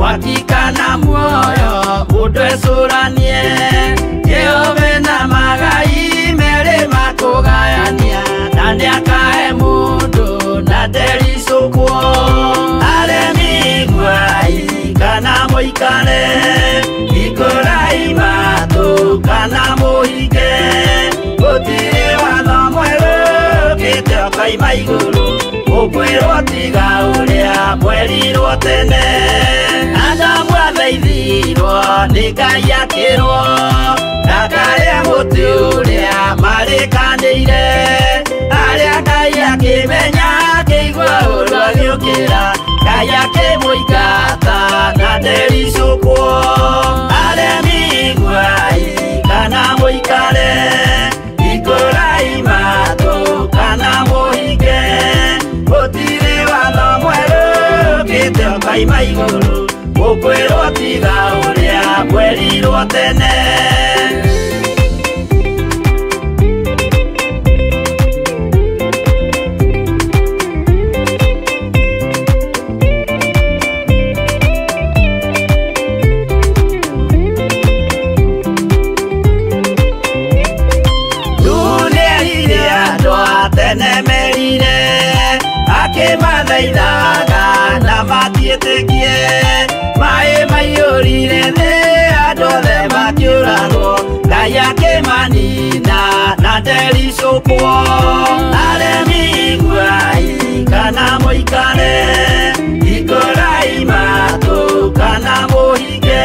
mwakikana muoyo udwe suranie Jehova na magai mere makugayania na ndiakahe mundu na ndericukwo aremi gwai kana muikare ikurai matu kana muhige gutire watho mweru gitio kaima iguru ukwirwo tiga uria mwerirwo tene Adamu athaithirwo ni Ngai akirwo ndakaria muti uria marikanĩire aria Ngai akimenya akĩigua ũru agĩũkĩra Ngai akĩmũingata na ndericukwo aremi gwai kana mũikare ikurai matu kana muhige gutire watho mweru gitio kaima iguru ukwirwo tiga uria mwerirwo tene mathaithaga na matiĩtĩkie maĩ maiyũrire thĩ andũ othe makĩũragwo Ngai akĩmanina na ndericukwo aremi gwai kana mũikare ikurai matu kana muhige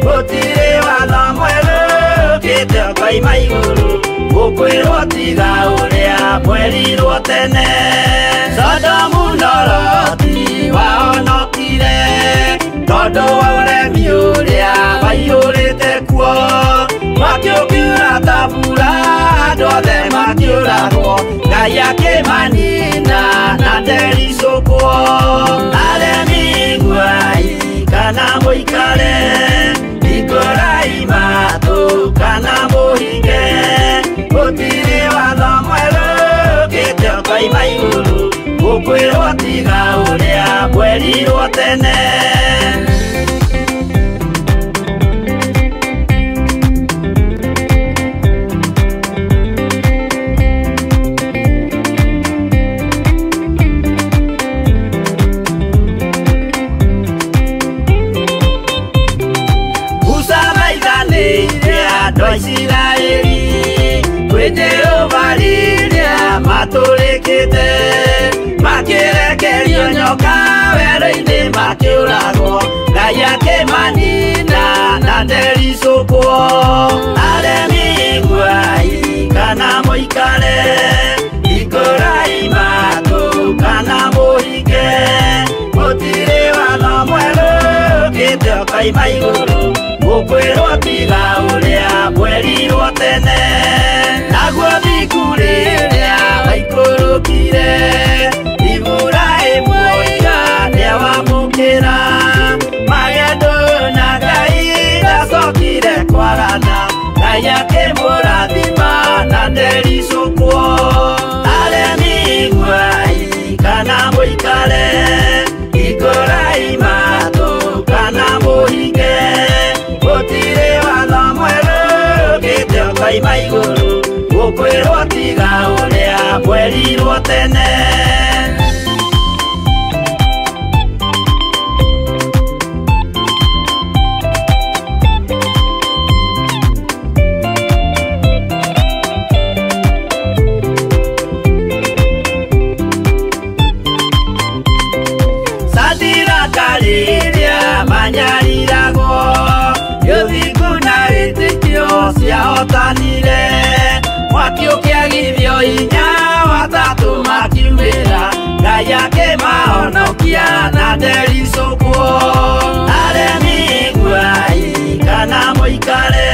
gutire watho mweru gitio kaima iguru ukwirwo tiga uria mwerirwo tene Sodomu na Loti wahonokire tondu wa uremi uria waiyũrĩte kuo makĩũkĩra ta mbura andũ othe makĩũragwo Ngai akĩmanina na ndericukwo aremi gwai kana mũikare ikurai matu kana muhige gutire watho mweru gitio kaima iguru ukwirwo tiga uria mwerirwo tene Musa maithanĩire andũ a Isiraeli kwĩ Jehova rĩrĩa matũrĩkĩte makĩrekerio nyoka werũ-inĩ makĩũragwo Ngai akĩmanina na ndericukwo aremi gwai kana mũikare ikurai matu kana muhige gutire watho mweru gitio kaima iguru ukwirwo tiga uria mwerirwo tene naguo thiku rĩrĩa waikũrũkire Iburahĩmu oiga nĩawamũkĩra magendo na Ngai ndacokire kwarana Ngai akĩmũrathima na ndericukwo aremi gwai kana mũikare ikurai matu kana muhige gutire watho mweru gitio kaima iguru ukwirwo tiga uria mwerirwo tene rĩrĩa manyariragwo gĩthiku na wĩtĩkio ciahotanire mwaki ũkĩagithio hinya watatũ makiumĩra Ngai akĩmahonokia na ndericukwo aremi gwai kana mũikare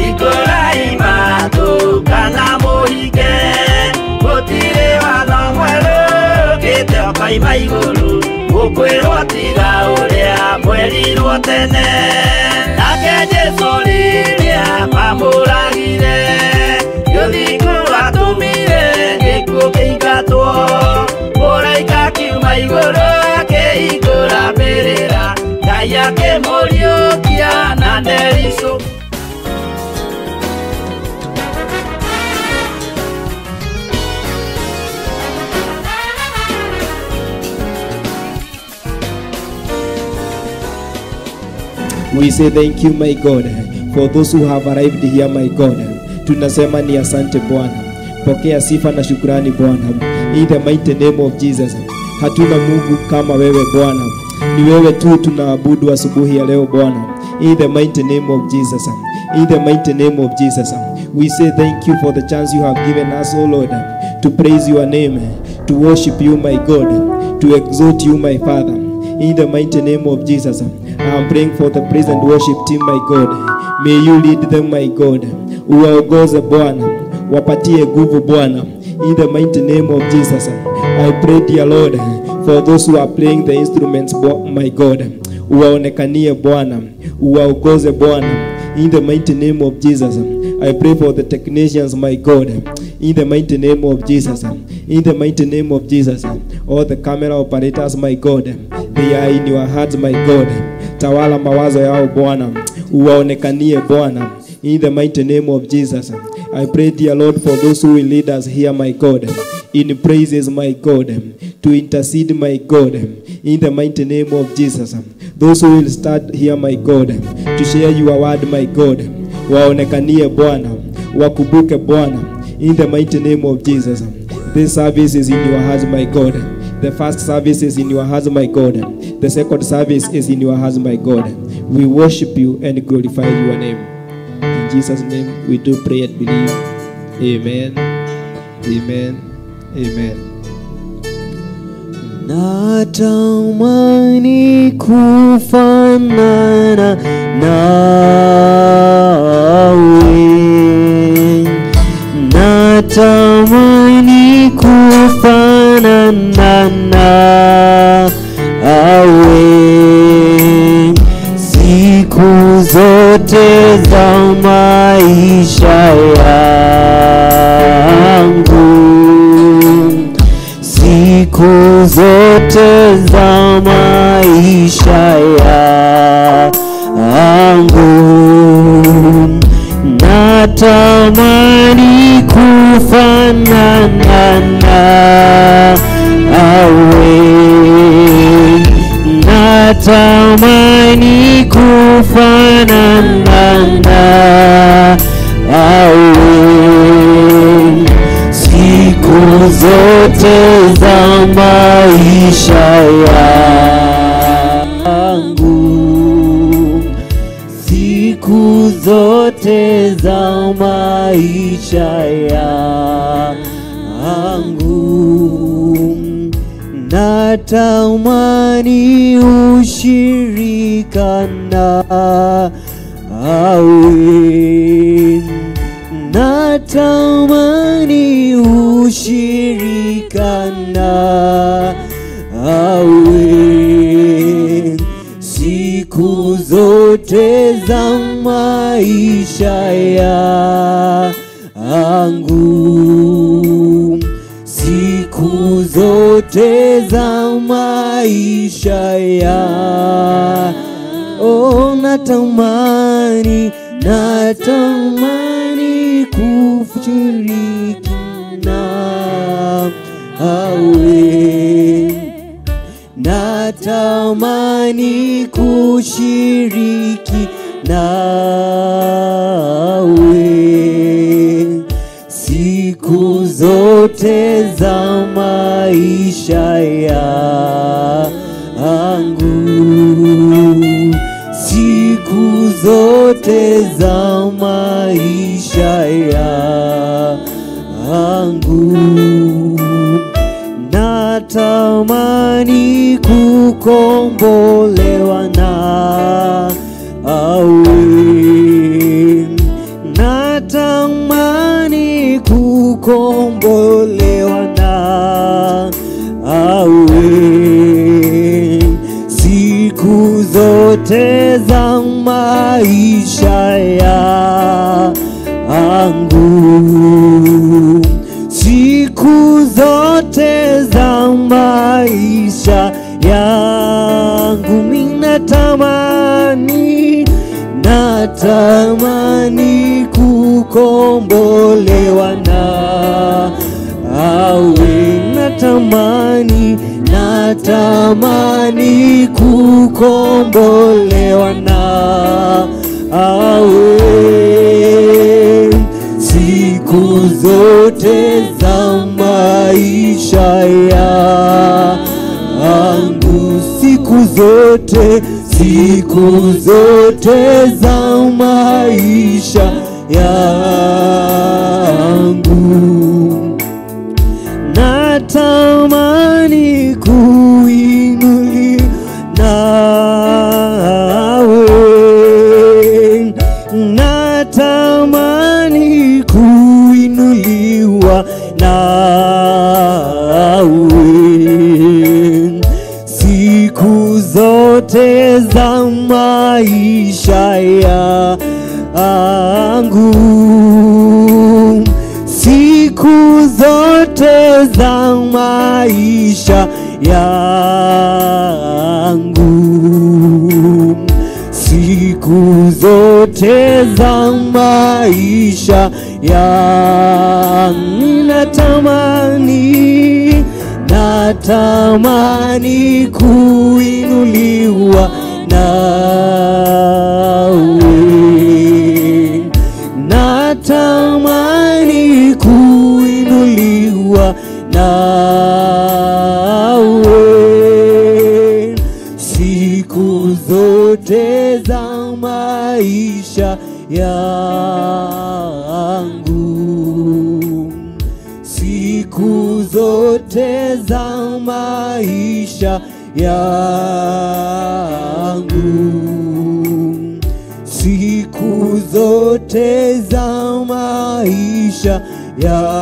ikurai matu kana muhige gutire watho mweru gitio kaima iguru ukwirwo tiga uria mwerirwo tene nake Jesu rĩrĩa mamũragire gĩthiku atumire gĩkuũ kĩingatwo mũraika kiuma igũrũ akĩhingũra mbĩrĩra Ngai akĩmũriũkia na nderico. We say thank you, my God, for those who have arrived here, my God. Tunasema ni asante Bwana. Pokea sifa na shukrani Bwana. In the mighty name of Jesus. Hatuna Mungu kama wewe Bwana. Ni wewe tu tunaabudu asubuhi ya leo Bwana. In the mighty name of Jesus. In the mighty name of Jesus. We say thank you for the chance you have given us, O Lord, to praise your name, to worship you, my God, to exalt you, my Father. In the mighty name of Jesus. I am praying for the praise and worship team, my God. May you lead them, my God. Uwaongoze Bwana, wapatie nguvu Bwana. In the mighty name of Jesus. I pray, dear Lord, for those who are playing the instruments, my God. Uwaonekanie Bwana, uwaongoze Bwana. In the mighty name of Jesus. I pray for the technicians, my God. In the mighty name of Jesus. In the mighty name of Jesus. All the camera operators, my God. They are in your hands, my God. Tawala mawazo yao Bwana. Uwaonekanie Bwana. In the mighty name of Jesus. I pray, dear Lord, for those who will lead us here, my God. In praises, my God. To intercede, my God. In the mighty name of Jesus. Those who will start here, my God. To share your word, my God. Waonekanie Bwana. Wakubuke Bwana. In the mighty name of Jesus. This service is in your hands, my God. The first service is in your hands, my God. The second service is in your hands, my God. We worship you and glorify your name. In Jesus' name we do pray and believe. Amen. Amen. Amen. Natamani kufanana nawe. Natamani kufanana nawe siku zote za maisha yangu, siku zote za maisha yangu. Natamani kufanana nawe. Natamani kufanana nawe siku zote za maisha yangu, siku zote za maisha yangu. Natamani ushirika nawe. Natamani ushirika nawe siku zote za maisha yangu, siku zote za maisha yangu. Oh, natamani kushiriki nawe. Natamani kushiriki nawe siku zote za maisha yangu, siku zote za maisha yangu. Natamani kukombolewa nawe. Natamani kukombolewa nawe siku zote za maisha yangu, siku zote za maisha yangu. Mimi natamani kukombolewa nawe, natamani kukombolewa nawe, siku zote za maisha yangu, siku zote za maisha yangu, natamani kuinuliwa nawe, natamani kuinuliwa nawe, siku zote za maisha yangu, siku zote za maisha yangu, siku zote za maisha yangu, natamani kuinuliwa nawe, natamani kuinuliwa nawe, siku zote za maisha yangu, siku zote za maisha yangu, siku zote za maisha yangu,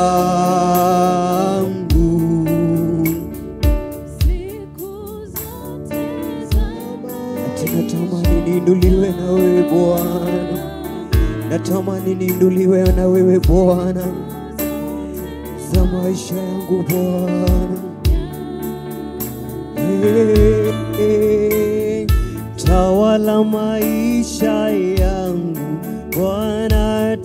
natamani niinuliwe na wewe Bwana, natamani niinuliwe na wewe Bwana, za maisha yangu Bwana. Tawala maisha yangu Bwana,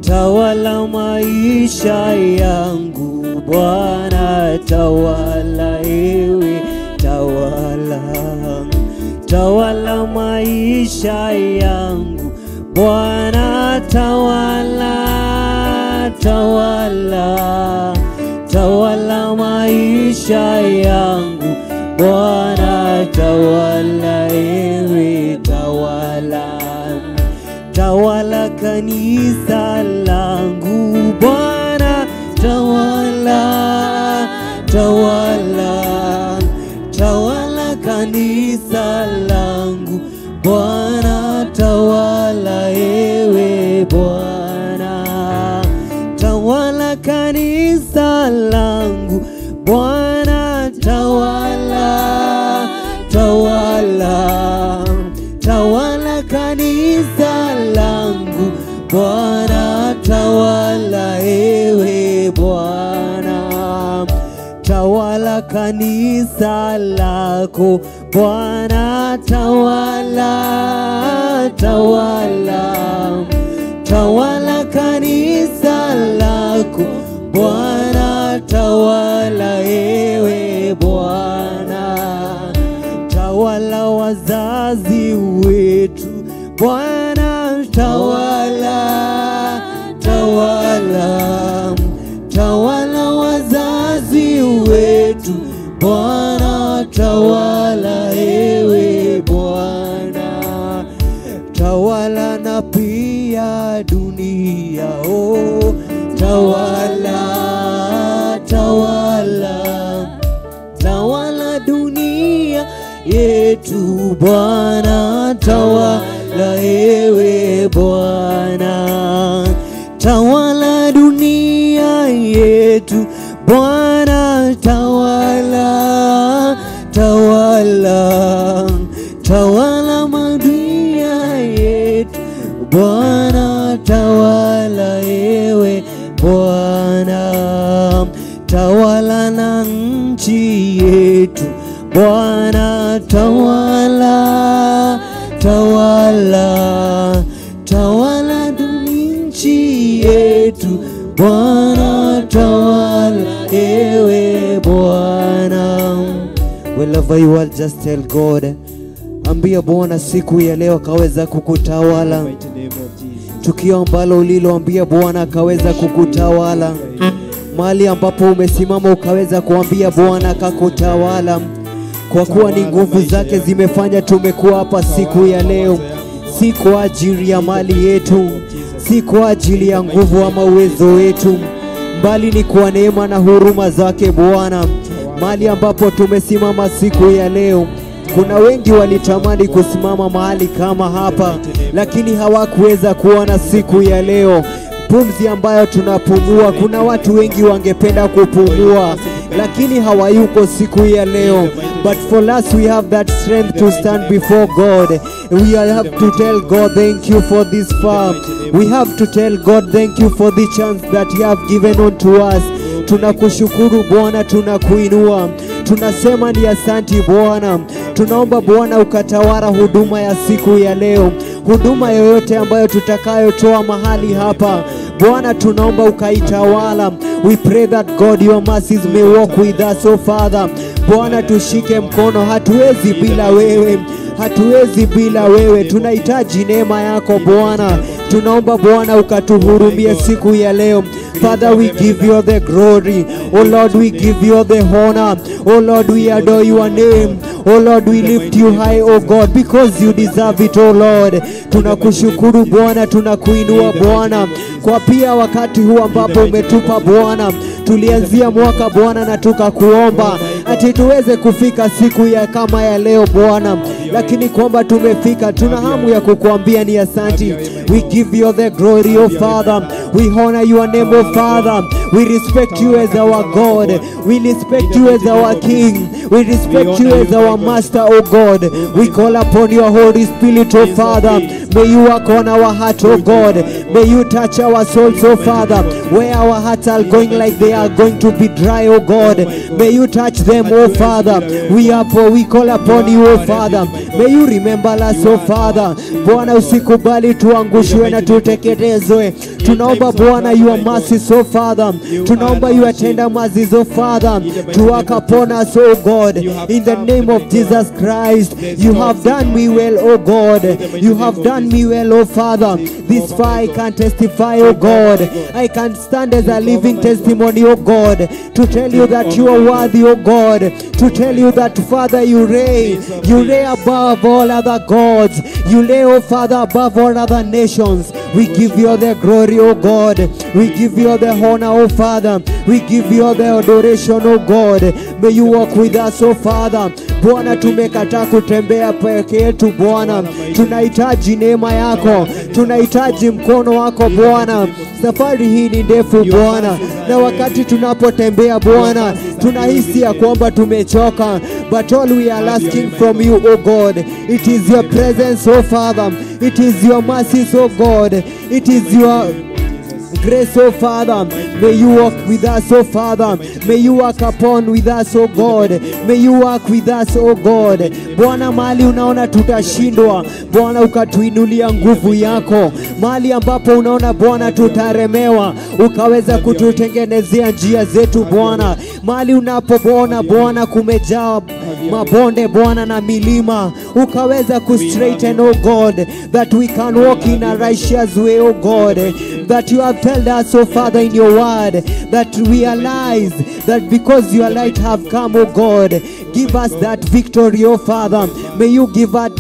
tawala maisha yangu Bwana, ewe tawala maisha yangu Bwana, tawala maisha yangu Bwana, ewe tawala kanisa langu Bwana, tawala kanisa langu Bwana, ewe Bwana, tawala kanisa langu Bwana, tawala kanisa langu Bwana, ewe Bwana, tawala kanisa lako Bwana, tawala kanisa lako Bwana, ewe Bwana, tawala wazazi wetu Bwana, tawala wazazi wetu Bwana, ewe Bwana, tawala na pia dunia tawala dunia yetu Bwana, ewe Bwana, tawala dunia yetu Bwana, tawala madunia yetu Bwana, ewe Bwana, tawala na nchi yetu. Bwana tawala, tawala, tawala nchi yetu. Bwana tawala, ewe Bwana. Wherever you are, just tell God, ambia Bwana siku ya leo kaweza kukutawala. Tukio ambalo uliloambia Bwana akaweza kukutawala. Mahali ambapo umesimama ukaweza kuambia Bwana akakutawala. Kwa kuwa ni nguvu zake zimefanya tumekuwa hapa siku ya leo. Si kwa ajili ya mali yetu, si kwa ajili ya nguvu ama uwezo wetu, bali ni kwa neema na huruma zake Bwana. Mahali ambapo tumesimama siku ya leo, kuna wengi walitamani kusimama mahali kama hapa, lakini hawakuweza kuona siku ya leo pumzi ambayo tunapumua. Kuna watu wengi wangependa kupumua, lakini hawayuko siku ya leo. But for us, we have that strength to stand before God. We have to tell God, thank you for this farm. We have to tell God, thank you for the chance that you have given unto us. Tunakushukuru Bwana, tunakuinua, tunasema ni asanti Bwana. Tunaomba Bwana ukatawala huduma ya siku ya leo, huduma yoyote ambayo tutakayotoa mahali hapa Bwana, tunaomba ukaitawala. We pray that God, your mercies may walk with us, oh Father. Bwana tushike mkono, hatuwezi bila wewe, hatuwezi bila wewe. Tunahitaji neema yako Bwana. Tunaomba Bwana ukatuhurumie siku ya leo. Father, we give you the glory. Oh Lord, we give you the honor. Oh Lord, we adore your name. Oh Lord, we lift you high, oh God, because you deserve it, oh Lord. Tunakushukuru Bwana, tunakuinua Bwana, kwa pia wakati huu ambapo umetupa Bwana. Tulianzia mwaka Bwana na tukakuomba ati tuweze kufika siku ya kama ya leo Bwana, lakini kwamba tumefika. Tuna hamu ya kukuambia ni asanti. We give you the glory, oh Father. We honor your name, oh Father. We respect you as our God. We respect you as our King. We respect you as our Master, oh God. We call upon your Holy Spirit, oh Father. May you work on our heart, oh God. May you touch our souls, oh Father. Where our hearts are going like they are going to be dry, oh God. May you touch them, oh Father. We call upon you, oh Father. May you remember us, oh Father. Bwana usikubali tuangushwe na tuteketezwe. Tunaomba Bwana your mercy, oh Father. Tunaomba your tender mercies, oh Father, to work upon us, oh God. In the name of Jesus Christ, you have done me well, oh God. You have done me well, oh Father. This far I can testify, oh God. I can stand as a living testimony, oh God, to tell you that you are worthy, oh God. To tell you that, Father, you reign above all other gods. You lay, oh Father, above all other nations. We give you the glory, oh God. We give you the honor, oh Father. We give you the adoration, oh God. May you walk with us, oh Father. Bwana, tumekataa kutembea peke yetu Bwana. Tunahitaji neema yako, tunahitaji mkono wako Bwana. Safari hii ni ndefu Bwana, na wakati tunapotembea Bwana tunahisi ya kwamba tumechoka. But all we are asking from you, oh God, it is your presence, oh Father. It is your mercy, oh God. It is your grace, oh Father. May you walk with us, oh Father. May you walk upon with us, oh God. May you walk with us, oh God. Bwana, mahali unaona tutashindwa Bwana, ukatuinulia nguvu yako. Mahali ambapo unaona Bwana tutaremewa, ukaweza kututengenezea njia zetu Bwana. Mahali unapoona Bwana kumejaa mabonde Bwana na milima, ukaweza kustraighten, oh God, that we can walk in a righteous way, oh God. That you have told us, oh Father, in your word, that we realize that because your light have come, oh God, give us that victory, oh Father. May you give us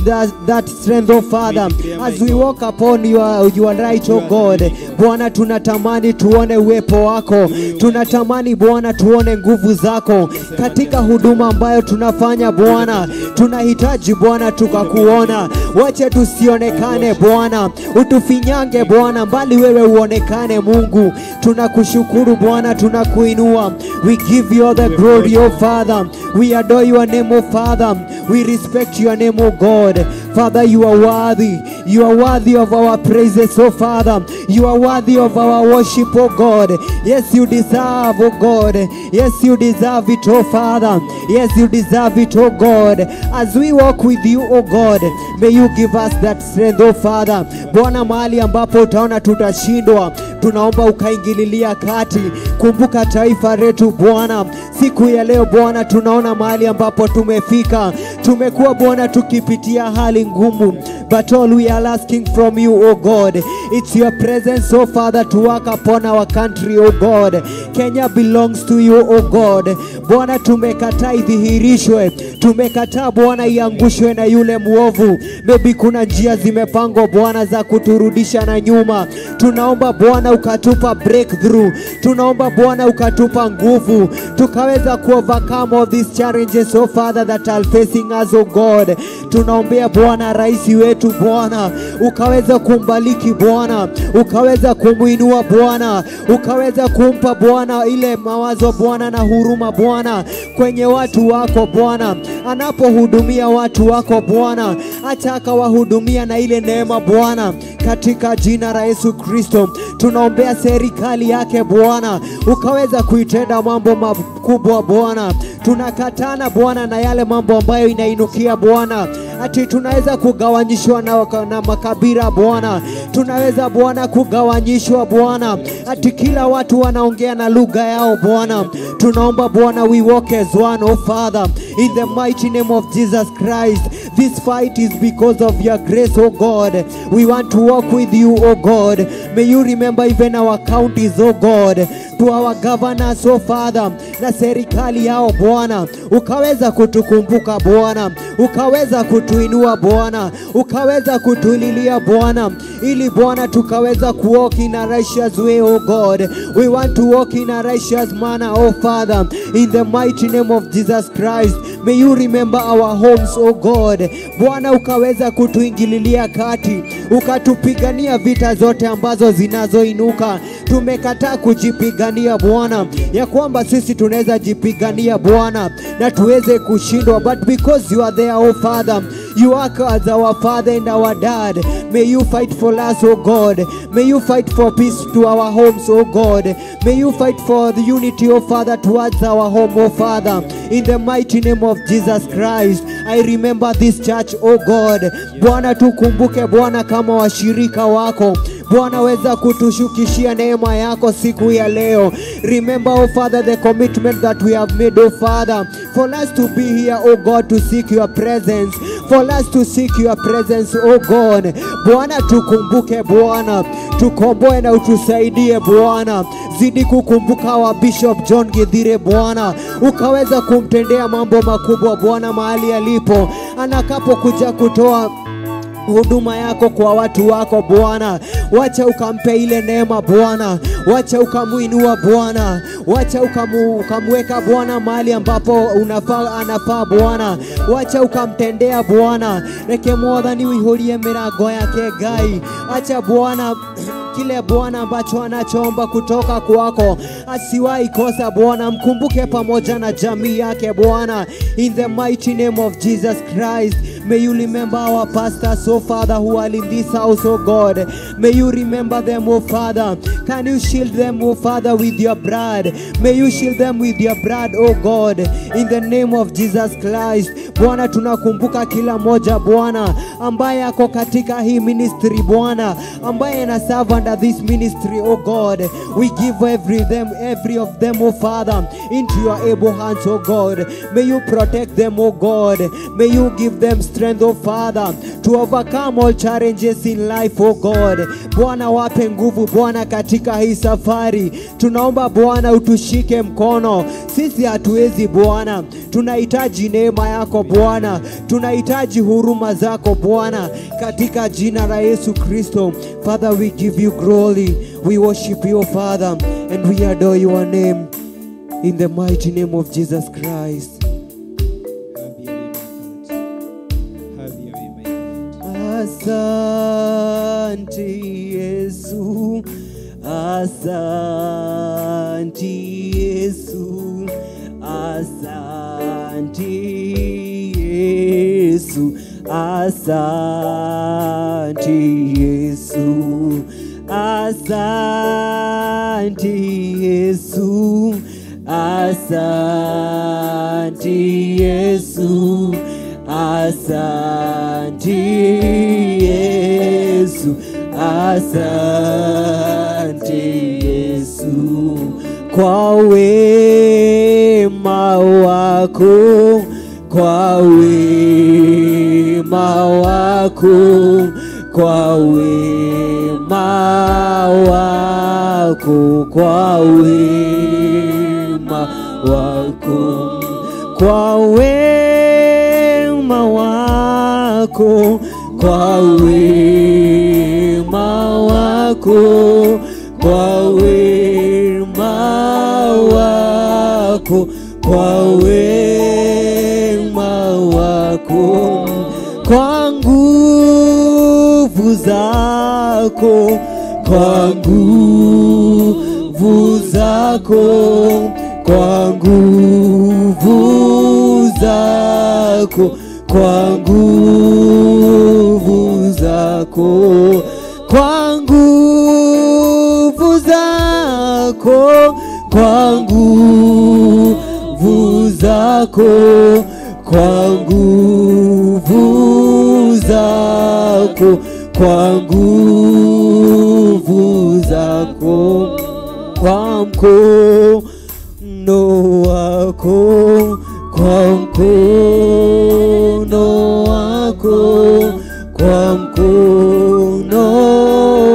that strength, oh Father, as we walk upon your right, oh God. Bwana, tunatamani tuone uwepo wako, tunatamani Bwana tuone nguvu zako katika huduma ambayo tunafanya Bwana. Tunahitaji Bwana tukakuona, wache tusionekane Bwana, utufinyange Bwana, mbali wewe uonekane Mungu. Tunakushukuru Bwana, tunakuinua. We give you the glory, oh Father. We adore your name, oh Father. We respect your name, oh God. Father, you are worthy. You are worthy of our praises, oh Father. You are worthy of our worship, oh God. Yes, you deserve, oh God. Yes, you deserve it, oh Father. Yes, you deserve it, oh God. As we walk with you, oh God, may you give us that strength, oh Father. Bwana, mahali ambapo utaona tutashindwa, tunaomba ukaingililia kati. Kumbuka taifa letu Bwana. Siku ya leo Bwana, tunaona mahali ambapo tumefika. Tumekuwa Bwana tukipitia hali ngumu, but all we are asking from you, oh God, it's your presence, oh Father, to work upon our country, oh God. Kenya belongs to you, oh God. Bwana, tumekataa idhihirishwe, tumekataa Bwana iangushwe na yule muovu. Maybe kuna njia zimepangwa Bwana za kuturudisha na nyuma. Tunaomba Bwana ukatupa breakthrough. Tunaomba Bwana ukatupa nguvu, tukaweza overcome all these challenges, oh Father, that are facing us, oh God. Tunaombea Bwana rais wetu Bwana, ukaweza kumbariki Bwana, ukaweza kumuinua Bwana, ukaweza kumpa Bwana ile mawazo Bwana na huruma Bwana kwenye watu wako Bwana. Anapohudumia watu wako Bwana, acha akawahudumia na ile neema Bwana, katika jina la Yesu Kristo. Tunaombea serikali yake Bwana, ukaweza kuitenda mambo makubwa Bwana. Tunakatana Bwana na yale mambo ambayo inainukia Bwana, ati tunaweza kugawanyishwa na makabila Bwana. Tunaweza Bwana kugawanyishwa Bwana, ati kila watu wanaongea na lugha yao Bwana. Tunaomba Bwana, we walk as one, oh Father, in the mighty name of Jesus Christ. This fight is because of your grace, oh God. We want to walk with you, oh God. May you remember even our counties, oh God, to our governors, oh Father, na serikali yao Bwana. Ukaweza kutukumbuka Bwana, ukaweza kutuinua Bwana, ukaweza kutulilia Bwana, ili Bwana tukaweza walk in a righteous way, oh God. We want to walk in a righteous manner, oh Father, in the mighty name of Jesus Christ. May you remember our homes, oh God. Bwana, ukaweza kutuingililia kati, ukatupigania vita zote ambazo zinazoinuka. Tumekataa kujipigania Bwana, ya kwamba sisi tunaweza jipigania Bwana na tuweze kushindwa, but because you are there, oh Father, you are as our Father and our Dad. May you fight for us, oh God. May you fight for peace to our homes, oh God. May you fight for the unity, oh Father, towards our home, oh Father, in the mighty name of Jesus Christ. I remember this church, oh God. Bwana, tukumbuke Bwana kama washirika wako Bwana, weza kutushukishia neema yako siku ya leo. Remember, oh Father, the commitment that we have made, oh Father, for us to be here, oh God, to seek your presence, for us to seek your presence, oh God. Bwana, tukumbuke Bwana, tukomboe na utusaidie Bwana. Zidi kukumbuka wa Bishop John Githire Bwana, ukaweza kumtendea mambo makubwa Bwana mahali alipo, anakapokuja kutoa huduma yako kwa watu wako Bwana. Wacha ukampe ile neema Bwana, wacha ukamuinua Bwana, wacha ukamweka Bwana mahali ambapo anafaa Bwana. Wacha ukamtendea Bwana, reke mwathani wihurie mirago yake Ngai. Acha Bwana kile Bwana ambacho anachoomba kutoka kwako asiwahi kosa Bwana. Mkumbuke pamoja na jamii yake Bwana, in the mighty name of Jesus Christ. May you remember our pastors, oh Father, who are in this house, oh God. May you remember them, oh Father. Can you shield them, oh Father, with your blood? May you shield them with your blood, oh God, in the name of Jesus Christ. Bwana, tunakumbuka kila moja Bwana ambaye ako katika hii ministry Bwana, ambaye ana serve under this ministry, oh God. We give every of them, oh Father, into your able hands, oh God. May you protect them, oh God. May you give them strength, oh Father, to overcome all challenges in life, oh God. Bwana, wape nguvu Bwana katika hii safari. Tunaomba Bwana utushike mkono. Sisi hatuwezi Bwana, tunahitaji neema yako Bwana, tunahitaji huruma zako Bwana, katika jina la Yesu Kristo. Father, we give you glory, we worship you, Father, and we adore your name, in the mighty name of Jesus Christ. Asante Yesu, asante Yesu, asante Yesu, asante Yesu, asante Yesu, asante Yesu, asante Yesu, asante Yesu, kwa wema wako, kwa wema wako, kwa wema wako, kwa wema wako, kwa wema wako, kwa wema wako, kwa wema wako, kwa wema wako, kwa nguvu zako, kwa nguvu zako, kwa nguvu zako, kwa nguvu zako, kwa nguvu zako, kwa nguvu zako, kwa nguvu zako, kwa nguvu zako, kwa mkono wako, kwa mkono wako, kwa mkono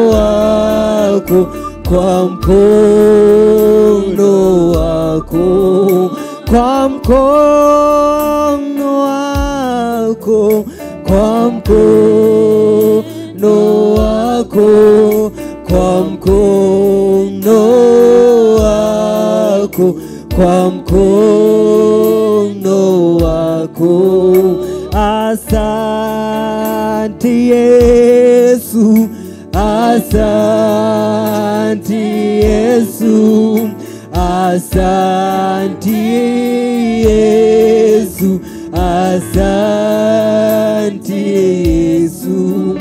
wako, kwa mkono wako, kwa mkono wako, kwa mkono wako, kwa mkono wako, kwa mkono wako, asante Yesu, asante Yesu, asante Yesu, asante Yesu,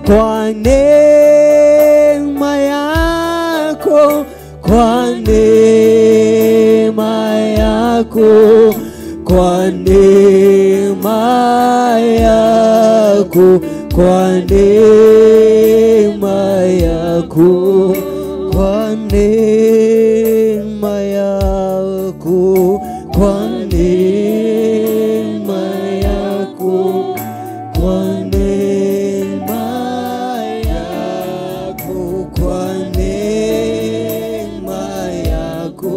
kwa neema yako, kwa neema yako, kwa neema yako, kwa neema yako, kwa neema yako, kwa neema yako, kwa neema yako, kwa neema yako,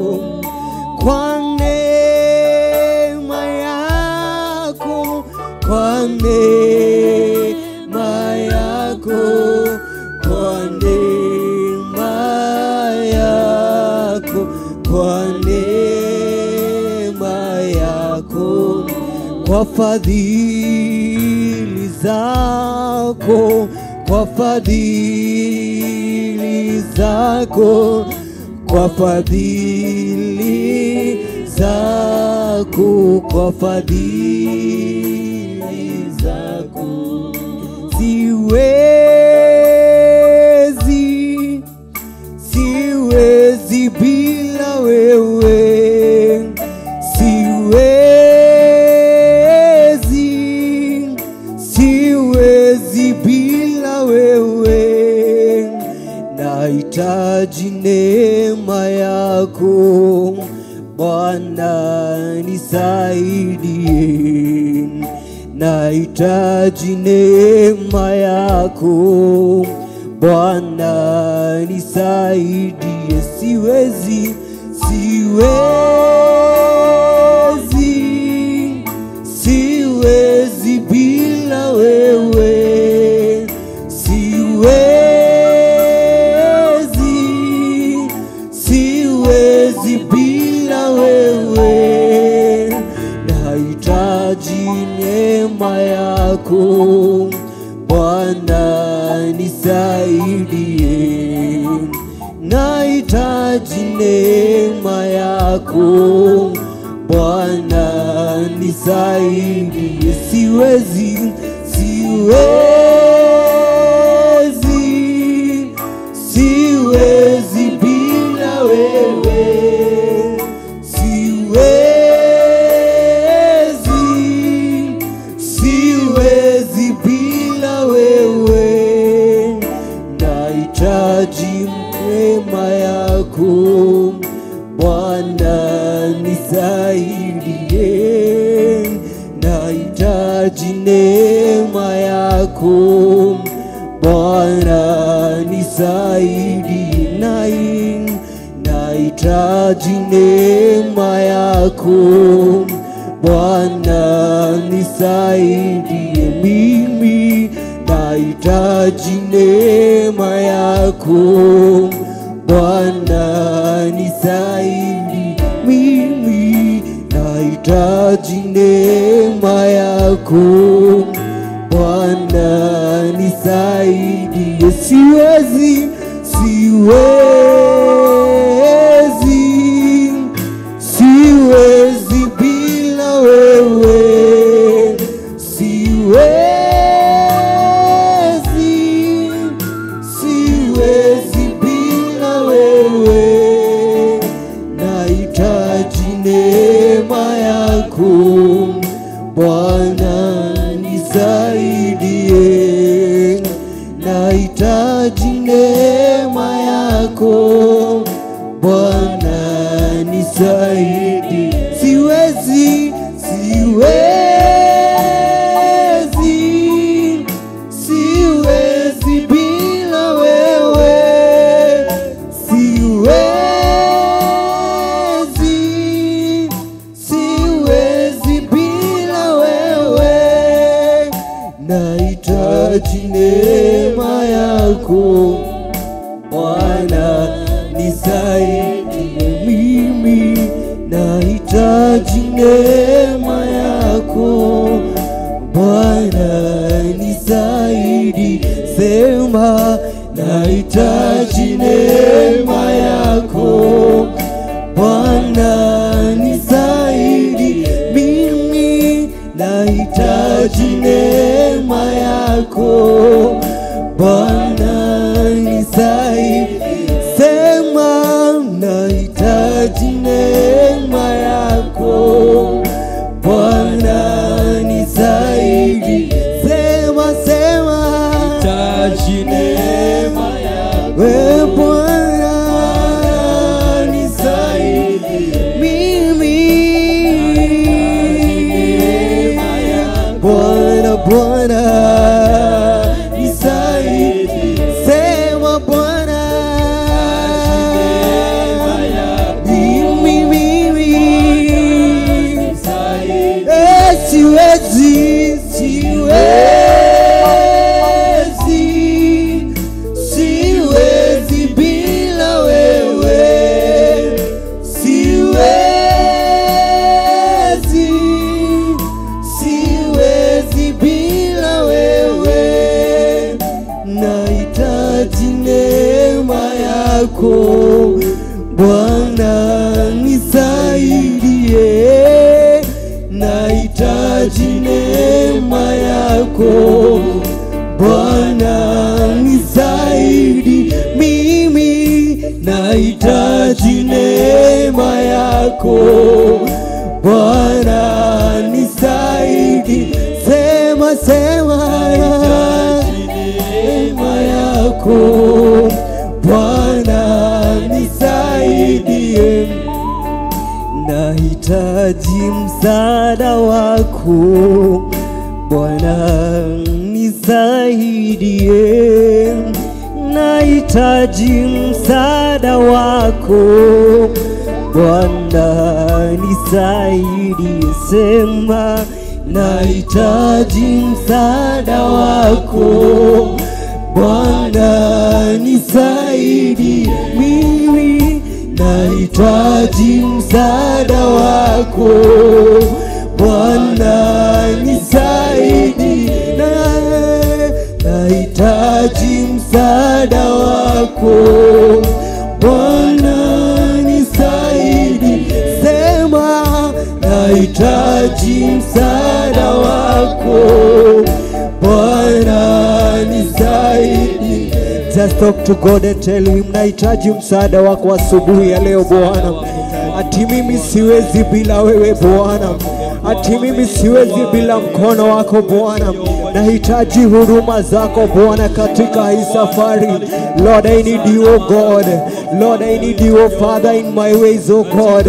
kwa neema yako, kwa neema yako, kwa neema yako, kwa neema yako, kwa fadhili zako, kwa fadhili zako, kwa fadhili zako, kwa fadhili zako, siwezi, siwezi bila wewe, siwezi, siwezi bila wewe, nahitaji neema yako Bwana, nisaidie, nahitaji neema yako Bwana, nisaidie, siwezi, siwezi, siwezi bila wewe, siwezi, siwezi bila wewe, nahitaji neema yako Bwana, nisaidie, nahitaji neema yako Bwana, nisaidie, siwezi, siwezi, nahitaji neema yako Bwana nisaidie, nahitaji neema yako Bwana nisaidie mimi, nahitaji neema yako Bwana nisaidie mimi, nahitaji neema yako Bwana nisaidie, siwezi bila wewe, siwezi bila wewe, nahitaji neema yako Bwana nisaidie, nahitaji neema yako Bwana nisaidie, siwezi bila wewe, siwezi bila wewe, nahitaji neema yako Bwana nisaidie mimi, nahitaji neema yako Bwana nisaidie, sema nahitaji neema yako Bwana nisaidie mimi, nahitaji neema yako Bwana nisaidie, sema nahitaji neema yako Bwana nisaidie, sema nahitaji neema yako Bwana nisaidie mimi, Bwana nisaidie, sema Bwana siwezi bila wewe, siwezi bila wewe, nahitaji neema yako Bwana nisaidie, nahitaji neema yako Bwana nisaidie mimi, nahitaji neema yako Bwana nisaidie, sema nahitaji neema yako Bwana nisaidie, nahitaji msaada wako Bwana nisaidie, nahitaji msaada wako Bwana nisaidie, sema nahitaji msaada wako Bwana nisaidie mimi, nahitaji msaada wako Bwana nisaidie, nahitaji msaada wako Bwana nisaidie, sema nahitaji msaada wako Bwana nisaidie. Just talk to God and tell him nahitaji msaada wako asubuhi ya leo Bwana. Ati mimi siwezi bila wewe Bwana, ati mimi siwezi bila mkono wako Bwana. Nahitaji huruma zako Bwana katika hii safari. Lord, I need you, oh God. Lord, I need you, oh Father, in my ways, oh God.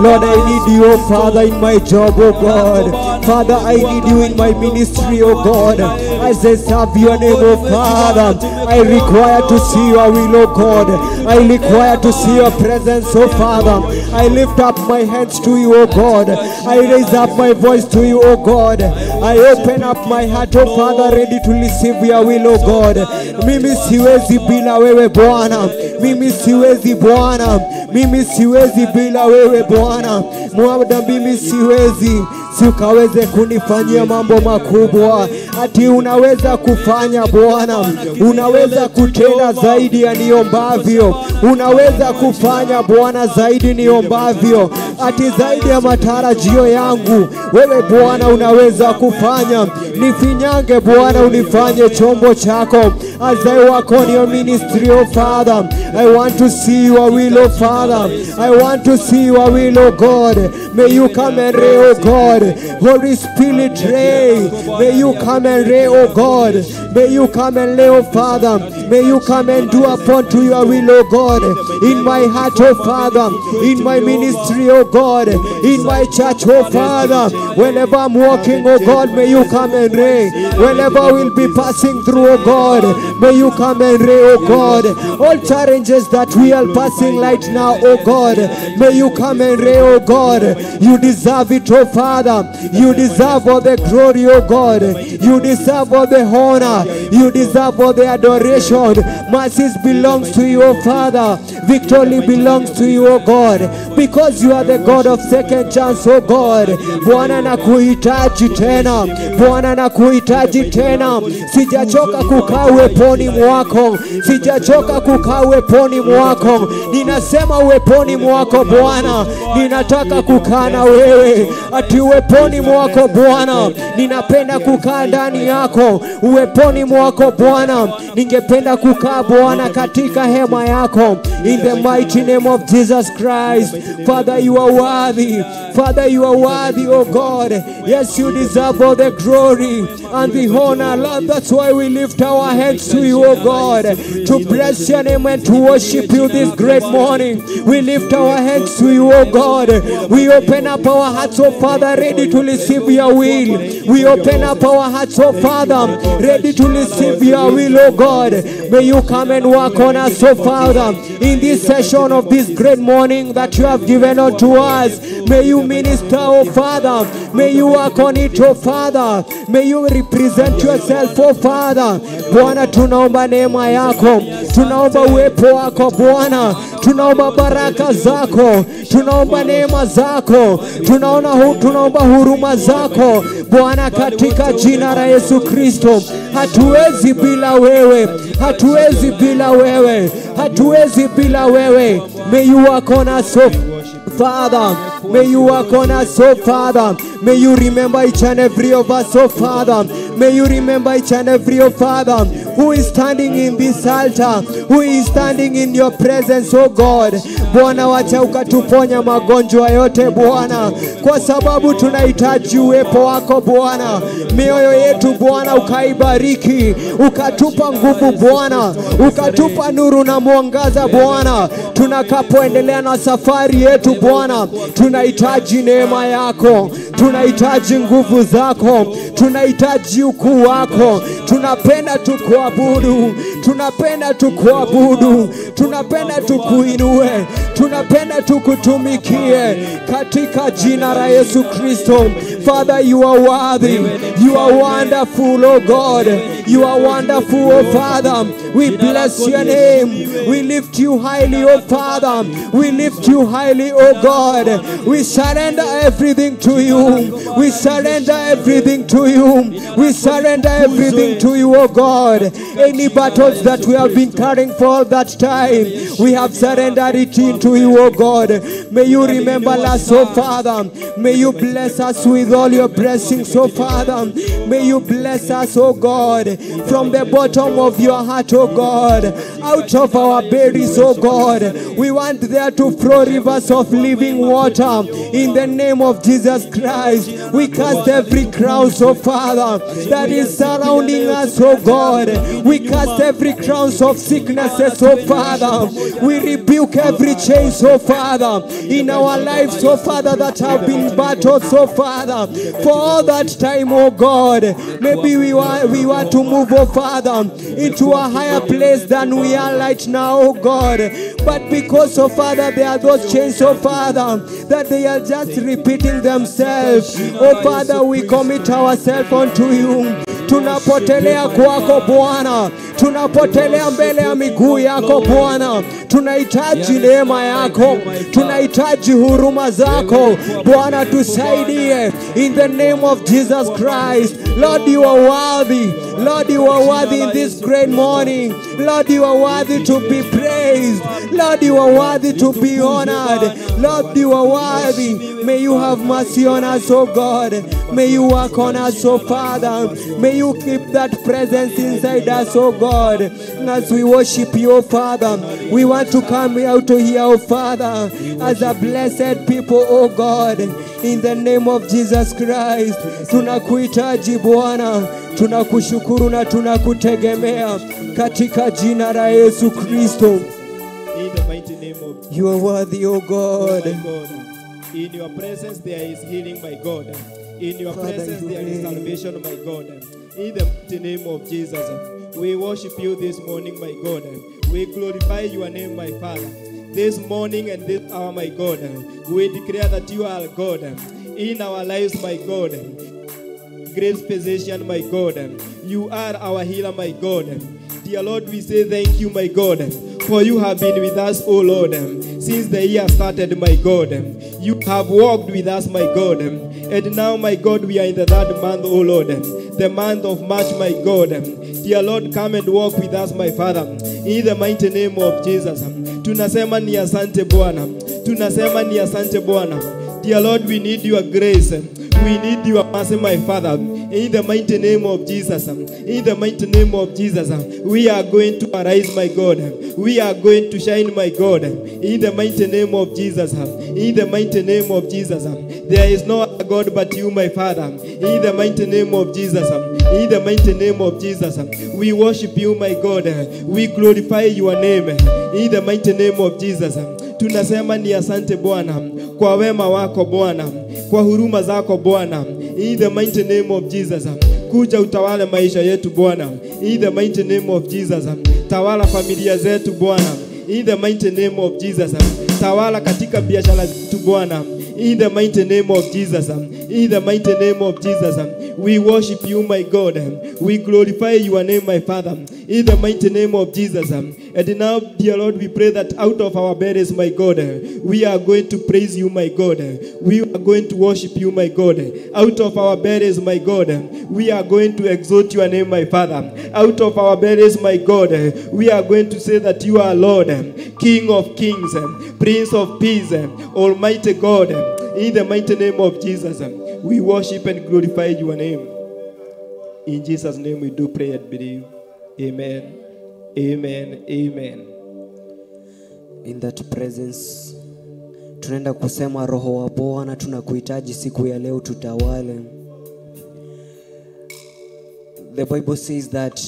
Lord, I need you, oh Father, in my job, oh God. Father, I need you in my ministry, oh God. As I serve your name, oh Father, I require to see your will, oh God. I require to see your presence, oh Father. I lift up my hands to you, oh God. I raise up my voice to you, oh God. I open up my heart, oh Father, ready to receive your will, oh God. Mimi siwezi bila wewe Bwana. Mimi siwezi Bwana. Mimi siwezi bila wewe Bwana. Mwabda mimi siwezi. Si ukaweze kunifanyia mambo makubwa. Ati unaweza kufanya Bwana. Unaweza kutenda zaidi ya niombavyo. Unaweza kufanya Bwana zaidi niombavyo. Ati zaidi ya matarajio yangu. Wewe Bwana unaweza kufanya. Nifinyange Bwana, unifanye chombo chako. As I work on your ministry, oh Father, I want to see your will, oh Father. I want to see your will, oh God. May you come and reign, oh God. Holy Spirit, reign. May you come and reign, oh God. May you come and lay, oh Father. May you come and do upon to your will, oh God. In my heart, oh Father. In my ministry, oh God. In my church, oh Father. Whenever I'm walking, oh God, may you come and reign. Whenever I will be passing through, oh God, may you come and reign, oh God. All challenges that we are passing right now, oh God, may you come and reign, oh God. You deserve it, oh Father. You deserve all the glory, oh God. You deserve all the honor. You deserve all the adoration. Mercies belongs to you, oh Father. Victory belongs to you, oh God. Because you are the God of second chance, oh God. Bwana nakuhitaji tena. Bwana nakuhitaji tena. Sijachoka kukaa uweponi mwako. Sijachoka kukaa uweponi mwako. Ninasema uweponi mwako Bwana. Ninataka kukaa na wewe. Ati uweponi mwako Bwana. Ninapenda kukaa ndani yako. Uweponi mwako Bwana. Ningependa kukaa Bwana katika hema yako. In the mighty name of Jesus Christ. Father, you are worthy. Father, you are worthy, oh God. Yes, you deserve all the glory and the honor, Lord. That's why we lift our hands to you, oh God, to bless your name and to worship you this great morning. We lift our hands to you, oh God. We open up our hearts, oh Father, ready to receive your will. We open up our hearts, oh Father, ready to receive your will, oh God. May you come and work on us, oh Father, in this session of this great morning that you have given unto us. May you minister, oh Father. May you work on it, oh Father. May you represent yourself, oh Father. Bwana, tunaomba neema yako. Tunaomba uwepo wako Bwana. Tunaomba baraka zako. Tunaomba neema zako. Tunaomba huruma zako Bwana, katika jina la Yesu Kristo. Hatuwezi bila wewe. Hatuwezi bila wewe. Hatuwezi bila wewe. May you work on us, oh Father. May you work on us, oh Father. May you remember each and every of us, oh Father. May you remember each and every, oh Father, who is standing in this altar, who is standing in your presence, oh God. Bwana, wacha ukatuponya magonjwa yote Bwana, kwa sababu tunahitaji uwepo wako Bwana. Mioyo yetu Bwana ukaibariki, ukatupa nguvu Bwana, ukatupa nuru na mwangaza Bwana. Tunakapoendelea na safari yetu Bwana, tunahitaji neema yako, tunahitaji nguvu zako, tunahitaji ukuu wako. Tunapenda tukuabudu, tunapenda tukuabudu, tunapenda tukuinue, tunapenda tukutumikie katika jina la Yesu Kristo. Father, you are worthy, you are wonderful, oh God. You are wonderful, oh Father. We bless your name. We lift you highly, oh Father. We lift you highly, oh God. We surrender everything to you. We surrender everything to you. We surrender everything to you, oh God. Any battles that we have been carrying for all that time, we have surrendered it into you, oh God. May you remember us, oh Father. May you bless us with all your blessings, oh Father. May you bless us, oh God. from the bottom of your heart, oh God, out of our bellies, oh God, we want there to flow rivers of living water in the name of Jesus Christ. We cast every crown, oh Father, that is surrounding us, oh God. We cast every crown of sicknesses, oh Father. We rebuke every chain, oh Father, in our lives, oh Father, that have been battled, oh Father, for all that time, oh God. Maybe we want to move, oh Father, into a higher place than we are right now, oh God. But because, oh Father, there are those chains, oh Father, that they are just repeating themselves. Oh Father, we commit ourselves unto you. Tunapotelea kwako Bwana, tunapotelea mbele ya miguu yako Bwana. Tunahitaji neema yako, tunahitaji huruma zako Bwana, tusaidie in the name of Jesus Christ. Lord, you are worthy. Lord, you are worthy in this great morning. Lord, you are worthy to be praised. Lord, you are worthy to be honored. Lord, you are worthy. May you have mercy on us, oh God. May you work on us, oh Father. May you keep that presence inside us, oh God. As we worship you, oh Father, we want to come out to here, oh Father, as a blessed people, oh God. In the name of Jesus Christ, tunakuhitaji Bwana, tunakushukuru na tunakutegemea katika jina la Yesu Kristo. In the mighty name of Jesus. You are worthy, oh God. Oh my God. In your presence there is healing, my God. In your Father, presence you there is reign. salvation, my God. In the mighty name of Jesus, we worship you this morning, my God. We glorify your name, my Father. This morning and this hour, my God, we declare that you are God in our lives, my God. Great physician, my God. You are our healer, my God. Dear Lord, we say thank you, my God, for you have been with us, O Lord, since the year started, my God. You have walked with us, my God. And now, my God, we are in the third month, O Lord, the month of March, my God. Dear Lord, come and walk with us, my Father, in the mighty name of Jesus. Tunasema ni asante Bwana. Tunasema ni asante Bwana. Dear Lord, we need your grace. We need your mercy, my Father. In the mighty name of Jesus. In the mighty name of Jesus. We are going to arise, my God. We are going to shine, my God. In the mighty name of Jesus. In the mighty name of Jesus. There is no other God but you, my Father. In the mighty name of Jesus. In the mighty name of Jesus. We worship you, my God. We glorify your name. In the mighty name of Jesus. Tunasema ni asante Bwana kwa wema wako Bwana, kwa huruma zako Bwana. In the mighty name of Jesus. Kuja utawale maisha yetu Bwana. In the mighty name of Jesus. Tawala familia zetu Bwana. In the mighty name of Jesus. Tawala katika biashara zetu Bwana. In the mighty name of Jesus. In the mighty name of Jesus. We worship you, my God. We glorify your name, my Father. In the mighty name of Jesus. And now, dear Lord, we pray that out of our bellies, my God, we are going to praise you, my God. We are going to worship you, my God. Out of our bellies, my God, we are going to exalt your name, my Father. Out of our bellies, my God, we are going to say that you are Lord, King of kings, Prince of peace, Almighty God. In the mighty name of Jesus, we worship and glorify your name. In Jesus' name we do pray and believe. Amen. Amen. Amen. In that presence, tunaenda kusema Roho wa Bwana, tunakuhitaji siku ya leo, tutawale. The Bible says that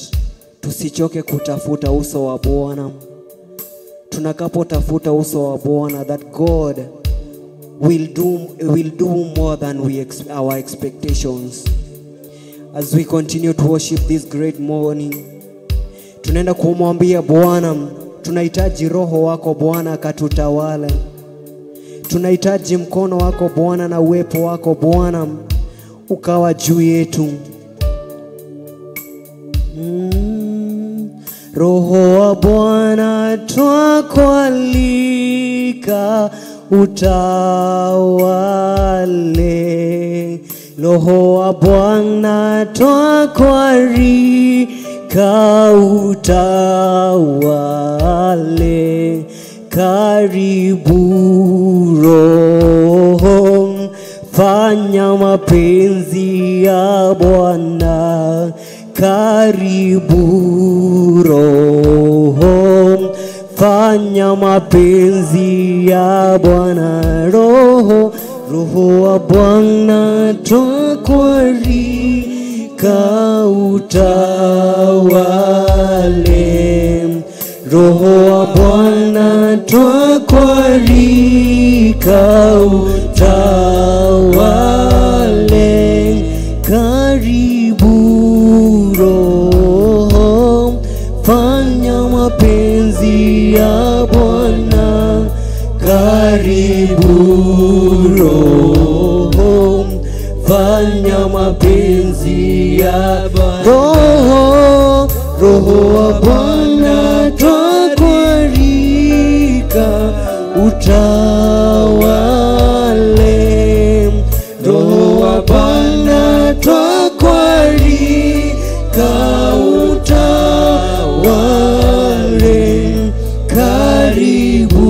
tusichoke kutafuta uso wa Bwana. Tunakapotafuta uso wa Bwana, that God will do more than our expectations. As we continue to worship this great morning, tunaenda kumwambia Bwana, tunahitaji Roho wako Bwana katutawale. Tunahitaji mkono wako Bwana na uwepo wako Bwana ukawa juu yetu. Roho wa Bwana twakualika utawale. Roho wa Bwana twakualika utawale. Karibu Roho, fanya mapenzi ya Bwana. karibu Roho, fanya mapenzi ya Bwana. Roho wa Bwana twakualika utawale. Roho wa Bwana twakualika utawale. Karibu Roho, fanya mapenzi ya Bwana. Karibu Roho, fanya mapenzi ya Bwana. Roho wa Bwana twakualika utawale. Roho wa Bwana twakualika utawale. Karibu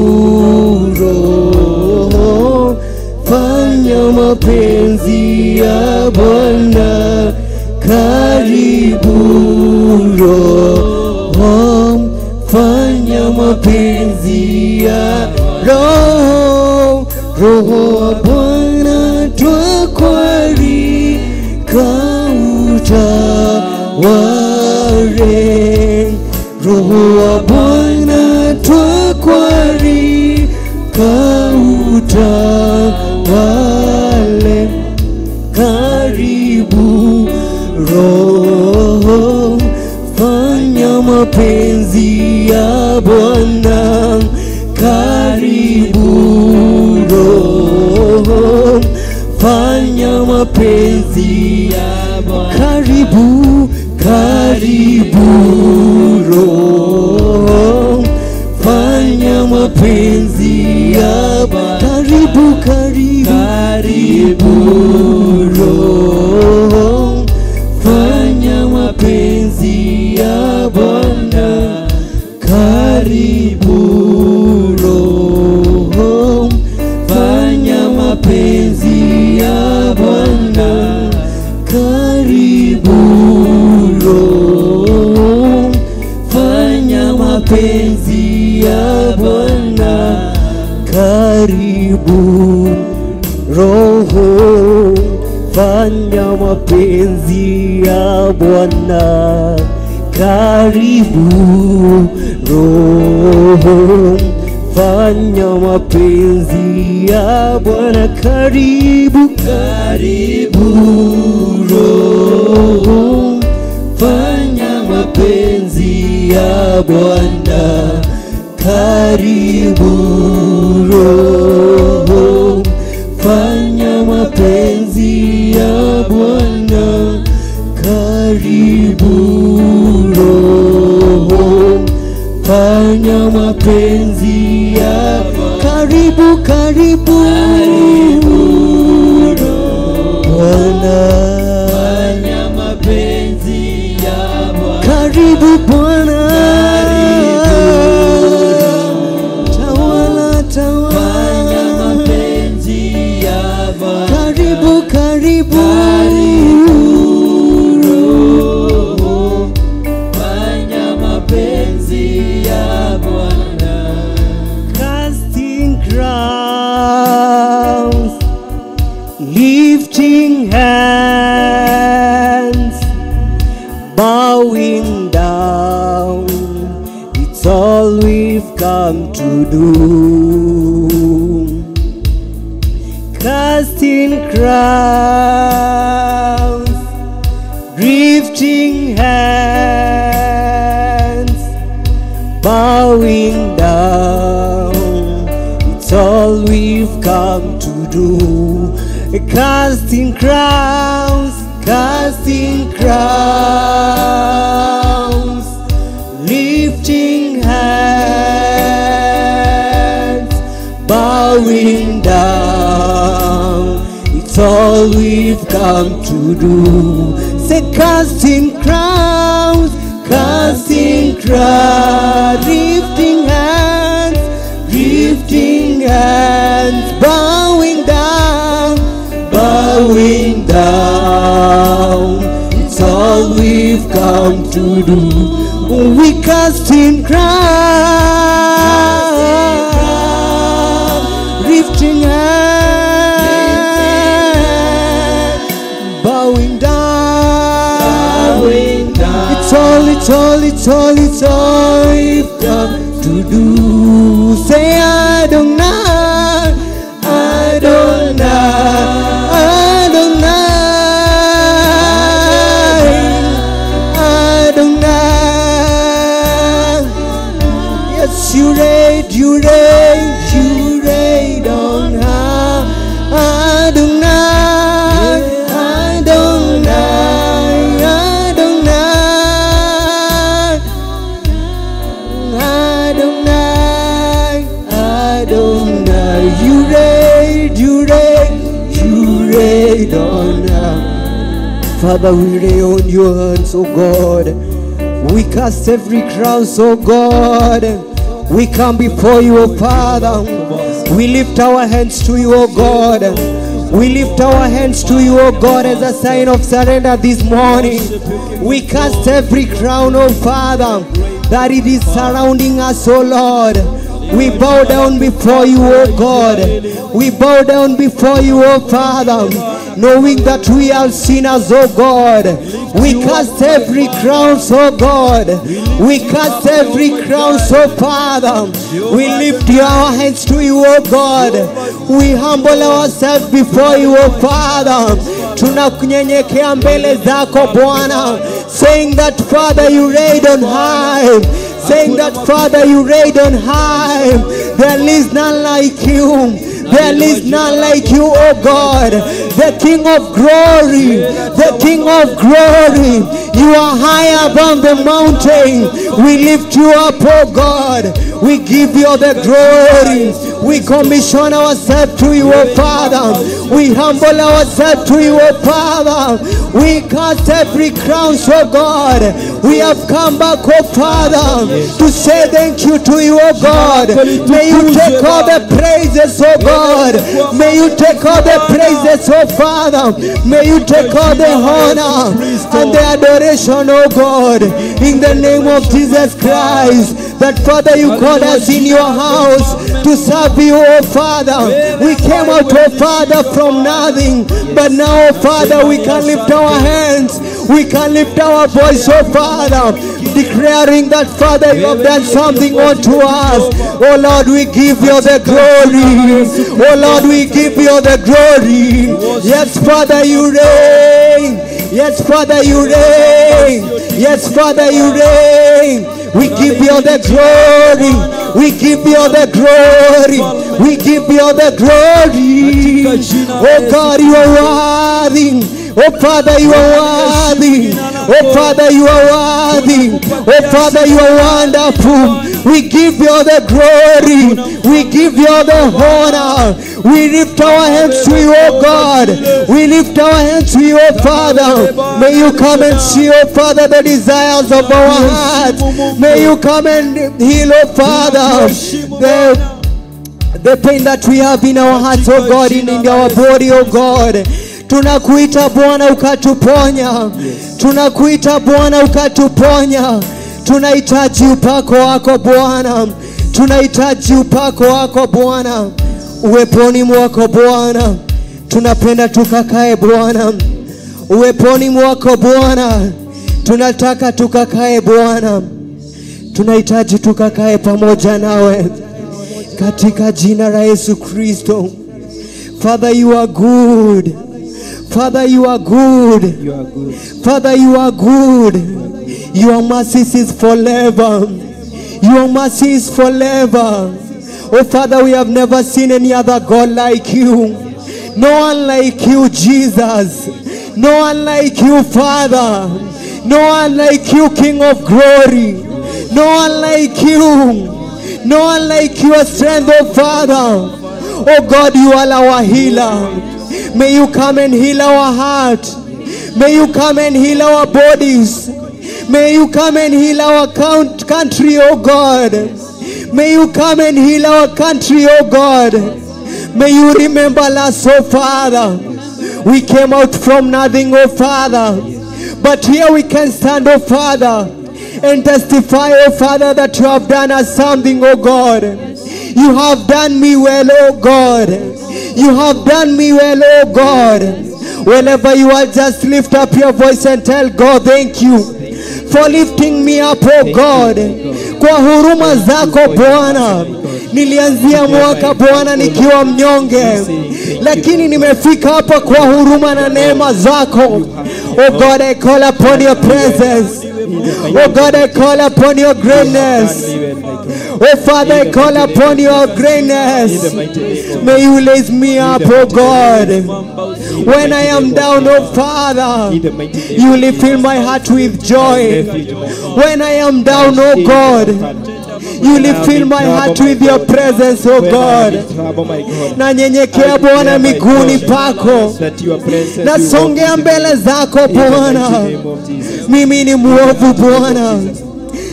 Roho, fanya mapenzi ya Bwana. Karibu Roho, fanya mapenzi ya Roho. Roho wa Bwana twakualika utawale. Roho wa Bwana twakualika utawale. Karibu Roho, fanya mapenzi ya Bwana. Karibu Roho, fanya mapenzi ya Bwana. Karibu Roho, fanya mapenzi ya Bwana. Karibu Roho, fanya mapenzi ya Bwana. Karibu Roho, fanya mapenzi ya Bwana. Karibu Roho, fanya mapenzi ya Bwana. Karibu Roho, fanya mapenzi ya Bwana. Karibu Roho, fanya mapenzi ya Bwana. Karibu Roho, fanya mapenzi ya Bwana. Karibu Roho, fanya mapenzi ya Bwana. Karibu Roho, fanya mapenzi ya Bwana. Karibu Bwana, fanya mapenzi ya Bwana. Karibu Bwana, tawala, fanya mapenzi ya Bwana. Karibu Roho, fanya mapenzi ya Bwana. Casting crowns, lifting hands, bowing down, it's all we've come to do. Casting crowns, lifting hands, bowing down, it's all we've come to do. Casting crowns, lifting hands, bowing down, it's all we've come to do. Say casting crowns, lifting hands, bowing down, it's all we've come come to do. We casting crown, lifting hand, bowing down. It's all we've come to do. Say Adonai, Adonai, Adonai, Adonai. Yes, you reign on high. Adonai, Adonai, Adonai, Adonai. You reign on high. Father, we lay on your hands, oh God. We cast every crown, oh God. We come before you, oh Father. We lift our hands to you, oh God. We lift our hands to you, oh God, as a sign of surrender this morning. We cast every crown, oh Father, that it is surrounding us, oh Lord. We bow down before you, oh God. We bow down before you, oh Father, knowing that we are sinners, oh God. We cast every crown, oh God. We cast every crown, oh Father. We lift our hands to you, oh God. We humble ourselves before you, oh Father. Tunakunyenyekea mbele zako Bwana, saying that Father you reign on high. Saying that Father you reign on high. There is none like you. There is none like you, oh God, the King of glory, the King of glory. You are high above the mountain. We lift you up, oh God. We give you the glory. We commission ourselves to you, oh Father. We humble ourselves to you, oh Father. We cast every crown, oh God. We have come back, oh Father, to say thank you to you, oh God. May you take all the praises, oh God. May you take all the praises, oh Father. May you take all the honor and the adoration, oh God. In the name of Jesus Christ, that Father you called us in your house to serve you, oh Father. We came out, oh Father, from nothing, but now, oh Father, we can lift our hands. We can lift our voice, oh Father, declaring that Father you have done something unto us. Oh Lord, we give you the glory. Oh Lord, we give you the glory. Yes, Father, you reign. Yes, Father, you reign. Yes, Father, you reign. We give you the glory. We give you the glory. We give you the glory. Oh God, you are worthy. Oh Father, you are worthy. Oh Father, you are worthy. Oh Father, you are wonderful. We give you the glory. We give you the honor. We lift our hands to you, oh God. We lift our hands to you, oh Father. May you come and see, oh Father, the desires of our hearts. May you come and heal, oh Father, the pain that we have in our hearts, oh God, in our body, oh God. Tunakuita Bwana ukatuponya. Tunakuita Bwana ukatuponya. Tunahitaji upako wako Bwana. Tunahitaji upako wako Bwana. Uweponi mwako Bwana. Tunapenda tukakae Bwana. Uweponi mwako Bwana. Tunataka tukakae Bwana. Tunahitaji tukakae pamoja nawe. Katika jina la Yesu Kristo. Father, you are good. Father, you are good. You are good. Father, you are good. Your mercy is forever. Your mercy is forever. Oh Father, we have never seen any other God like you. No one like you, Jesus. No one like you, Father. No one like you, King of glory. No one like you. No one like your strength, oh Father. Oh God, you are our healer. May you come and heal our heart. May you come and heal our bodies. May you come and heal our country, oh God. May you come and heal our country, oh God. May you remember us, oh Father. We came out from nothing, oh Father, But here we can stand, oh Father, and testify, oh Father, that you have done us something, oh God. You have done me well, oh God. You have done me well, oh God. Whenever you are, just lift up your voice and tell God, thank you for lifting me up, oh God. Kwa huruma zako Bwana, nilianzia mwaka Bwana nikiwa mnyonge, lakini nimefika hapa kwa huruma na neema zako. Oh God, I call upon your presence. Oh God, I call upon your greatness. Oh Father, I call upon your greatness. May you raise me up, oh God. When I am down, oh Father, you will fill my heart with joy. When I am down, oh God, you will fill my heart with your presence, oh God. Na nyenyekea Bwana miguuni pako, nasongea mbele zako Bwana. Mimi ni mwovu Bwana,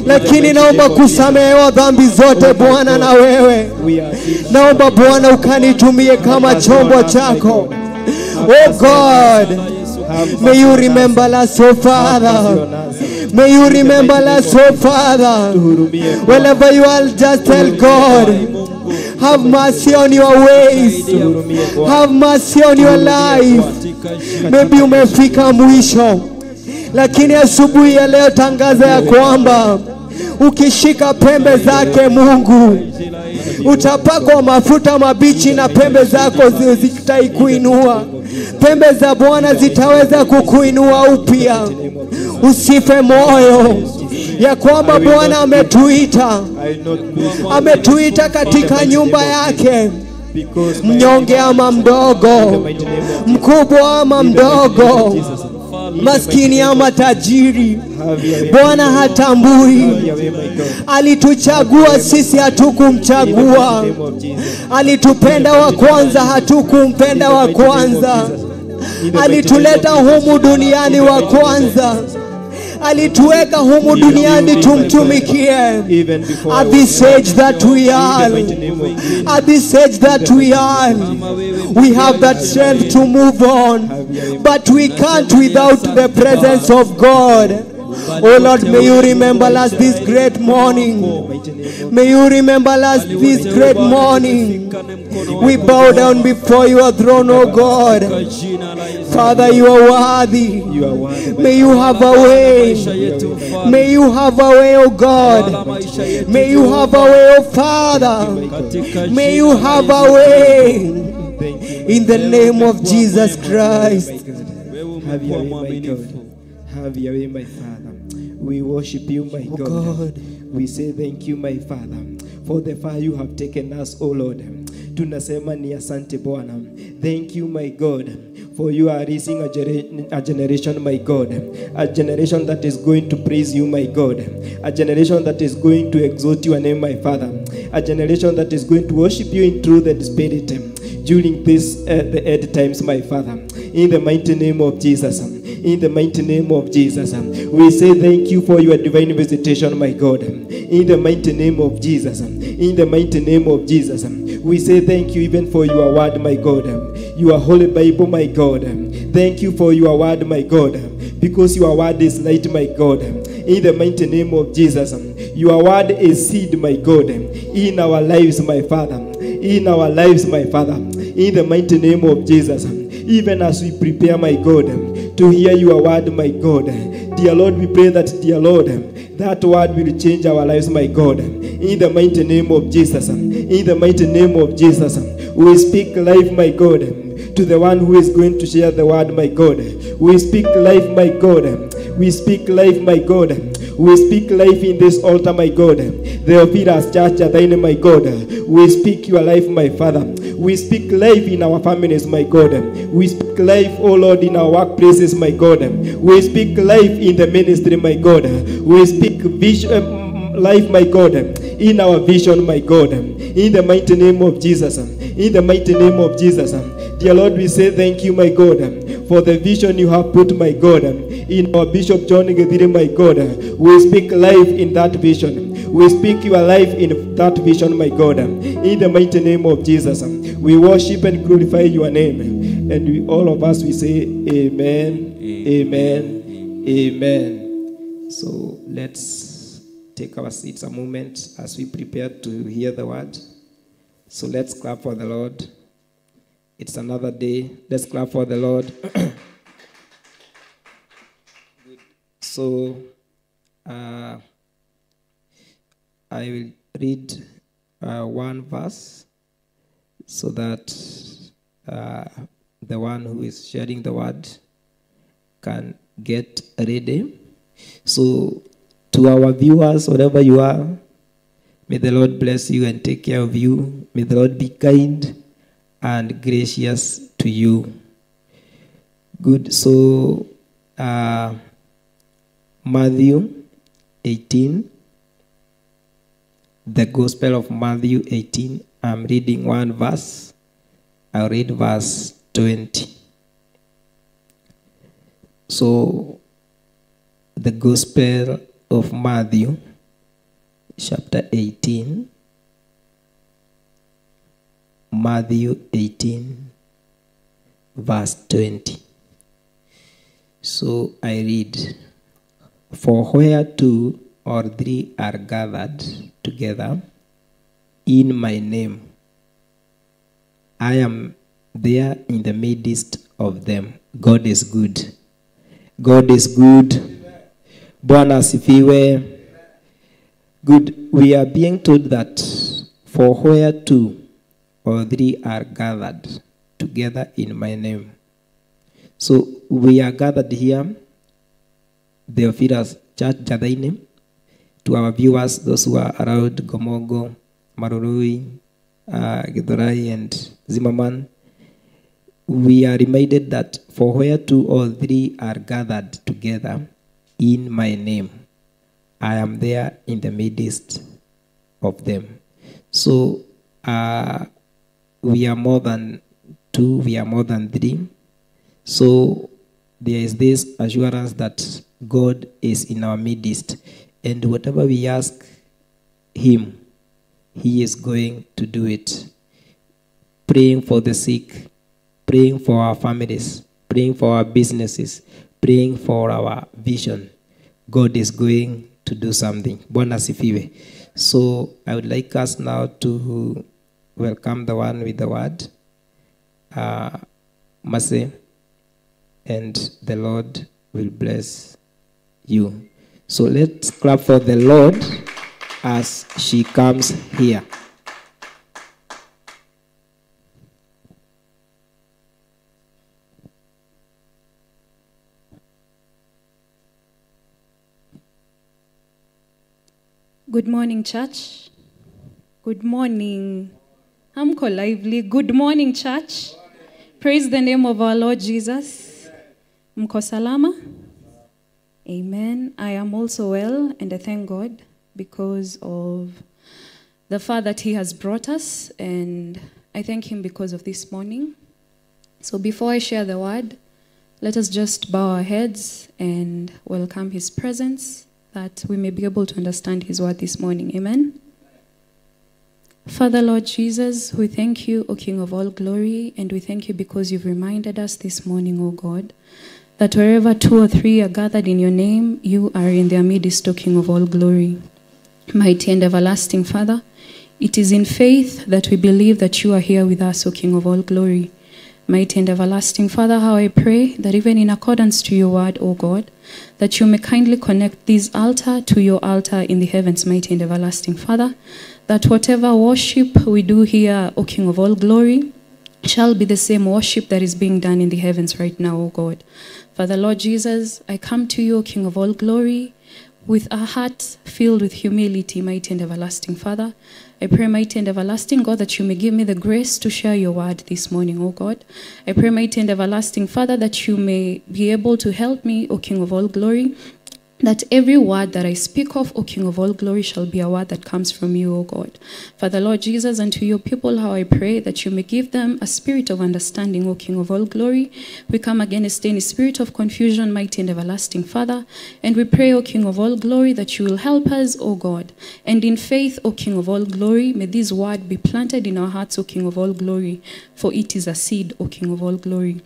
lakini naomba kusamehewa dhambi zote Bwana na wewe. Naomba Bwana ukanitumie kama chombo chako. Oh God, may you remember us, oh Father. May you remember us, oh Father. Wherever you are, just tell God, have mercy on your ways. Have mercy on your life. Maybe umefika mwisho, lakini asubuhi ya leo tangaza ya kwamba ukishika pembe zake Mungu, utapakwa mafuta mabichi na pembe zako zitaikuinua. Pembe za Bwana zitaweza kukuinua upya. Usife moyo ya kwamba Bwana ametuita katika nyumba yake. Mnyonge ama mdogo, mkubwa ama mdogo, maskini ama tajiri, Bwana hatambui. Alituchagua sisi, hatukumchagua. Alitupenda wa kwanza, hatukumpenda wa kwanza. Alituleta humu duniani wa kwanza. Alituweka humu duniani tumtumikie. At this age that we are, at this age that we are, we have that strength to move on, but we can't without the presence of God. Oh Lord, may you remember us this great morning. May you remember us this great morning. We bow down before your throne, oh God. Father, you are worthy. May you have a way. May you have a way, oh God. May you have a way, oh Father. May you have a way. In the name of Jesus Christ. Have your way, my God. Have your way, my Father. We worship you, my God. We say thank you, my Father, for the far you have taken us, oh Lord. Tunasema ni asante Bwana. Thank you, my God, for you are raising a generation, my God. A generation that is going to praise you, my God. A generation that is going to exalt your name, my Father. A generation that is going to worship you in truth and spirit during this the end times, my Father. In the mighty name of Jesus. In the mighty name of Jesus. We say thank you for your divine visitation, my God. In the mighty name of Jesus. In the mighty name of Jesus. We say thank you even for your word, my God. Your holy Bible, my God. Thank you for your word, my God. Because your word is light, my God. In the mighty name of Jesus. Your word is seed, my God. In our lives, my Father. In our lives, my Father. In the mighty name of Jesus. Even as we prepare, my God, to hear your word, my God. Dear Lord, we pray that, dear Lord, that word will change our lives, my God. In the mighty name of Jesus. In the mighty name of Jesus. We speak life, my God, to the one who is going to share the word, my God. We speak life, my God. We speak life, my God. We speak life in this altar, my God. Theophilus Church at thine, my God. We speak your life, my Father. We speak life in our families, my God. We speak life, oh Lord, in our workplaces, my God. We speak life in the ministry, my God. We speak vision, life, my God, in our vision, my God. In the mighty name of Jesus. In the mighty name of Jesus. Dear Lord, we say thank you, my God, for the vision you have put, my God, in our Bishop John Gedire, my God. We speak life in that vision. We speak your life in that vision, my God. In the mighty name of Jesus. We worship and glorify your name. And all of us, we say amen, amen, Amen. So let's take our seats a moment as we prepare to hear the word. So let's clap for the Lord. It's another day. Let's clap for the Lord. So I will read one verse so that the one who is sharing the word can get ready. So to our viewers, wherever you are, may the Lord bless you and take care of you. May the Lord be kind and gracious to you. Good. So Matthew 18, the Gospel of Matthew 18. I'm reading one verse. I'll read verse 20. So, the Gospel of Matthew, chapter 18. Matthew 18, verse 20. So, I read, "For where 2 or 3 are gathered together in my name, I am there in the midst of them." God is good. God is good. Bwana asifiwe. Good. We are being told that for where 2 or 3 are gathered together in my name. So we are gathered here, Theophilus Church Jathaini. To our viewers, those who are around Gomogo, Marurui, Githurai, and Zimmerman, we are reminded that for where 2 or 3 are gathered together in my name, I am there in the midst of them. So we are more than 2, we are more than 3. So there is this assurance that God is in our midst, and whatever we ask him, he is going to do it. Praying for the sick, praying for our families, praying for our businesses, praying for our vision. God is going to do something. Bwana asifiwe. So I would like us now to welcome the one with the word, Mase, and the Lord will bless you. So let's clap for the Lord as she comes here. Good morning, church. Good morning. Hamko lively. Good morning, church. Praise the name of our Lord Jesus. Mko salama? Amen. I am also well, and I thank God because of the far that he has brought us, and I thank him because of this morning. So before I share the word, let us just bow our heads and welcome his presence, that we may be able to understand his word this morning. Amen. Father, Lord Jesus, we thank you, O King of all glory, and we thank you because you've reminded us this morning, O God, that wherever 2 or 3 are gathered in your name, you are in their midst, O King of all glory. Mighty and everlasting Father, it is in faith that we believe that you are here with us, O King of all glory. Mighty and everlasting Father, how I pray that even in accordance to your word, O God, that you may kindly connect this altar to your altar in the heavens, mighty and everlasting Father, that whatever worship we do here, O King of all glory, shall be the same worship that is being done in the heavens right now, O God. Father, Lord Jesus, I come to you, O King of all glory, with a heart filled with humility, mighty and everlasting Father. I pray, mighty and everlasting God, that you may give me the grace to share your word this morning, O God. I pray, mighty and everlasting Father, that you may be able to help me, O King of all glory, that every word that I speak of, O King of all glory, shall be a word that comes from you, O God. Father, Lord Jesus, unto your people, how I pray that you may give them a spirit of understanding, O King of all glory. We come against any spirit of confusion, mighty and everlasting Father, and we pray, O King of all glory, that you will help us, O God. And in faith, O King of all glory, may this word be planted in our hearts, O King of all glory, for it is a seed, O King of all glory.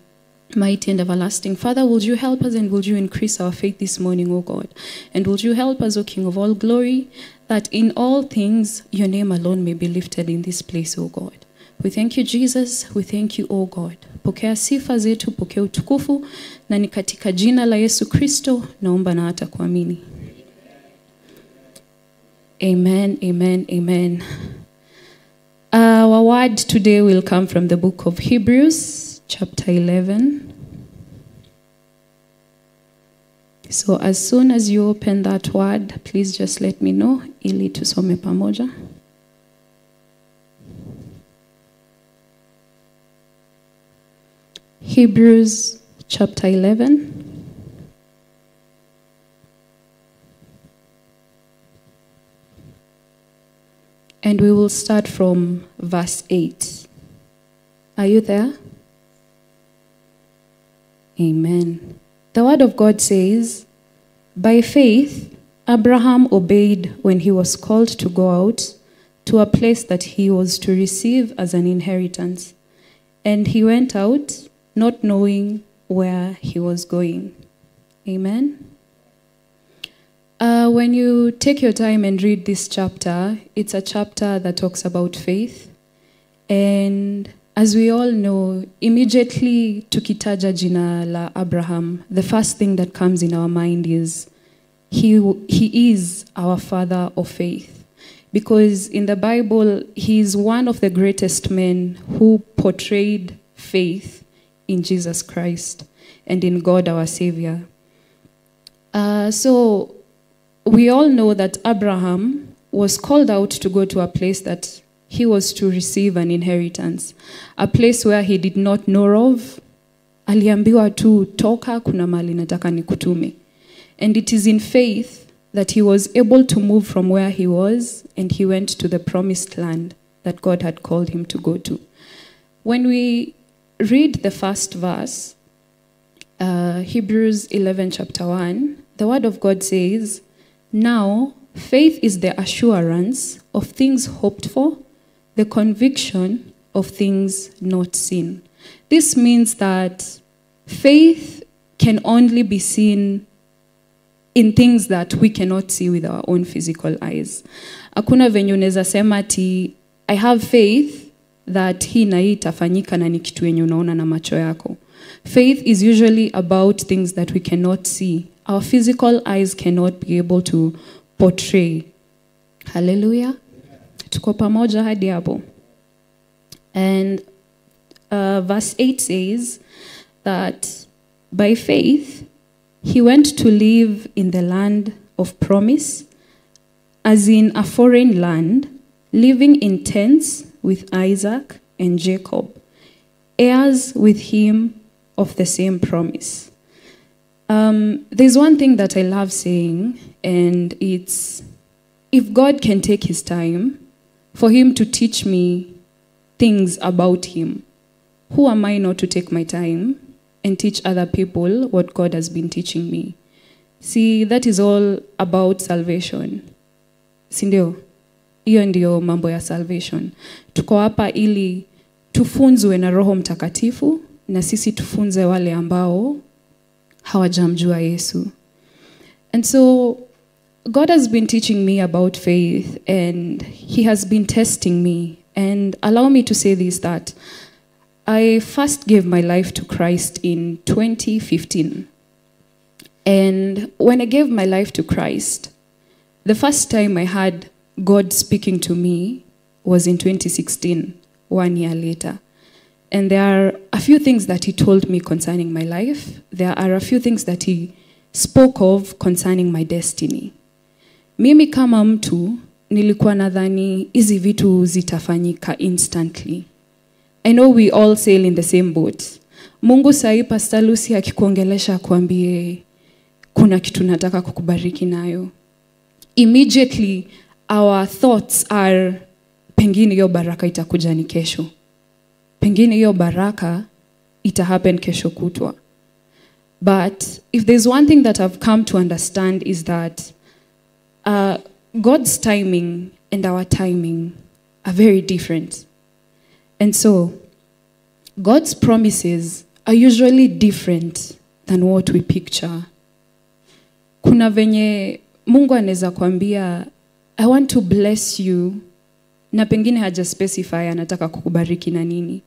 Mighty and everlasting Father, would you help us and would you increase our faith this morning, O God? And would you help us, O King of all glory, that in all things your name alone may be lifted in this place, O God. We thank you, Jesus. We thank you, O God. Pokea sifa zetu, pokea utukufu, na ni katika jina la Yesu Kristo naomba na hata kuamini. Amen, amen, amen. Our word today will come from the book of Hebrews, chapter 11. So as soon as you open that word, please just let me know ili tusome pamoja. Hebrews chapter 11. And we will start from verse 8. Are you there? Amen. The word of God says, "By faith, Abraham obeyed when he was called to go out to a place that he was to receive as an inheritance. And he went out, not knowing where he was going." Amen. When you take your time and read this chapter, it's a chapter that talks about faith. And as we all know, immediately tukitaja jina la Abraham, the first thing that comes in our mind is he is our father of faith. Because in the Bible, he is one of the greatest men who portrayed faith in Jesus Christ and in God our Savior. So we all know that Abraham was called out to go to a place that he was to receive an inheritance, a place where he did not know of. Aliambiwa tu, toka kuna mali nataka nikutume. And it is in faith that he was able to move from where he was and he went to the promised land that God had called him to go to. When we read the first verse, Hebrews 11 chapter 1, the word of God says, "Now faith is the assurance of things hoped for, the conviction of things not seen." This means that faith can only be seen in things that we cannot see with our own physical eyes. Hakuna venye unaweza sema ati I have faith that hii na hii itafanyika na ni kitu yenye unaona na macho yako. Faith is usually about things that we cannot see. Our physical eyes cannot be able to portray. Hallelujah. Tuko pamoja hadi hapo. And verse 8 says that by faith he went to live in the land of promise, as in a foreign land, living in tents with Isaac and Jacob, heirs with him of the same promise. There's one thing that I love saying, and it's, if God can take his time for him to teach me things about him, who am I not to take my time and teach other people what God has been teaching me? See, that is all about salvation. Sindio? Hiyo ndio mambo ya salvation. Tuko hapa ili tufunzwe na Roho Mtakatifu na sisi tufunze wale ambao hawajamjua Yesu. And so God has been teaching me about faith and he has been testing me. And allow me to say this, that I first gave my life to Christ in 2015. And when I gave my life to Christ, the first time I had God speaking to me was in 2016, 1 year later. And there are a few things that he told me concerning my life. There are a few things that he spoke of concerning my destiny. Mimi kama mtu nilikuwa nadhani hizi vitu zitafanyika instantly. I know we all sail in the same boat. Mungu sai Pastor Lucy akikuongelesha kuambie kuna kitu nataka kukubariki nayo. Immediately our thoughts are pengine hiyo baraka itakuja ni kesho. Pengine hiyo baraka ita happen kesho kutwa. But if there's one thing that I've come to understand is that God's timing and our timing are very different. And so, God's promises are usually different than what we picture. Kuna venye Mungu anaweza kuambia, I want to bless you, na pengine haja specify anataka kukubariki na nini.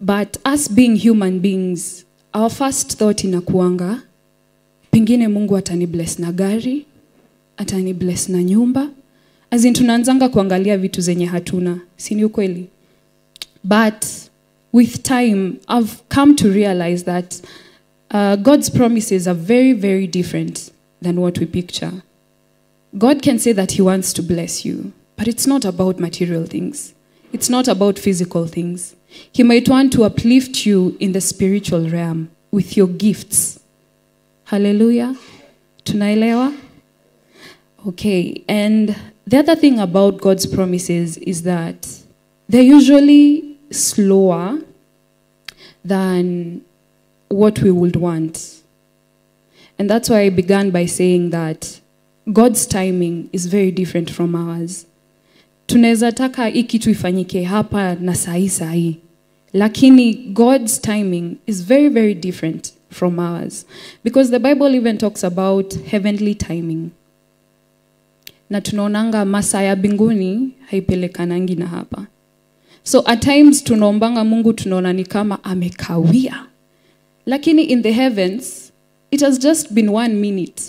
But us being human beings, our first thought inakuanga, pengine Mungu atani bless na gari, atani bless na nyumba. As in tunaanzanga kuangalia vitu zenye hatuna, si ni ukweli? But with time, I've come to realize that God's promises are very, very different than what we picture. God can say that he wants to bless you, but it's not about material things. It's not about physical things. He might want to uplift you in the spiritual realm with your gifts. Hallelujah. Tunaelewa? Okay, and the other thing about God's promises is that they're usually slower than what we would want. And that's why I began by saying that God's timing is very different from ours. Tunaweza taka hii kitu ifanyike hapa na sahi. Lakini God's timing is very, very different from ours. Because the Bible even talks about heavenly timing. Na tunaonanga masaa ya mbinguni haipelekanangi na hapa. So at times tunaombanga Mungu tunaona ni kama amekawia. Lakini in the heavens, it has just been 1 minute.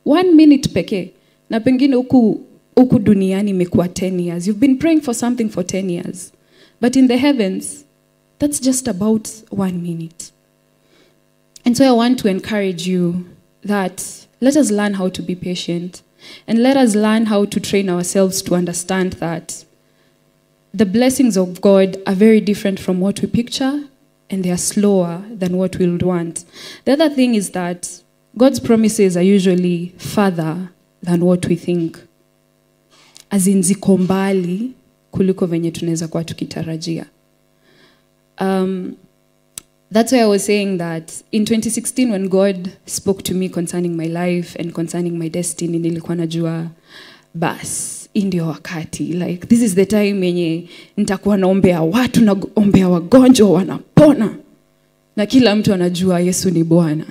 1 minute pekee. Na pengine huku duniani imekuwa 10 years. You've been praying for something for 10 years. But in the heavens, that's just about 1 minute. And so I want to encourage you that let us learn how to be patient. And let us learn how to train ourselves to understand that the blessings of God are very different from what we picture, and they are slower than what we would want. The other thing is that God's promises are usually further than what we think. As in ziko mbali kuliko venye tunaweza kuwa tukitarajia. That's why I was saying that in 2016 when God spoke to me concerning my life and concerning my destiny, nilikuwa najua bas, ndio wakati. Like, this is the time yenye nitakuwa naombea watu, naombea wagonjwa wanapona. Na kila mtu anajua Yesu ni Bwana.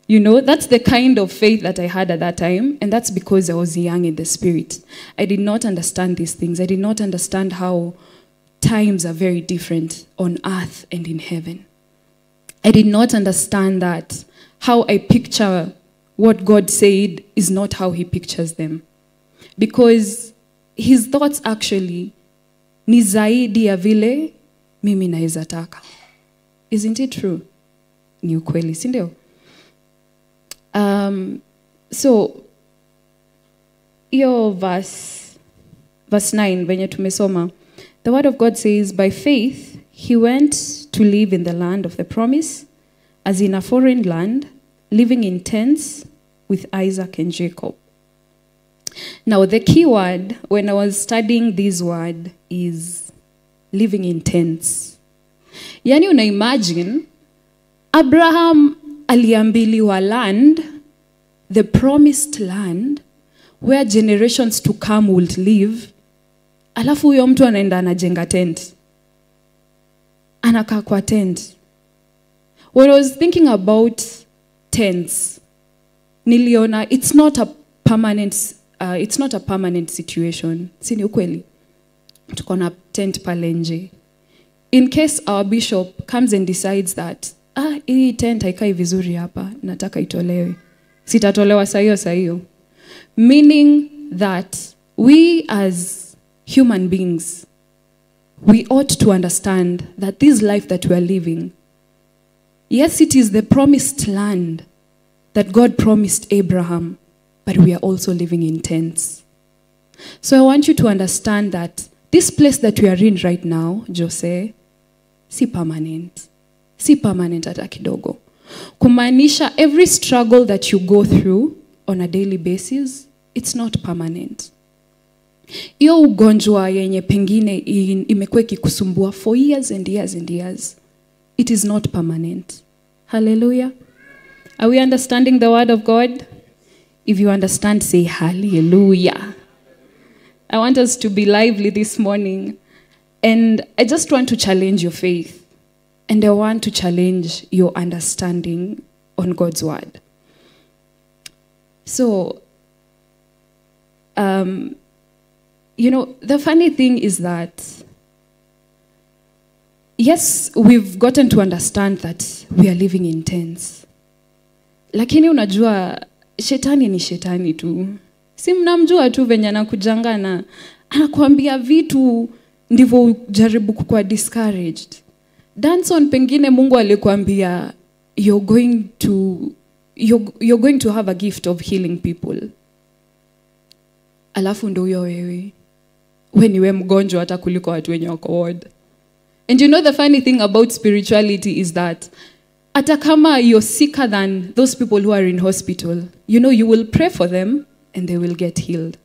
You know, that's the kind of faith that I had at that time, and that's because I was young in the spirit. I did not understand these things. I did not understand how times are very different on earth and in heaven. I did not understand that how I picture what God said is not how he pictures them. Because his thoughts actually ni zaidi ya vile mimi naeza taka. Isn't it true? Ni ukweli, si ndio? So, iyo verse 9, venye tumesoma, the word of God says, by faith, he went to live in the land of the promise, as in a foreign land, living in tents with Isaac and Jacob. Now, the key word, when I was studying this word, is living in tents. Yani una imagine, Abraham aliambiliwa land, the promised land, where generations to come would live, alafu huyo mtu anaenda anajenga tent. Anakaa kwa tent. When I was thinking about tents, niliona it's not a permanent situation. Sini ukweli. Tuko na tent pale nje. In case our bishop comes and decides that hii tent haikai vizuri hapa, nataka itolewe. Sitatolewa saa hiyo. Meaning that we as human beings, we ought to understand that this life that we are living, yes, it is the promised land that God promised Abraham, but we are also living in tents. So I want you to understand that this place that we are in right now, Jose, si permanent. Si permanent hata kidogo. Kumaanisha every struggle that you go through on a daily basis, it's not permanent. Iyo ugonjwa yenye pengine imekuwa ikikusumbua for years and years and years, it is not permanent. Hallelujah. Are we understanding the word of God? If you understand, say hallelujah. I want us to be lively this morning. And I just want to challenge your faith. And I want to challenge your understanding on God's word. So, you know, the funny thing is that, yes, we've gotten to understand that we are living in tents. Lakini unajua, shetani ni shetani tu. Si mnamjua tu venye anakujanga na anakuambia vitu ndivyo jaribu kukua discouraged. Danson pengine Mungu alikuambia you're going to have a gift of healing people. Alafu ndo huyo wewe. Wewe niwe mgonjwa hata kuliko watu wenye wako ward. And you know the funny thing about spirituality is that hata kama you're sicker than those people who are in hospital, you know, you will pray for them and they will get healed.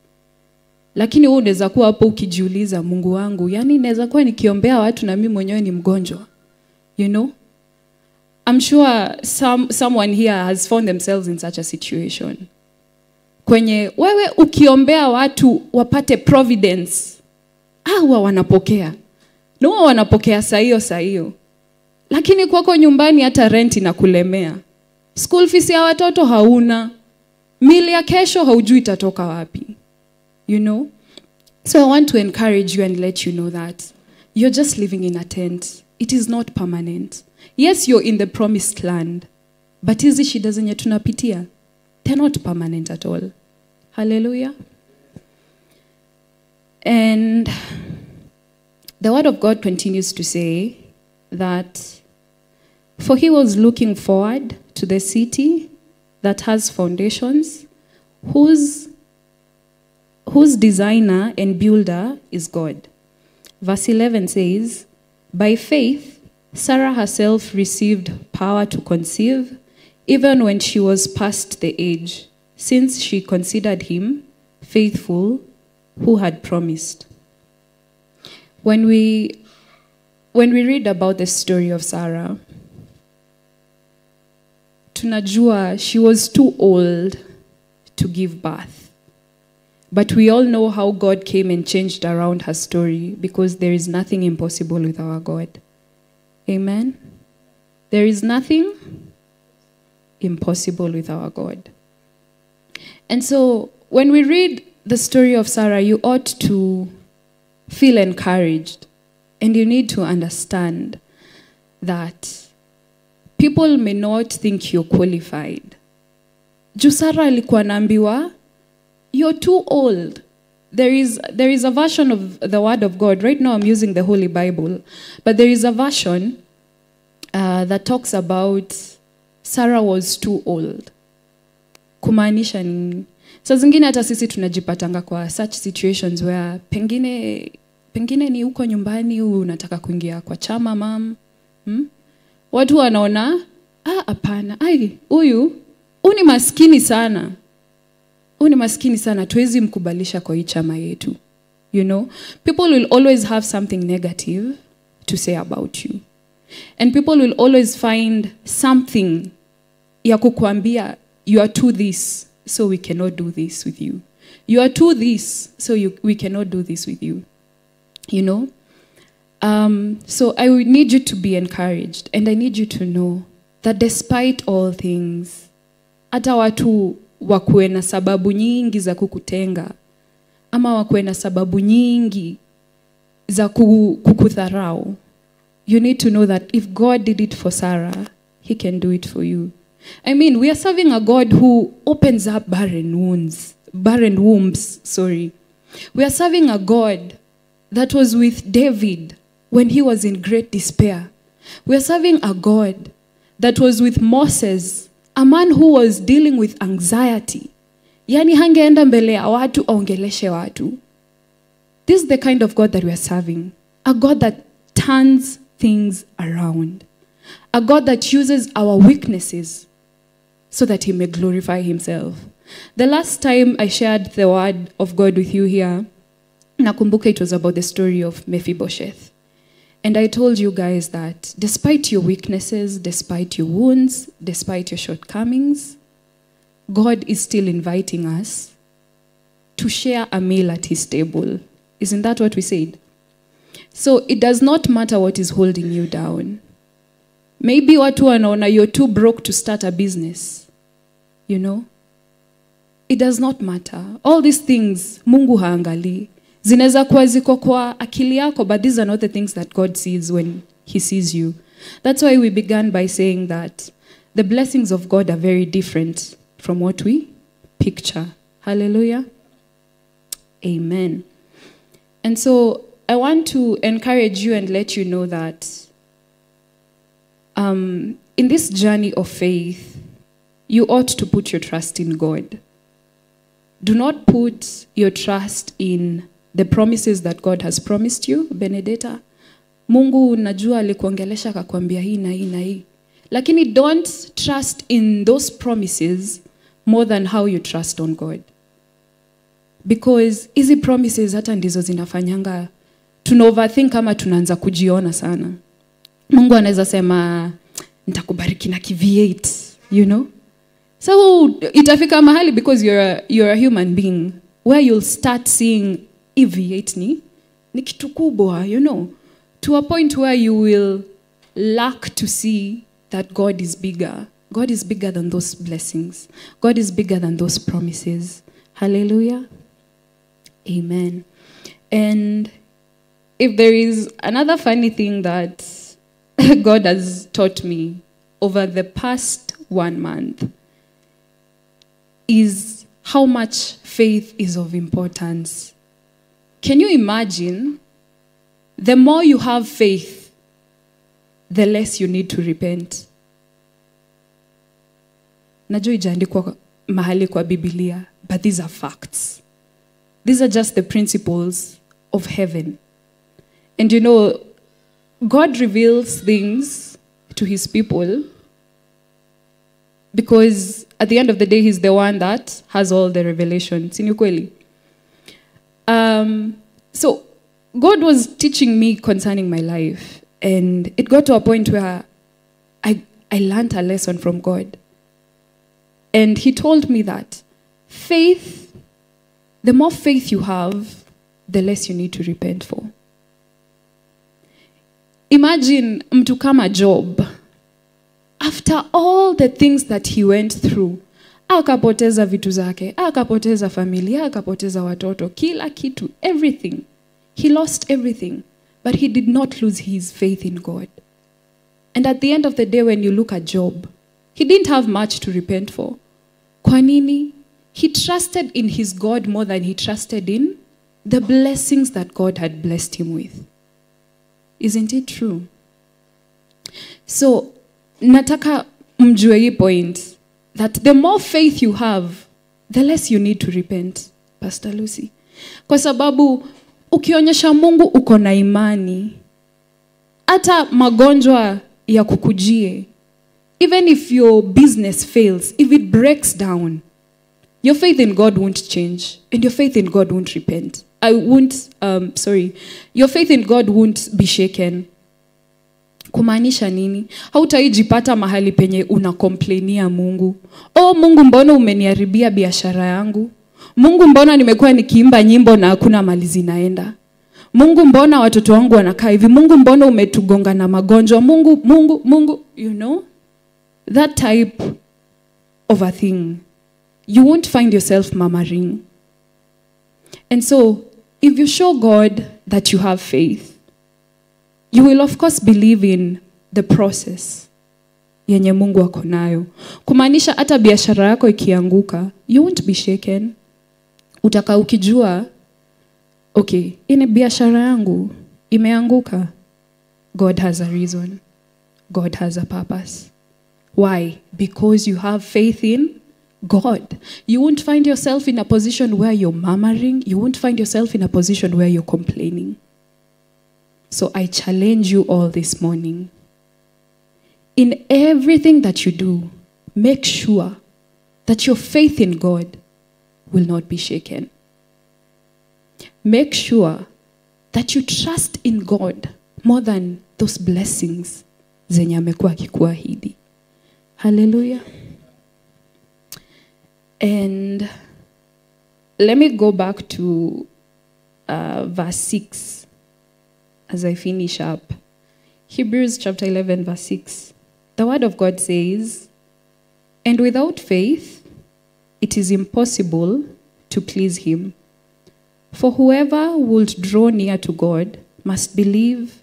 Lakini wewe unaweza kuwa hapo ukijiuliza, Mungu wangu, yani naweza kuwa nikiombea watu na mimi mwenyewe ni mgonjwa. You know? I'm sure someone here has found themselves in such a situation. Kwenye wewe ukiombea watu wapate providence, huwa wanapokea. No, wanapokea saa hiyo. Lakini kwako nyumbani hata rent inakulemea. School fees ya watoto hauna. Mili ya kesho haujui itatoka wapi. You know? So I want to encourage you and let you know that you're just living in a tent. It is not permanent. Yes, you're in the promised land. But hizi shida zenye tunapitia, they're not permanent at all. Hallelujah. And the word of God continues to say that, for he was looking forward to the city that has foundations, whose designer and builder is God. Verse 11 says, by faith, Sarah herself received power to conceive, even when she was past the age, since she considered him faithful who had promised. When we read about the story of Sarah, tunajua she was too old to give birth. But we all know how God came and changed around her story, because there is nothing impossible with our God. Amen? There is nothing impossible with our God. And so when we read the story of Sarah, you ought to feel encouraged. And you need to understand that people may not think you're qualified. Juu Sarah alikuwa naambiwa, you're too old. There is a version of the word of God. Right now I'm using the Holy Bible. But there is a version that talks about Sarah was too old. Kumaanisha nini? Saa zingine hata sisi tunajipatanga kwa such situations where pengine ni uko nyumbani unataka kuingia kwa chama mam. Watu wanaona, hapana, huyu ni maskini sana. Huyu ni maskini sana, tuwezi mkubalisha kwa hii chama yetu. You know, people will always have something negative to say about you. And people will always find something ya kukuambia, you are too this, so we cannot do this with you. You are too this, so we cannot do this with you. You know? So I would need you to be encouraged, and I need you to know that despite all things, hata watu wakuwe na sababu nyingi za kukutenga, ama wakuwe na sababu nyingi za kukudharau, you need to know that if God did it for Sarah, he can do it for you. I mean, we are serving a God who opens up barren wombs. We are serving a God that was with David when he was in great despair. We are serving a God that was with Moses, a man who was dealing with anxiety. Yani hangeenda mbele ya watu aongeleshe watu. This is the kind of God that we are serving. A God that turns things around. A God that uses our weaknesses so that he may glorify himself. The last time I shared the word of God with you here, nakumbuka it was about the story of Mephibosheth. And I told you guys that despite your weaknesses, despite your wounds, despite your shortcomings, God is still inviting us to share a meal at his table. Isn't that what we said? So it does not matter what is holding you down. Maybe watu wanaona you're too broke to start a business. You know? It does not matter. All these things, Mungu haangalii. Zinaweza kuwa ziko kwa akili yako, but these are not the things that God sees when he sees you. That's why we began by saying that the blessings of God are very different from what we picture. Hallelujah. Amen. And so I want to encourage you and let you know that in this journey of faith, you ought to put your trust in God. Do not put your trust in the promises that God has promised you, Benedetta. Mungu najua alikuongelesha akakwambia hii na hii na hii. Lakini don't trust in those promises more than how you trust on God. Because hizi promises hata ndizo zinafanyanga overthink kama tunaanza kujiona sana. Mungu anaweza sema nitakubariki na V8, you know? So itafika mahali because you're a human being where you'll start seeing V8 ni kitu kubwa, you know, to a point where you will lack to see that God is bigger. God is bigger than those blessings. God is bigger than those promises. Hallelujah. Amen. And if there is another funny thing that God has taught me over the past 1 month is how much faith is of importance. Can you imagine? The more you have faith, the less you need to repent. Najua ijaandikwa mahali kwa Biblia, but these are facts. These are just the principles of heaven. And you know, God reveals things to his people because at the end of the day, he's the one that has all the revelations. Si ni ukweli? So God was teaching me concerning my life, and it got to a point where I learned a lesson from God. And he told me that faith, the more faith you have, the less you need to repent for. Imagine mtu kama Job. After all the things that he went through, akapoteza vitu zake, akapoteza familia, akapoteza watoto, kila kitu, everything. He lost everything, but he did not lose his faith in God. And at the end of the day, when you look at Job, he didn't have much to repent for. Kwa nini? He trusted in his God more than he trusted in the blessings that God had blessed him with. Isn't it true? So, nataka mjue hii point, that the more faith you have, the less you need to repent, Pastor Lucy. Kwa sababu, ukionyesha Mungu uko na imani, hata magonjwa ya kukujie, even if your business fails, if it breaks down, your faith in God won't change, and your faith in God won't repent. Your faith in God won't be shaken. Kumaanisha nini? Hautaijipata mahali penye unakomplainia Mungu. Oh Mungu, mbona umeniharibia biashara yangu? Mungu, mbona nimekuwa nikiimba nyimbo na hakuna mali zinaenda? Mungu, mbona watoto wangu wanakaa hivi? Mungu, mbona umetugonga na magonjwa? Mungu, you know? That type of a thing. You won't find yourself murmuring. And so, if you show God that you have faith, you will of course believe in the process yenye Mungu ako nayo. Kumaanisha hata biashara yako ikianguka, you won't be shaken. Utaka ukijua, okay, ine biashara yangu imeanguka. God has a reason. God has a purpose. Why? Because you have faith in God. You won't find yourself in a position where you're murmuring. You won't find yourself in a position where you're complaining. So I challenge you all this morning. In everything that you do, make sure that your faith in God will not be shaken. Make sure that you trust in God more than those blessings zenye amekuwa akikuahidi. Hallelujah. And let me go back to verse 6 as I finish up. Hebrews chapter 11 verse 6. The word of God says, "And without faith, it is impossible to please him. For whoever would draw near to God must believe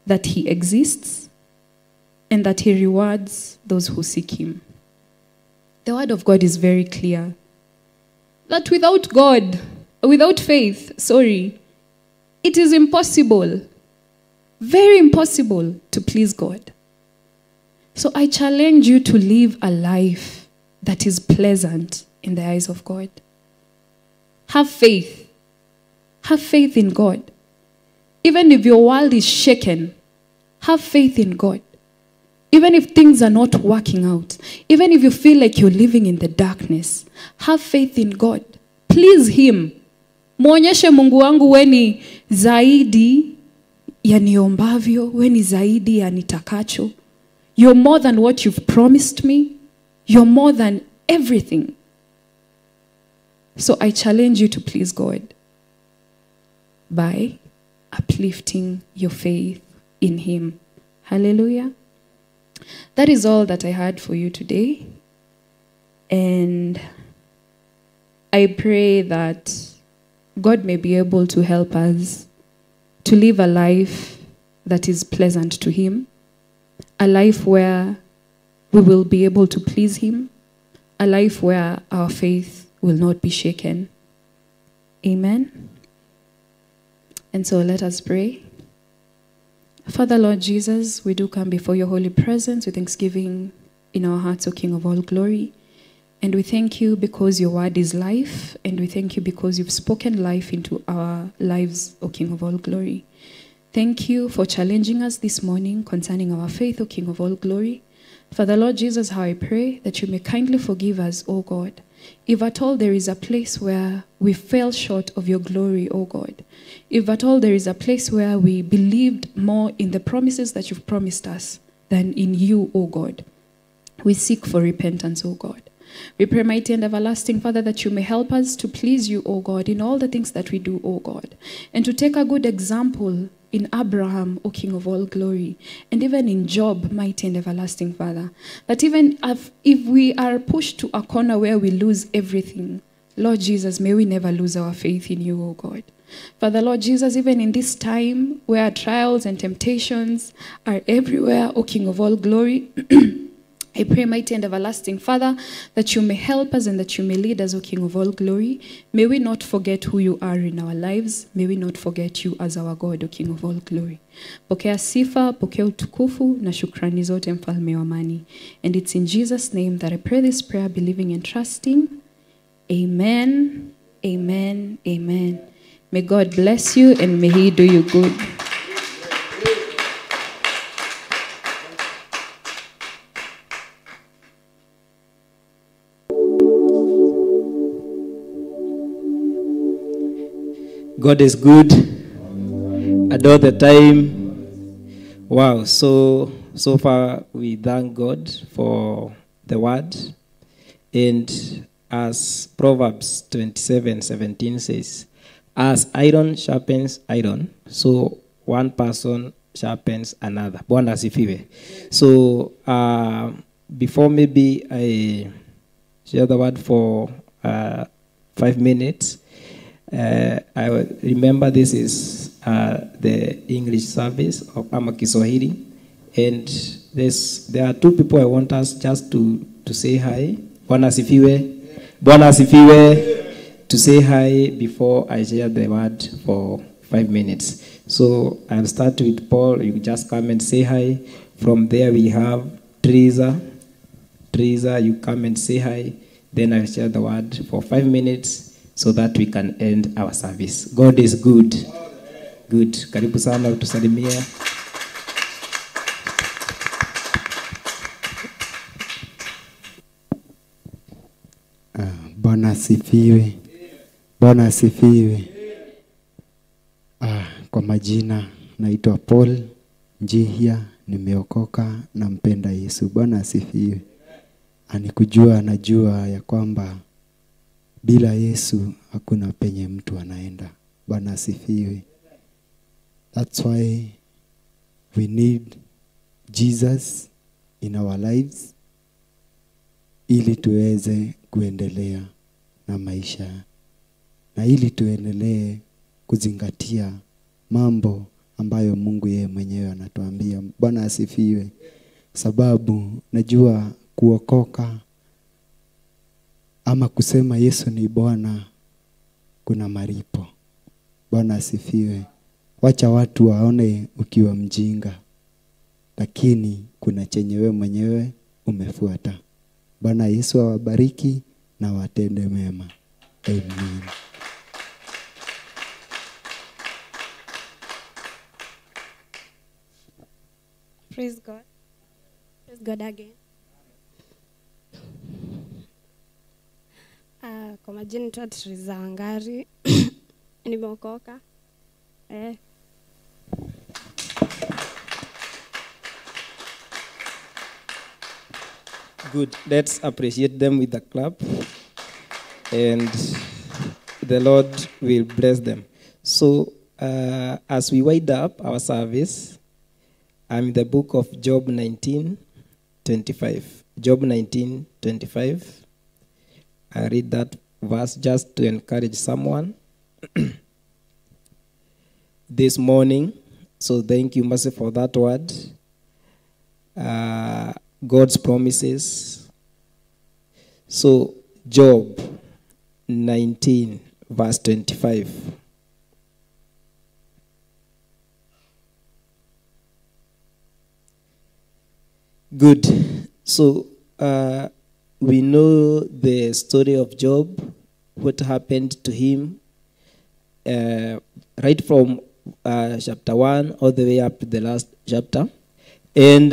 that he exists and that he rewards those who seek him." The word of God is very clear that without faith, it is impossible, very impossible to please God. So I challenge you to live a life that is pleasant in the eyes of God. Have faith. Have faith in God. Even if your world is shaken, have faith in God. Even if things are not working out, even if you feel like you're living in the darkness, have faith in God. Please him. Muonyeshe Mungu wangu weni zaidi ya niombavyo, weni zaidi ya nitakacho. You're more than what you've promised me. You're more than everything. So I challenge you to please God by uplifting your faith in him. Hallelujah. That is all that I had for you today. And I pray that God may be able to help us to live a life that is pleasant to him, a life where we will be able to please him, a life where our faith will not be shaken. Amen. And so let us pray. Father, Lord Jesus, we do come before your holy presence with thanksgiving in our hearts, O King of all glory. And we thank you because your word is life, and we thank you because you've spoken life into our lives, O King of all glory. Thank you for challenging us this morning concerning our faith, O King of all glory. Father, Lord Jesus, how I pray that you may kindly forgive us, O God, if at all there is a place where we fell short of your glory, O God. If at all there is a place where we believed more in the promises that you've promised us than in you, O God. We seek for repentance, O God. We pray, mighty and everlasting Father, that you may help us to please you, O God, in all the things that we do, O God, and to take a good example in Abraham, O King of all glory, and even in Job, mighty and everlasting Father, that even if we are pushed to a corner where we lose everything, Lord Jesus, may we never lose our faith in you, O God. Father, Lord Jesus, even in this time where trials and temptations are everywhere, O King of all glory, I pray, mighty and everlasting Father, that you may help us and that you may lead us, O King of all glory. May we not forget who you are in our lives. May we not forget you as our God, O King of all glory. Pokea sifa, pokea utukufu, na shukrani zote mfalme wa amani. And it's in Jesus' name that I pray this prayer, believing and trusting. Amen, amen, amen. May God bless you and may he do you good. God is good and all the time. Wow, so far we thank God for the word. And as Proverbs 27:17 says, as iron sharpens iron, so one person sharpens another. Bwana asifiwe. So before maybe I share the word for 5 minutes, I remember this is the English service of Ama Kiswahili, and there are two people I want us just to say hi. Bwana asifiwe. Bwana asifiwe. To say hi before I share the word for 5 minutes. So I'll start with Paul. You just come and say hi. From there we have Teresa. Teresa, you come and say hi. Then I'll share the word for 5 minutes so that we can end our service. God is good. Good. Karibu sana utusalimia. Bwana asifiwe. Bwana asifiwe. Kwa majina naitwa Paul Njihia, nimeokoka, nampenda Yesu. Bwana asifiwe. Anikujua, najua ya kwamba bila Yesu hakuna penye mtu anaenda. Bwana asifiwe. That's why we need Jesus in our lives ili tuweze kuendelea na maisha na ili tuendelee kuzingatia mambo ambayo Mungu yeye mwenyewe anatuambia. Bwana asifiwe. Sababu najua kuokoka ama kusema Yesu ni Bwana kuna malipo. Bwana asifiwe. Wacha watu waone ukiwa mjinga, lakini kuna chenye wewe mwenyewe umefuata. Bwana Yesu awabariki na watende mema. Amen. Praise God. Praise God again. Kwa majina naitwa Triza Wangari. Nimeokoka. Good. Let's appreciate them with a clap. And the Lord will bless them. So, as we wind up our service, I'm in the book of Job 19:25. Job 19:25. I read that verse just to encourage someone this morning. So thank you, Mercy, for that word. God's promises. So Job 19 verse 25. Good. So we know the story of Job, what happened to him, right from chapter 1 all the way up to the last chapter. And,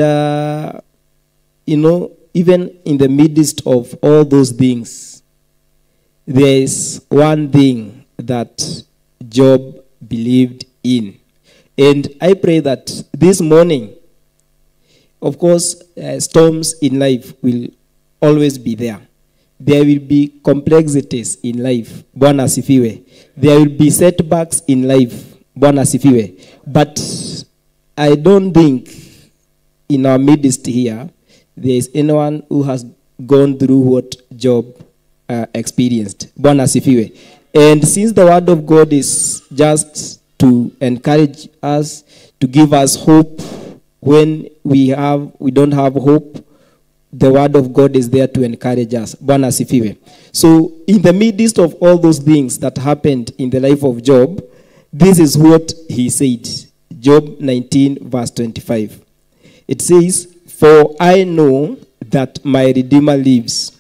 even in the midst of all those things, there is one thing that Job believed in. And I pray that this morning, of course, storms in life will always be there. There will be complexities in life. Bwana asifiwe. There will be setbacks in life. Bwana asifiwe. But I don't think in our midst here, there is anyone who has gone through what Job experienced. Bwana asifiwe. And since the word of God is just to encourage us, to give us hope when we don't have hope, the word of God is there to encourage us. Bwana asifiwe. So in the midst of all those things that happened in the life of Job, this is what he said. Job 19 verse 25. It says, "For I know that my Redeemer lives,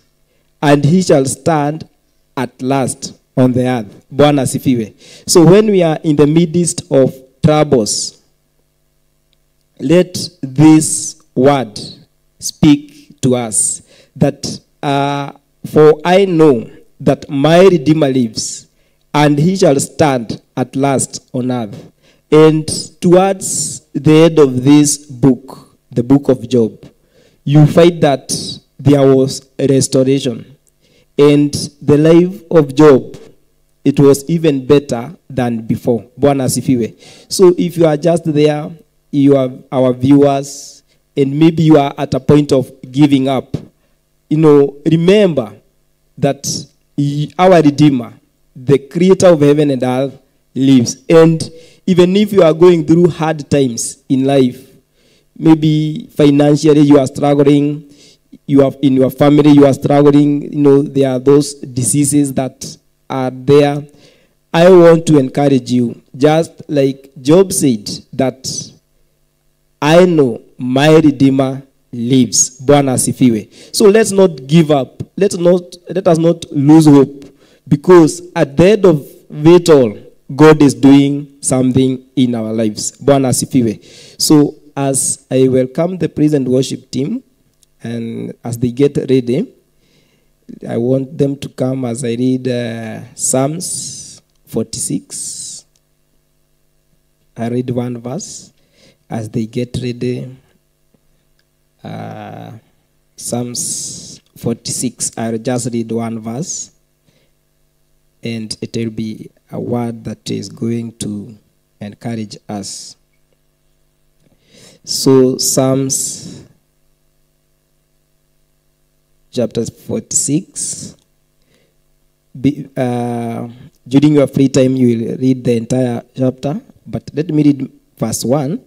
and he shall stand at last on the earth." Bwana asifiwe. So when we are in the midst of troubles, let this word speak to us that for I know that my Redeemer lives, and he shall stand at last on earth. And towards the end of this book, the book of Job, you find that there was a restoration. And the life of Job, it was even better than before. Bwana asifiwe. So if you are just there, you are our viewers, and maybe you are at a point of giving up, remember that our Redeemer, the creator of heaven and earth, lives. And even if you are going through hard times in life, maybe financially you are struggling, in your family you are struggling, there are those diseases that are there, I want to encourage you, just like Job said, that I know my Redeemer lives. Bwana asifiwe. So let's not give up. Let us not lose hope, because at the end of it all, God is doing something in our lives. Bwana asifiwe. So as I welcome the praise and worship team, and as they get ready, I want them to come as I read Psalms 46. I read one verse. As they get ready, Psalms 46, I'll just read one verse, and it will be a word that is going to encourage us. So Psalms chapter 46. During your free time, you will read the entire chapter. But let me read verse 1.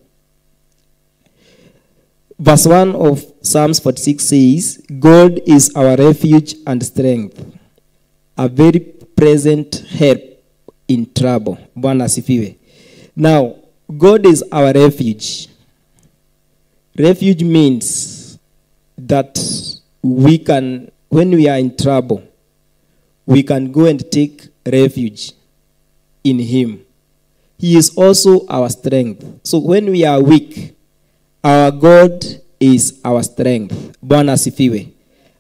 Verse 1 of Psalms 46 says, God is our refuge and strength, a very present help in trouble. Bwana asifiwe. Now, God is our refuge. Refuge means that we can, when we are in trouble, we can go and take refuge in Him. He is also our strength. So when we are weak, our God is our strength. Bwana asifiwe.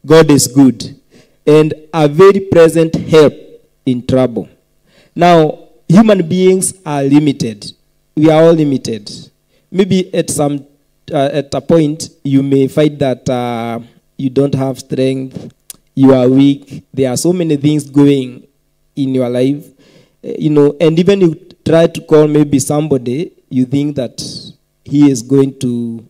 God is good and a very present help in trouble. Now, human beings are limited. We are all limited. Maybe at a point you may find that you don't have strength, you are weak. There are so many things going in your life, and even you try to call maybe somebody, you think that he is going to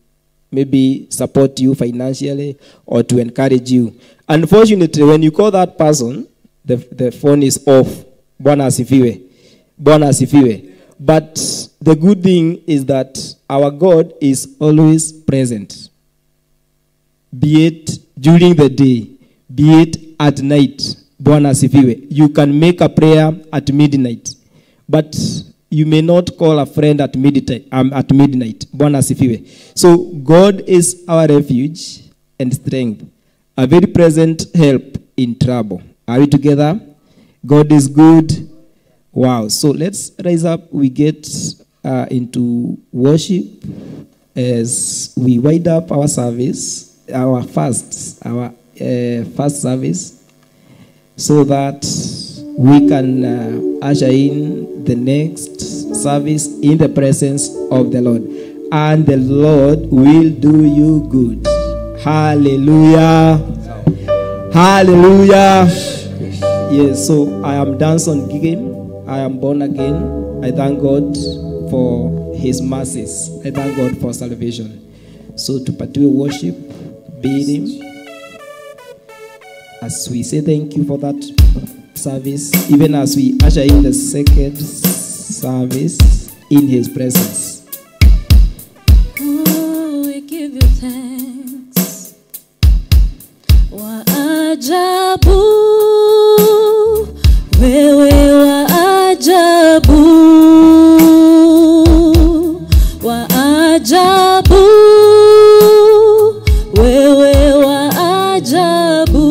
maybe support you financially or to encourage you. Unfortunately, when you call that person, the phone is off. Bwana asifiwe. Bwana asifiwe. But the good thing is that our God is always present. Be it during the day, be it at night. Bwana asifiwe. You can make a prayer at midnight, but you may not call a friend at midnight. Bwana asifiwe. So God is our refuge and strength, a very present help in trouble. Are we together? God is good. Wow. So let's rise up. We get into worship as we wind up our service, our first service, so that we can usher in the next service in the presence of the Lord. And the Lord will do you good. Hallelujah. Hallelujah. Yes, so I am dancing again. I am born again. I thank God for His mercies. I thank God for salvation. So to pursue worship, bid Him. As we say thank you for that service, even as we usher in the second service in His presence. Oh, we give you thanks. Wa ajabu, wewe wa ajabu, wa ajabu, wewe wa ajabu,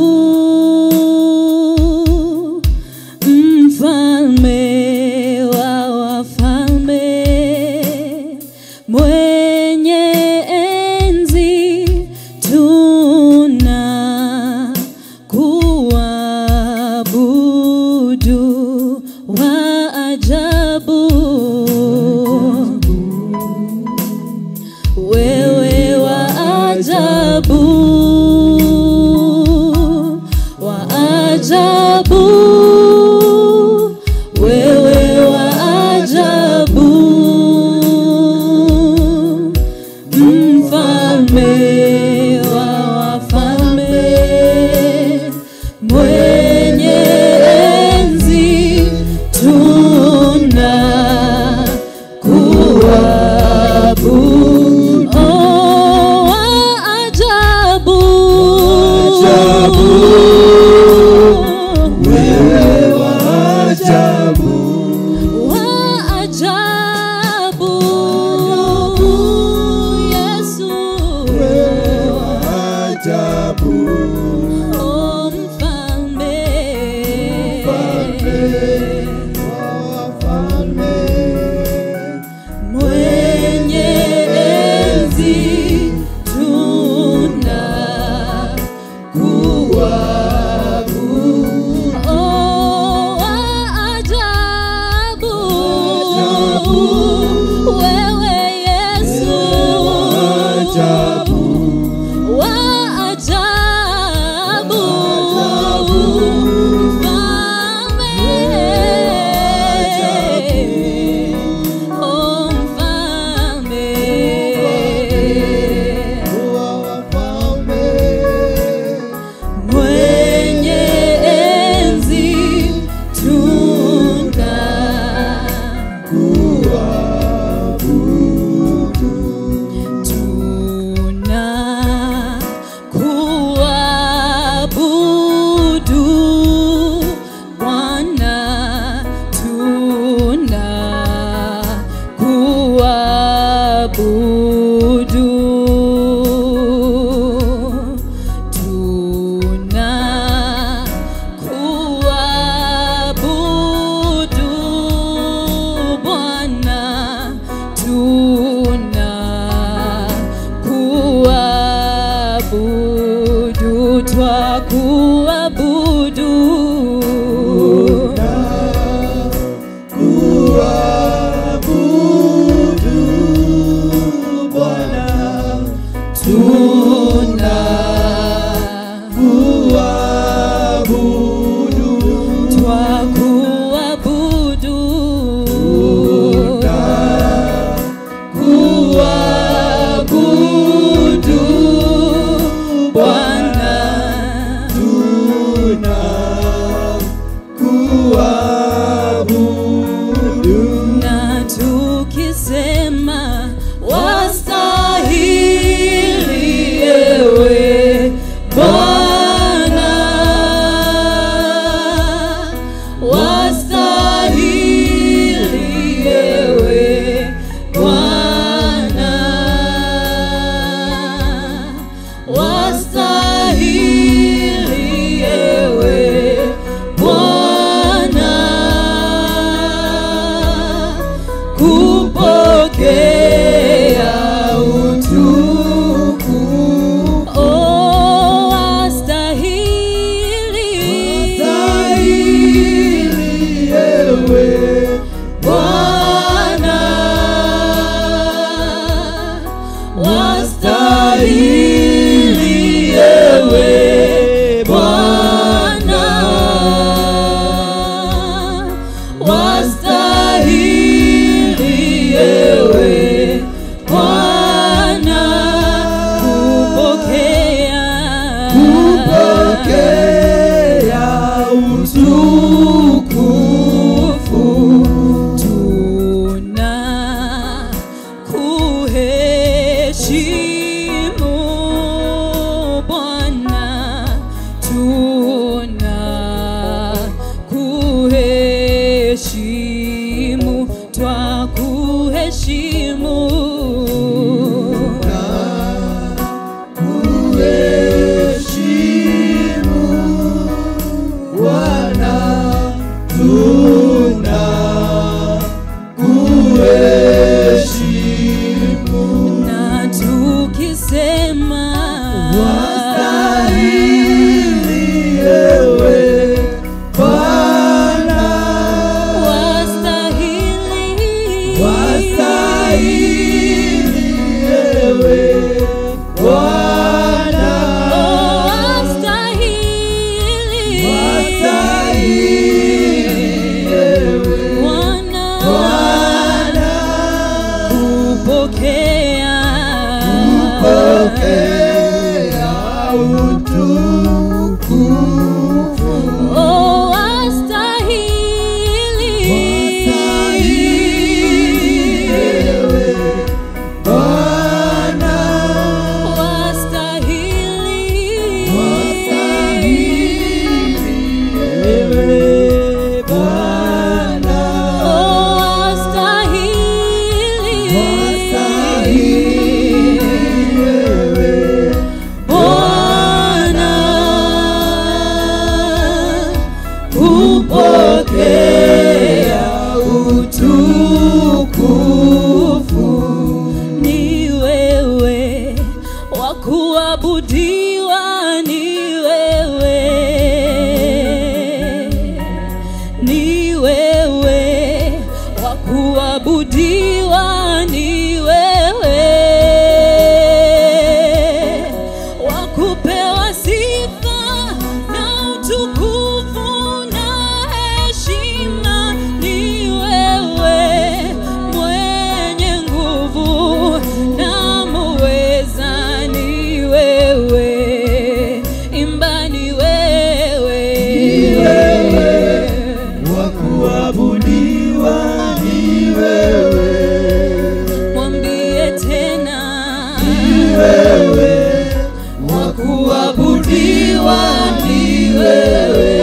mfalme wa wafalme, twakuabudu Bwana, na tukisema wastahili ewe Bwana, wastahili ewe Bwana, wastahili ewe Bwana, kupokea utukufu. Oh, wastahili ewe Bwana, wastahili ewe Bwana, wastahili ewe Bwana, kupokea utukufu. Tuna kuheshimu Bwana, tuna kuheshimu, twakuheshimu na tukisema wastahili ewe Bwana, wastahili ewe Bwana, wastahili ewe Bwana, kupokea utukufu. Oh, wastahili ewe Bwana, wastahili ewe Bwana, kupokea utukufu. Ni wewe wa kuabudiwa, ni wewe, ni wewe wa kuabudiwa, ni wewe wa kupewa sifa na utukufu na heshima, ni wewe mwenye nguvu na muweza, ni wewe imba, ni wewe wa kuabudiwa, ni wewe, mwambie tena, ni wewe wa kuabudiwa, ni wewe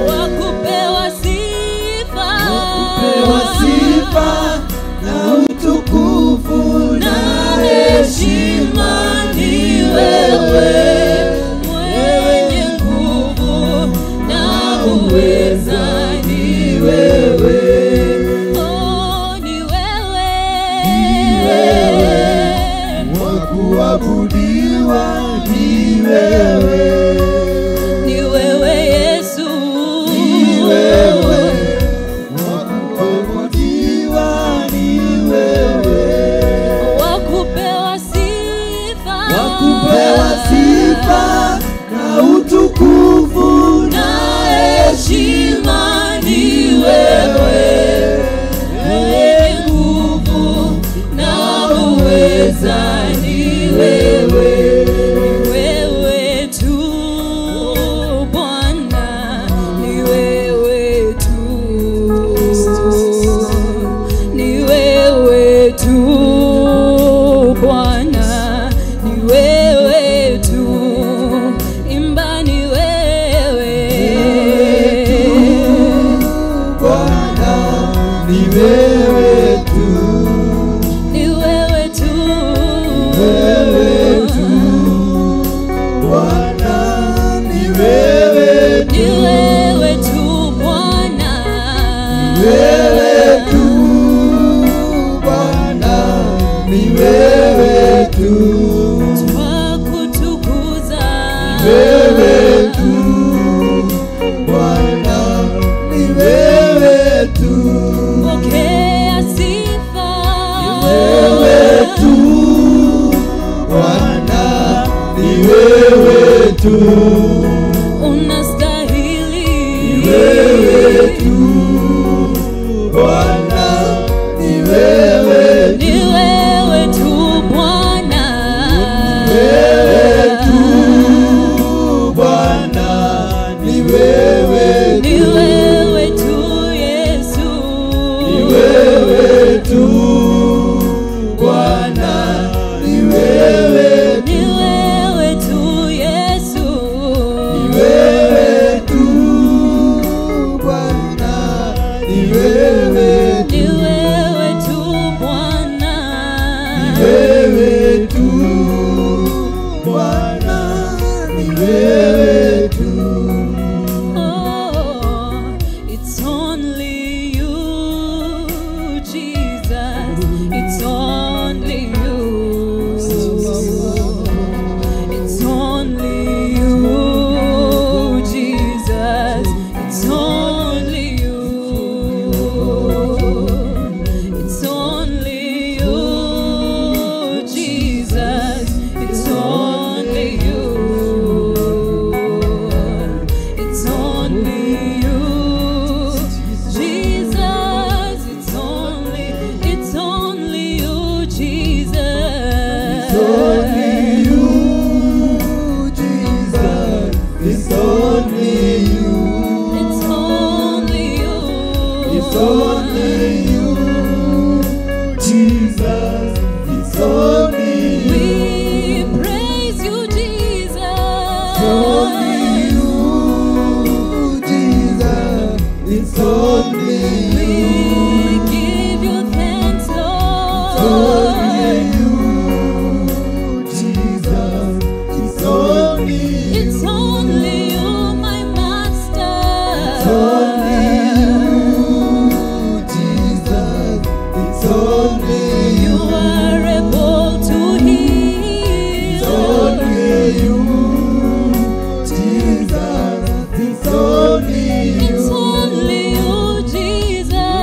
wa kupewa sifa na utukufu na heshima, ni wewe mwenye nguvu na uweza, ni wewe, oh, ni wewe wa kuabudiwa, ni wewe, ni wewe Yesu, ni wewe wa kuabudiwa, ni wewe wa kupewa sifa na utukufu na heshima. tu, unastahili. ni wewe tu Bwana, ni wewe tu, Ni wewe tu Bwana. ni wewe tu Bwana, ni wewe Ni tu, wewe tu Yesu. ni wewe tu Bwana, ni wewe tu, Ni wewe tu Yesu. ni wewe tu Bwana, ni wewe tu, Ni wewe tu Bwana. ni wewe tu Bwana, ni wewe tu. Oh, it's only you, Jesus. It's only you. It's only you, Jesus. It's only you. It's only you, Jesus. It's only you. It's only you, Jesus. It's only you, Jesus. It's only you, Jesus. It's only you. It's only you. It's only you, Jesus. It's only you. We praise you, Jesus. It's only you, Jesus. It's only We you. give you thanks, It's Lord. only you, Jesus. It's only you. It's only you, my Master. It's only you, Jesus. It's only You you. are able to heal. It's only you, Jesus. It's only you. It's only you, Jesus.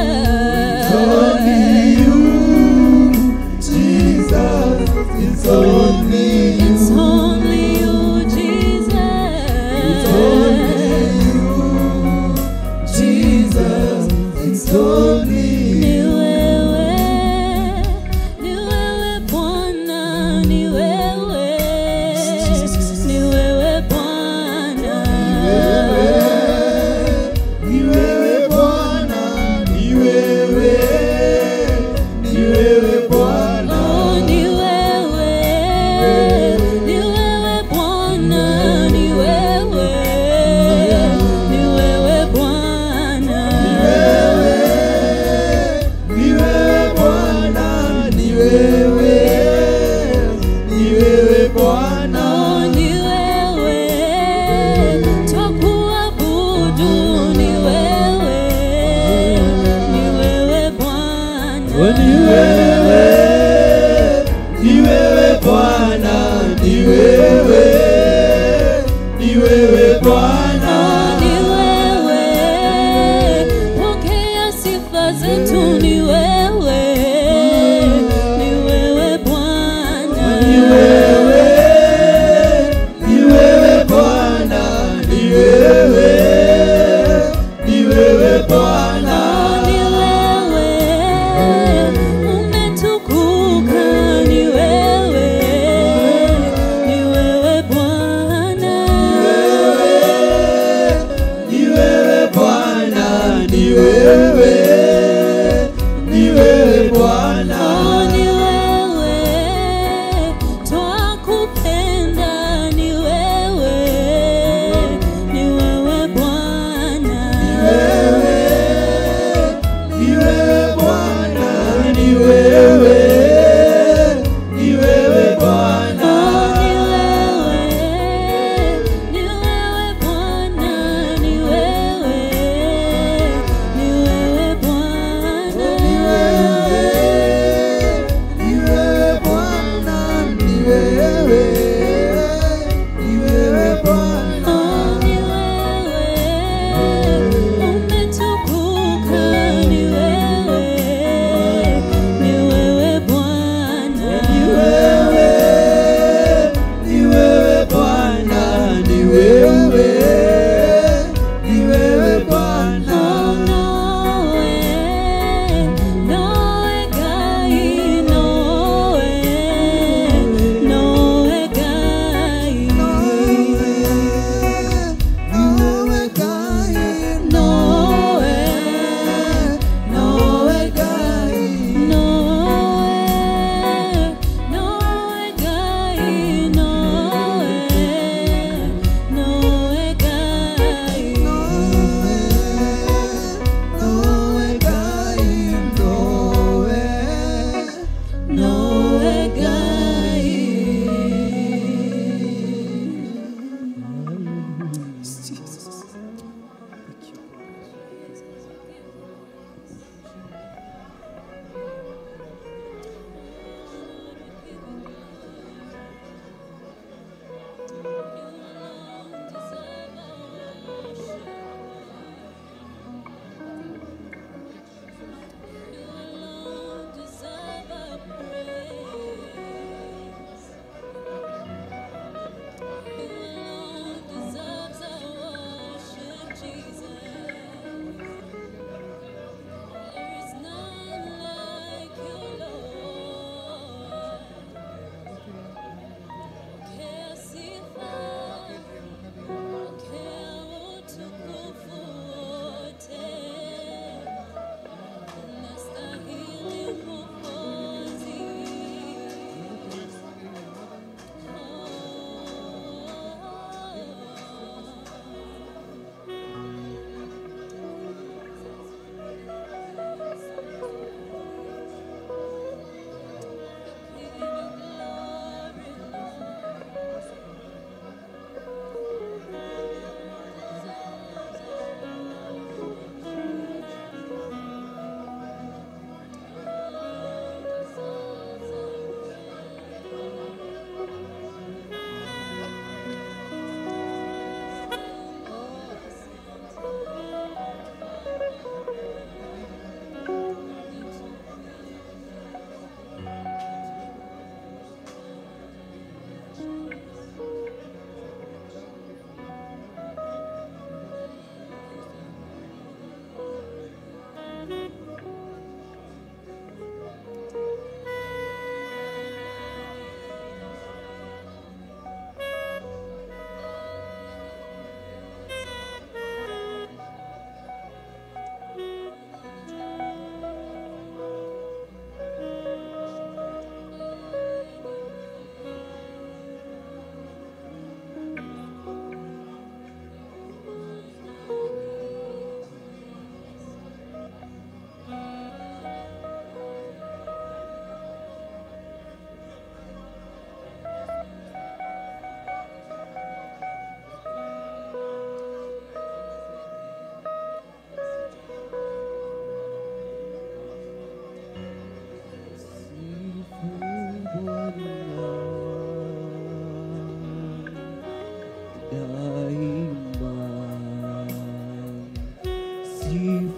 It's only you, Jesus. It's only you. It's only you, Jesus. It's only you, Jesus. It's only Ni you. wewe, ni wewe Bwana, ni wewe, ni wewe Bwana. Ni wewe Bwana, ni wewe, ni wewe Bwana. Oh, ni wewe, ni wewe Bwana, ni wewe, ni wewe Bwana. Ni wewe Bwana, ni wewe, ni wewe Bwana. Oh, ni wewe, twakuabudu, ni wewe, ni wewe Bwana. Oh, ni wewe, ni wewe Bwana, ni wewe, ni wewe Bwana. Ni wewe, pokea sifa zetu, ni wewe, ni wewe Bwana. Ni wewe, ni wewe Bwana, ni wewe, ni wewe Bwana. Ni wewe, umetukuka, ni wewe, ni wewe Bwana. Ni wewe Bwana, ni wewe, ni wewe Bwana. Oh, ni wewe, twakupenda, ni wewe, ni wewe Bwana. Ni wewe Bwana, ni wewe, ni wewe Bwana. Oh, ni wewe, ni wewe Bwana, ni wewe, ni wewe Bwana.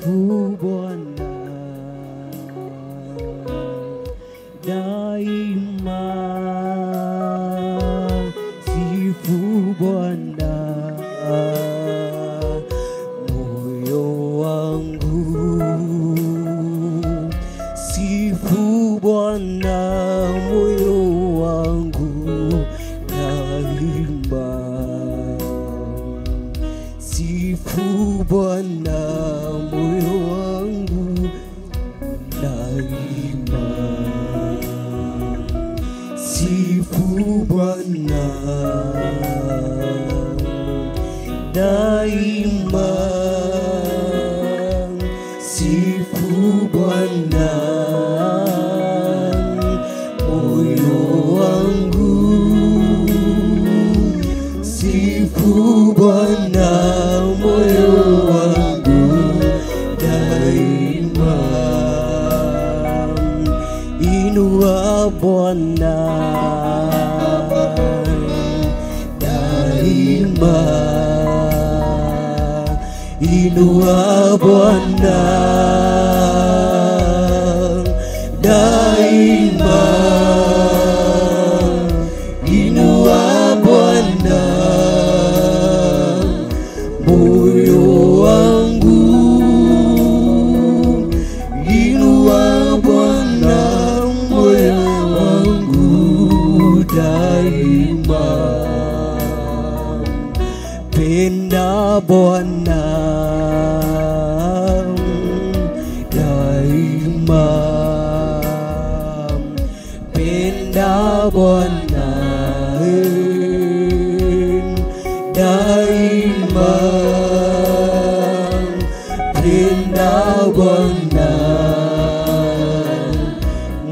sifu Bwana daima, sifu Bwana moyo wangu, sifu Bwana moyo wangu daima, sifu Bwana moyo wangu daima, sifu Bwana daima, sifu Bwana moyo wangu, sifu Bwana moyo wangu daima, inua Bwana daima, inua Bwana daima, inua Bwana moyo wangu, inua Bwana moyo wangu daima, penda Bwana daima, penda Bwana daima, penda Bwana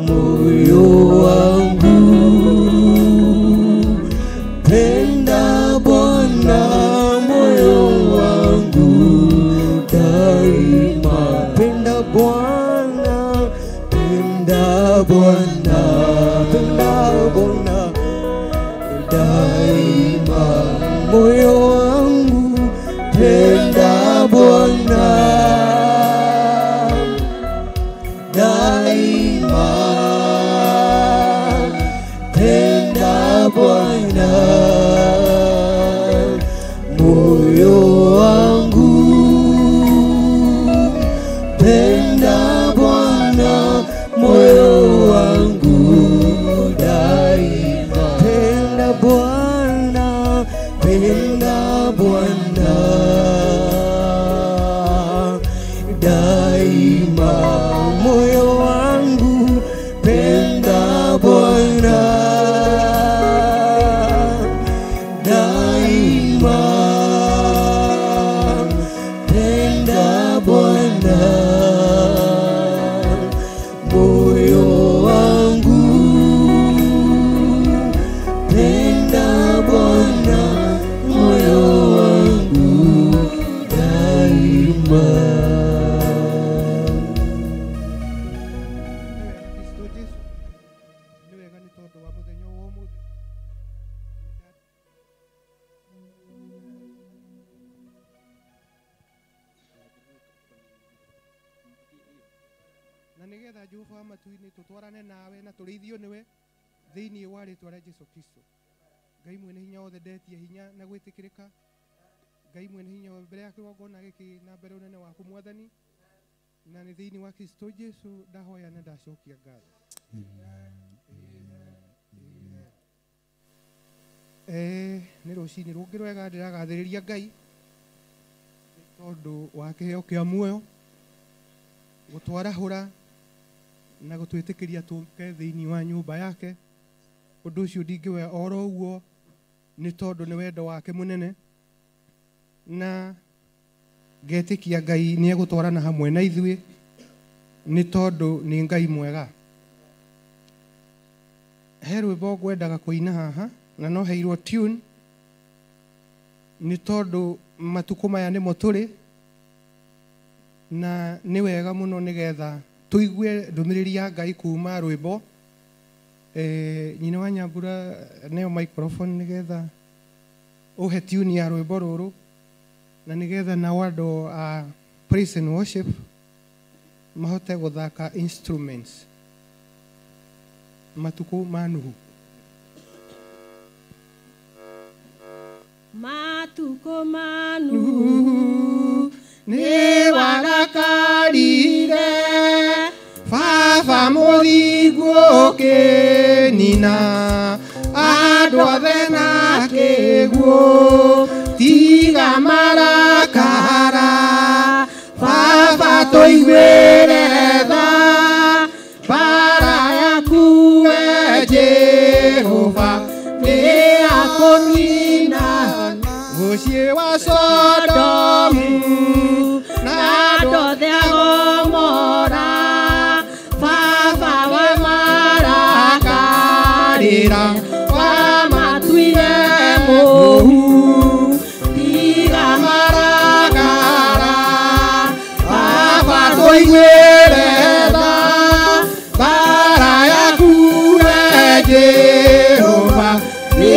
moyo wangu, penda Bwana moyo wangu daima, penda Bwana, penda Bwana, penda Bwana daima, moyo wangu penda Bwana daima, penda Bwana moyo wangu, penda Bwana moyo wangu daima, penda Bwana, penda Bwana daima, moyo wangu penda Bwana daima, penda Bwana moyo wangu, penda Bwana moyo wangu daima. na nigetha Jehova matu-ini tutwarane nawe na turithio niwe thiini wa ritwa ria Jesu Kristo. Ngai mwene hinya wothe ndetie hinya na gwitikirika. Ngai mwene hinya wothe mbere ya kigongona giki na mbere unene waku Mwathani, na ni thiini wa Kristo Jesu ndahoya na ndacokia ngatho. Nĩ rũcinĩ rũngĩ rwega ndĩragathĩrĩria Ngai tondũ wa kĩheo kĩa muoyo gũtwarahũra na gũtwĩtĩkĩria tũke thĩinĩ wa nyũmba yake. Ũndũ ũcio ndingĩwea oro ũguo nĩ tondũ nĩ wendo wake mũnene, na ngetĩkia Ngai nĩ egũtwarana hamwe na ithuĩ nĩ tondũ nĩ Ngai mwega. He rwĩmbo ngwendaga kũina haha na no heirwo tune nĩ tondũ matukũ maya nĩmo tũrĩ, na nĩ wega mũno nĩgetha tũigue ndũmĩrĩri ya Ngai kuma rwĩmbo. Nyina wa Nyambura neo microphone nĩgetha ũhe tune ya rwĩmbo rũrũ, na nĩgetha nao andũ a praise and worship mahote guthaka instruments matuku manuhu matuko manu ne wagakarire Fafa mothingu kinina andũ othe na kĩguũ tiga marakara Baba tũiguĩre tha mbara yaku we Jehova nĩ akũnina mũciĩ wa Sodomu na andũ othe a Gomora Baba we marakarĩra wamatuire mũhu tiga marakara Baba tũiguĩre tha mbara yaku we Jehova nĩ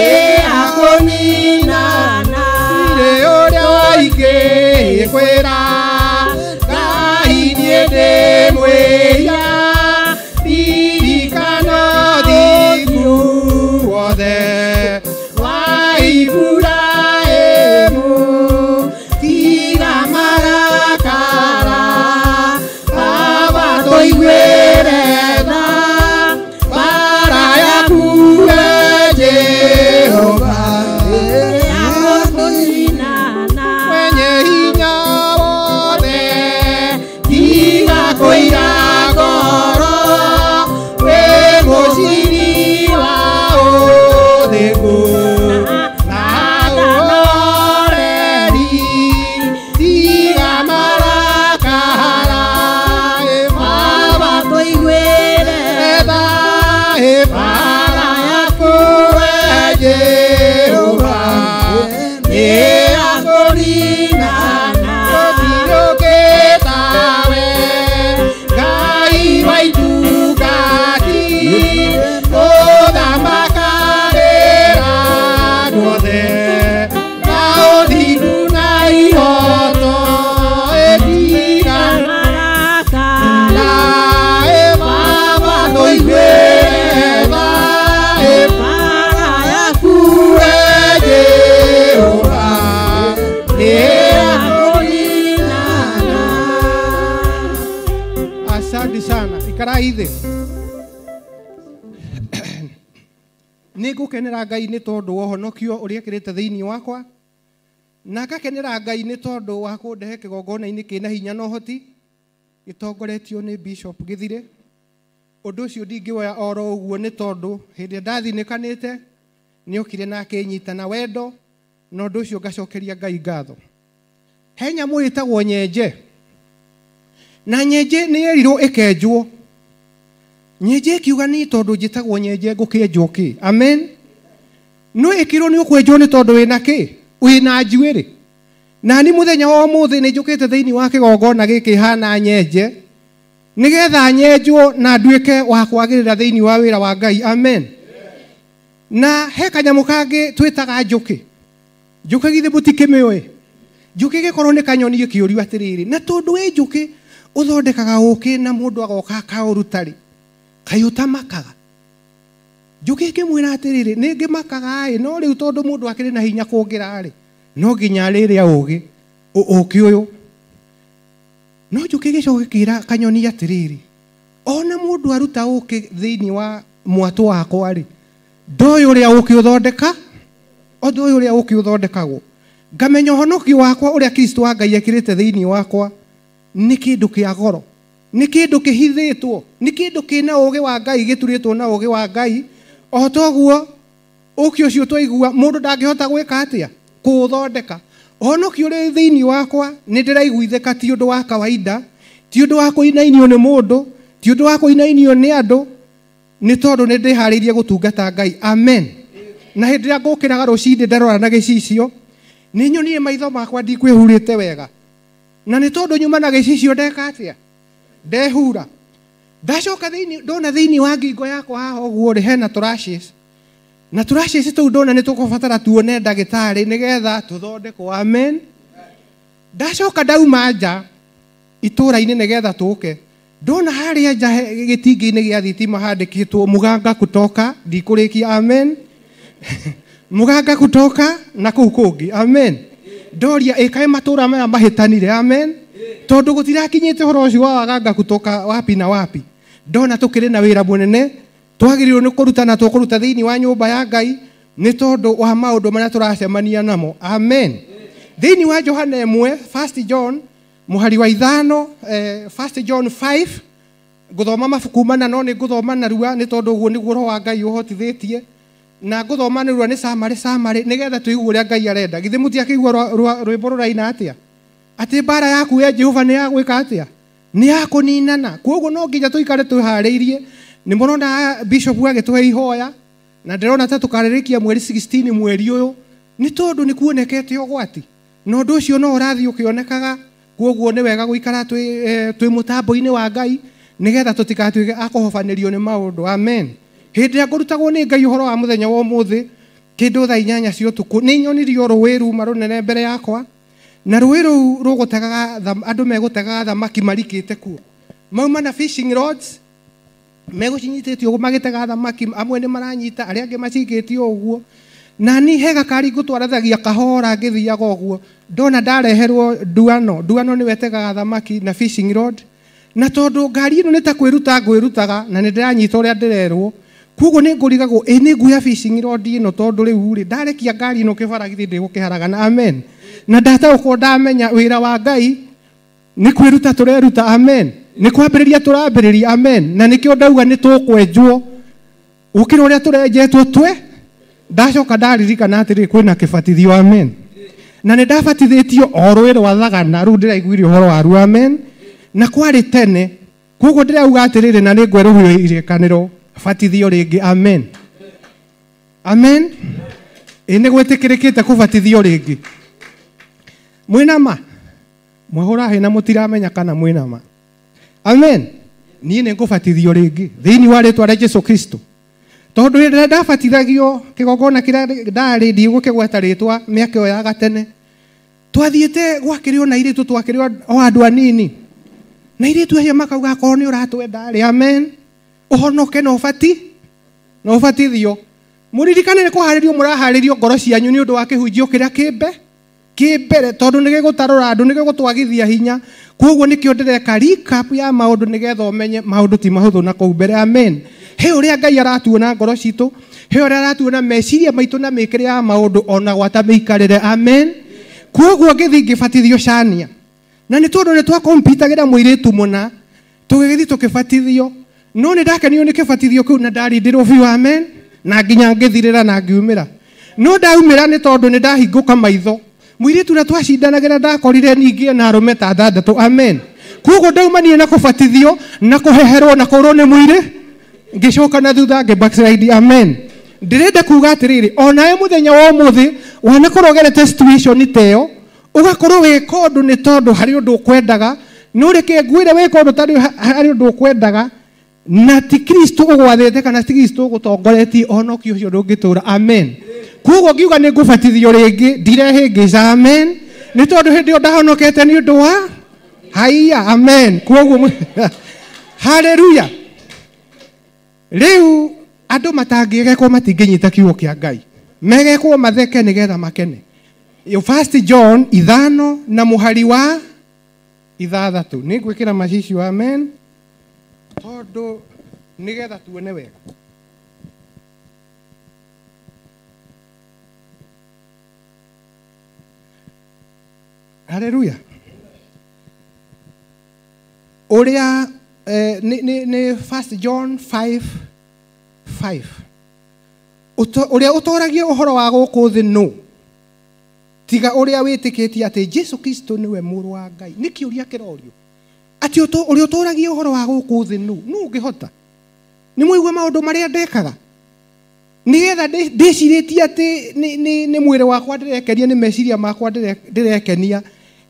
akũninana irĩ ũrĩa ingĩkwĩra Ngai niĩ ndĩmwĩhia ririkana ũthingu wothe wa Iburahĩmu tiga marakara Baba tũiguĩre tha mbara yaku we Jehova mwenye hinya wothe tiga kũira ngoro wĩ mũciri wa ũthĩngũ na ũhoreri tiga marakara Baba tũiguĩre tha mbara yaku we Jehova nĩ akũninana gũtirũkĩtawe Ngai wa itungati ũthamakagĩra andũ othe na ũthingu na ihoto ĩtiga marakara Baba tũiguĩre tha mbara yaku we Jehova nĩ akũninana Asante sana ikarai thĩ nĩ ngũkenera Ngai nĩ tondũ wa ũhonokio ũrĩa ekĩrĩte thĩinĩ wakwa na ngakenera Ngai nĩ tondũ wa kũndehe kĩgongona-inĩ kĩna hinya na ũhoti gĩtongoretio nĩ Bishop Gĩthire ũndũ ũcio ndingĩwoya oro ũguo nĩ tondũ hĩndĩ ndathinĩkanĩte nĩokire na akĩnyita na wendo na ũndũ ũcio ngacokeria Ngai ngatho he nyamũ ĩtagwo nyenje na nyenje nĩ yerirwo ĩkenjwo nyenje ĩkiuga nĩ tondũ njĩtagwo nyenje ngũkĩenjwo kĩ amen no ĩkĩrwo nĩ ũkwenjwo nĩ tondũ wĩna kĩ wĩna njuĩrĩ na nĩ mũthenya wa ũmũthĩ nĩ njũkĩte thĩinĩ wa kĩgongona gĩkĩ hana nyenje nĩgetha nyenjwo na nduĩke wa kwagĩrĩra thĩinĩ wa wĩra wa Ngai amen na he kanyamũ kangĩ twĩtaga njũkĩ njũkĩ githĩ mũtikĩmĩũĩ njũkĩ gĩkorwo nĩ kanyoni gĩkĩũrio atĩrĩrĩ na tondũ wĩ njũkĩ ũthondekaga ũkĩ na mũndũ agoka akaũruta rĩ kaĩ ũtamakaga njũkĩ ĩkĩmwĩra atĩrĩrĩ nĩ ngĩmakaga ĩ no rĩu tondũ mũndũ akĩrĩ na hinya kũngĩra rĩ no nginya rĩrĩa ũgĩ ũkĩ ũyũ no njũkĩ gĩcoke kĩra kanyoni atĩrĩrĩ ona mũndũ aruta ũkĩ thĩinĩ wa mwatũ wakwa rĩ ndoĩ ũrĩa ũkĩ ũthondeka ndoĩ ũrĩa ũkĩ ũthondekagwo ngamenya ũhonokio wakwa ũrĩa Kristo wa Ngai ekĩrĩte thĩinĩ wakwa nĩ kĩndũ kĩa goro nĩ kĩndũ kĩhithĩtwo nĩ kĩndũ kĩna ũgĩ wa Ngai gĩturĩtwo na ũgĩ wa Ngai o toguo ũkĩ ũcio twaigua mũndũ ndangĩhota gwĩka atĩa kũũthondeka ũhonokio ũrĩ thĩinĩ wakwa nĩ ndĩraiguithĩka ti ũndũ wa kawaida ti ũndũ wa kũinainio nĩ mũndũ ti ũndũ wa kũinainio nĩ andũ nĩ tondũ nĩ ndĩharĩirie gũtungata Ngai amen na hĩndĩ ĩrĩa ngũkĩraga rũcinĩ ndarora na gĩcicio nĩ nyonire maitho makwa ndikwĩhurĩte wega na nĩ tondũ nyuma na gĩcicio ndeka atĩa ndehura ndacoka ndona thĩinĩ wa ngingo yakwa haha ũguo rĩ hena tũrashes na tũrashes tũu ndona nĩ tũkũbatara tuone ndagĩtarĩ nĩgetha tũthondekwo amen ndacoka ndauma nja itura-inĩ nĩgetha tũke. Ndona harĩa nja gĩtingĩ-inĩ gĩa thitima handĩkĩtwo Muganga kutoka, ndikũrĩkia, amen. Muganga kutoka na kũu kũngĩ, amen. Ndoria ĩkaĩ matũra maya mahĩtanire, amen. Tondũ gũtirakinyĩte ũhoro ũcio wa Waganga kutoka wapi na wapi. Ndona tũkĩrĩ na wĩra mũnene, twagĩrĩirwo nĩ kũrutana, tũkũruta thĩinĩ wa nyũmba ya Ngai nĩ tondũ wa maũndũ marĩa tũracemania namo, amen. Thĩinĩ wa Johana 1, 1 John mũhari wa 5, 1 John 5, ngũthoma mabuku mana no nĩ ngũthoma narua nĩ tondũ ũguo nĩguo Roho wa Ngai ũhotithĩtie, na ngũthoma narua nĩ samarĩ nĩgetha tũigue ũrĩa Ngai arenda. Githĩ mũtiakĩigua rwĩmbo rũraina atĩa? Atĩ mbara yaku we Jehova nĩ ya gwĩka atĩa? Nĩ ya kũninana. Koguo no nginya tũikare twĩharĩirie. Nĩ mũrona Bishop agĩtũhe ihoya na ndĩrona ta tũkarĩrĩkia mweri 16 mweri ũyũ nĩ tondũ nĩ kuonekete ũgwati. Na ũndũ ũcio no ũrathiĩ ũkĩonekaga, koguo nĩ wega gũikara twĩ mũtambo-inĩ wa Ngai nĩgetha tũtigatuĩke a kũhobanĩrio nĩ maũndũ, amen. Hĩndĩ ĩrĩa ngũrutagwo nĩ Ngai ũhoro wa mũthenya wa ũmũthĩ kĩndũ thaa 8 cia ũtukũ nĩ nyonirio rũĩ ruma rũnene mbere yakwa, na rũĩ rũu rũgũtegaga andũ megũtegaga thamaki marikĩte kuo. Mauma na fishing rods megũcinyitĩtio ũguo magĩtega thamaki, amwe nĩ maranyita arĩa angĩ macikĩtio ũguo. Na ni he gakari ngũtwarathagia kahora ngĩthiaga ũguo, ndona ndareherwo nduano nĩ wetegaga thamaki na fishing rod, na tondũ ngari ĩno nĩ ta kwĩrutaga na nĩ ndĩranyita ũrĩa ndĩrerwo, koguo nĩ ngũrigagwo nĩ nguya fishing rod ĩno tondũ rĩu rĩ ndarekia ngari ĩno kĩbara githĩ ndĩgũkĩharagana, amen. Na ndataũkwo ndamenya wĩra wa Ngai nĩ kwĩruta tũreruta, amen. Nĩ kwambĩrĩria tũrambĩrĩria, amen. Na nĩkĩo ndauga nĩ tũkwenjwo gũkĩra ũrĩa tũrenjetwo ndacoka ndaririkana atĩrĩ kwĩna kĩbatithio, amen. Na nĩ ndabatithĩtio o rũĩ rwa Thagana, rĩu ndĩraiguire ũhoro waru, amen. Na kwarĩ tene, koguo ndĩrauga atĩrĩrĩ na nĩ ngwerũhio irekanĩro batithio rĩngĩ, amen. Amen. Nĩ gwĩtĩkĩrĩkĩte kũbatithio rĩngĩ. Mwĩnama mwahũra hĩ na mũtiramenya kana mwĩnama, amen. Niĩ nĩ ngũbatithio rĩngĩ thĩinĩ wa rĩtwa rĩa Jesũ Kristo. Tondũ rĩrĩa ndabatithagio kĩgongona kĩrĩa ndarĩ ndigũkĩgweta rĩtwa mĩaka ĩyo ya gatene, twathiĩte gwakĩrĩo na airĩtu twakĩrĩo o andũ anini, na airĩtu acio makauga akorwo nĩ ũratwenda rĩ, amen, ũhonoke na ũbatithio. Mũririkane nĩ kũharĩrio mũraharĩrio ngoro cianyu nĩ ũndũ wa kĩhunjio kĩrĩa kĩmbere, tondũ nĩ gĩgũtarũra andũ, nĩ gĩgũtwagithia hinya. Koguo nĩkĩo ndĩreka recap ya maũndũ nĩgetha ũmenye maũndũ ti mahũthũ na kũu mbere, amen. He ũrĩa Ngai aratuona ngoro citũ, he ũrĩa aratuona meciria maitũ na mĩkĩre ya maũndũ ona gwata mĩikarĩre, amen. Koguo ngĩthiĩ ngĩbatithio Chania, na nĩ tondũ nĩ twakompitagĩra mũirĩtu mũna tũgĩgĩthiĩ tũkĩbatithio, no nĩ ndakenio nĩ kĩbatithio kĩu na ndarindĩrwo biũ, amen. Na nginya ngĩthirĩra na ngiumĩra, no ndaumĩra nĩ tondũ nĩ ndahingũka maitho. Mũirĩtu ũrĩa twacindanagĩra ndakorire ningĩ na arũme ta 6, amen. Koguo ndaumanire na kũbatithio na kũheherwo na kũrwo nĩ mũirĩ, ngĩcoka na thutha backslide, amen. Ndĩrenda kuga atĩrĩrĩ, onawe mũthenya wa ũmũthĩ wanakorwo ũgerete situation teo, ũgakorwo wĩka ũndũ nĩ tondũ harĩ ũndũ ũkwendaga, no reke ngwĩre wĩka ũndũ harĩ ũndũ ũkwendaga, na ti Kristo ũgwathĩte kana ti Kristo ũgũtongoretie, onokio ũcio ndũngĩtũra, amen. Koguo ngiuga nĩ ngũbatithio rĩngĩ, ndirehĩngĩca, amen, nĩ tondũ hĩndĩ ĩyo ndahonokete nĩ ũndũ wa haiya, amen. Koguo haleluya. Rĩu andũ matangĩgekwo matingĩnyita kiugo kĩa Ngai, megekwo matheke nĩgetha makene. 1 John 5 na mũhari wa 6 nĩ ngwĩkĩra macicio, amen, tondũ nĩgetha tuone wega. Haleluya. Ũrĩa nĩ 1 John 5:5 ũrĩa ũtoragia ũhoro wa gũkũ thĩ no tiga ũrĩa wĩtĩkĩtie atĩ Jesũ Kristo nĩwe mũrũ wa Ngai. Nĩ kĩũria kĩrorio atĩ ũrĩa ũtoragia ũhoro wa gũkũ thĩ no ũngĩhota. Nĩ mũigua maũndũ marĩa ndekaga nĩgetha ndĩcirĩtie atĩ nĩ mwĩrĩ wakwa ndĩrekenia, nĩ meciria makwa ndĩrekenia,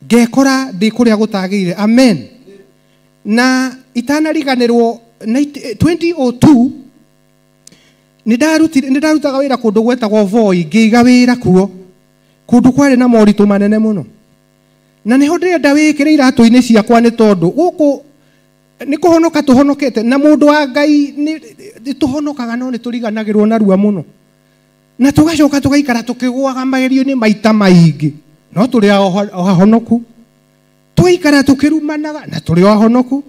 ngekora ndĩ kũrĩa gũtagĩrĩire, amen. Na itanariganĩrwo 2002 nĩ ndarutaga wĩra kũndũ gwetagwo Voi, ngĩiga wĩra kuo kũndũ kwarĩ na moritũ manene mũno. na niho ndirenda wikire iratu-ini ciakwa ni tondu guku ni kuhonoka tuhonokete na mundu wa Ngai ni tuhonokaga no ni turiganagirwo na rua muno na tugacoka tugaikara tukigwaga magerio-ini maita maingi no turi ahonoku tugaikara tukirumanaga na turi ahonoku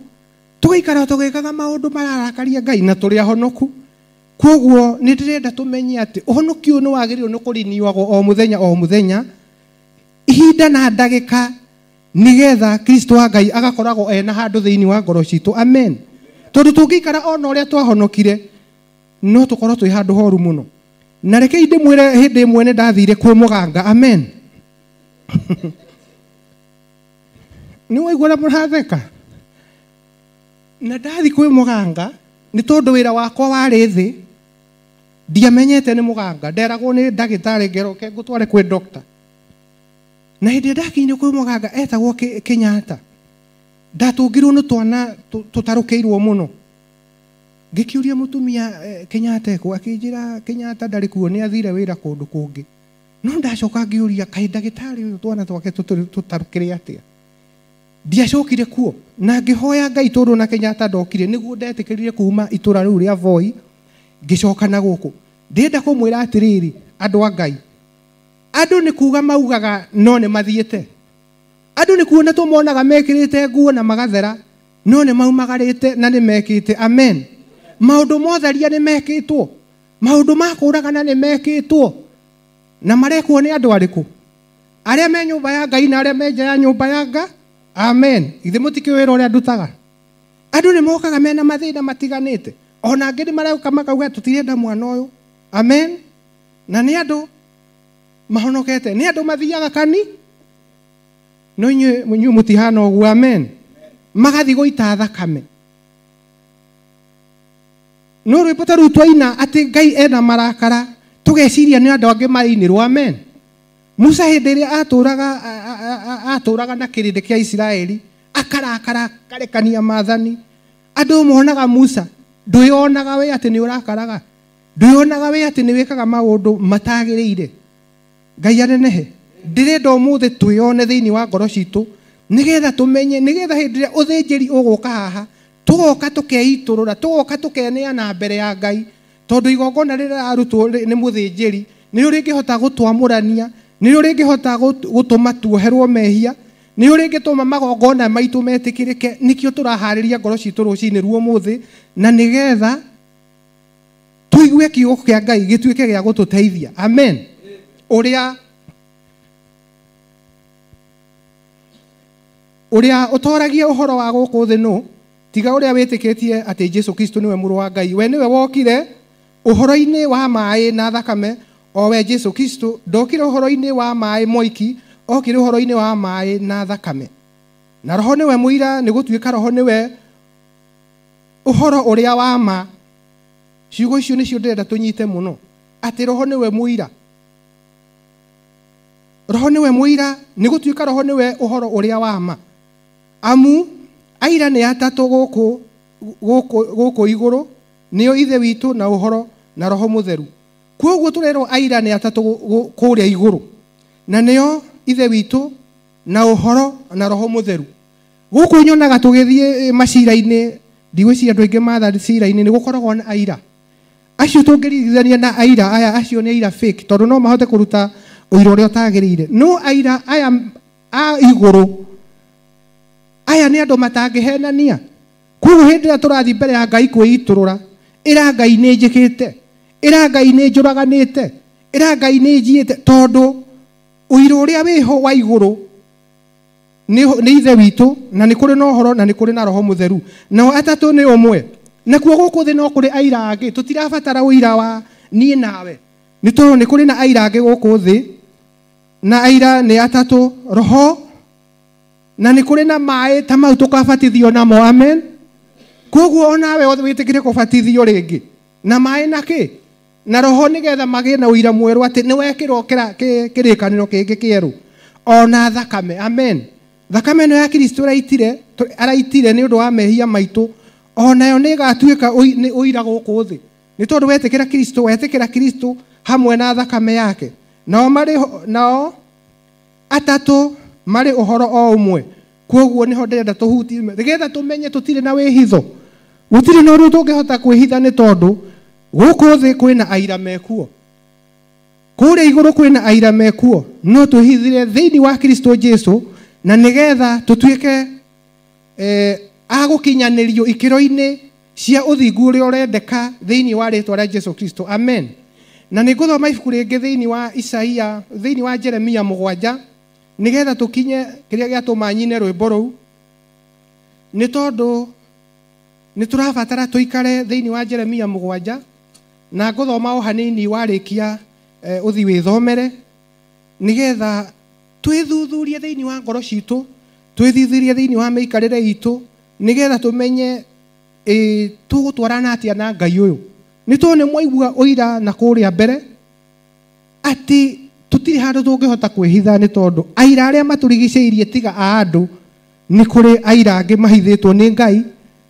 tugaikara tugikaga maundu mararakaria Ngai na turi ahonoku koguo ni ndirenda tumenye ati uhonokio ni wagirirwo ni kuriniwagwo o muthenya ihinda na ndagika nigetha Kristo wa Ngai agakoragwo ena handu thiini wa ngoro citu amen tondu tungikara ona uria twahonokire no tukorwo twi handu horu muno na reke ndimwire hindi imwe ni ndathire kwi muganga amen ni waigua muratheka na ndathi kwi muganga ni tondu wira wakwa wari thi ndiamenyete ni muganga nderagwo ni ndagitari ngeroke ngutware kwi doctor na hindi ndakinyire kwi muganga etagwo Kenyatta ndatungirwo ni twana tutarukiirwo muno ngikiuria mutumia Kenyatta ko akinjira Kenyatta ndari kuo ni athire wira kundu kungi no ndacoka ngiuria kai ndagitari uyu twana twake tutarukire atia ndiacokire kuo na ngihoya Ngai tondu na Kenyatta ndokire niguo ndetikirire kuma itura riu ria Voi ngicoka na guku ndenda kumwira atiriri andu a Ngai andu ni kuga maugaga no ni mathiete andu ni kuona tumonaga mekirite nguo na magathera no ni maumagarite na ni mekite amen maundu motheria ni mekitwo maundu makuragana ni mekitwo na marekwo ni andu ariku aria me nyumba ya Ngai na aria me nja ya nyumba ya Ngai amen ithe mutikiwira uria ndutaga andu ni mokaga mena mathina matiganite ona angĩ nĩmarauka makauga tũtirenda mwana ũyũ amen na nĩ andũ mahonokete nĩ andũ mathiaga kani no inyuĩ mũtihana ũguo amen magathi gũita thakame no rwĩmbo ta rũu twaina atĩ Ngai ena marakara tũgeciria nĩ andũ angĩ mainĩrwo amen Musa hĩndĩ ĩrĩa atũraga na kĩrĩndĩ kĩa Isiraeli akarakara akarekania maathani andũ monaga Musa ndũyonaga we atĩ nĩ ũrakaraga ndũyonaga we atĩ nĩ wĩkaga maũndũ matagĩrĩire Ngai anenehe ndĩrenda ũmũthĩ twĩone thĩinĩ wa ngoro citũ nĩgetha tũmenye nĩgetha hĩndĩ ĩrĩa ũthĩnjĩri ũgũka haha tũgoka tũkeitũrũra tũgoka tũkeneana mbere ya Ngai tondũ igongona rĩrĩa arutwo nĩ mũthĩnjĩri nĩ rĩngĩhota gũtwamũrania nĩ rĩngĩhota gũtũma tuoherwo mehia nĩ rĩngĩtũma magongona maitũ metĩkĩrĩke nĩkĩo tũraharĩria ngoro citũ rũcinĩ ruo mũthĩ na nĩgetha tũigue kiugo kĩa Ngai gĩtuĩke gĩa gũtũteithia amen ũrĩa ũtoragia ũhoro wa gũkũ thĩ no tiga ũrĩa wĩtĩkĩtie atĩ Jesũ Kristo nĩwe mũrũ wa Ngai we nĩwe wokire ũhoro-inĩ wa maaĩ na thakame o we Jesũ Kristo ndokire ũhoro-inĩ wa maaĩ moiki okire ũhoro-inĩ wa maaĩ na thakame na roho nĩwe mũira nĩ gũtuĩka roho nĩwe ũhoro ũrĩa wa ma ciugo icio nĩcio ndĩrenda tũnyite mũno atĩ roho nĩwe mũira nĩ gũtuĩka roho nĩwe ũhoro ũrĩa wa ma amu aira nĩ atatũ gũkũ igũrũ nĩo ithe witũ na ũhoro na roho mũtheru koguo tũrerwo aira nĩ atatũ kũrĩa igũrũ na nĩo ithe witũ na ũhoro na roho mũtheru gũkũ nyonaga tũgĩthiĩ macira-inĩ ndigwĩciria andũ aingĩ matha cira-inĩ nĩ gũkoragwo na aira acio tũngĩringithania na aira aya acio nĩ aira fake tondũ no mahote kũruta ũira ũrĩa ũtagĩrĩire no aira aya a igũrũ aya nĩ andũ matangĩhenania koguo hĩndĩ ĩrĩa tũrathiĩ mbere ya Ngai kwĩitũrũra ĩra Ngai nĩ njĩkĩte ĩra Ngai nĩ njũraganĩte ĩra Ngai nĩ njiĩte tondũ ũira ũrĩa wĩho wa igũrũ nĩ ithe witũ na nĩ kũrĩ na ũhoro na nĩ kũrĩ na roho mũtheru nao atatũ nĩ ũmwe nakuo gũkũ thĩ no kũrĩ aira angĩ tũtirabatara ũira wa niĩ nawe nĩ tondũ nĩ kũrĩ na aira angĩ gũkũ thĩ na aira nĩ atatũ roho na nĩ kũrĩ na maaĩ ta mau tũkabatithio namo amen koguo onawe wĩtĩkĩre kũbatithio rĩngĩ na maaĩ na kĩ na roho nĩgetha magĩe na ũira mwerũ atĩ nĩ wekĩrwo kĩrĩkanĩro kĩngĩ kĩerũ ona thakame amen thakame ĩno ya Kristo araitire nĩ ũndũ wa mehia maitũ onayo nĩ ĩgatuĩka nĩ ũira gũkũ thĩ nĩ tondũ wetĩkĩra Kristo hamwe na thakame yake nao atatũ marĩ ũhoro o ũmwe. Koguo nĩho ndĩrenda tũhutie nĩgetha tũmenye tũtirĩ na wĩhitho. Gũtirĩ na ũndũ tũngĩhota kwĩhitha nĩ tondũ gũkũ thĩ kwĩna aira mekuo. Kũrĩa igũrũ kwĩna aira mekuo. No twĩhithire thĩinĩ wa Kristo Jesu na nĩgetha tũtuĩke agũkinyanĩrio ikĩro-inĩ cia ũthingu ũrĩa ũrendeka thĩinĩ wa rĩĩtwa rĩa Jesu Kristo. Amen. Na nĩngũthoma ibuku rĩngĩ thĩinĩ wa Isaia, thĩinĩ wa Jeremia 7 nĩgetha tũkinye kĩrĩa gĩatũma nyine rwĩmbo rũu. Nĩ tondũ nĩ tũrabatara tũikare thĩinĩ wa Jeremia 7 na ngũthoma o hanini warĩkia ũthi wĩthomere nĩgetha twĩthuthurie thĩinĩ wa ngoro citũ, twĩthuthurie thĩinĩ wa mĩikarĩre itũ nĩgetha tũmenye tũgũtwarana atĩa na Ngai ũyũ. Nĩ tondũ nĩ mwaigua ũira na kũrĩa mbere atĩ tũtirĩ handũ tũngĩhota kwĩhitha nĩ tondũ aira arĩa matũrigicĩirie tiga a andũ, nĩ kũrĩ aira angĩ mahithĩtwo nĩ Ngai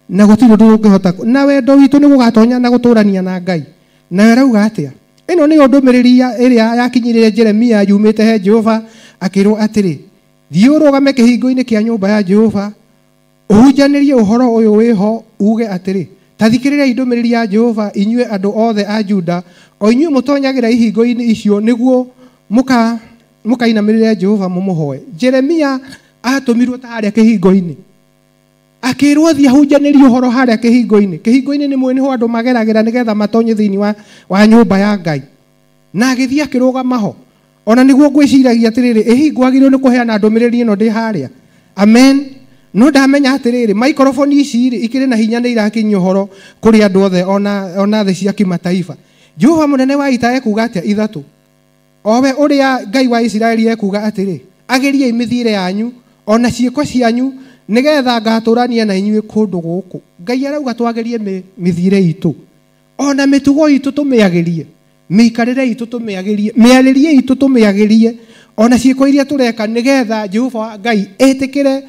na gũtirĩ ũndũ tũngĩhota. Na wendo witũ nĩ gũgatonya na gũtũrania na Ngai. Na arauga atĩa? Ĩno nĩyo ndũmĩrĩri ĩrĩa yakinyĩrĩire Jeremia yumĩte he Jehova akĩrwo atĩrĩ, thiĩ ũrũgame kĩhingo-inĩ kĩa nyũmba ya Jehova ũhunjanĩrie ũhoro ũyũ wĩho uge atĩrĩ, ta thikĩrĩriai ndũmĩrĩri ya Jehova inyuĩ andũ othe a Juda, o inyuĩ mũtonyagĩra ihingo-inĩ icio nĩguo mũkainamĩrĩre Jehova mũmũhoe. Jeremia atũmirwo ta harĩa kĩhingo-inĩ akĩrwo thiĩ ahunjanĩrie ũhoro harĩa kĩhingo-inĩ. Kĩhingo-inĩ nĩ mwene andũ mageragĩra nĩgetha matonye thĩinĩ wa nyũmba ya Ngai. Na agĩthiĩ akĩrũgama ho. Ona nĩguo ngwĩciragia atĩrĩrĩ, ĩhingwagĩrĩo nĩ kũheana ndũmĩrĩri ĩno ndĩ harĩa. Amen. No ndamenya atĩrĩrĩ, maikrofoni ici ikĩrĩ na hinya nĩ irakinyia ũhoro kũrĩ andũ othe ona thĩ cia kimataifa. Jehova mũnene wa ita ekuga atĩa ithatũ. Owe ũrĩa Ngai wa Isiraeli ekuga atĩrĩ, ageriai mĩthiĩre yanyu ona ciĩko cianyu nĩgetha ngatũrania na inyuĩ kũndũ gũkũ. Ngai arauga twagerie mĩthiĩre itũ, ona mĩtugo itũ tũmĩagerie, mĩikarĩre itũ tũmĩagerie, mĩarĩrie itũ tũmĩagerie, ona ciĩko iria tũreka nĩgetha Jehova Ngai etĩkĩre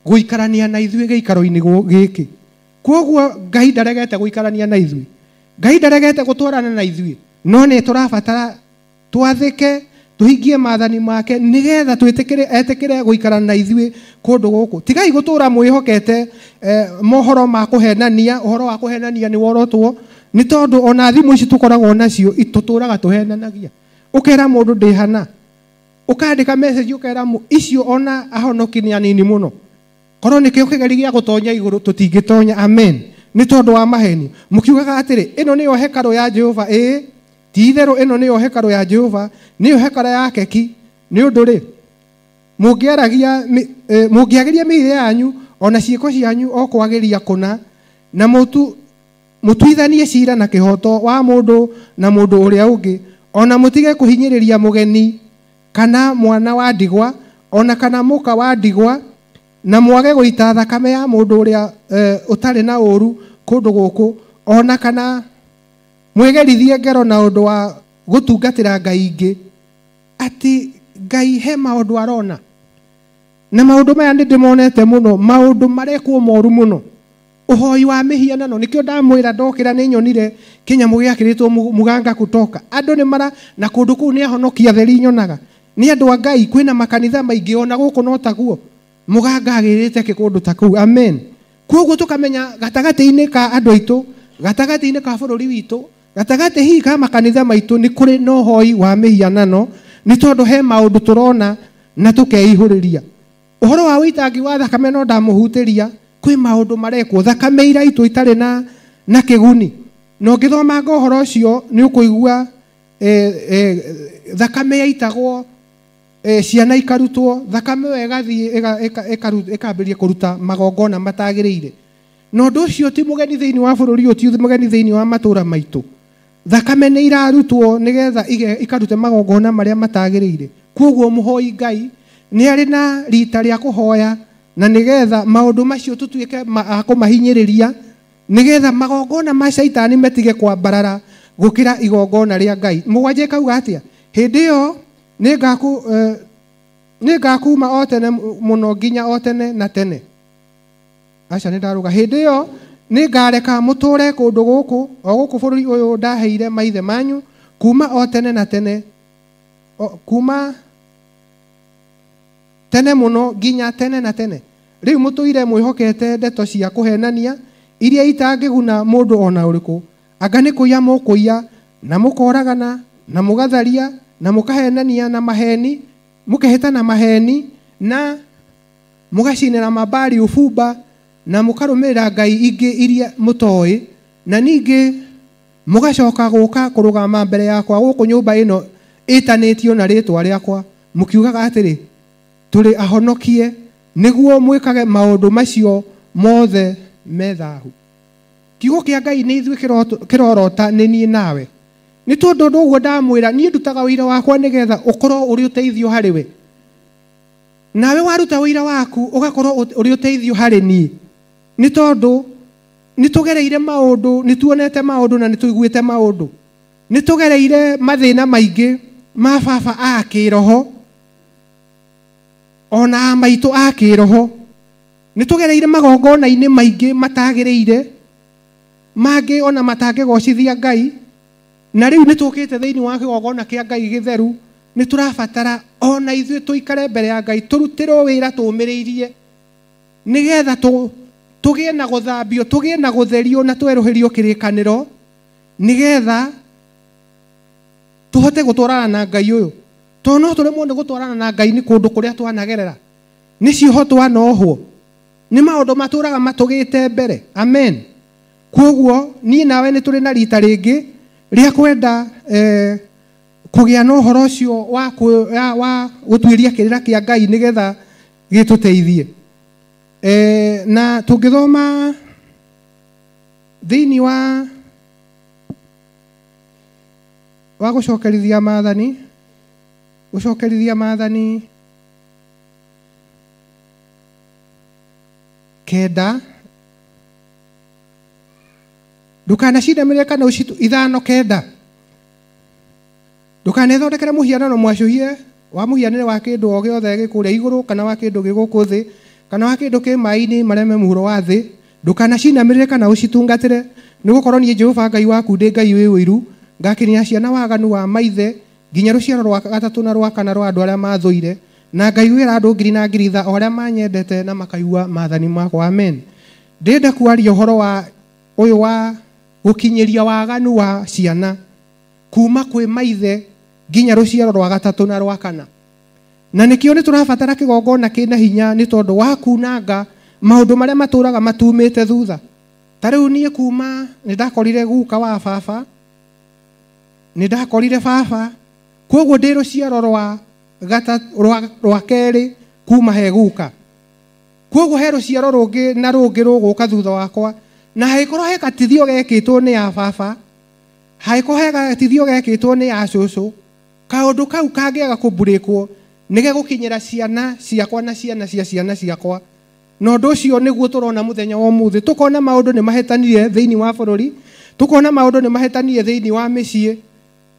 gũikarania na ithuĩ gĩikaro-inĩ gĩkĩ. Koguo Ngai ndaregete gũikarania na ithuĩ, Ngai ndaregete gũtwarana na ithuĩ, no nĩ tũrabatara twathĩke, tuhingie maathani make nĩgetha etĩkĩre gũikarana na ithuĩ kũndũ gũkũ. Tigai gũtũra mwĩhokete mohoro ma kũhenania. Ũhoro wa kũhenania nĩ worotwo, nĩ tondũ ona thimũ ici tũkoragwo nacio tũtũraga tũhenanagia. Ũkera mũndũ ndĩhana, ũkandĩka message ũkera icio ona ahonoki nĩ anini mũno. Korwo nĩkĩo kĩgeri gĩa gũtonya igũrũ tũtingĩtonya. Amen. Nĩ tondũ wa maheni. Mũkiugaga atĩrĩ, ĩno nĩyo hekarũ ya Jehova. Ti-itherũ ĩno nĩyo hekarũ ya Jehova, nĩyo hekarũ ya keki. Nĩ ũndũ rĩ, mũngĩageria mĩthiĩre yanyu ona ciĩko cianyu o kwagĩria kũna na mũtuithanie cira na kĩhoto wa mũndũ na mũndũ ũrĩa ũngĩ, ona mũtige kũhinyĩrĩria mũgeni kana mwana wa ndigwa ona kana mũka wa ndigwa, na mwage gũita thakame ya mũndũ ũrĩa ũtarĩ na ũru kũndũ gũkũ, ona kana mwegerithie ngero na ũndũ wa gũtungatĩra ngai ingĩ. Ati Ngai he maũndũ arona, na maũndũ maya nĩ ndĩmonete mũno, maũndũ marekwo moru mũno. Ũhoi wa mĩhianano, nĩkĩo ndamwĩra ndokĩra nĩ nyonire kĩnyamũ gĩakĩrĩtwo muganga kutoka. Andũ nĩ mara na kũndũ kũu nĩ ahonokia theri nyonaga. Nĩ andũ a Ngai, kwĩna makanitha maingĩ ona gũkũ no taguo. Muganga agĩrĩte kĩkũndũ ta kũu. Amen. Koguo tũkamenya gatagatĩ-inĩ ka andũ aitũ, gatagatĩ-inĩ ka bũrũri witũ, gatagatĩ hihi ka makanitha maitũ nĩ kũrĩ na ũhoi wa mĩhianano, nĩ tondũ he maũndũ tũrona na tũkeihũrĩria. Ũhoro wa ũitangi wa thakame no ndamũhutĩria, kwĩ maũndũ marekwo, thakame iraitwo itarĩ na kĩguni. No ngĩthomanga ũhoro ũcio nĩ ũkũigua thakame yaitagwo, ciana ikarutwo, thakame ĩyo ĩgathiĩ ĩkambĩrĩria kũruta magongona matagĩrĩire. Na ũndũ ũcio ti mũgeni thĩinĩ wa bũrũri ũyũ, ti mũgeni thĩinĩ wa matũũra maitũ. Thakame nĩ irarutwo nĩgetha ikarute magongona marĩa matagĩrĩire. Koguo mũhoi Ngai nĩ arĩ na rita rĩa kũhoya na nĩgetha maũndũ macio tũtuĩke a kũmahinyĩrĩria, nĩgetha magongona ma Shaitani matige kwambarara gũkĩra igongona rĩa Ngai. Mũgwanja kauga atĩa? Hĩndĩ ĩyo nĩ ngakuma o tene mũno nginya o tene na tene. Aca nĩ ndaruga. Hĩndĩ ĩyo nĩ ngareka mũtũre kũndũ gũkũ, o gũkũ bũrũri ũyũ ndaheire maithe manyu, kuma o tene na tene, kuma tene muno nginya tene na tene. Riu mutuire mwihokete ndeto cia kuhenania iria itangiguna mundu ona uriku. Anga ni kuya mukuya na mukoragana na mugatharia na mukahenania na maheni, mukeheta na maheni na mugacinira mabari ufumba na mukarumirira ngai ingi iria mutoi, na ningi mugacoka guka kurugama mbere yakwa guku nyumba ino itanitio na ritwa riakwa mukiugaga atiri turi ahonokie niguo mwikage maundu macio mothe methahu. Kiugo kia ngai ni ithui kirorota ni nie nawe. Ni tondu nduguo ndamwira nie ndutaga wira wakwa nigetha ukorwo uri uteithio hariwe. Nawe waruta wira waku ugakorwo uri uteithio hari nie. Ni tondu nitugereire maundu, nituonete maundu na nituiguite maundu. Nitugereire mathina maingi ma baba a kiroho ona maitu a kiroho. Nitugereire magongona-ini maingi matagireire, mangi ona matangigocithia Ngai. Na riu nitukite thiini wa kigongona kia Ngai githeru, niturabatara ona ithui tuikare mbere ya Ngai turutirwo wira tumiriirie nigetha tugie na guthambio, tugie na gutherio na tweruhirio kirikaniro nigetha tuhote gutwarana na Ngai uyu. Tono turemwo ni gutwarana na Ngai ni kundu kuria twanagerera, ni cio twanohwo, ni maundu maturaga matugite mbere. Amen. Koguo ni nawe ni turi na rita ringi ria kwenda kugia na uhoro ucio wa gutwiria kirira kia Ngai nigetha gituteithie. Na tungithoma thiini wa gucokerithia maathani kenda ndukanacindamirire kana ucitu 5:9 ndukanethondekere muhianano mwacuhie wa muhianire wa kindu o giothe gikuria iguru kana wa kindu giguku thi kana wa kindu ki mai-ini mareme muhuro wa thi. Ndukanacindamirire kana ucitungatire nigukorwo nie Jehova Ngai waku ndi Ngai wi wiru, ngakinia ciana waganu wa maithe nginya ruciaro rwa gatatu na rwa kana rwa andu aria mathuire, na Ngai wira andu ngiri na ngiri tha oria manyendete na makaigua maathani makwa. Amen. Ndenda kwaria uhoro wa uyu wa gukinyiria waganu wa ciana kuma kwi maithe nginya ruciaro rwa gatatu na rwa kana. Na nikio ni turabatara kigongona kina hinya ni tondu wa kunanga maundu maria maturaga matumite thutha. Tariu nie kuma nindakorire guka wa baba, nindakorire baba, koguo ndi ruciaro rwa keri kuma he guka, koguo he ruciaro rungi na rungi ruguka thutha wakwa, na haikorwo he gatithio gekitwo ni ya baba, haikorwo he gatithio gekitwo ni ya cucu, kaundu kau kangiaga kuburikwo nige gukinyira ciana ciakwa na ciana cia ciana ciakwa. No ndu ucio niguo turona muthenya wa umuthi, tukona maundu ni mahetanire thiini wa bururi, tukona maundu ni mahetanire thiini wa micii,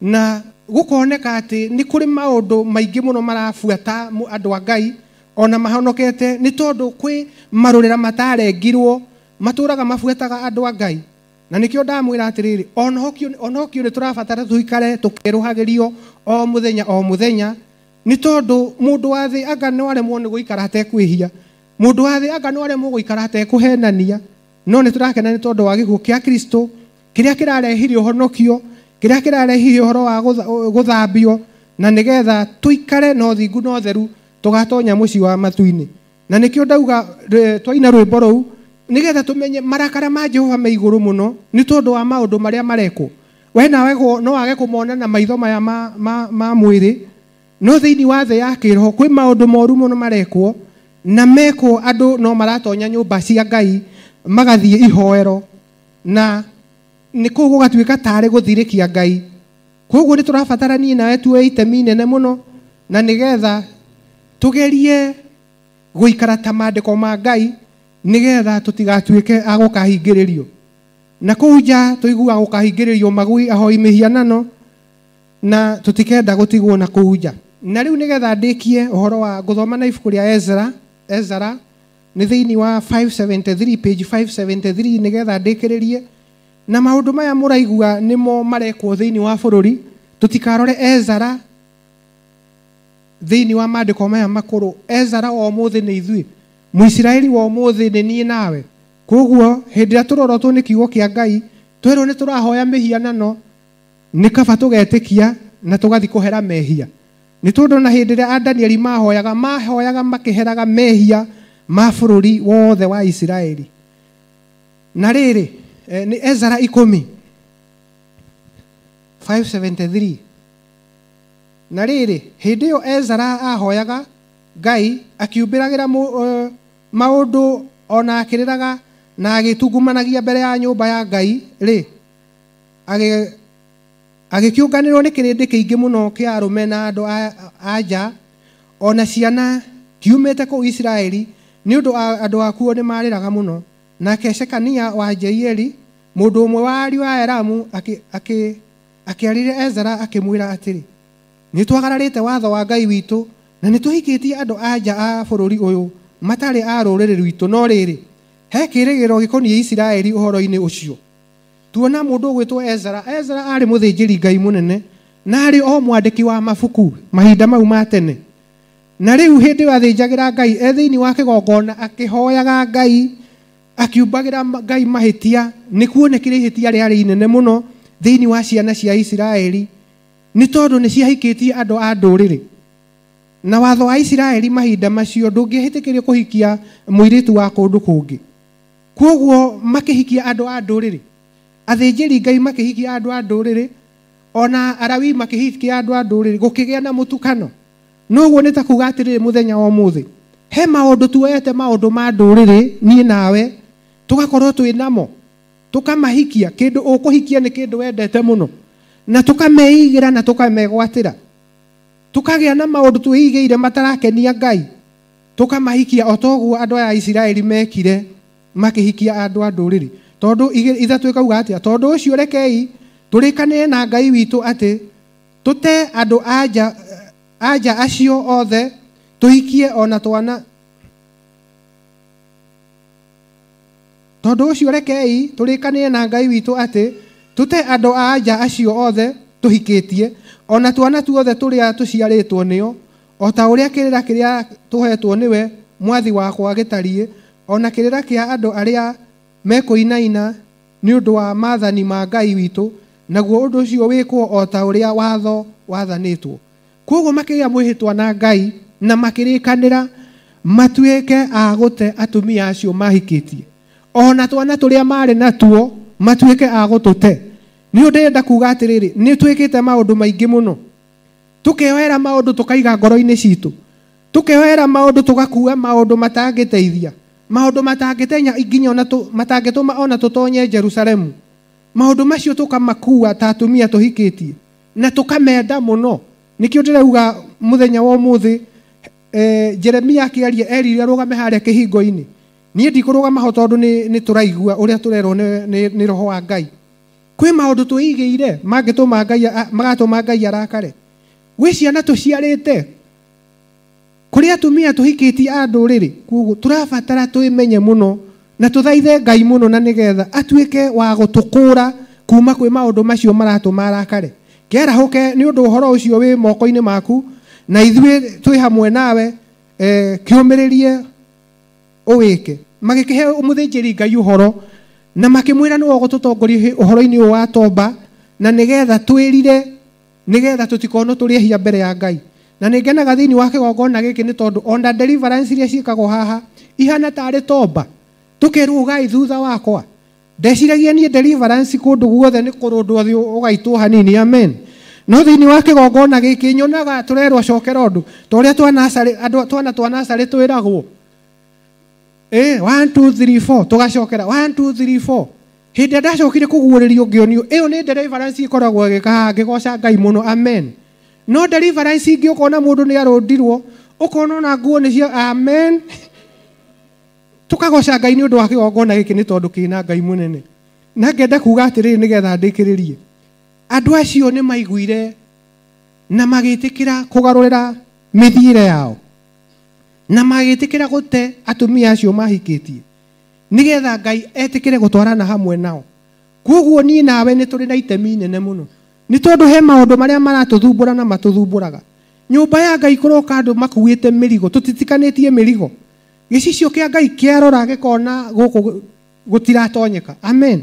na gukoneka ati ni kuri maundu maingi muno marafuata andu a Ngai ona mahonokete ni tondu kwi marurira matarengirwo maturaga mafuataga andu a Ngai. Na nikio ndamwira atiriri onokio ni turabatara tuikare tukiruhagirio o muthenya ni tondu mundu wa thi anga no aremwo ni guikara atekwihia, mundu wa thi anga no aremwo guikara atekuhenania, no ni turakena ni tondu wa gikuo kia Kristo kiria kirarehire uhonokio, kiria kirarehire uhoro wa guthambio, na nigetha tuikare no thingu no theru tugatonya muci wa matuini. Na nikio ndauga twaina rwimbo ruu nigetha tumenye marakara ma Jehova me iguru muno ni tondu wa maundu maria mareko. We nawe no wage kumona na maitho maya ma mwiri, no thiini wa thi ya kiroho kwi maundu moru muno marekwo, na meko andu no maratonya nyumba cia Ngai magathie ihoero, na ni kugu gatuika tare guthirikia Ngai. Koguo ni turabatara nie nawe tuwe itemi nene muno, na nigetha tugerie guikara ta maandiko ma Ngai nigetha tutigatuike agukahingiririo, na kuja tuigua gukahingiririo magui ahoi mihianano na tutikenda gutigwo na kuja. Na riu nigetha ndikie uhoro wa guthoma na ibuku ria Ezra ni thiini wa 573 page 573 nigetha ndikiririe na maundu maya muraigua nimo marekwo thiini wa bururi. Tutikarore Ezra thiini wa maandiko maya makuru Ezra o muthi ni ithui Muisiraeli wa muthi ni nie nawe koguo hindi turorotwo ni kiugo kia Ngai twero ni turahoya mihianano ni kaba tugetikia na tugathi kuhera mehia ni tondu na hindi ria Danieli mahoyaga makiheraga mehia ma bururi wothe wa Israeli na riri ni Ezra 10:573 na riri hindi yo Ezra ahoyaga Ngai akiumbiragira maundu ona akiriraga na agitungumanagia mbere ya nyumba ya Ngai ri agikiunganirwo ni kirindi kiingi muno kia arume na andu aja ona ciana kiumete ku Israeli ni undu andu akuo ni mariraga muno na Shekania wa Jeieli mundu umwe wa ariu a Elamu akiarire Ezra akimwira atiri ni twagararite watho wa Ngai witu na ni tuhikitie andu aja a bururi uyu matari a ruriri rwitu no riri he kirigiro gikonie Israeli uhoro-ini ucio tuona mundu gwitwo Ezra ari muthinjiri Ngai munene na ari o mwandiki wa mabuku mahinda mau ma tene na riu hindi wathinjagira Ngai thiini wa kigongona akihoyaga Ngai akiumbagira Ngai mahitia ni kuonekire ihitia riari inene muno thiini wa ciana cia Israeli ni tondu ni ciahikitie andu a nduriri na watho wa Israeli mahinda macio ndungihitikirio kuhikia muiritu wa kundu kungi koguo makihikia andu a nduriri athinjiri Ngai makihikia andu a nduriri ona arawi makihikia andu a nduriri gukigia na mutukano noguo ni ta kuga atiriri muthenya wa muthi he maundu tuoyete maundu ma nduriri nie nawe tugakorwo twinamo tukamahikia kindu ukuhikia ni kindu wendete muno na tukameigira na tukamegwatira tukagia na maundu twigiire matarakenia Ngai tukamahikia otoguo andu a Israeli mekire makihikia andu a nduriri tondu ithatũ ikauga atia tondu ucio rekei turikanire na Ngai witu ati tute andu aja acio othe tuhikie ona twana tondu ucio rekei turikanire na Ngai witu ati tute andu aja acio othe tuhikitie ona twana tuothe turia tuciaritwo nio o ta uria kirira kiria tuhetwo niwe mwathi wakwa gitarie ona kirira kia andu aria mekuinaina ni undu wa maathani ma Ngai witu naguo undu ucio wikwo o ta uria watho wathanitwo koguo makigia mwihitwa na Ngai na makirikanira matuike a gute atumia acio mahikitie ona twana turia mari natuo matuike a gutute ni ndenda kuga atiriri ni twikite maundu maingi muno tukeoera maundu tukaiga ngoro-ini citu tukeoera maundu tugakua maundu matangiteithia maundu matangitenya nginya ona matangituma ona tutonye Jerusalemu maundu macio tukamakua ta atumia tuhikitie na tukamenda muno nikio ndirauga muthenya wa muthi Jeremia akiaria erire rugame haria kihingo-ini nie ndikurugama ho tondu ni turaigua uria turerwo ni roho wa Ngai kwi maundu tuigiire mangituma Ngai magatuma Ngai arakare gwi ciana tuciarite kuri atumia tuhikitie a nduriri koguo turabatara twimenye muno na tuthaithe Ngai muno na nigetha atuike wa gutukura kuma kwi maundu macio maratuma arakare kerahuke ni undu uhoro ucio wi moko-ini maku na ithui twi hamwe nawe kiumiririe uwike magikihe umuthinjiri Ngai uhoro na makimwira niwe gututongoria uhoro-ini wa toba na nigetha twirire nigetha tutikono turiehia mbere ya Ngai na ningenaga thiini wa kigongona giki ni tondu onda deliverance iria ciikagwo haha ihana tari toba tukirwo Ngai thutha wakwa ndeciragia nie deliverance kundu guothe ni kurundu othe ugaitwo hanini amen no thiini wa kigongona giki nyonaga turerwo cokera undu toria twana nasari twiragwo 1 2 3 4 tugacokera 1 2 3 4 hindi ndacokire kuguuririo ngionio iyo ni deliverance ikoragwo gigoca Ngai muno amen no deliverance ingi ukona mundu ni arundirwo ukona na nguo ni cia amen tukagoca Ngai ni undu wa kigongona giki ni tondu kina Ngai munene na ngenda kuga atiriri nigetha ndikiririe andu acio ni maiguire na magitikira kugarurira mithiire yao na magitikira gute atumia acio mahikitie nigetha Ngai etikire gutwarana hamwe nao koguo ni nawe ni turi na itemi nene muno ni tondu he maundu maria maratuthumbura na matuthumburaga nyumba ya Ngai kuroka andu makuite mirigo tutitikanetie mirigo gicicio kia Ngai kiarora gikona guku gutiratonyeka amen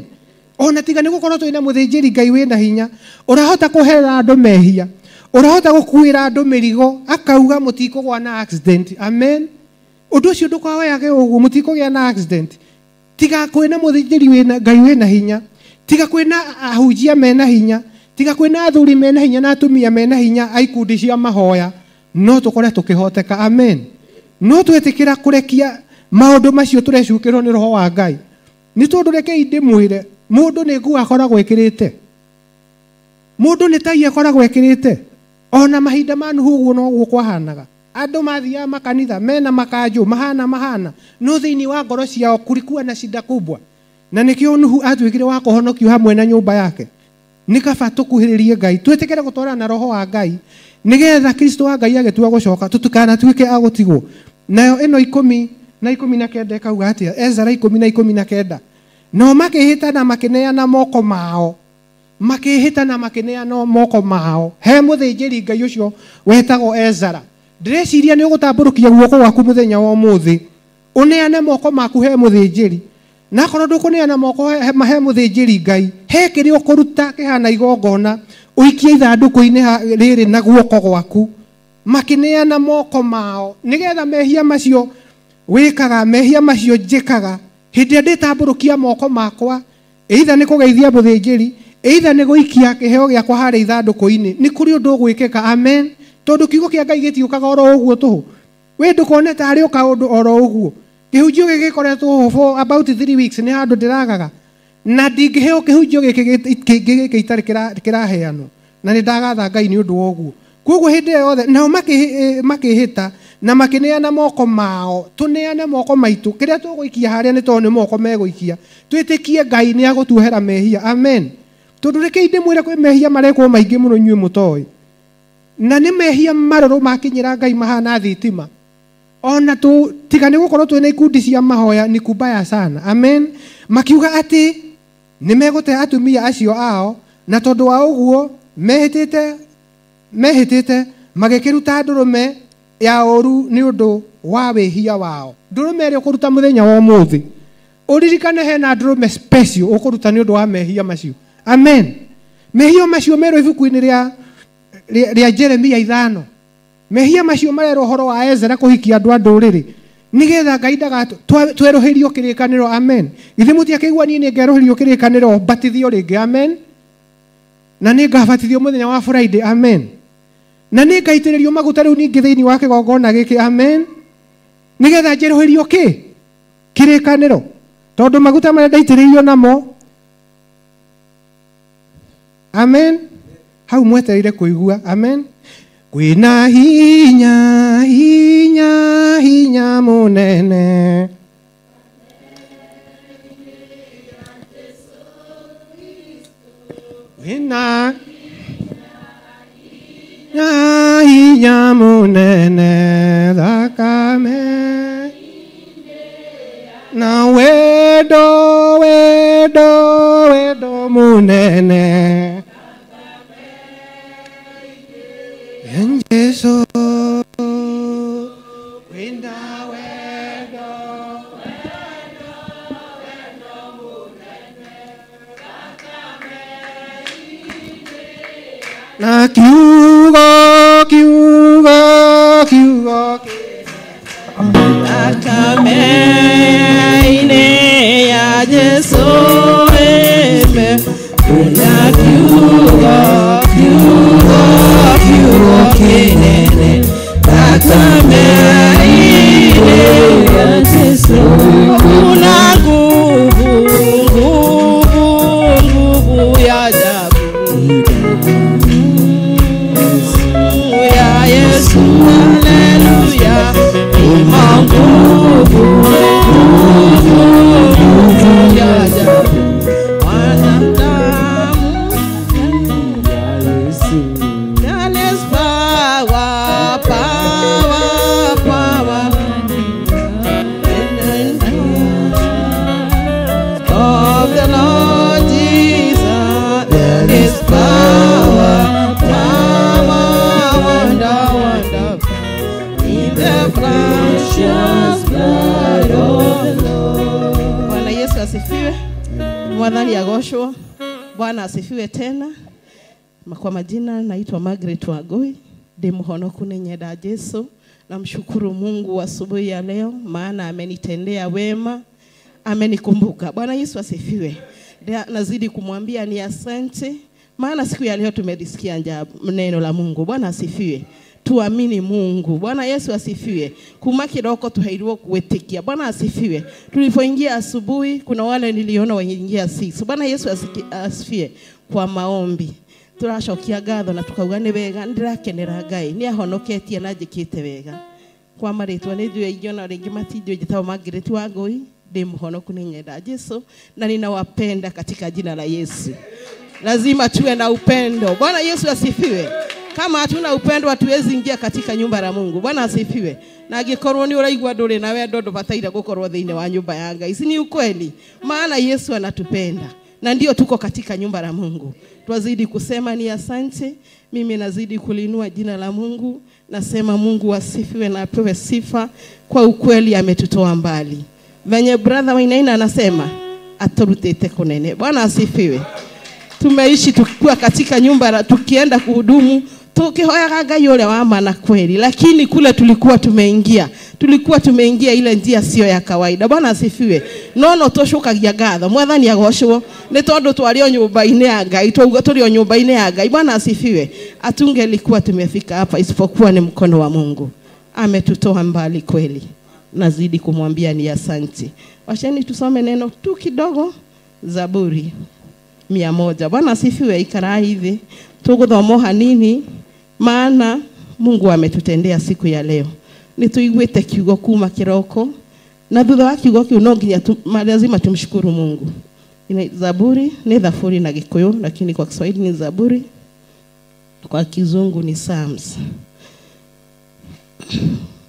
ona tiga ni gukorwo twina muthinjiri Ngai wina hinya urahota kuherera andu mehia urahota gukuira andu mirigo akauga mutikugwa na accident amen undu ucio ndukaweyage uguo mutikugya na accident tiga kwina muthinjiri wina Ngai wina hinya tiga kwina ahunjia mena hinya tiga kwina athuri mena hinya na atumia mena hinya aikundi cia mahoya no tukore tukihoteka amen no twetikira kurekia maundu macio turecukirwo ni roho wa Ngai ni tondu rekei ndimwire mundu ni nguo akoragwo ekirite mundu ni tai akoragwo ekirite ona mahinda ma nuhu uguo no guo kwahanaga andu mathia makanitha mena makanju mahana no thiini wa ngoro ciao kulikuwa na shida kubwa na nikio nuhu atwikire wa kuhonokio hamwe na nyumba yake nikaba tukuhiririe Ngai twetikire gutwara na roho wa Ngai nigetha Kristo wa Ngai agetua gucoka tutukana twike agutigwo nayo ino 10 na 19 kauga atia Ezra 10 na 19 no makihita na makineana moko mao makihita na makineana moko mao he muthinjiri Ngai ucio wetagwo Ezra ndireciria ni ugutamburukia guoko gwaku muthenya wa umuthi uneane moko maku he muthinjiri na korwo ndukuneana moko he muthinjiri Ngai he kiri ukuruta kihana igongona uikie ithanduku-ini riri na guoko gwaku makineana moko mao nigetha mehia macio wikaga mehia macio njikaga hindi nditamburukia moko makwa either ni kugeithia muthinjiri either ni guikia kiheo giakwa hari ithanduku-ini ni kuri undu gwikika amen tondu kiugo kia Ngai gitiukaga oro uguo tuhu we ndukone tari uka undu oro uguo kihunjio giki koretwo for about 3 weeks ni handu ndiragaga na ndingiheo kihunjio giki itari kiraheanwo na ni ndagatha Ngai ni undu woguo koguo hindi yothe nao makihita na makineana moko mao tuneane moko maitu kiria tuguikia haria ni tondu moko meguikia twitikie Ngai ni agutuhera mehia amen tondu reke ndimwire kwi mehia marekwo maingi muno nyue mutoi na ni mehia maroro makinyira Ngai mahana thitima ona tu tigane gukorwo twina ikundi cia mahoya ni kubaya sana amen makiuga ati ni megute atumia acio ao na tondu wa uguo mehitite magikiruta ndurume ya oru ni undu wa wehia wao ndurume ri ukuruta muthenya wa umuthi uririkane hena ndurume special ukuruta ni undu wa mehia macio amen mehia macio mero ibuku-ini ria Jeremia 5 mehia macio marero uhoro wa Ezra kuhikia andu a nduriri nigetha Ngai ndagatu tweroherio kirikaniro amen ithe mutiakigua ni ngeroherio kirikaniro batithio ringi amen na ni ngabatithio muthenya wa Friday amen na ni ngaitiririo maguta riu ningi thiini wa kigongona giki amen nigetha njeroherio kirikaniro tondu maguta maria ndaitiririo namo amen hau mwetereire kuigua amen kwina hinya munene kwina hinya munene thakame na wendo munene Yesu kwina wendo na kiugo thakame-ini ya Yesu kuna kiugo kinene thakame-ini ya Yesu kuna nguvu ya ajabu ya Yesu haleluya nguvu ya ajabu power, wonder. Mwadhani agoshwa. Bwana asifiwe tena. Kwa majina naitwa Margaret Wagoi. Ndimuhonoku ni nyeda Yesu. Namshukuru Mungu asubuhi ya leo maana amenitendea wema, amenikumbuka. Bwana Yesu asifiwe. Nazidi kumwambia ni asante maana siku ya leo tumelisikia neno la Mungu. Bwana asifiwe. Tuamini Mungu. Bwana Yesu asifiwe. Kuma kiroko tuhairiwo kuwetikia. Bwana asifiwe. Tulipoingia asubuhi kuna wale niliona waingia 6. Bwana Yesu asifiwe kwa maombi. Turashokia gatho na tukaugane wega ndirakenera Ngai ni ahonoketie na njikite wega kwa maritwa ni ndio igiona ringi matindio jitao Margaret Wagoi ndimuhonoku ni nyenda Yesu na ninawapenda katika jina la Yesu. Lazima tuwe na upendo. Bwana Yesu asifiwe. Kama hatuna upendo hatuwezi ingia katika nyumba ya Mungu. Bwana asifiwe. Na agikorwo ni uraigwa nduri na wendo ndubataire gukorwo thiine wa nyumba ya Ngai. Si ni ukweli? Maana Yesu anatupenda. Na ndio tuko katika nyumba ya Mungu. Twazidi kusema ni asante. Mimi nazidi kulinua jina la Mungu. Nasema Mungu asifiwe na apewe sifa kwa ukweli ametutoa mbali. Venye brother Wainaina anasema aturutete kunene. Bwana asifiwe. Tumeishi tukua katika nyumba tukienda kuhudumu tukihoya Ngai yule wa maana kweli, lakini kule tulikuwa tumeingia ile njia sio ya kawaida. Bwana asifiwe. Nono toshuka gatho mwathani agoshwo ni tondu twalio nyumba-ini ya Ngai twauga tulio nyumba-ini ya Ngai. Bwana asifiwe. Atungelikuwa tumefika hapa isipokuwa ni mkono wa Mungu. Ametutoa mbali kweli. Nazidi kumwambia ni asante. Washeni tusome neno tu kidogo. Zaburi 100. Bwana asifiwe. Ikara hivi tuguthomo hanini maana Mungu ametutendea siku ya leo. Nituigwete kiugo kuma kiroko na thutha wa kiugo kiu no nginya lazima tumshukuru Mungu. Zaburi ni dhafuri na Gikuyu lakini kwa Kiswahili ni Zaburi, kwa Kizungu ni Psalms.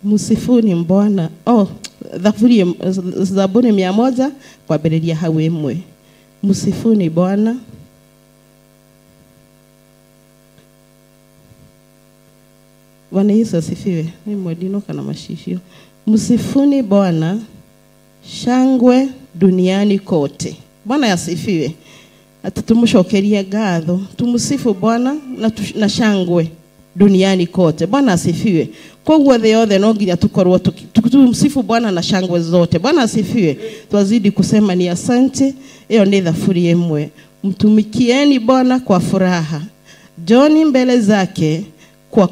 Musifuni Bwana. Zaburi 100 kwa bereria hau imwe. Musifuni Bwana. Bwana Yesu asifiwe. Ni mwadino kana mashishio. Musifuni Bwana, shangwe duniani kote. Bwana asifiwe. Atumushokeria gatho. Tumusifu Bwana na shangwe duniani kote. Bwana asifiwe. Kwa guothe yothe no nginya tukorwo tumsifu Bwana na shangwe zote. Bwana asifiwe. Twazidi kusema ni asante. Hiyo ni dhafuri imwe. Mtumikieni Bwana kwa furaha. Joni mbele zake kwa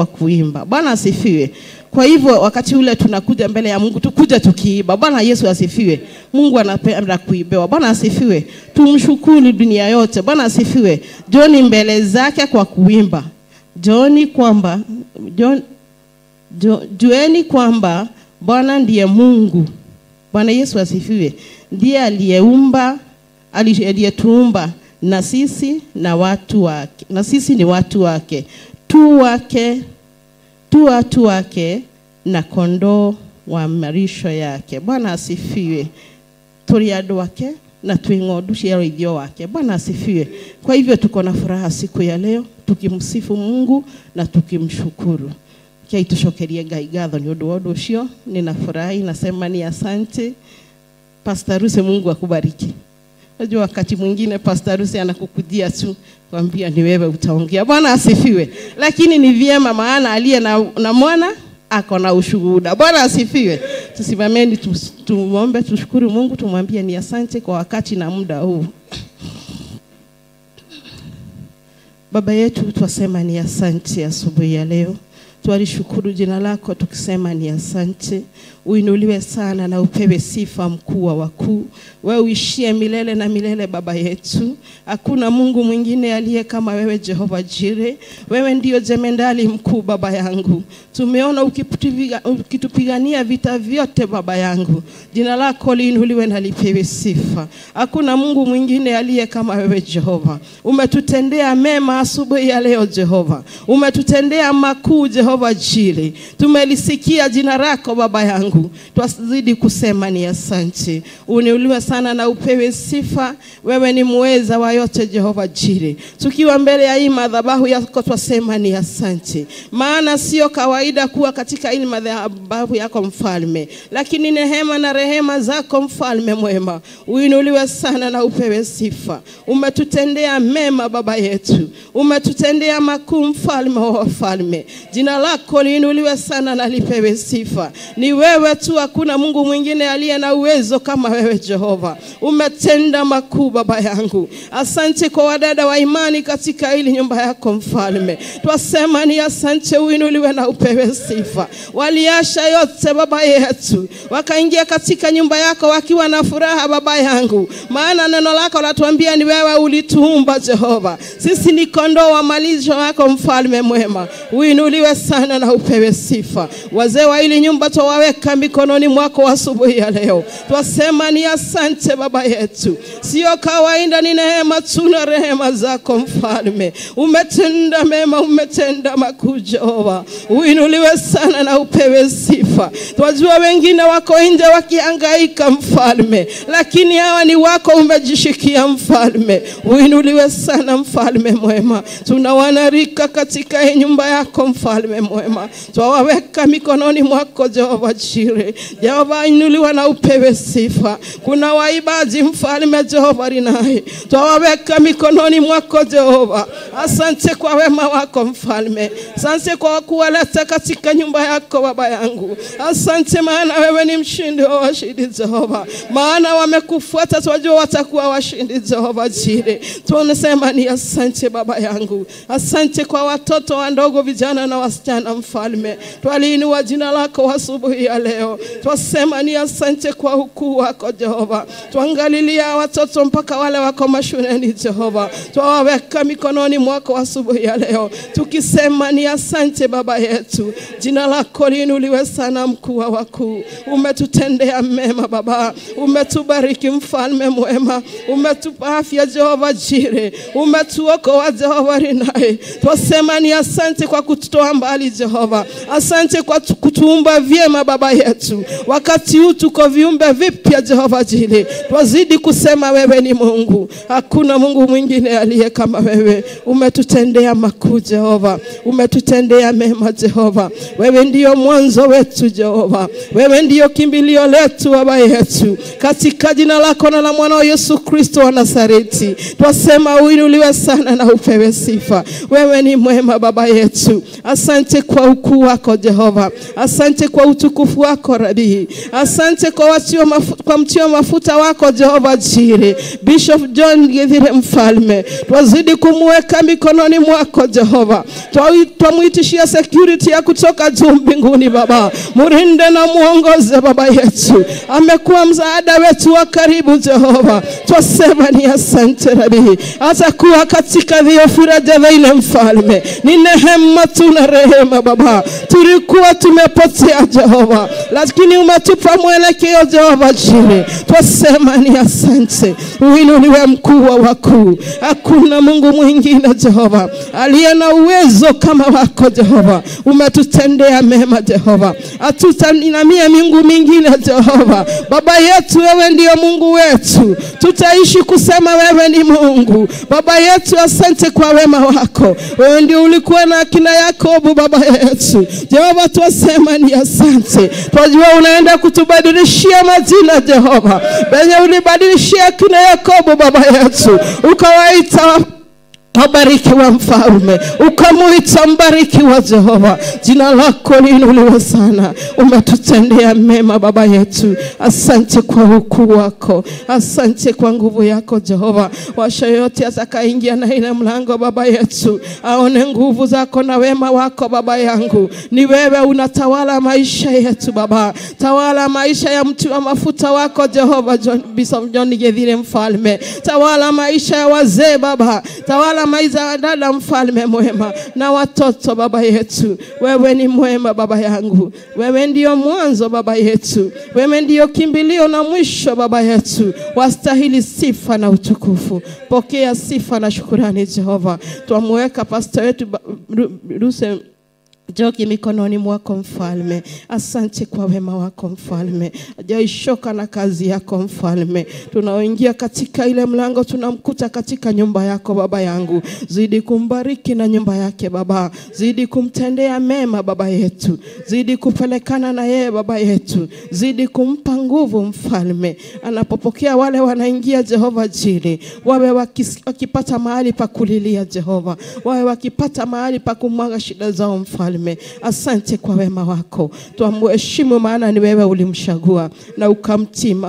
kuimba. Bwana asifiwe. Kwa hivyo wakati ule tunakuja mbele ya Mungu tukuja tukiimba. Bwana Yesu asifiwe. Mungu anapenda kuimbewa. Bwana asifiwe. Tumshukuru dunia yote. Bwana asifiwe. Joni mbele zake kwa kuimba. Jueni kwamba Bwana ndiye Mungu. Bwana Yesu asifiwe. Ndiye aliyetuumba na sisi na watu wake. Na sisi ni watu wake. Tu watu wake na kondoo wa marisho yake. Bwana asifiwe. Turi andu wake na tuingodu cia roithio wake. Bwana asifiwe. Kwa hivyo tuko na furaha siku ya leo tukimsifu Mungu na tukimshukuru. Kia tushokerie Ngai gatho ni undu wodu ucio. Ninafurahi nasema ni asante. Pastor Ruse, Mungu akubariki. Unajua wakati mwingine Pastor Ruse anakukujia tu kwambia ni wewe utaongea. Bwana asifiwe. Lakini ni vyema maana aliye na mwana ako na ushuhuda. Bwana asifiwe. Tusimameni tuombe tushukuru Mungu tumwambie ni asante kwa wakati na muda huu. Baba yetu twasema ni asante asubuhi ya leo. Twalishukuru jina lako tukisema ni asante. Uinuliwe sana na upewe sifa mkuu wa wakuu. Wewe uishie milele na milele Baba yetu. Hakuna Mungu mwingine aliye kama wewe Jehova Jire. Wewe ndio jemendali mkuu Baba yangu. Tumeona ukitupigania vita vyote Baba yangu. Jina lako liinuliwe na lipewe sifa. Hakuna Mungu mwingine aliye kama wewe Jehova. Umetutendea mema asubuhi ya leo Jehova. Umetutendea makuu Jehova Jire. Tumelisikia jina lako Baba yangu. yangu. Twazidi kusema ni asante. Uniuliwe sana na upewe sifa. Wewe ni muweza wa yote Jehova Jire. Tukiwa mbele ya hii madhabahu yako twasema ni asante. Maana sio kawaida kuwa katika hii madhabahu yako mfalme. Lakini neema na rehema zako mfalme mwema. Uinuliwe sana na upewe sifa. Umetutendea mema baba yetu. Umetutendea makuu mfalme wa wafalme. Jina lako liinuliwe sana na lipewe sifa. Ni wewe tu, hakuna Mungu mwingine aliye na uwezo kama wewe Jehova. Umetenda makuu baba yangu. Asante kwa wadada wa imani katika hili nyumba yako mfalme. Twasema ni asante, uinuliwe na upewe sifa. Waliasha yote baba yetu, wakaingia katika nyumba yako wakiwa na furaha baba yangu. Maana neno lako latuambia ni wewe ulituumba Jehova. Sisi ni kondoo wa malisho yako mfalme mwema. Uinuliwe sana na upewe sifa. Wazee wa hili nyumba twawaweka mikononi mwako asubuhi ya leo. Twasema ni asante baba yetu. Sio kawaida, ni neema tu na rehema zako mfalme. Umetenda mema, umetenda makuu Jehova. Uinuliwe sana na upewe sifa. Twajua wengine wako nje wakihangaika mfalme, lakini hawa ni wako umejishikia mfalme. Uinuliwe sana mfalme mwema. Tunawanarika katika nyumba yako mfalme mwema. Twawaweka mikononi mwako Jehova Jire. Jehova inuliwa na upewe sifa. Kuna waibaji mfalme Jehova rinaye. Twawaweka mikononi mwako Jehova. Asante kwa wema wako mfalme. Asante kwa kuwaleta katika nyumba yako baba yangu. Asante maana wewe ni mshindi wa washindi Jehova. Maana wamekufuata, twajua watakuwa washindi Jehova Jire. Tunasema ni asante baba yangu. Asante kwa watoto wandogo, vijana na wasichana mfalme. Twaliinua jina lako asubuhi ya leo. Twasema ni asante kwa ukuu wako Jehova. Tuangalilia watoto mpaka wale wako mashuleni Jehova. Twawaweka mikononi mwako asubuhi ya leo. Tukisema ni asante baba yetu. Jina lako liinuliwe sana mkuu wa wakuu. Umetutendea mema baba. Umetubariki mfalme mwema. Umetupa afya Jehova Jire. Umetuokoa Jehova rinaye. Twasema ni asante kwa kututoa mbali Jehova. Asante kwa kutuumba vyema baba yetu. Wakati huu tuko viumbe vipya Jehova Jire. Twazidi kusema wewe ni Mungu. Hakuna Mungu mwingine aliye kama wewe. Umetutendea makuu Jehova. Umetutendea mema Jehova. Wewe ndio mwanzo wetu Jehova. Wewe ndio kimbilio letu baba yetu. Katika jina lako na la mwana Yesu Kristo wa Nazareti. Twasema uinuliwe sana na upewe sifa. Wewe ni mwema baba yetu. Asante kwa ukuu wako Jehova. Asante kwa utukufu wako Rabi. Asante kwa mtio mafuta wako Jehova Jire. Bishop John Githire mfalme. Twazidi kumweka mikononi mwako Jehova. Twamuitishia security ya kutoka juu mbinguni baba. Murinde na muongoze baba yetu. Amekuwa msaada wetu wa karibu Jehova. Twasema ni asante Rabi. Atakuwa katika faraja ile mfalme. Ni neema tu na rehema baba. Tulikuwa tumepotea Jehova, lakini umetupa mwelekeo Jehova Jire. Twasema ni asante. Uinuliwe mkuu wa wakuu. Hakuna Mungu mwingine Jehova aliye na uwezo kama wako Jehova. Umetutendea mema Jehova. Hatutanamia miungu mingine Jehova. Baba yetu wewe ndio Mungu wetu. Tutaishi kusema wewe ni Mungu. Baba yetu asante kwa wema wako. Wewe ndio ulikuwa na akina Yakobo baba yetu. Jehova twasema ni asante. Twajua unaenda kutubadilishia majina Jehova. Benye ulibadilishia akina Yakobo baba yetu. Ukawaita Wabariki wa mfalme. Ukamuita mbariki wa Jehova. Jina lako liinuliwe sana. Umetutendea mema baba yetu. Asante kwa ukuu wako. Asante kwa nguvu yako Jehova. Washa yote atakaingia na ile mlango baba yetu. Aone nguvu zako na wema wako baba yangu. Ni wewe unatawala maisha yetu baba. Tawala maisha ya mtu wa mafuta wako Jehova Bishop John Githire mfalme. Tawala maisha ya wazee baba. Tawala maisha ya dada mfalme mwema na watoto baba yetu. Wewe ni mwema baba yangu. Wewe ndio mwanzo baba yetu. Wewe ndio kimbilio na mwisho baba yetu. Wastahili sifa na utukufu. Pokea sifa na shukrani Jehova. Tuamweka pastor wetu Joki mikononi mwako mfalme. Asante kwa wema wako mfalme. Hajaishoka na kazi yako mfalme. Tunaoingia katika ile mlango tunamkuta katika nyumba yako baba yangu. Zidi kumbariki na nyumba yake baba. Zidi kumtendea mema baba yetu. Zidi kupelekana na yeye baba yetu. Zidi kumpa nguvu mfalme. Anapopokea wale wanaingia Jehova jili. Wawe wakipata mahali pa kulilia Jehova. Wawe wakipata mahali pa kumwaga shida zao mfalme. Asante kwa wema wako. Tuamheshimu maana ni wewe ulimchagua na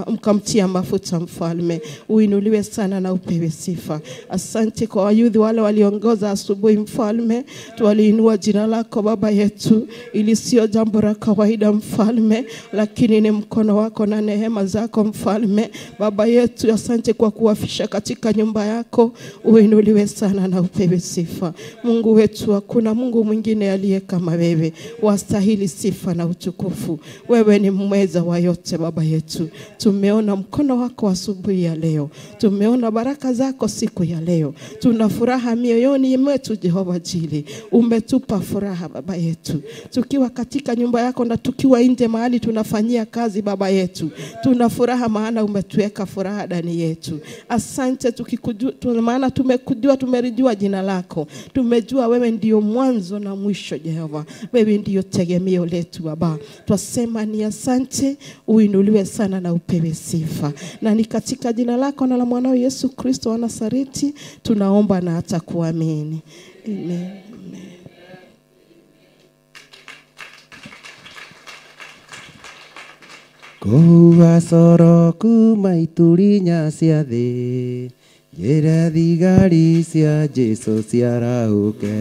ukamtia mafuta mfalme. Uinuliwe sana na upewe sifa. Asante kwa wayuthi wale waliongoza asubuhi mfalme. Tuwaliinua jina lako baba yetu, ili sio jambo la kawaida mfalme, lakini ni mkono wako na neema zako mfalme. Baba yetu, asante kwa kuwafisha katika nyumba yako. Uinuliwe sana na upewe sifa. Mungu wetu, hakuna Mungu mwingine aliye kama wewe. Wastahili sifa na utukufu. Wewe ni mweza wa yote baba yetu. Tumeona mkono wako asubuhi ya leo. Tumeona baraka zako siku ya leo. Tuna furaha mioyoni mwetu Jehova jili. Umetupa furaha baba yetu. Tukiwa katika nyumba yako na tukiwa nje mahali tunafanyia kazi baba yetu. Tuna furaha maana umetuweka furaha ndani yetu. Asante tukikujua maana tumekujua, tumelijua jina lako. Tumejua wewe ndio mwanzo na mwisho Jehova. Wewe ndio tegemeo letu baba. Twasema ni asante, uinuliwe sana na upewe sifa. Na ni katika jina lako na la mwanao Yesu Kristo wa Nazareti tunaomba na hata kuamini. Amen. Kuwa soro kumaiturinya cia thi, njĩra thigari cia Jesu ciarauke,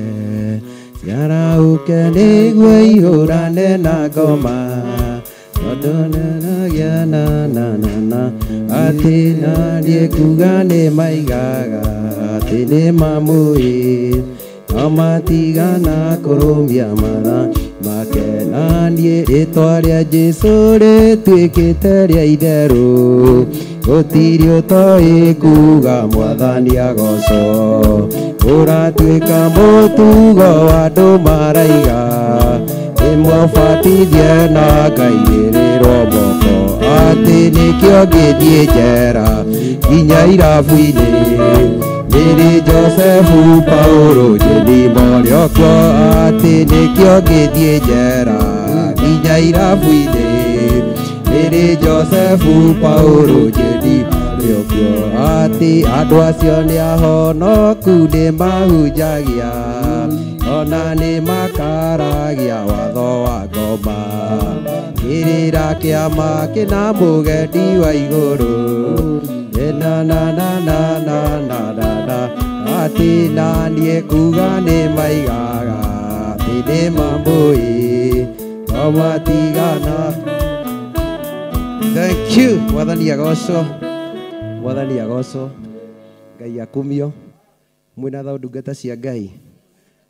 ciarauke nĩguo ihũrane na ngoma. Tondũ na atĩ na niĩ kuga nĩ maigaga, atĩ nĩ mamũĩ, no matigana kũrũmia matha make. Na niĩ rĩtwa rĩa Jesu rĩtuĩkĩte rĩa itherũ, gũtirĩ ũtoĩ kuga Mwathani agocwo. Ũratuĩka mũtugo wa andũ maraiga, ĩmũbatithie na ngaigĩrĩrwo moko, atĩ nĩkĩo ngĩthiĩ njera nginya irabu-inĩ. Nĩrĩ Josefu Paulo Jedimorioko, atĩ nĩkĩo ngĩthiĩ njera nginya irabu-inĩ. Nĩrĩ Josefu Paulo Jedimorioko, atĩ andũ acio nĩ ahonoku nĩ mahunjagia, ona nĩ makaragia watho wa ngoma. Kĩrĩra kĩama kĩna mũgendi wa igũrũ, atĩ na niĩ kuga nĩ maigaga, atĩ nĩ mamũĩ, no matigana. Thank you. Mwathani agocwo, Mwathani agocwo. Ngai akumio. Mwĩna thayũ ndungata cia Ngai.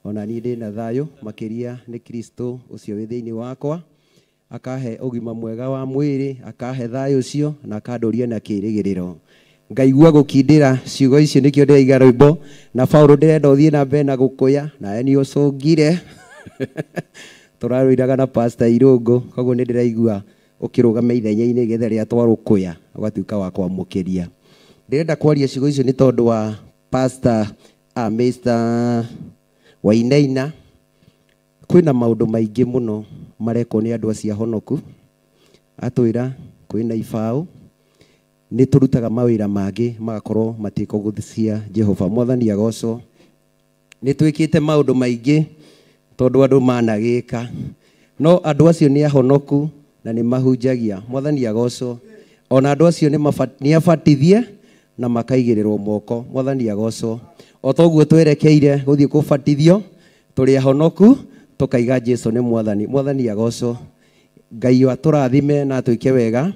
Ona niĩ ndĩ na thayũ makĩria nĩ Kristo ũcio wĩ thĩinĩ wakwa, akahe ũgima mwega wa mwĩrĩ, akahe thayũ ũcio na akandũria na kĩĩrĩgĩrĩro. Ngaigua gũkindĩra ciugo icio nĩkĩo ndĩraiga rwĩmbo, na Paulo ndĩrenda ũthiĩ na mbere na gũkũya, nawe nĩ ũcũngire. Tũrarũiraga na Pastor Irũngũ, koguo nĩ ndĩraigua ũkĩrũgama ithenya-inĩ getha rĩa twarũkũya ũgatuĩka wa kwamũkĩria. Ndĩrenda kwaria ciugo icio nĩ tondũ wa Pastor Mr. Wainaina. Kwĩna maũndũ maingĩ mũno marekwo nĩ andũ acio ahonoku. Atwĩra kwĩna ibaũ, nĩ tũrutaga mawĩra mangĩ magakorwo matĩko gũthisia Jehova. Mwathani agocwo. Nĩ twĩkĩte maũndũ maingĩ tondũ andũ managĩka, no andũ acio nĩ ahonoku na nĩ mahunjagia. Mwathani agocwo. Ona andũ acio nĩ abatithie na makaigĩrĩrwo moko. Mwathani agocwo. O toguo twerekeire gũthiĩ kũbatithio, tũrĩ ahonoku tũkaiga Jesu nĩ Mwathani. Mwathani agocwo. Ngai atũrathime na atwĩke wega,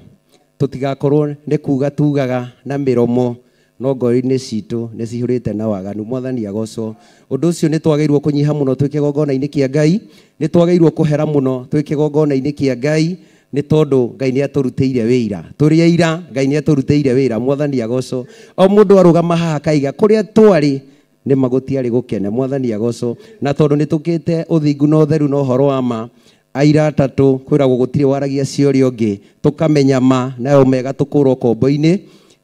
tũtigakorwo nĩ kuga tugaga na mĩromo, no ngoro-inĩ citũ nĩ cihũrĩte na waganu. Mwathani agocwo. Ũndũ ũcio nĩ twagĩrĩirwo kũnyiha mũno twĩ kĩgongona-inĩ kĩa Ngai, nĩ twagĩrĩirwo kũhera mũno twĩ kĩgongona-inĩ kĩa Ngai, nĩ tondũ Ngai nĩ atũrutĩire wĩra. Tũrĩ aira, Ngai nĩ atũrutĩire wĩra. Mwathani agocwo. O mũndũ arũgama haha kaiga kũrĩa twarĩ nĩ magũtiarĩ gũkene. Mwathani agocwo. Na tondũ nĩ tũkĩte ũthingu na ũtheru na ũhoro wa ma, aira atatũ kwĩragwo gũtirĩ waragia ciũria ũngĩ, tũkamenya ma nayo mega tũkũrwo kombo-inĩ.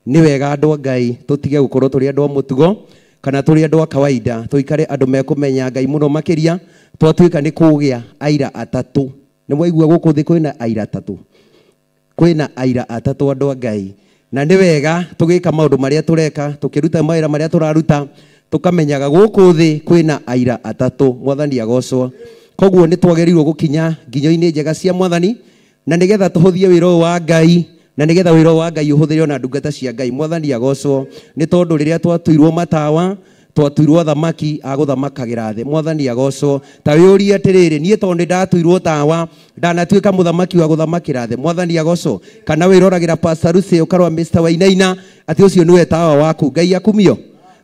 Nĩ wega andũ a Ngai tũtige gũkorwo tũrĩ andũ a mũtugo kana tũrĩ andũ a kawaida, tũikare andũ mekũmenya Ngai mũno makĩria. Twatuĩka nĩ kũgĩa aira atatũ. Nĩ mwaigua gũkũ thĩ kwĩna aira atatũ, kwĩna aira atatũ andũ a Ngai. Na nĩ wega tũgĩka maũndũ marĩa tũreka, tũkĩruta mawĩra marĩa tũraruta, tũkamenyaga gũkũ thĩ kwĩna aira atatũ. Mwathani agocwo. Koguo nĩ twagĩrĩirwo gũkinya nginyo-inĩ njega cia Mwathani, na nĩgetha tũhũthie wĩra ũyũ wa Ngai, na nĩgetha wĩra ũyũ wa Ngai ũhũthĩrwo na ndungata cia Ngai. Mwathani agocwo. Nĩ tondũ rĩrĩa twatuirwo matawa, twatuirwo thamaki agũthamakagĩra thĩ. Mwathani agocwo. Ta wĩũrie atĩrĩrĩ, niĩ tondũ nĩ ndatuirwo tawa ndanatuĩka mũthamaki wa gũthamakĩra thĩ. Mwathani agocwo. Kana wĩroragĩra Pastor Lucy ũkarwa Mr. Wainaina atĩ ũcio nĩwe tawa waku. Ngai akumio.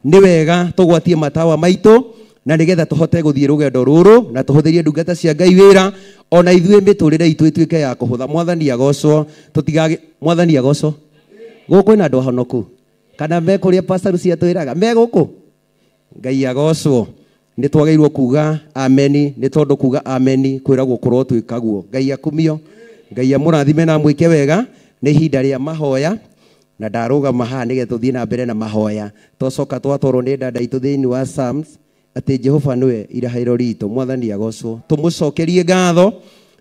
Nĩ wega tũgwatie matawa maitũ na nĩgetha tũhote gũthiĩ rũgendo rũrũ na tũhũthĩrie ndungata cia Ngai wĩra, ona ithuĩ mĩtũrĩre itũ ĩtuĩke ya kũhũtha. Mwathani agocwo. Tũtigage. Mwathani agocwo. Gũkũ ĩna andũ ahonoku kana me kũrĩa Pastor Lucy atwĩraga me gũkũ. Ngai agocwo. Nĩ twagĩrĩirwo kuga ameni, nĩ tondũ kuga ameni kwĩragwo kũrwo twĩkaguo. Ngai akumio. Ngai amũrathime na mwĩke wega. Nĩ ihinda rĩa mahoya na ndarũgama haha nĩgetha tũthiĩ na mbere na mahoya. Twacoka twatwarwo nĩ dada itũ thĩinĩ wa Psalms atĩ Jehova nĩwe irahĩro ritũ. Mwathani agocwo. Tũmũcokerie ngatho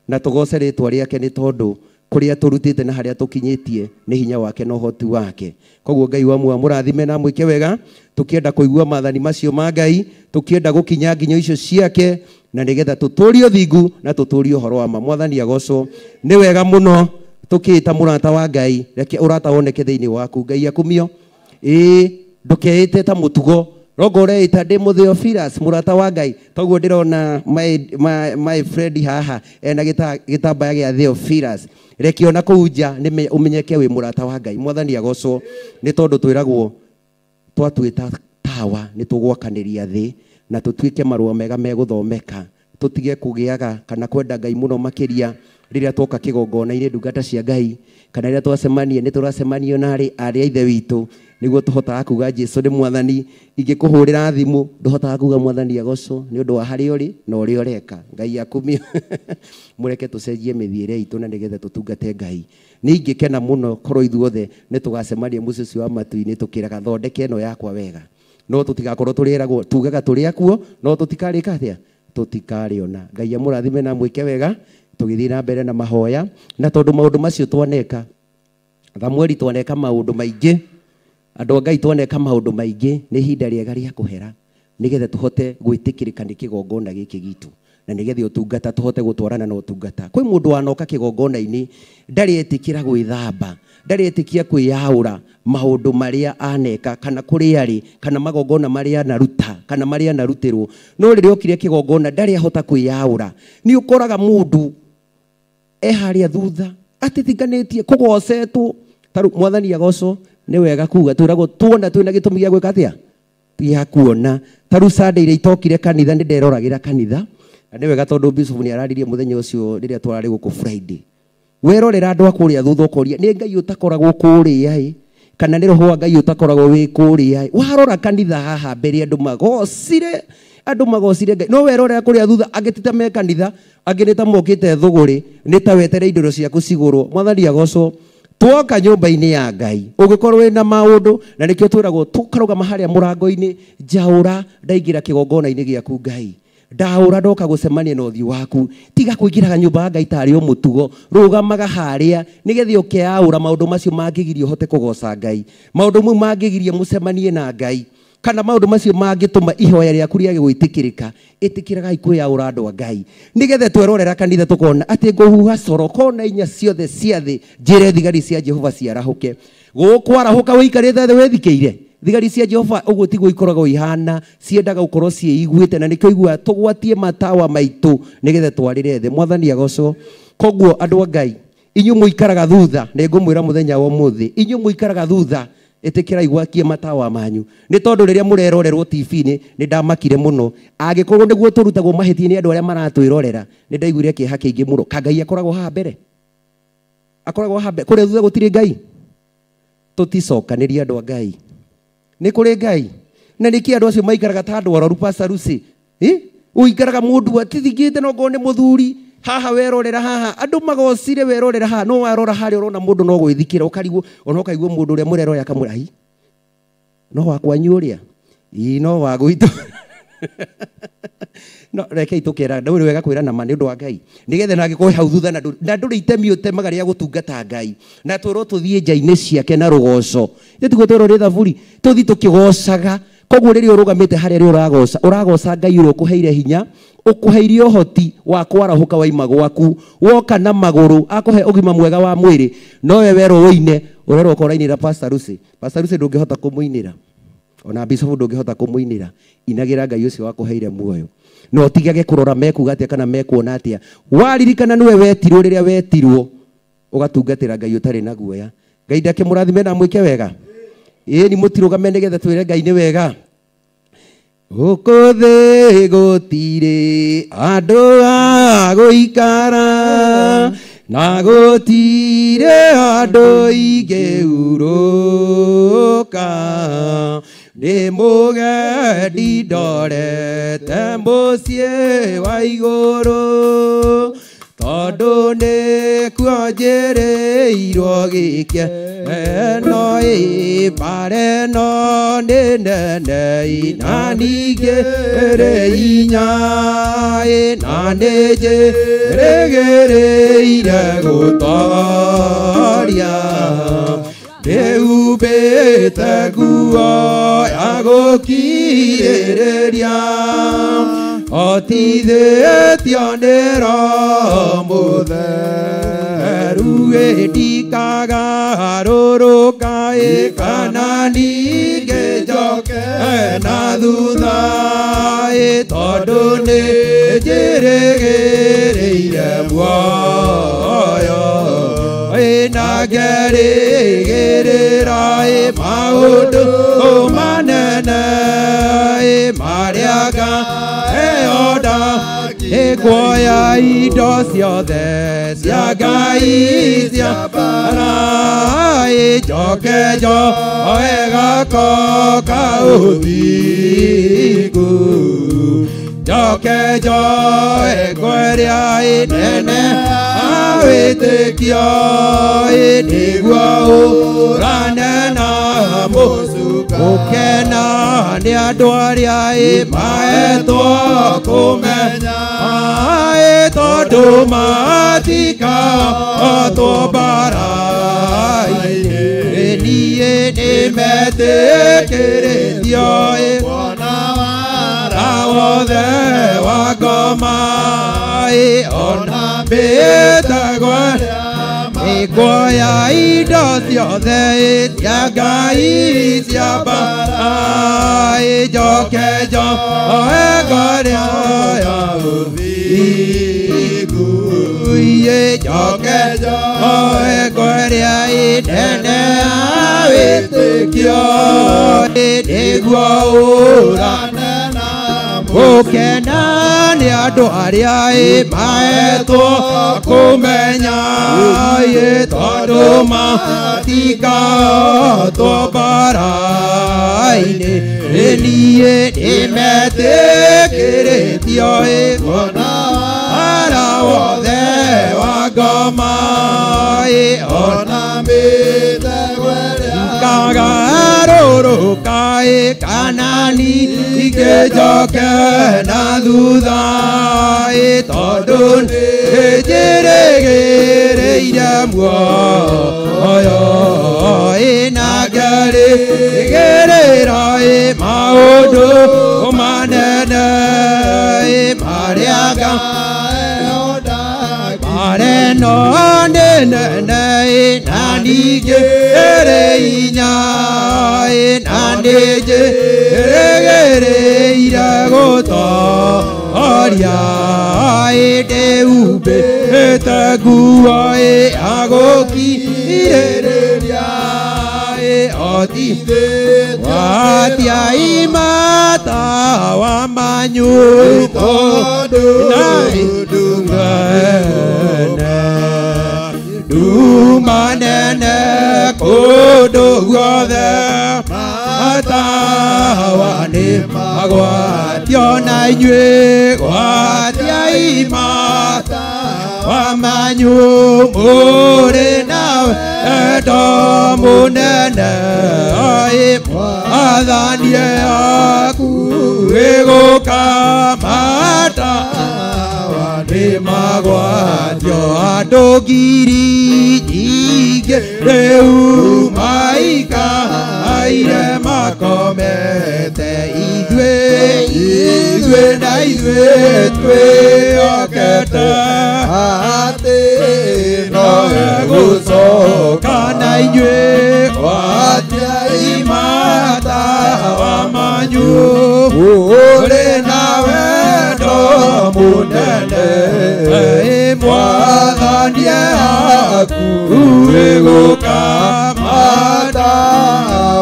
na tũgoce rĩtwa rĩake nĩ tondũ kũrĩa tũrutĩte na harĩa tũkinyĩtie nĩ hinya wake na ũhoti wake. Koguo Ngai wamwe amũrathime na mwĩke wega. Tũkĩenda kũigua maathani macio ma Ngai, tũkĩenda gũkinya nginyo icio ciake, na nĩgetha tũtũũrie ũthingu na tũtũũrie ũhoro wa ma. Mwathani agocwo. Nĩ wega mũno tũkĩĩta mũrata wa Ngai, reke ũrata woneke thĩinĩ waku. Ngai akumio. Ndũkeĩte ta mũtugo. Rogo ũreĩta ndĩ Theophilus mũrata wa Ngai. Toguo ndĩrona my friend haha ena gĩtambaya gĩa Theophilus. Reke ona kũu nja ũmenyeke wĩ mũrata wa Ngai. Mwathani agocwo. Nĩ tondũ twĩragwo twatuĩta tawa nĩ tũgwakanĩria thĩ na tũtuĩke marũa mega megũthomeka. Tũtige kũgĩaga kana kwenda Ngai mũno makĩria rĩrĩa twoka kĩgongona-inĩ ndungata cia Ngai, kana rĩrĩa twacemania nĩ tũracemanio na arĩ a ithe witũ, nĩguo tũhotaga kuga Jesũ nĩ Mwathani. Ingĩkũhũrĩra thimũ ndũhotaga kuga Mwathani agocwo nĩ ũndũ wa harĩa ũrĩ na ũrĩa ũreka. Ngai akumio. Mũreke tũcenjie mĩthiĩre itũ na nĩgetha tũtungate Ngai. Nĩ ingĩkena mũno korwo ithuothe nĩ tũgacemania mũciĩ ũcio wa matu-inĩ tũkĩraga thondeke ĩno yakwa wega. No tũtigakorwo tũrĩragwo tugaga tũrĩ akuo, no tũtikarĩka atĩa, tũtikarĩona. Ngai amũrathime na mwĩke wega. Tũgĩthiĩ na mbere na mahoya, na tondũ maũndũ macio twaneka, Thamweli twaneka maũndũ maingĩ, andũ a Ngai twaneka maũndũ maingĩ, nĩ ihinda rĩega rĩa kũhera nĩgetha tũhote gwĩtĩkĩrĩka nĩ kĩgongona gĩkĩ gitũ, na nĩgetha ũtungata tũhote gũtwarana na ũtungata. Kwĩ mũndũ wanoka kĩgongona-inĩ ndarĩetĩkĩra gwĩthamba, ndarĩetĩkia kwĩyaũra maũndũ marĩa aneka kana kũrĩa arĩ kana magongona marĩa anaruta kana marĩa anarutĩrwo. No rĩrĩa okire kĩgongona ndarĩ ahota kwĩyaũra. Nĩ ũkoraga mũndũ harĩa thutha atĩtiganĩtie kũgocetwo. Mwathani agocwo. Nĩ wega kuga twĩragwo tuona twĩna gĩtũmi gĩa gwĩka atĩa, gĩa kuona. Tarĩu Sunday iria itokire kanitha nĩ nderoragĩra kanitha, na nĩ wega tondũ Bishop nĩ araririe mũthenya ũcio rĩrĩa twararĩ gũkũ Friday. Werorera andũ a kũrĩa thutha ũkoria nĩ Ngai ũtakoragwo kũrĩa kana nĩ roho wa Ngai ũtakoragwo wĩ kũrĩa. Warora kanitha haha mbere andũ magocire Ngai. No werorera kũrĩa thutha agĩtita me kanitha, angĩ nĩ ta mokĩte thũgũrĩ, nĩ ta wetereire indo ciaku cigũrwo. Mwathani agocwo. Twoka nyũmba-inĩ ya Ngai ũngĩkorwo wĩna maũndũ, na nĩkĩo twĩragwo tũkarũgama harĩa mũrango-inĩ, njaũra ndaingĩra kĩgongona-inĩ gĩaku Ngai, ndaũra ndoka gũcemania na ũthiũ waku. Tiga kũingĩraga nyũmba ya Ngai tarĩ o mũtugo, rũgamaga harĩa nĩgetha ũkeyaũra maũndũ macio mangĩgiria ũhote kũgoca Ngai, maũndũ mau mangĩgiria mũcemanie na Ngai, kana maũndũ macio mangĩtũma ihoya rĩaku rĩage gwĩtĩkĩrĩka. Ĩtĩkĩragai kwĩyaũra andũ a Ngai, nĩgetha twerorera kanitha tũkona atĩ ngũhuha coro kona inya ciothe cia thĩ njĩre thigari cia Jehova ciarahũke. Gũkwarahũka wĩikarĩte thĩ wĩthikĩire. Thigari cia Jehova ũguo tiguo ikoragwo ihana, ciendaga gũkorwo ciĩiguĩte, na nĩkĩo igua tũgwatie matawa maitũ nĩgetha twarĩre thĩ. Mwathani agocwo. Koguo andũ a Ngai, inyuĩ mũikaraga thutha, nĩ ngũmwĩra mũthenya wa ũmũthĩ, inyuĩ mũikaraga thutha, ĩtĩkĩra igwakie matawa manyu. Nĩ tondũ rĩrĩa mũrerorerwo TV-inĩ nĩ ndamakire mũno. Angĩkorwo nĩguo tũrutagwo mahĩtia nĩ andũ arĩa maratwĩrorera, nĩ ndaiguire kĩeha kĩingĩ mũno. Ka Ngai akoragwo haha mbere, akoragwo haha mbere, kũrĩa thutha gũtirĩ Ngai. Tũticokanĩria andũ a Ngai. Nĩ kũrĩ Ngai. na niki andu acio maikaraga ta andu ororu Pastor Lucy uikaraga mundu atithigite no ngone muthuri haha werorera haha andu magocire werorera haha no warora hari urona mundu no gwithikira ukarigwo ona ukaigwo mundu uria murero ya kamurahi no wakwanyu uria no wagwito no rekei tukera nduri wega kwira na mani undu wa Ngai nigethe na ngikuhe hau thutha na nduri itemi utemaga ria gutungata Ngai na twiro tuthie njaine ciake na rugoco tiguo twiro ri thaburi tuthi tukigocaga koguo riri urugamite haria ri uragoca Ngai uri ukuheire hinya ukuheire uhoti wa kwarahuka waima gwaku woka na maguru akuhe ugima mwega wa mwiri nowe wero woine urero korainira Pastor Lucy ndungihota kumuinira ona Bishop ndungihota kumuinira inagira Ngai ucio wakuheire muoyo no tigage kurora mekuga atia kana mekuona atia waririkana niwe wetirwo riria wetirwo ugatungatira Ngai utari na guoya Ngai ndake murathime na mwike wega ni mutirugame nigetha twire Ngai ni wega ukuthe gutire andu a guikara na gutire andu ingeuruka ni mugedi ndorete mucie wa iguru tondu ni kuo njirirwo gikeno ipare no ni nene na ningĩ rĩ hinya na nĩ njĩrĩgĩrĩire gũtoria ndĩhumbĩte nguo ya gũkirĩrĩria otithĩtio nĩ Roho Mũtheru ndikagarũrũka kana ningĩ njoke na thutha tondũ nĩ njĩrĩgĩrĩire muoyo na ngerĩgĩrĩra maũndũ manene marĩa ngaheo ikuoya indo ciothe cia Ngai cia mbara njoke njoe gako ka ũthingu njoke njoe kweria inene awĩtĩkio nĩguo ũrane na mũcuka gũkena nĩ andũ arĩa mahetwo kũmenya tondũ matikaotwo mbara-inĩ niĩ nĩmetĩkĩrĩtio wona wara wothe wa ngoma ona mbĩtagwo ikuoya indo ciothe cia Ngai cia mbara njoke njoe kũrĩa ya ũthingu njoke njoe kũrĩa inene awĩtĩkio nĩguo ũrane na gũkena nĩ andũ arĩa mahetwo kũmenya tondũ matikaotwo mbara-inĩ niĩ nĩmetĩkĩrĩtio wona wara wothe wa ngoma ona mĩtego ĩrĩa ngagarũrũka kana ningĩ njoke na thutha tondũ nĩnjĩrĩgĩrĩire muoyo na ngerĩgĩrĩra maũndũ manene marĩa ngaheo marĩ no nĩ nene na ningĩ rĩ hinya na nĩ njĩrĩgĩrĩire gũtoria ndĩhumbĩte nguo ya gũkirĩrĩria watiai matawa manyu tondũ na ndungane Dumanene kudu guothe matawane magwatio na inyuĩ gwatia imata wamanyu mũrĩ na wendo mũnene athanie aku wĩgũkamata nĩ magwatio andũ ngiri nyingĩ rĩu maikaire makomete ithuĩ na ithuĩ twĩhokete atĩ nowe gũcoka na inyuĩ gwatia imata wamanyu mũrĩ na wendo mũnene mwathanie aku wĩgũkamata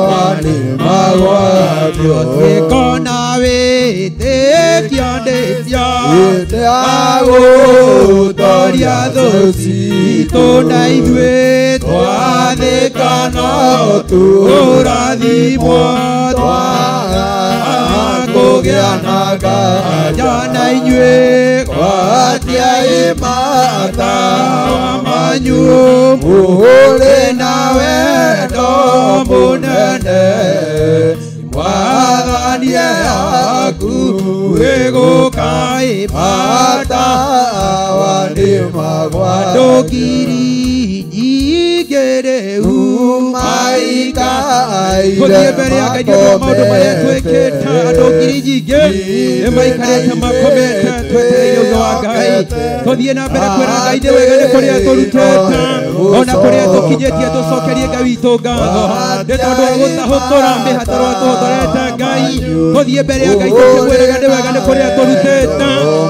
wanĩ magwatio twĩkona wĩtĩkia ndĩcia agũtoria thũ citũ na ithuĩ twathĩka no tũrathimwo kũgĩa na nganja na inyuĩ gwatia imata wamanyu mũrĩ na wendo mũnene mwathanie aku wĩgũkamata wanĩ magwatio ngiri nyingĩ rĩu maikaire gũthiĩ mbere ya Ngai maũndũ marĩa twĩkĩte andũ ngiri nyingĩ nĩmaikarĩte makomete twetereire ũtho wa Ngai tũthiĩ na mbere kwĩra Ngai nĩ wega nĩ kũrĩa tũrutĩte ona kũrĩa tũkinyĩtie tũcokerie Ngai witũ ngatho nĩ tondũ wa gũtahũkũra mĩhataro tũhotorete Ngai tũthiĩ mbere ya Ngai tũkĩmwĩraga nĩ wega nĩ kũrĩa tũrutĩte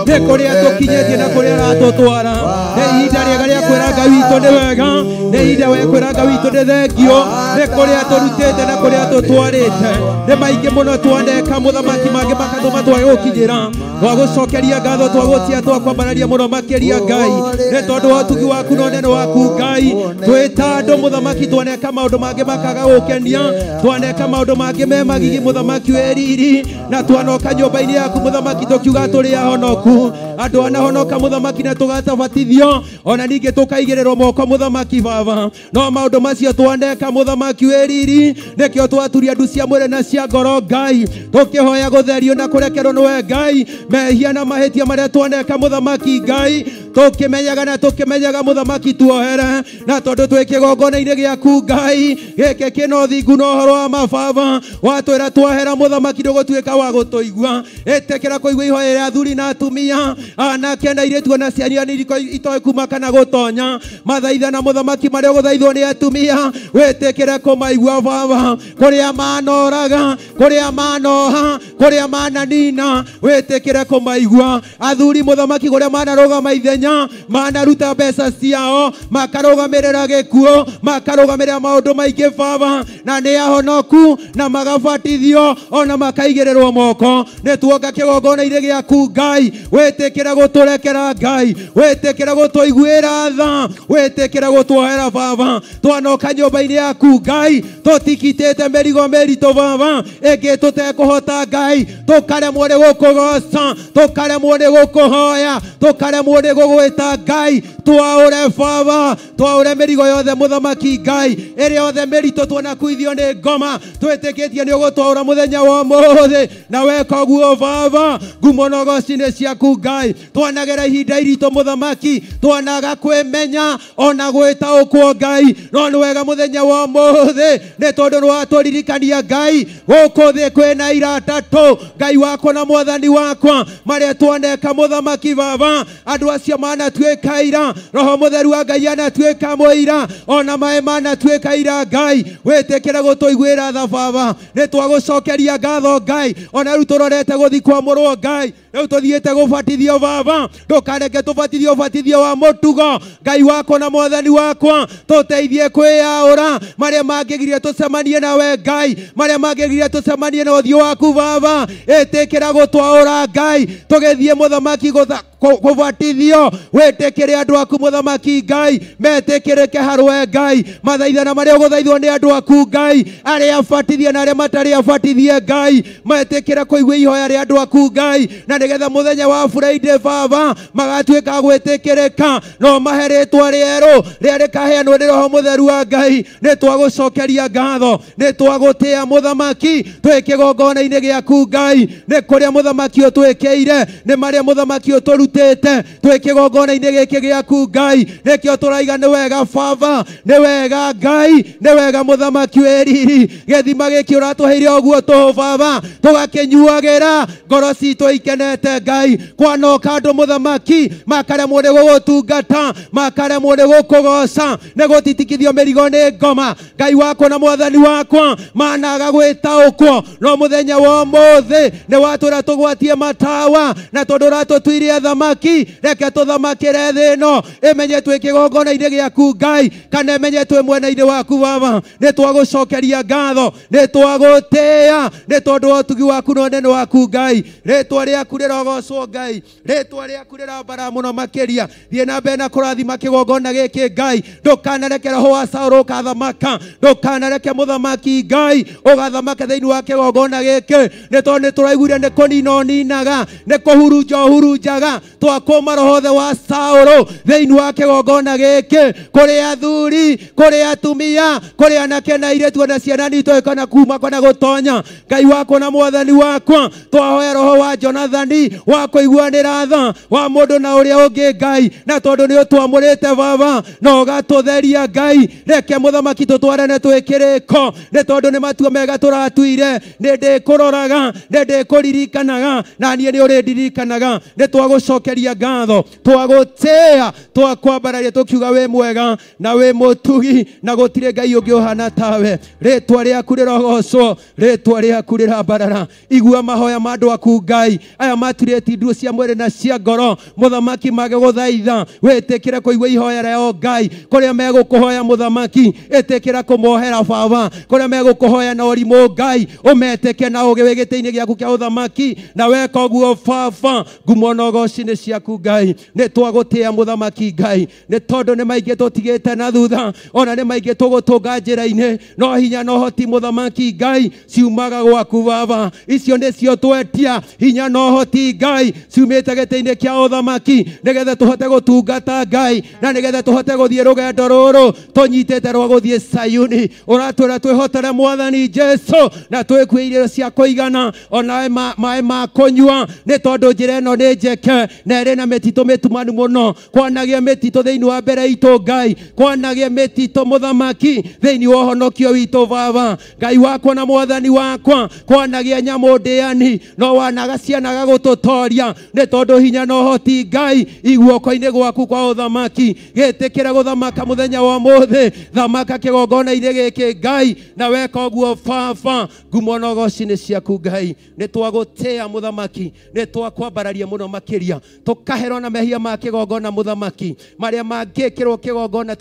nĩ kũrĩa tũkinyĩtie na kũrĩa aratũtwara nĩ ihinda rĩega rĩa kwĩra Ngai witũ nĩ wega nĩ ihinda rĩa kwĩra Ngai witũ nĩ thengio nĩ kũrĩa tũrutĩte na kũrĩa tũtwarĩte nĩ maingĩ mũno twaneka mũthamaki mangĩ makatũma twage gũkinyĩra twa gũcokeria ngatho twagũtia twakwambararia mũno makĩria Ngai nĩ tondũ wa ũtugi waku na ũnene waku Ngai twĩta andũ mũthamaki twaneka maũndũ mangĩ makaga gũkenia twaneka maũndũ mangĩ me magigi mũthamaki wĩ riri na twanoka nyũmba-inĩ yaku mũthamaki tũkiuga tũrĩ ahonoku andũ anahonoka mũthamaki na tũgatabatithio ona ningĩ tũkaigĩrĩrwo moko mũthamaki baba no maũndũ macio twaneka mũthamaki wĩ riri nĩkĩo twaturia ndu cia mwĩrĩ na cia ngoro Ngai tũkĩhoya gũtherio na kũrekerwo nĩwe Ngai mehia na mahĩtia marĩa twaneka mũthamaki Ngai tũkĩmenyaga na tũkĩmenyaga mũthamaki tuohere na tondũ twĩ kĩgongona-inĩ gĩaku Ngai gĩkĩ kĩna ũthingu na ũhoro wa mababa watwĩra tuohera mũthamaki ndũgũtuĩka wa gũtũigua ĩtĩkĩra kũigua ihoya rĩa athuri na atumia anake na airĩtu ona ciana itoĩ kuma kana gũtonya mathaithana mũthamaki marĩa ũgũthaithwo nĩ atumia wĩtĩkĩre kũmaigua baba kũrĩa manoraga kũrĩa manoha kũrĩa mananina wĩtĩkĩre kũmaigua athuri mũthamaki kũrĩa manarũgama ithenya manaruta mbeca ciao makarũgamĩrĩra gĩkuũ makarũgamĩrĩra maũndũ maingĩ baba na nĩ ahonoku na magabatithio ona makaigĩrĩrwo moko nĩ tuoka kĩgongona-inĩ gĩaku Ngai wĩtĩkĩre gũtũrekera Ngai wĩtĩkĩre gũtũiguĩra tha wĩtĩkĩre gũtuohera baba twanoka nyũmba-inĩ yaku Ngai tũtikitĩte mĩrigo mĩritũ baba ĩngĩ tũtekũhota Ngai tũkaremwo nĩ gũkũgoca tũkaremwo nĩ gũkũhoya tũkaremwo nĩ gũgwĩta Ngai twaũre baba twaũre mĩrigo yothe mũthamaki Ngai ĩrĩa yothe mĩritũ tuonakuithio nĩ ngoma twĩtĩkĩtie nĩ ũgũtwaũra mũthenya wa ũmũthĩ na weka ũguo baba ngumo na ũgoci-inĩ ciaku Ngai twanagera ihinda iritũ mũthamaki twanaga kwĩmenya ona gwĩtaũkwo Ngai no nĩ wega mũthenya wa ũmũthĩ nĩ tondũ nĩ watũririkania Ngai gũkũ thĩ kwĩna ira tatũ Ngai wakwa na mwathani wakwa marĩa twaneka mũthamaki baba andũ acio manatuĩka ira roho mũtheru wa Ngai anatuĩka mũira ona maĩ manatuĩka ira Ngai wĩtĩkĩre gũtũiguĩra tha baba nĩ twagũcokeria ngatho Ngai ona rĩu tũrorete gũthiĩ kwamũrwo Ngai rĩu tũthiĩte gũbatithio baba ndũkareke tũbatithio ũbatithio wa mũtugo Ngai wakwa na mwathani wakwa tũteithie kwĩyaũra marĩa mangĩgirie tũcemanie nawe Ngai marĩa mangĩgirie tũcemanie na ũthiũ waku baba ĩtĩkĩra gũtwaũra Ngai tũgĩthiĩ mũthamaki kubatithio wetekere andu aku muthamaki Ngai metekereke harwe Ngai mathaithana maria uguthaithwo ni andu aku Ngai aria abatithie na aria matari abatithie Ngai metekere kuigua ihoya ria andu aku Ngai na nigetha muthenya wa Friday Baba magatuika gwetekereka no maheretwa rieru ria rikaheanwo ni Roho Mutheru wa Ngai ni twagucokeria ngatho ni twagutia muthamaki twikigongona-ini giaku Ngai ni kuria muthamaki utwikeire ni maria muthamaki uturutite twikigongona-ini giki giaku Ngai nikio turaiga ni wega Baba ni wega Ngai ni wega muthamaki weriri githima giki uratuheire oguo tu Baba tugakinyuagira ngoro citu ikenete Ngai kwanoka andu muthamaki makaremwo ni gugutungata makaremwo ni gukugoca ni gutitikithio mirigo ni ngoma Ngai wako na mwathani wakwa managa gwitaukwo no muthenya wa muthi ni watwira tugwatie matawa na tondu ratutuirie thamaki reke tuthamakire thi ino imenye twi kigongona-ini giaku Ngai kana imenye twi mwena-ini waku Baba ni twagucokeria ngatho ni twagutia ni tondu wa utugi waku no nene waku Ngai ritwa riaku rirogocwo Ngai ritwa riaku rirambara muno makiria thie na mbere na kurathima kigongona giki Ngai ndukanareke roho wa Saũlũ ukathamaka ndukanareke muthamaki Ngai ugathamaka thiini wa kigongona giki ni tondu ni turaiguire ni kunina ninaga ni kuhurunjaga twakuma roho the wa Saũlũ thiini wa kigongona giki kuri athuri kuri atumia kuri anake na iretu na ciana nitũ kana kuma kana gutonya Ngai wako na mwathani wakwa twahoya roho wa Jonathani wa kuiguanira tha wa mundu na uria ungi Ngai na tondu ni utwamurite Baba no gatutheria Ngai reke muthamaki tutwarane twikiriko ni tondu ni matua mega turatuire ni ndikuroraga ni ndikuririkanaga na nie ni urindirikanaga ni twagucokeria ngatho twagutia twakwambararia tukiuga we mwega na we mutugi na gutire Ngai ungi uhana tawe ritwa riaku rirogocwo ritwa riaku rirambarara igua mahoya ma andu aku Ngai aya maturĩti nduo cia mwĩrĩ na cia ngoro muthamaki magĩgũthaitha wĩtĩkĩre kũigua ihoya rĩao Ngai kũrĩa megũkũhoya muthamaki ĩtĩkĩra kũmohera Baba kũrĩa megũkũhoya na ũrimũ Ngai ũmetĩke na ũgĩ wĩ gĩtĩ-inĩ gĩaku kĩa ũthamaki na weka ũguo Baba ngumo na ũgooci nĩ ciaku Ngai nĩ twagũtĩĩa muthamaki Ngai nĩ tondũ nĩ maingĩ tũtigĩte na thutha ona nĩ maingĩ tũgũtũnga njĩra-inĩ no hinya no hoti muthamaki Ngai ciumaga gwaku Baba icio nĩcio twetia hinya no hoti Ngai ciumĩte gĩtĩ-inĩ kĩa ũthamaki nĩgetha tũhote gũtungata Ngai na nĩgetha tũhote gũthiĩ rũgendo rũrũ tũnyitĩte rwa gũthiĩ Sayuni ũratwĩra twĩhotere mwathani Jesu na twĩkue irio cia kũigana ona maĩ ma kũnyua nĩ tondũ njĩra ĩno nĩ njeke na ĩrĩ na mĩtitũ mĩtumanu mũno kwanagie mĩtitũ thĩinĩ wa mbere itũ Ngai kwanagie mĩtitũ muthamaki thĩinĩ wa ũhonokio witũ Baba Ngai wakwa na mwathani wakwa kwanagie nyamũ ndĩani no wanaga cianaga gũtũtoria nĩ tondũ hinya no hoti Ngai iguoko-inĩ gwaku kwa ũthamaki gĩtĩkĩre gũthamaka muthenya wa mũthĩ thamaka kĩgongona-inĩ gĩkĩ Ngai na weka ũguo Baba ngumo na ũgooci nĩ ciaku Ngai nĩ twagũtĩĩa muthamaki nĩ twakwambararia mũno makĩria tũkaherwo na mehia ma kĩgongona muthamaki marĩa mangĩkĩrwo kĩgongona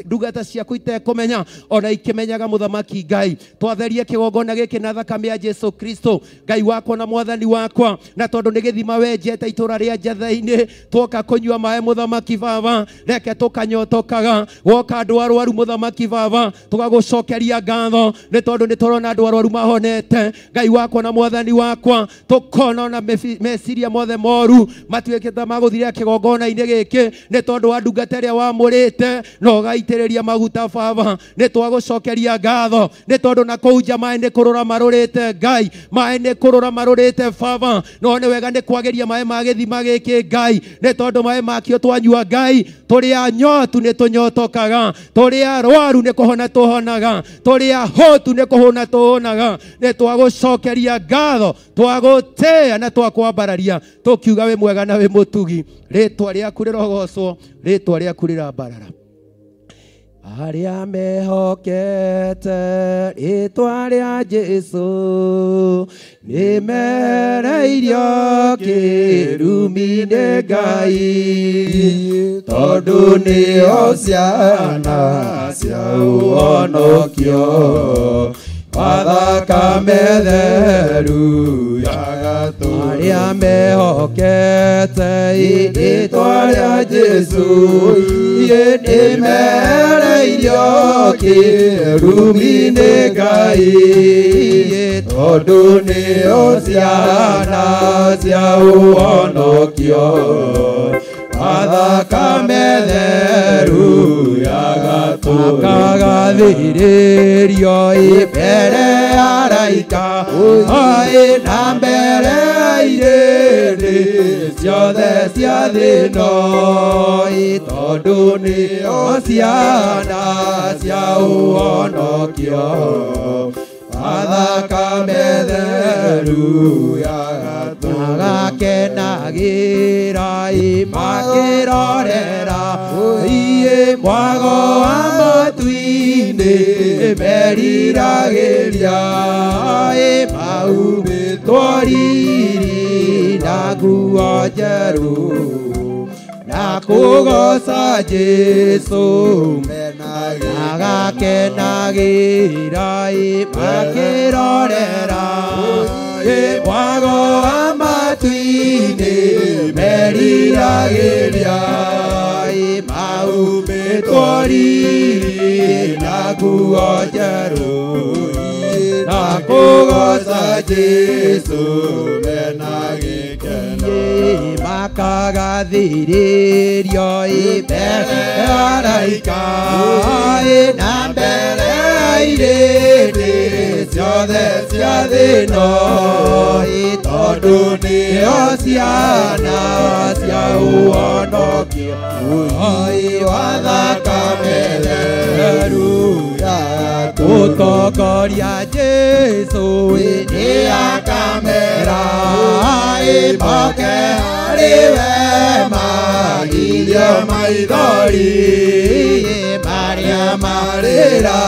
ndungata ciaku itekũmenya ona ikĩmenyaga muthamaki Ngai twatherie kĩgongona gĩkĩ na thakame ya Jesu Kristo Ngai wako na mwathani wakwa na tondu nĩ gĩthima wenjete itũra rĩa Njatha-inĩ twoka kũnyua maĩ muthamaki Baba reke tũkanyotokaga woka andũ arwaru muthamaki Baba tũgagũcokeria ngatho nĩ tondu nĩ tũrona andũ arwaru mahonete Ngai wako na mwathani wakwa tũkona na meciria mothe moru matuĩkĩte magũthira kĩgongona-inĩ gĩkĩ nĩ tondu wa ndungata ĩrĩa wamũrĩte na ũgaitĩrĩria maguta Baba nĩ twagũcokeria ngatho nĩ tondu na kũu nja maĩ nĩ kũrũra marũrĩte Ngai maĩ nĩ kũrũra marũrĩte Baba no nĩ wega nĩ kwagĩria maĩ ma gĩthima gĩkĩ Ngai nĩ tondu maĩ makĩo twanyua Ngai tũrĩ anyotu nĩ tũnyotokaga tũrĩ arwaru nĩ kũhona tũhonaga tũrĩ ahotu nĩ kũhũna tũhũnaga nĩ twagũcokeria ngatho twagũtĩĩa na twakwambararia tũkiuga wĩ mwega na wĩ mũtugi rĩtwa rĩaku rĩrogocwo rĩtwa rĩaku rĩrambarara arĩa mehokete rĩtwa rĩa Jesu nĩmereirio kĩrumi-inĩ Ngai tondũ nĩo ciana cia ũhonokio thakame theru ya gatũrũme arĩa mehokete rĩĩtwa rĩa Jesũ nĩmereirio kĩrumi-inĩ Ngai tondũ nĩo ciana cia ũhonokio thakame theru ya gatũrũme akagathĩrĩrio mbere ya araika na mbere ya irĩndĩ ciothe cia thĩ ĩno tondũ nĩo ciana cia ũhonokio thakame theru ya gatũrũme agakenagĩra makĩrorera mwago wa matu-inĩ meriragĩria maumĩtwo riri na nguo njerũ na kũgoca Jesũ agakenagĩra makĩrorera mwago wa matu-inĩ meriragĩria maumĩtwo riri na nguo njerũ na kũgoca Jesũ mena gĩkeno makagathĩrĩrio mbere ya araika na mbere ya irĩndĩ ciothe cia thĩ ĩno tondũ nĩo ciana cia ũhonokio wa thakame theru ya ũtongoria Jesũ nĩ akamera moke harĩ we magirio maithori marĩa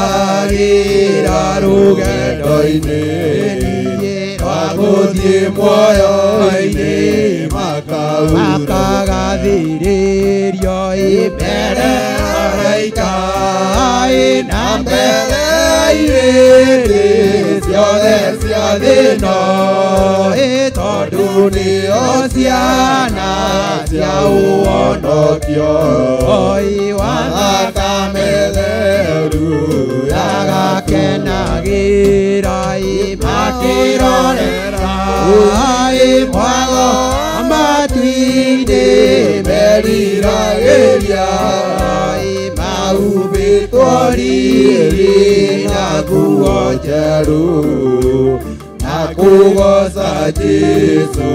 marĩragĩra rũgendo-inĩ rwa gũthiĩ muoyo-inĩ makagathĩrĩrio mbere araika na mbere irĩndĩ ciothe cia thĩ ĩno tondũ nĩo ciana cia ũhonokio wa thakame theru agakenagĩra makĩrorera mwago matu-inĩ meriragĩria maumĩtwo riri na nguo njerũ na kũgoca Jesũ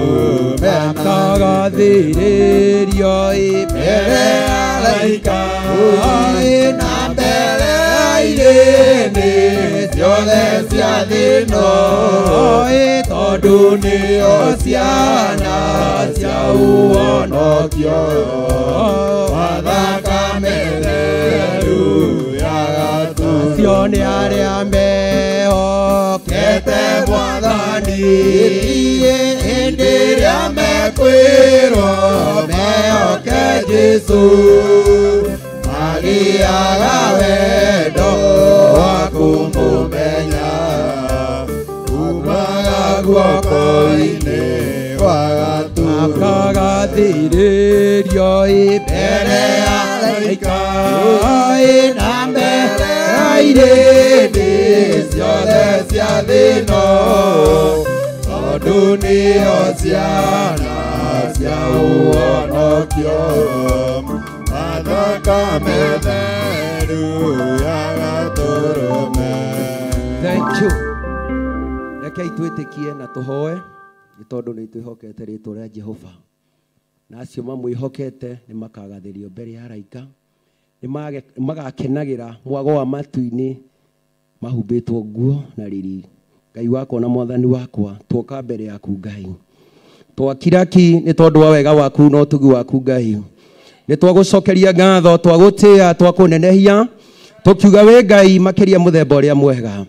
makagathĩrĩrio mbere ya araika na mbere ya irĩndĩ ciothe cia thĩ ĩno tondũ nĩo ciana cia ũhonokio wa thakame theru ya gatũrũme acio nĩ arĩa mehokete Mwathani hĩndĩ ĩrĩa mekwĩrwo mehoke Jesũ magĩaga wendo wa kũmũmenya umaga guoko-inĩ kwa gatũrũme akagathĩrĩrio mbere ya araika na mbere ya irĩndĩ ciothe cia thĩ ĩno tondũ nĩo ciana cia ũhonokio wa thakame theru ya gatũrũme. Thank you. Rekei twĩtĩkie na tũhoe nĩ tondũ nĩ twĩhokete rĩĩtwa rĩa Jehova na acio mamwĩhokete nĩ makagathĩrio mbere ya araika nĩ magakenagĩra mwago wa matu-inĩ mahumbĩtwo nguo na riri. Ngai wakwa na Mwathani wakwa twoka mbere yaku Ngai twakiraki nĩ tondũ wa wega waku na ũtugi waku Ngai nĩ twagũcokeria ngatho twagũtĩa twakũnenehia tũkiuga wĩ Ngai makĩria mũthemba ũrĩa mwega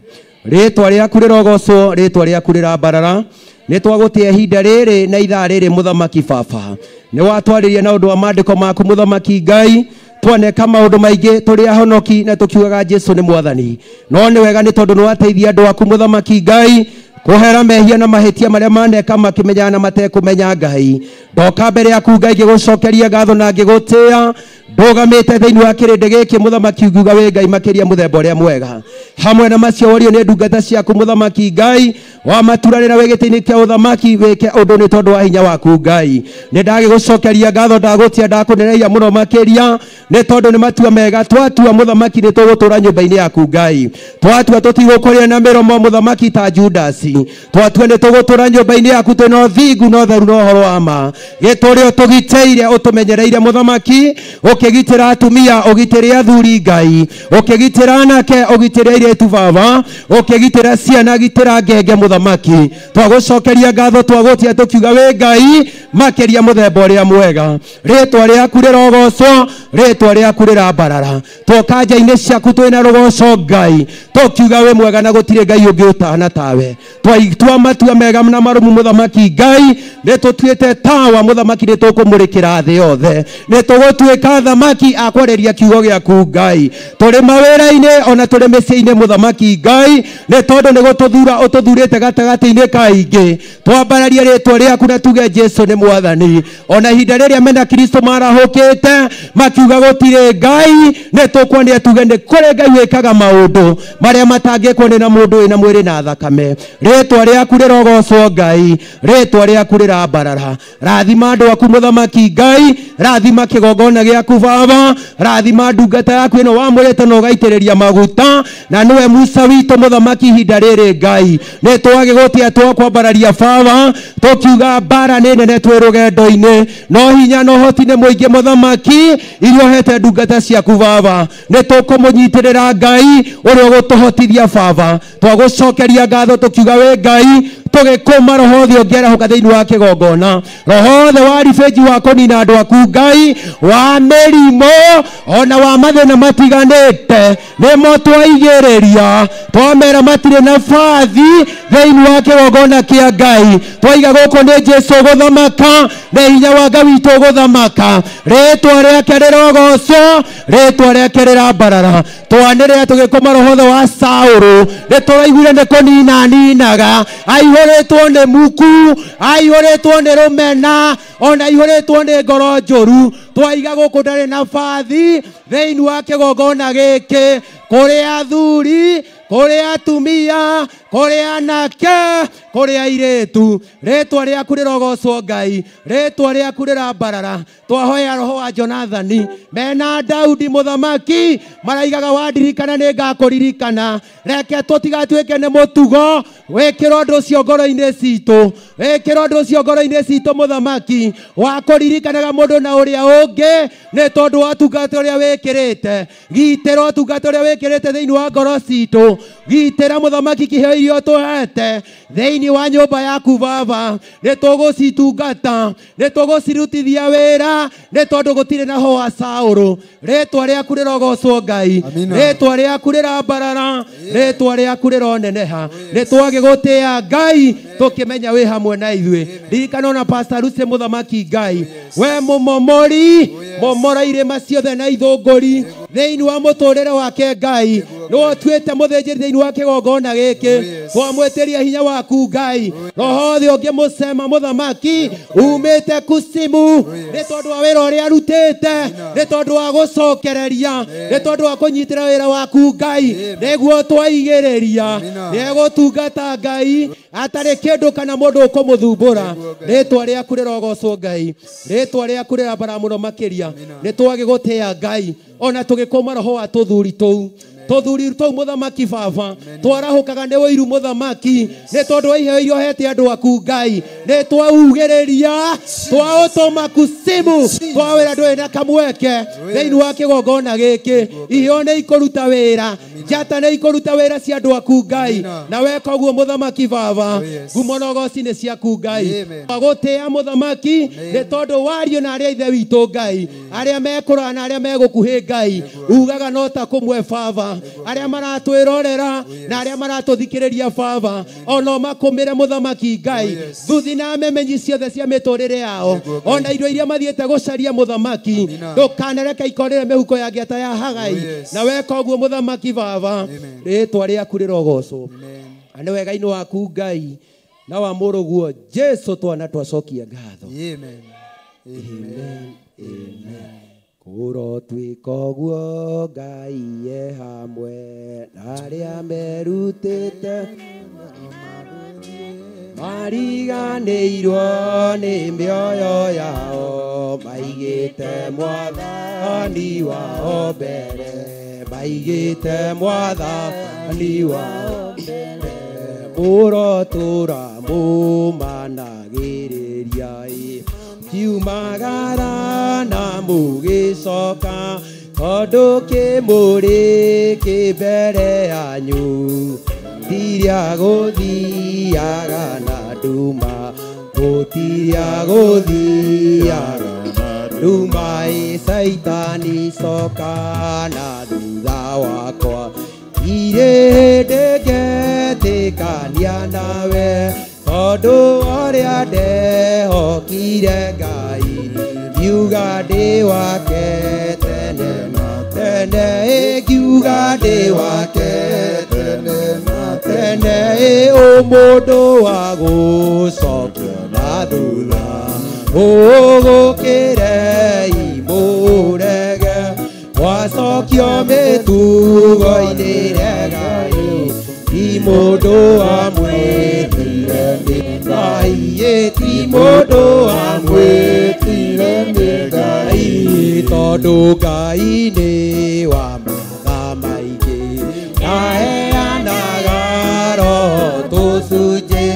rĩĩtwa rĩaku rĩrogocwo rĩĩtwa rĩaku rĩrambarara nĩ twagũtĩa ihinda rĩrĩ na ithaa rĩrĩ mũthamaki baba nĩ watwarĩria na ũndũ wa maandĩko maku mũthamaki Ngai twaneka maundu maingi turi ahonoki na tukiugaga Jesu ni mwathani no ni wega ni tondu nwateithia andu aku muthamaki Ngai kuhera mehia na mahitia maria maneka makimenya na matekumenya Ngai ndoka mbere yaku Ngai ngigucokeria ngatho na ngigutia ndugamite thiini wa kirinde giki muthamaki nguga we Ngai makiria muthemba uria mwega hamwe na macio worio ni ndungata ciaku muthamaki Ngai wa maturanira we gitini kia uthamaki weke undu ni tondu wa hinya waku Ngai ni ndagigucokeria ngatho ndagutia ndakuneneia muno makiria ni tondu ni matua mega twatua muthamaki ni tugutura nyumba-ini yaku Ngai twatua tutigukuria na miromo muthamaki ta Judasi twatua ni tugutura nyumba-ini yaku twina thingu no theru no horo wa ma gituri utugiteire utumenyereire muthamaki ukigitira atumia ugitire athuri Ngai ukigitira anake ugitire airetu baba ukigitira ciana gitira ngenge muthamaki twagucokeria ngatho twagutia tukiuga we Ngai makiria muthemba uria mwega ritwa riaku rirogocwo ritwa riaku rirambarara tokanja-ini ciaku twina rugoco Ngai tukiuga we mwega na gutire Ngai ungi utana tawe twaitwa matua mega na marumu muthamaki Ngai ni tutuite tawa muthamaki ni tukumurikira thi yothe ni tugutuika thamaki akwareria kiugo giaku Ngai turi mawira-ini ona turi micii-ini muthamaki Ngai ni tondu ni gututhura ututhurite gatagati-ini kaingi twambararia ritwa riaku na tuge Jesu ni mwathani ona hinda riria mena Kristo marahukite makiuga gutire Ngai ni tukwonia tuge ni kuri Ngai wikaga maundu maria matangikwo ni na mundu ina mwiri na thakame ritwa riaku rirogocwo Ngai ritwa riaku rirambarara rathima andu aku muthamaki Ngai rathima kigongona giaku baba rathima ndungata yaku ino wamurite no gaitiriria maguta na niwe Musa witu muthamaki hinda riri Ngai ni twagigutia twakwambararia baba tukiuga bara ni nene twi rugendo-ini no hinya no hoti ni muingi muthamaki irio hete ndungata ciaku baba ni tukumunyitĩrĩra Ngai uria gutuhotithia baba twagucokeria ngatho tukiuga we Ngai tugikuma roho thio ngerahuka thiini wa kigongona roho the wa rifeji wa konina andu aku Ngai wa mirimo ona wa mathina matiganite nimo twaigiriria twamera matire na fathi thiini wa kigongona kia Ngai twaiga guku ni Jesu guthamaka na hinya wa Ngai witu guthamaka ritwa riake rirogocwo ritwa riake rirambarara twanire tugikuma roho the wa Saulu ni turaiguire ni kunina ninaga aihoretwo ni muku aihoretwo ni rumena ona aihoretwo ni ngoro njuru twaiga guku ndari na fathi thiini wa kigongona giki kuri athuri kuri atumia kuri anake kuri airetu ritwa riaku rirogocwo Ngai ritwa riaku rirambarara twahoya roho wa Jonathani mena Daudi muthamaki maraigaga wandirikana ni ngakuririkana reke tutigatuike ni mutugo wikira undu ucio ngoro-ini citu wikira undu ucio ngoro-ini citu muthamaki wa kuririkanaga mundu na uria ungi ni tondu wa tungata uria wikirite gitira utungata uria wikirite thiini wa ngoro citu gitira muthamaki kiheo irio tuhete thiini wa nyumba yaku baba ni tugucitungata ni tugucirutithia wira ni tondu gutire na ho wa Saulu ritwa riaku rirogocwo Ngai ritwa riaku rirambarara ritwa riaku rironeneha ni twagigutia Ngai tukimenya wi hamwe na ithuĩ ririkana ona Pastor Lucy muthamaki Ngai we mumomori momora irima ciothe na ithũngũri thiini wa muturire wake Ngai no tuite muthinjiri thiini wa kigongona giki twamwitiria hinya waku Ngai roho thio ngimucema muthamaki umite kusimu ni tondu wa wira uria arutite ni tondu wa gucokereria ni tondu wa kunyitira wira waku Ngai niguo twaigiriria ni gutungata Ngai atari kindu kana mundu ukumuthumbura ritwa riaku rirogocwo Ngai ritwa riaku rirambara muno makiria ni twagigutia Ngai ona tugikoma roho wa tuthuri tuu tuthuri tuu muthamaki baba twarahukaga ni wiru muthamaki ni tondu wa iheo irio hete andu aku Ngai ni twaugiriria twautuma kusimu twawira ndui na kamweke thiini wa kigongona giki iheo ni ikuruta wira njata nĩ ikũruta wĩra cia andũ aku Ngai na weka ũguo mũthamaki baba ngumo na ũgooci nĩ ciaku Ngai gũtĩa mũthamaki nĩ tondũ wario na arĩa ithe witũ Ngai arĩa mekũrora na arĩa megũkuhĩ Ngai ugaga no ta kũmwe baba arĩa maratwĩrorera na arĩa maratũthikĩrĩria baba ono makũmĩre mũthamaki Ngai thuthi na memenyi ciothe cia mĩtũrĩre yao ona irio iria mathiĩte gũcaria mũthamaki ndũkanereke ikorĩre mĩhuko ya ngĩata ya Hagai na weka ũguo mũthamaki baba rĩtwa rĩaku rĩrogocwo nĩ wega-inĩ waku Ngai na wa mũrũguo Jesu twana twacokia ngatho amen amen amen kũrotwĩka ũguo Ngai ye hamwe na arĩa merutĩte mariganĩirwo nĩ mĩoyo yao maigĩte mwathani wao mbere maigĩte mwathani wao mbere mũrotũra mũmanagĩrĩria kiumagara na mũgĩcoka tondũ kĩmũrĩ kĩ mbere yanyu tiria gũthiaga na nduma gũtiria gũthiaga na nduma Saitani coka na thutha wakwa irĩ ndĩngĩtĩkania nawe tondũ ũrĩa ndehokire Ngai ngiuga ndĩ wake tene na tene ngiuga ndĩ wake tene na tene mũndũ wa gũcokia na thutha ũgũkĩre imũrege wacokio mĩtugo-inĩ Ngai ti mũndũ wamwĩtire nĩ Ngai ti mũndũ wamwĩtire nĩ Ngai tondũ Ngai nĩ wa matha maingĩ aheanaga roho tũcunjĩ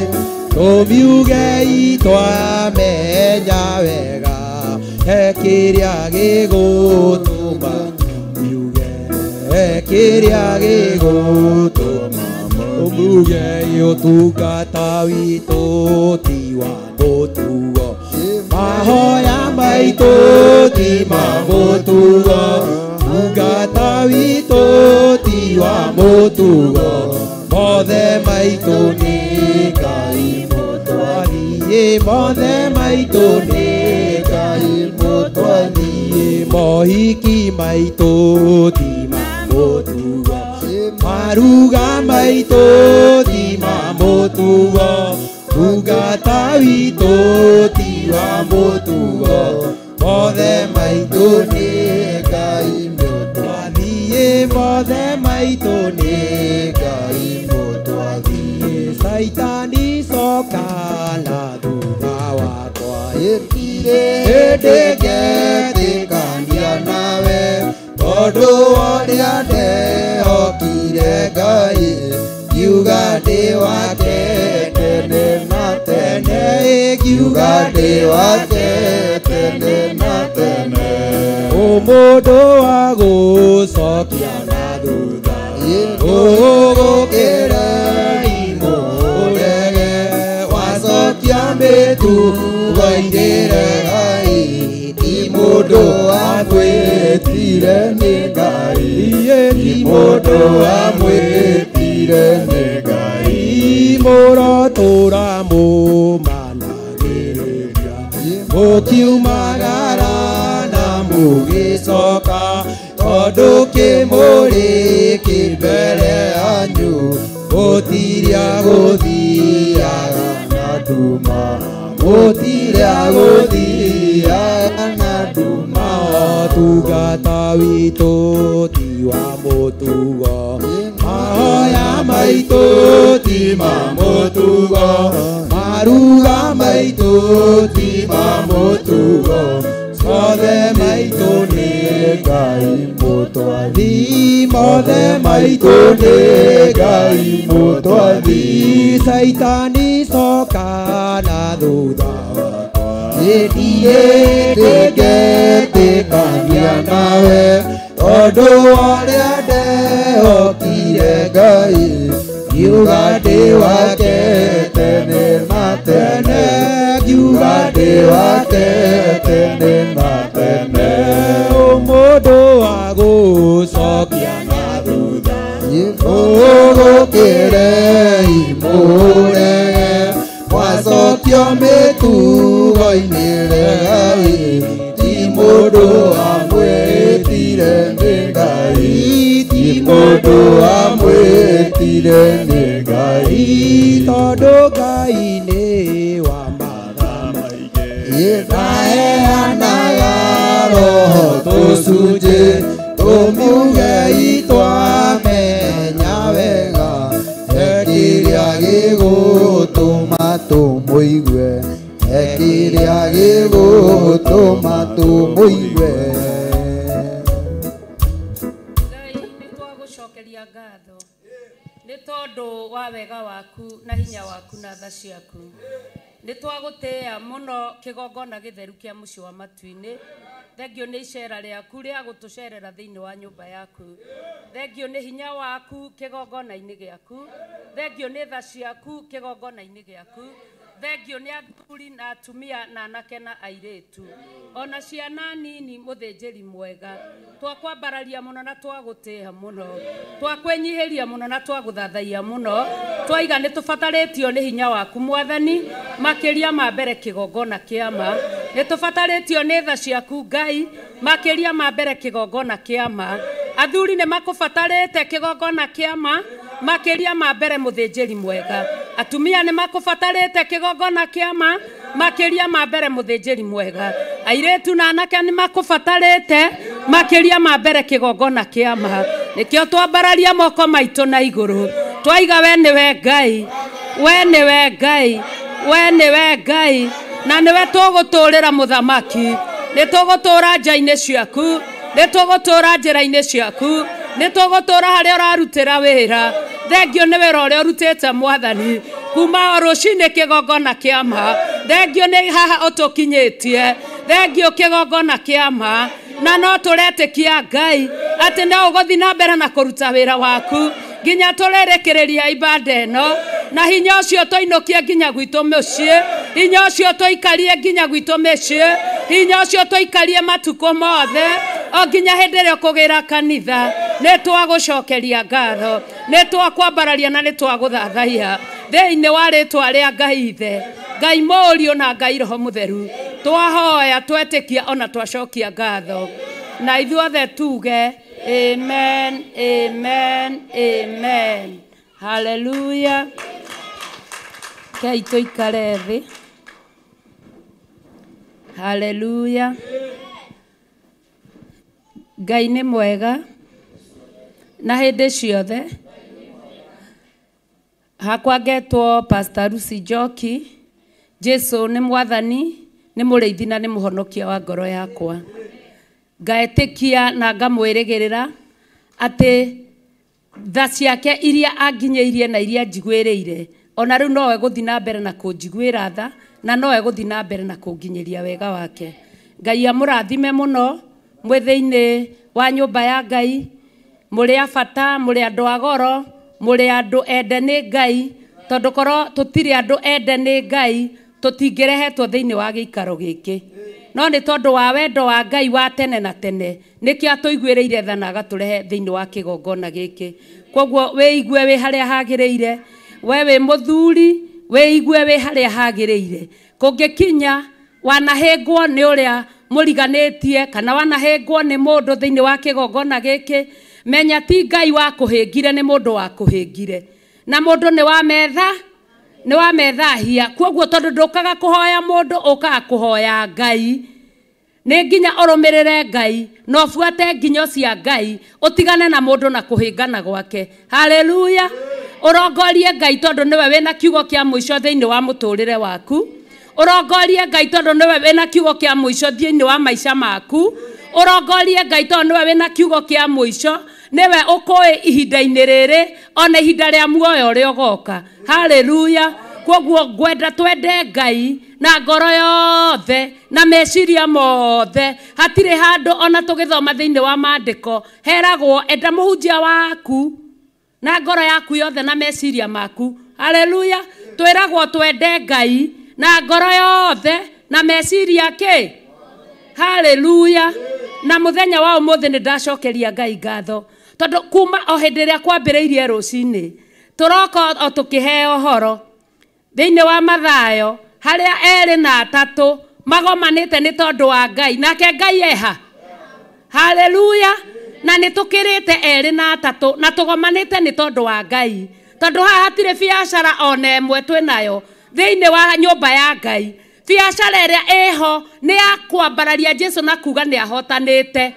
tũmiuge itwamenya wega he kĩrĩa gĩgũtũma miuge he kĩrĩa gĩgũtũma mũmuge ũtungata witũ ti wa mũtugo mahoya maitũ ti ma mũtugo ũtungata witũ ti wa mũtugo mothe maitũ nĩ Ngai mũtwarie mothe maitũ nĩ Ngai mũtwarie mohiki maitũ ti ma mũtugo maruga maitũ ti ma mũtugo ũtungata witũ ti wa mũtugo mothe maitũ nĩ Ngai mũtwarie mothe maitũ nĩ Ngai mũtwarie Saitani coka na thutha wakwa ndĩngĩtĩkania nawe tondũ ũrĩa ndehokire Ngai ngiuga ndĩ wake tene na tene ngiuga ndĩ wake tene na tene mũndũ wa gũcokia na thutha ũgũkĩra imũrege wacokia mĩtugo-inĩ Ngai ti mũndũ wamwĩtire nĩ Ngai ti mũndũ wamwĩtire nĩ Ngai mũrotũra mũmanagĩrĩria mũkiumagara na mũgĩcoka tondũ kĩmũrĩ kĩ mbere yanyu gũtiria gũthiaga na nduma gũtiria gũthiaga na nduma ũtungata witũ ti wa mũtugo mahoya maitũ ti ma mũtugo maruga maitũ ti ma mũtugo mothe maitũ nĩ Ngai mũtwarie mothe maitũ nĩ Ngai mũtwarie Saitani coka na thutha wakwa ndĩngĩtĩkania nawe tondũ ũrĩa ndehokire ire Ngai kiuga ndĩ wake tene na tene kiuga ndĩ wake tene na tene mũndũ wa gũcokia na thutha gũkĩre imũrege mwacokio mĩtugo-inĩ Ngai ti mũndũ wamwĩtire nĩ Ngai ti mũndũ wamwĩtire nĩ Ngai tondũ Ngai nĩ wa matha maingĩ ndaheanaga roho tũcunjĩ tũmuge itwamenya wega kĩrĩa gĩgũtũma tũmũigue kĩrĩa gĩgũtũma tũmũigue Ngai nĩ twagũcokeria ngatho nĩ tondũ wa wega waku na hinya waku na tha ciaku nĩ twagũtĩĩa mũno kĩgongona gĩtheru kĩa mũciĩ wa Matu-inĩ thengio nĩ icera rĩaku rĩa gũtũcerera thĩinĩ wa nyũmba yaku thengio nĩ hinya waku kĩgongona-inĩ gĩaku thengio nĩ tha ciaku kĩgongona-inĩ gĩaku thengio nĩ athuri na atumia na anake na airĩtu ona ciana nini mũthĩnjĩri mwega twakwambararia mũno na twagũtĩĩa mũno twakwĩnyihĩria mũno na twagũthathaia mũno twaiga nĩ tũbatarĩtio nĩ hinya waku mwathani makĩria ma mbere kĩgongona kĩama nĩ tũbatarĩtio nĩ tha ciaku Ngai makĩria ma mbere kĩgongona kĩama athuri nĩ makũbatarĩte kĩgongona kĩama makĩria ma mbere mũthĩnjĩri mwega atumia nĩ makũbatarĩte kĩgongona kĩama makĩria ma mbere mũthĩnjĩri mwega airĩtu na anake nĩ makũbatarĩte makĩria ma mbere kĩgongona kĩama nĩkĩo twambararia moko maitũ na igũrũ twaiga we nĩwe Ngai we nĩwe Ngai we nĩwe Ngai na nĩwe tũgũtũũrĩra mũthamaki nĩ tũgũtũũra nja-inĩ ciaku nĩ tũgũtũũra njĩra-inĩ ciaku nĩ tũgũtũũra harĩa ũrarutĩra wĩra thengio nĩ wĩra ũrĩa ũrutĩte mwathani kuma rũcinĩ kĩgongona kĩama thengio nĩ haha ũtũkinyĩtie thengio kĩgongona kĩama na no tũretĩkia Ngai atĩ no ũgũthiĩ na mbere na kũruta wĩra waku nginya tũrĩrĩkĩrĩria ibada ĩno na hinya ũcio tũinũkie nginya gwitũ mũciĩ hinya ũcio tũikarie nginya gwitũ mĩciĩ hinya ũcio tũikarie matukũ mothe o nginya hĩndĩ ĩrĩa ũkũgĩra kanitha nĩ twagũcokeria ngatho nĩ twakwambararia na nĩ twagũthathaia thĩinĩ wa rĩtwa rĩa Ngai Ithe Ngai Mũriũ na Ngai Roho Mũtheru twahoya twetĩkia ona twacokia ngatho na ithuothe tuge amen amen amen hallelujah kei tũikare thĩ hallelujah Ngai nĩ mwega na hĩndĩ ciothe hakwa ngetwo Pastor Lucy Njoki Jesu nĩ mwathani nĩ mũrĩithi na nĩ mũhonokia wa ngoro yakwa ngaetĩkia na ngamwĩrĩgĩrĩra atĩ tha ciake iria anginyĩirie na iria njiguĩrĩire ona rĩu nowe gũthiĩ na mbere na kũnjiguĩra tha na nowe gũthiĩ na mbere na kũnginyĩria wega wake Ngai amũrathime mũno mwĩ thĩinĩ wa nyũmba ya Ngai mũrĩ a bata mũrĩ andũ a goro mũrĩ andũ ende nĩ Ngai tondũ korwo tũtirĩ andũ ende nĩ Ngai tũtingĩrehetwo thĩinĩ wa gĩikaro gĩkĩ no nĩ tondũ wa wendo wa Ngai wa tene na tene nĩkĩo atũiguĩrĩire tha na agatũrehe thĩinĩ wa kĩgongona gĩkĩ koguo wĩigue wĩ harĩa hagĩrĩire we wĩ mũthuri wĩigue wĩ harĩa hagĩrĩire kũngĩkinya wanahĩngwo nĩ ũrĩa mũriganĩtie kana wanahĩngwo nĩ mũndũ thĩinĩ wa kĩgongona gĩkĩ menya ti Ngai wa kũhĩngire nĩ mũndũ wa kũhĩngire na mũndũ nĩ wa methahia koguo tondũ ndũkaga kũhoya mũndũ ũkaga kũhoya Ngai nĩ nginya ũrũmĩrĩre Ngai na ũbuate nginyo cia Ngai ũtigane na mũndũ na kũhĩngana gwake haleluya ũrongorie Ngai tondũ nĩwe wĩna kiugo kĩa mũico thĩinĩ wa mũtũrĩre waku ũrongorie Ngai tondũ nĩwe wĩna kiugo kĩa mũico thĩinĩ wa maica maku ũrongorie Ngai tondũ nĩwe wĩna kiugo kĩa mũico nĩwe ũkũĩ ihinda-inĩ rĩrĩ ona ihinda rĩa muoyo ũrĩa ũgoka haleluya koguo ngwenda twende Ngai na ngoro yothe na meciria mothe hatirĩ handũ ona tũgĩthoma thĩinĩ wa maandĩko heragwo enda mũhunjia waku na ngoro yaku yothe na meciria maku. Haleluya. Twiragwo twende Ngai na ngoro yothe na meciria ke. Haleluya. Na muthenya wa umuthi ni ndacokeria Ngai ngatho tondu kuma o hindi ria kwambiriirie rucini turoka o tukiheo horo thiini wa Mathayo haria 2 na 3 magomanite ni tondu wa Ngai nake Ngai eha. Haleluya. Na nitukirite 2 na 3 na tugomanite ni tondu wa Ngai tondu haha hatire biacara ona emwe twinayo thiini wa nyumba ya Ngai. Biacara iria eho ni ya kwambararia Jesu na kuga ni ahotanite.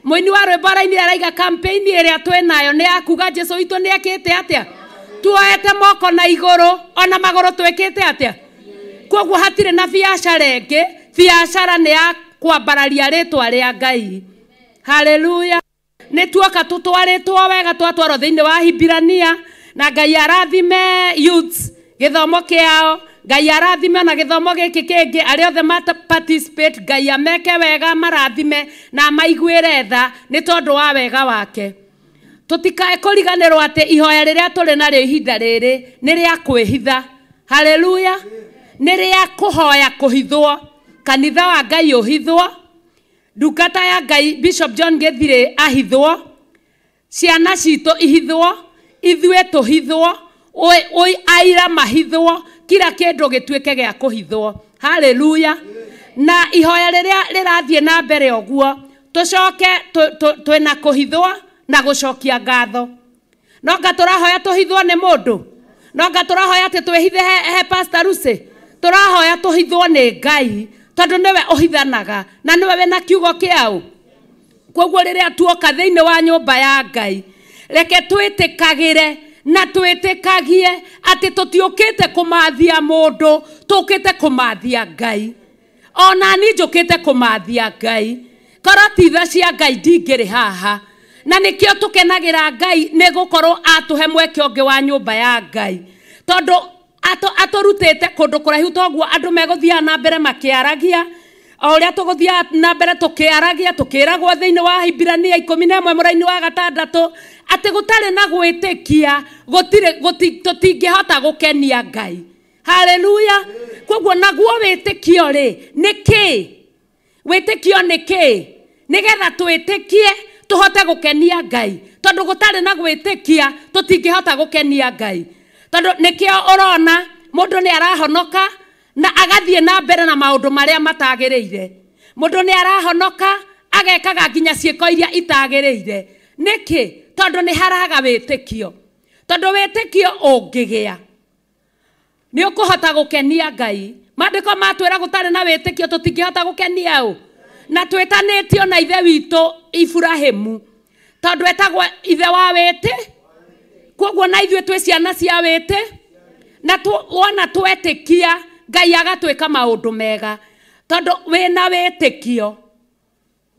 Muini wa rwimbo araini araiga campaign iria twinayo ni ya kuga Jesu witu ni akite atia. Tuoete moko na iguru ona maguru twekite atia. Koguo hatire na biacara ingi. Biacara ni ya kwambararia ritwa ria Ngai. Haleluya. Ni tuoka tutwaritwo wega twatwaro thiini wa Hibirania na Ngai arathime youths githomo kiao. Ngai arathime na githomo giki kingi ari othe participate. Ngai ameke wega marathime na maiguire tha ni tondu wa wega wake. Tutikae kuriganirwo ati ihoya riria turi nario ihinda riri ni ria kwihitha. Haleluya. Ni ria kuhoya kuhithwo. Kanitha wa Ngai uhithwo. Ndungata ya Ngai Bishop John Gethire ahithwo. Ciana citu ihithwo. Ithue tuhithwo. Oi aira mahithwo. Kila kindu gituike gia kuhithwo. Haleluya. Na ihoya riria rirathie na mbere oguo tucoke twina kuhithwo na gucokia ngatho. No ngaturahoya tuhithwo ni mundu. No ngaturahoya ati twihithe he Pastor Lucy. Turahoya tuhithwo ni Ngai tondu niwe uhithanaga na niwe wena kiugo kiao. Koguo riria tuoka thiini wa nyumba ya Ngai reke twitikagire na twitikagie ati tutiukite kumathia mundu tukite kumathia Ngai. Ona ni njukite kumathia Ngai karatitha cia Ngai ndingiri haha na nikio tukenagira Ngai ni gukorwo atuhe mweke ungi wa nyumba ya Ngai tondu aturutite kundu kuraihu toguo andu meguthia na mbere makiaragia oria tuguthia na mbere tukiaragia tukiragwo thiini wa Hibirania 11 muraini wa 6 ati gutari na gwitikia tutingihota gukenia Ngai. Haleluya. Koguo naguo witikio ri niki witikio niki nigetha twitikie tuhote gukenia Ngai tondu gutari na gwitikia tutingihota gukenia Ngai tondu nikio urona mundu ni arahonoka na agathie na mbere na maundu maria matagiriire. Mundu ni arahonoka agekaga nginya ciiko iria itagiriire. Niki tondu ni haraga witikio. Tondu witikio ungigia ni ukuhota gukenia Ngai. Maandiko matwira gutari na witikio tutingihota gukenia u. Na twitanitio na ithe witu Ibrahimu tondu etagwo ithe wa witi. Koguo na ithue twi ciana cia witi na wona twetikia Ngai agatwika maundu mega tondu wina witikio.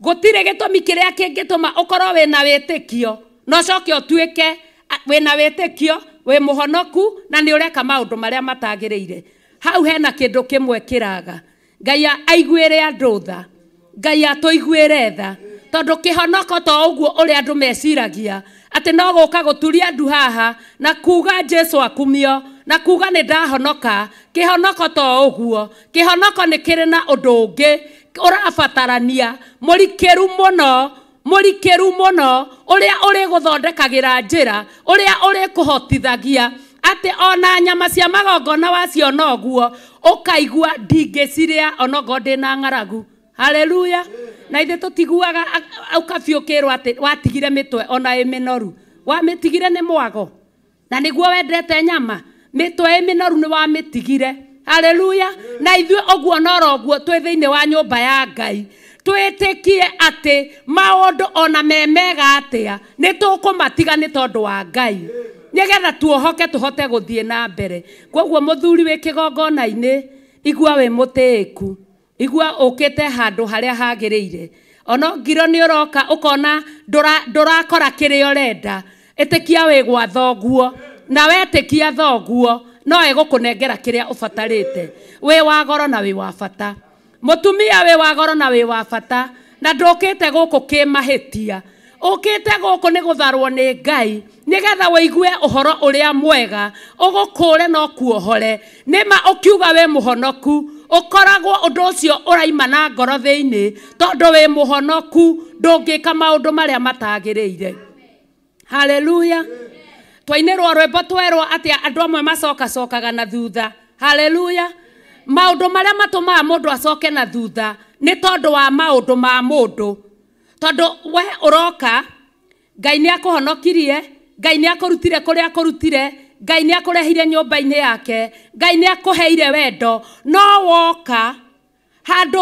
Gutire gitumi kiria kingituma ukorwo wina witikio no coke utwike wina witikio we muhonoku na ni ureka maundu maria matagiriire. Hau hena kindu kimwe kiraga. Ngai aiguire andu tha. Ngai atuiguire tha tondu kihonoko to uguo uri andu meciragia ati no guka guturia andu haha na kuga Jesu akumio na kuga ni ndahonoka. Kihonoko to uguo. Kihonoko ni kiri na undu ungi urabatarania murikiru muno uria uri guthondekagira njira uria uri kuhotithagia ati ona nyama cia magongona wacio noguo ukaigua ndingiciria onogo ndina ng'aragu. Haleluya. Na ithe tutiguaga ukabiukirwa ati watigire mitwe ona iminoru. Wamitigire ni mwago na niguo wendete nyama. Mitwe iminoru ni wamitigire. Haleluya. Na ithuĩ oguo noroguo twĩ thĩinĩ wa nyũmba ya Ngai twĩtĩkie atĩ maũndũ ona memega atĩa nĩ tũkũmatiga nĩ tondũ wa Ngai nĩgetha tuohoke tũhote gũthiĩ na mbere. Koguo mũthuri wĩ kĩgongona-inĩ igua wĩ mũtĩĩku, igua ũkĩte handũ harĩa hagĩrĩire. Ona ngiro nĩ ũroka ũkona ndũrakora kĩrĩa ũrenda, ĩtĩkia wĩ gwa thoguo na wetĩkia thoguo no egũkũnengera kĩrĩa ũbatarĩte. Wĩ wa goro na wĩ wa bata, mũtumia wĩ wa goro na wĩ wa bata, na ndũkĩte gũkũ kĩmahĩtia. ukite guku ni gutharwo ni Ngai nigetha wigue uhoro uria mwega ugukure no kuohore nima ukiuga we muhonoku ukoragwo undu ucio uraima na ngoro thiini tondu we muhonoku ndungika maundu maria matagiriire. Hallelujah. Twainirwo rwimbo twerwo atia andu amwe macokaga na thutha. Hallelujah. Maundu maria matumaga mundu acoke na thutha ni tondu wa maundu ma mundu. Tondu we uroka Ngai ni akuhonokirie, Ngai ni akurutire kuria akurutire, Ngai ni akurehire nyumba-ini yake, Ngai ni akuheire wendo, no woka handu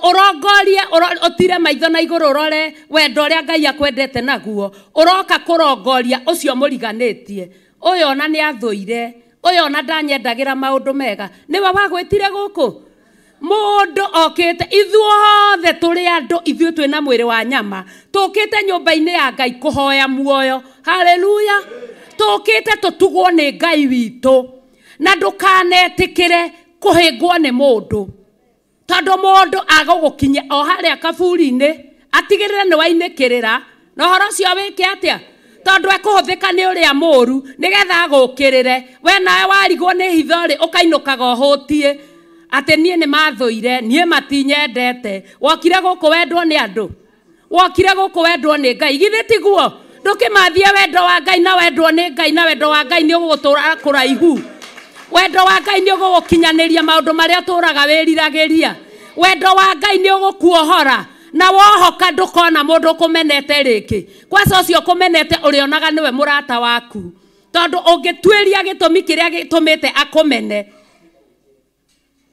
urongorie utire maitho na iguru urore wendo uria Ngai akwendete naguo, uroka kurongoria ucio muriganitie. Uyo ona ni athuire, uyo ona ndanyendagira maundu mega, niwe wagwitire guku. Mundu okite ithuothe turi andu ithuĩ twina mwiri wa nyama tukite nyumba-ini ya Ngai kuhoya muoyo. Hallelujah. Tukite tutugwo ni Ngai witu na ndukanetikire kuhingwo ni mundu tondu mundu agugukinya o haria kaburi-ini atigirire ni wainikirira no horo cio wike atia tondu ekuhuthika ni uria muru nigetha agukirire we nawe warigwo ni hithori ukainukaga uhutie ate nie ni mathuire nie matinyendete wokire guku wendwo ni andu wokire guku wendwo ni Ngai githi tiguo ndukimathie wendo wa Ngai na wendwo ni Ngai na wendo wa Ngai ni ugutura kuraihu wendo wa Ngai ni ugukinyaniria maundu maria turaga wiriragiria wendo wa Ngai ni ugukuohora na wohoka ndukona mundu kumenete riki kwaca ucio kumenete urionaga niwe murata waku tondu ungitwiria gitumi kiria gitumite akumene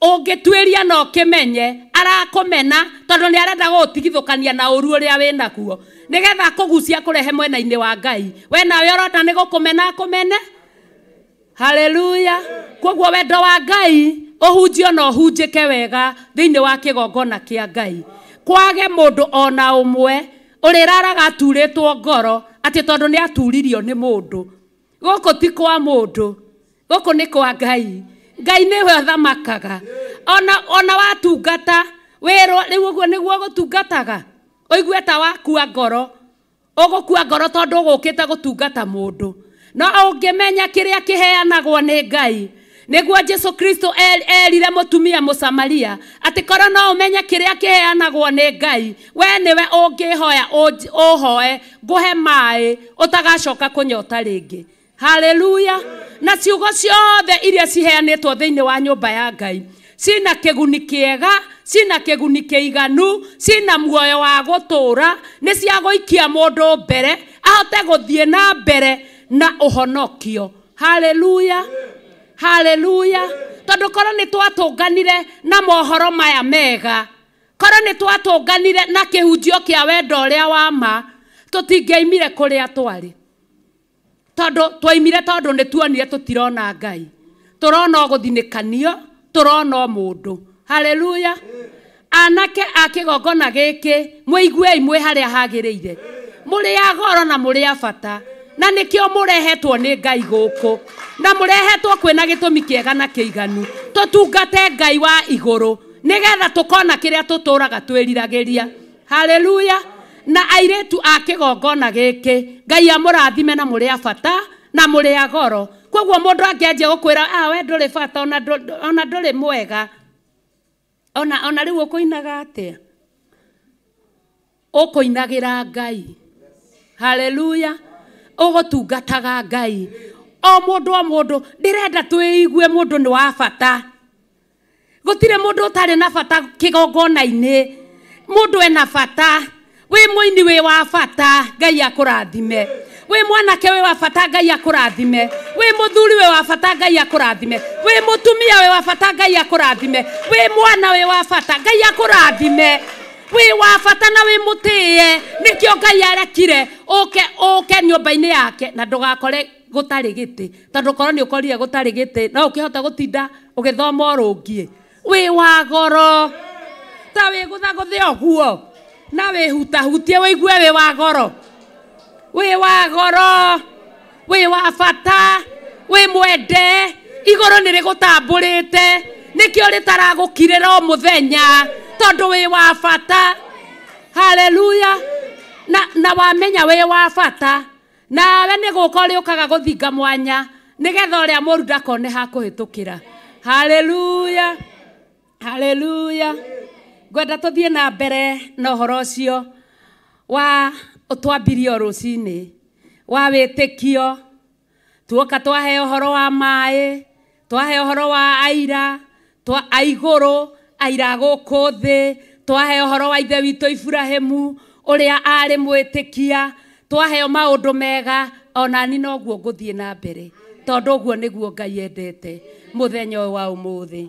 ungitwiria no kimenye arakumena tondu ni arenda gutigithukania na uru uria wina kuo nigetha kugucia kurehe mwena-ini wa Ngai we nawe urota ni gukumena akumene. Hallelujah. Koguo wendo wa Ngai uhunjio no hunjike wega thiini wa kigongona kia Ngai kwage mundu ona umwe uriraraga aturitwo ngoro ati tondu ni aturirio ni mundu. Guku ti kwa mundu, guku ni kwa Ngai. Ngai niwe athamakaga ona watungata wero riu uguo niguo gutungataga oigue ta wakua ngoro ugukua ngoro tondu ugukite gutungata mundu no ungimenya kiria kiheanagwo ni Ngai niguo Jesu Kristo erire mutumia Musamaria ati korwo no umenya kiria kiheanagwo ni Ngai we niwe ungihoya uhoe nguhe mai utagacoka kunyota ringi. Hallelujah. Na ciugo ciothe iria ciheanitwo thiini wa nyumba ya Ngai cina kiguni kiega, cina kiguni kiiganu, cina muoyo wa gutura, ni cia guikia mundu mbere ahote guthie na mbere na uhonokio. Hallelujah. Hallelujah. Tondu korwo ni twatunganire na mohoro maya mega, korwo ni twatunganire na kihunjio kia wendo uria wa ma, tutingiaimire kuria twari tondu twaimire tondu ni tuonire tutirona Ngai, turona guthinikanio, turona mundu. Hallelujah. Anake akigongona giki muiguei mwe haria hagiriire muri agoro na muri abata na nikio murehetwo ni Ngai guku na murehetwo kwina gitumi kiega na kiiganu tutungate Ngai wa iguru nigetha tukona kiria tuturaga twiriragiria. Hallelujah. Na airetu akigongona giki Ngai amurathime na muri abata na muri agoro. Koguo mundu angeje gukwira we nduri bata ona nduri mwega ona riu ukuinaga atia ukuinagira Ngai. Hallelujah. Ugutungataga Ngai o mundu ndirenda twiigue mundu ni wa bata. Gutire mundu utari na bata kigongona-ini, mundu ena bata. We muini we wa bata Ngai akurathime, we mwanake we wa bata Ngai akurathime, we muthuri we wa bata Ngai akurathime, we mutumia we wa bata Ngai akurathime, we mwana we wa bata Ngai akurathime, we wa bata na we mutie nikio Ngai arekire uke nyumba-ini yake na ndugakore gutari giti tondu korwo ni ukorire gutari giti no ukihota gutinda ugithoma urungie. We wa goro ta we guthaguthi oguo na we hutahutie wigue we wa goro, we wa goro, we wa bata, we mwende igoro ni rigutamburite nikio ritaragukirira o muthenya tondu we wa bata. Hallelujah. na wamenya we wa bata nawe nĩ gũka ũrĩũkaga gũthinga mwanya nĩgetha ũrĩa mũru ndakone ha kũhĩtũkĩra. Haleluya, haleluya. Ngwenda tũthiĩ na mbere na ũhoro ũcio wa ũtwambirio rũcinĩ wa wĩtĩkio. Tuoka twahe ũhoro wa maĩ, twahe ũhoro wa aira, aigũrũ, aira gũkũ thĩ, twahe ũhoro wa ithe witũ Iburahĩmu ũrĩa arĩ mwĩtĩkia, twaheo maũndũ mega. Ona ni noguo ngũthiĩ na mbere tondũ ũguo nĩguo Ngai endete mũthenya ũyũ wa ũmũthĩ.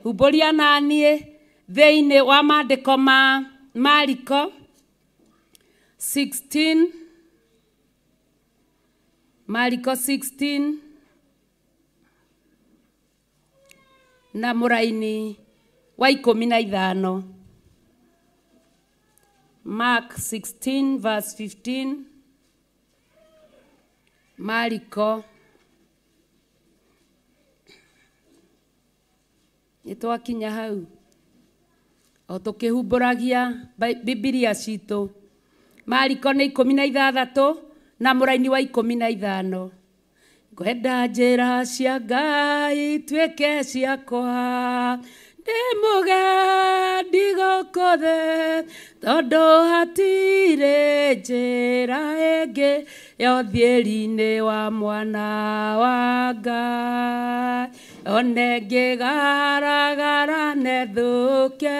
Humbũria naniĩ thĩinĩ wa maandĩko ma Mariko 16, Mariko 16 na mũraini wa 15. Mark 16 verse 15. Mariko nĩtwakinya hau o tũkĩhumbũragia Biblia citũ. Mariko nĩ 16 na mũraini wa 15. Ngwenda njĩra cia Ngai tuĩke ciakwa, ndĩ mũgendi gũkũ thĩ tondũ hatirĩ njĩra ĩngĩ ya ũthiĩri-inĩ wa mwana wa Ngai. One ngĩgaragara nethũke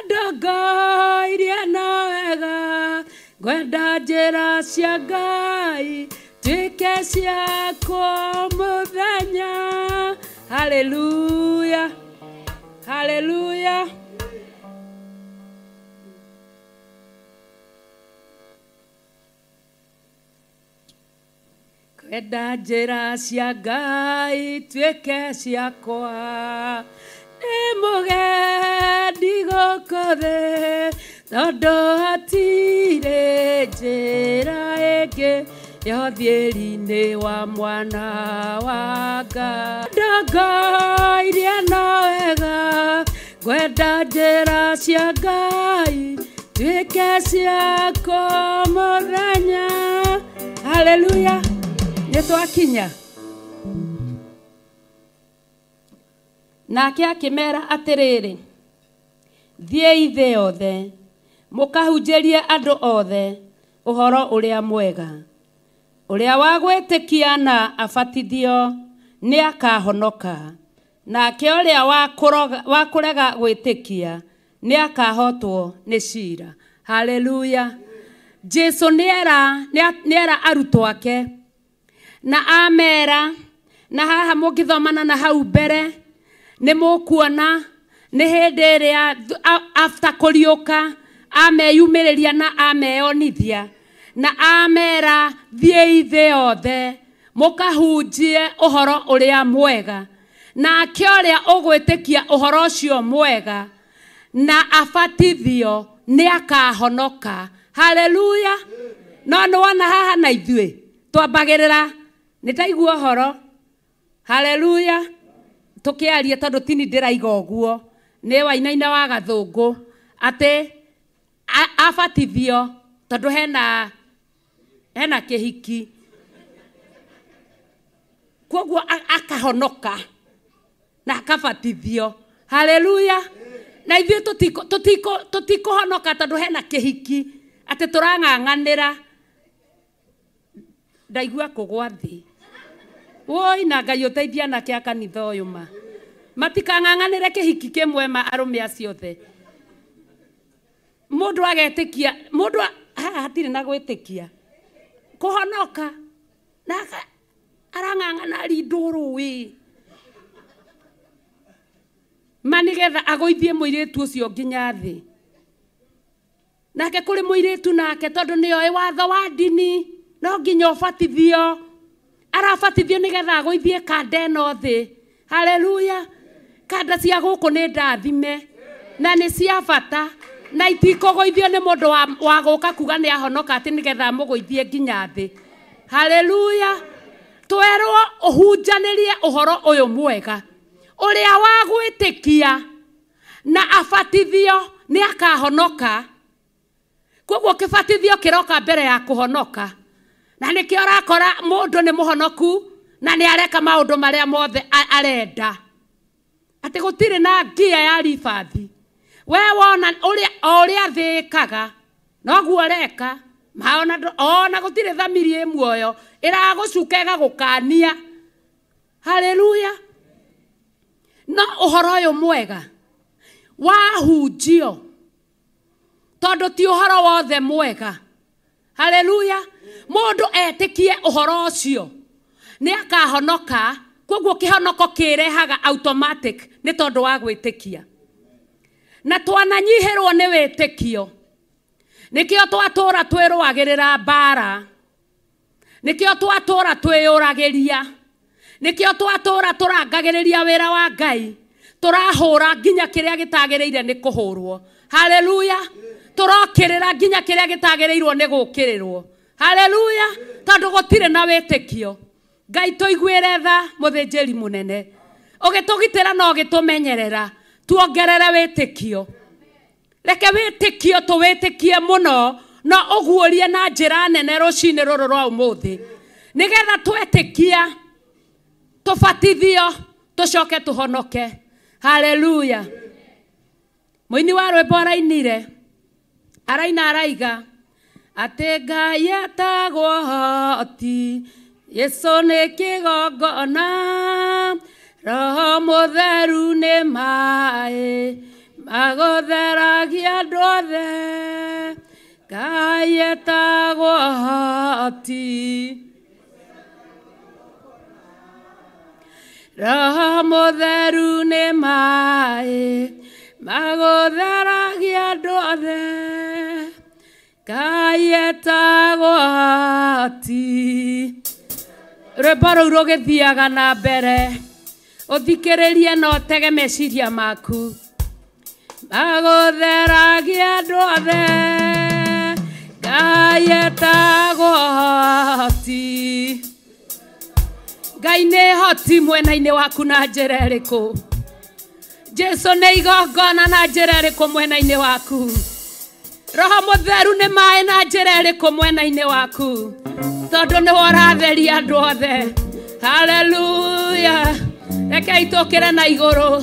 ndongoirie na wega, ngwenda njĩra cia Ngai tuĩke ciakwa mũthenya. Haleluya, haleluya. Ngwenda njĩra cia Ngai tuĩke ciakwa, ndĩ mũgendi gũkũ thĩ tondũ hatirĩ njĩra ĩngĩ ya ũthiĩri-inĩ wa mwana wa Ngai. Ndongoirie na wega, ngwenda njĩra cia Ngai tuĩke ciakwa mũthenya. Haleluya. Nĩtwakinya nake akĩmera atĩrĩrĩ, thiĩi thĩ yothe mũkahunjĩrie andũ othe ũhoro ũrĩa mwega. Ũrĩa wa gwĩtĩkia na abatithio nĩ akahonoka, nake ũrĩa wa kũrega gwĩtĩkia nĩ akahotwo nĩ ciira. Haleluya. Jesu nĩera arutwo ake na amera, na haha mũngĩthomana na hau mbere nĩ mũkuona nĩ hĩndĩ ĩrĩa after kũriũka ameyumĩrĩria na ameyonithia na amera thiĩi thĩ yothe mũkahunjie ũhoro ũrĩa mwega, nake ũrĩa ũgwĩtĩkia ũhoro ũcio mwega na abatithio nĩ akahonoka. Haleluya. No nĩwona haha na ithuĩ twambagĩrĩra nĩtaigua ũhoro. Haleluya. Tũkĩaria tondũ tini ndĩraiga ũguo nĩ Wainaina wa Gathũngũ atĩ abatithio tondũ hena kĩhiki, koguo akahonoka na akabatithio. Haleluya. Na ithuĩ tũtikũhonoka tondũ hena kĩhiki atĩ tũrang'ang'anĩra. Ndaigua kũgwa thĩ. Woi na Ngai ũteithie anake a kanitha ũyũ ma matikang'ang'anĩre kĩhiki kĩmwe ma arũme acio othe. Mũndũ agetĩkia, mũndũ haha hatirĩ na gwĩtĩkia kũhonoka na arang'ang'ana rindũrũĩ ma nĩgetha agũithie mũirĩtu ũcio nginya thĩ. Nake kũrĩ mũirĩtu nake tondũ nĩoĩ watho wa ndini no nginya ũbatithio, arabatithio nĩgetha agũithie kanda ĩno thĩ. Haleluya. Kanda cia gũkũ nĩ ndathime na nĩ cia bata na itikũgũithio nĩ mũndũ wa gũka kuga nĩ ahonoka atĩ nĩgetha mũgũithie nginya thĩ. Haleluya. Twerwo ũhunjanĩrie ũhoro ũyũ mwega, ũrĩa wa gwĩtĩkia na abatithio nĩ akahonoka. Koguo kibatithio kiroka mbere ya kuhonoka. Na nikio rakora mundu ni muhonoku na ni areka maundu maria mothe arenda. Ati gutire na ngia ya ribathi. We wona uria thikaga noguo reka ona gutire thamiri muoyo iragucukega gukania. Haleluya. No uhoro uyu mwega wahunjio tondu ti uhoro wothe mwega. Haleluya. Mundu etikie uhoro ucio ni akahonoka. Koguo kihonoko kirehaga automatic ni tondu wa gwitikia. Na twananyihirwo ni witikio nikio twatura twirwagirira bara, nikio twatura twiyuragiria, nikio twatura turangagiriria wira wa Ngai, turahura nginya kiria gitagiriire ni kuhurwo. Haleluya. Turokirira nginya kiria gitagirirwo ni gukirirwo. Haleluya. Tondu gutire na witikio. Ngai tuiguire tha muthinjiri munene, ugitugitira no gitumenyerera, tuongerere witikio. Reke witikio tuwitikie muno no uguorie na njira nene rucini ruru rwa umuthi, nigetha twetikia tubatithio tucoke tuhonoke. Haleluya. Muini wa rwimbo arainire araina araiga ati Ngai etagwo hoti, Yesu ni kigongona, Roho Mutheru ni mai magutheragia andu othe. Ngai etagwo hoti, Roho Mutheru ni mai magutheragia andu othe. Ngai etagwo hoti. Rwimbo rũu rũgĩthiaga na mbere, ũthikĩrĩrie na ũtege meciria maku. Magutheragia andũ othe, Ngai etagwo hoti. Ngai nĩ hoti mwena-inĩ waku na njĩra ĩrĩkũ? Jesu nĩ igongona na njĩra ĩrĩkũ mwena-inĩ waku? Roho Mutheru nĩ maĩ na njĩra ĩrĩkũ mwena-inĩ waku? Tondu ni waratheria andu othe. Haleluya. Reke itokere na iguru.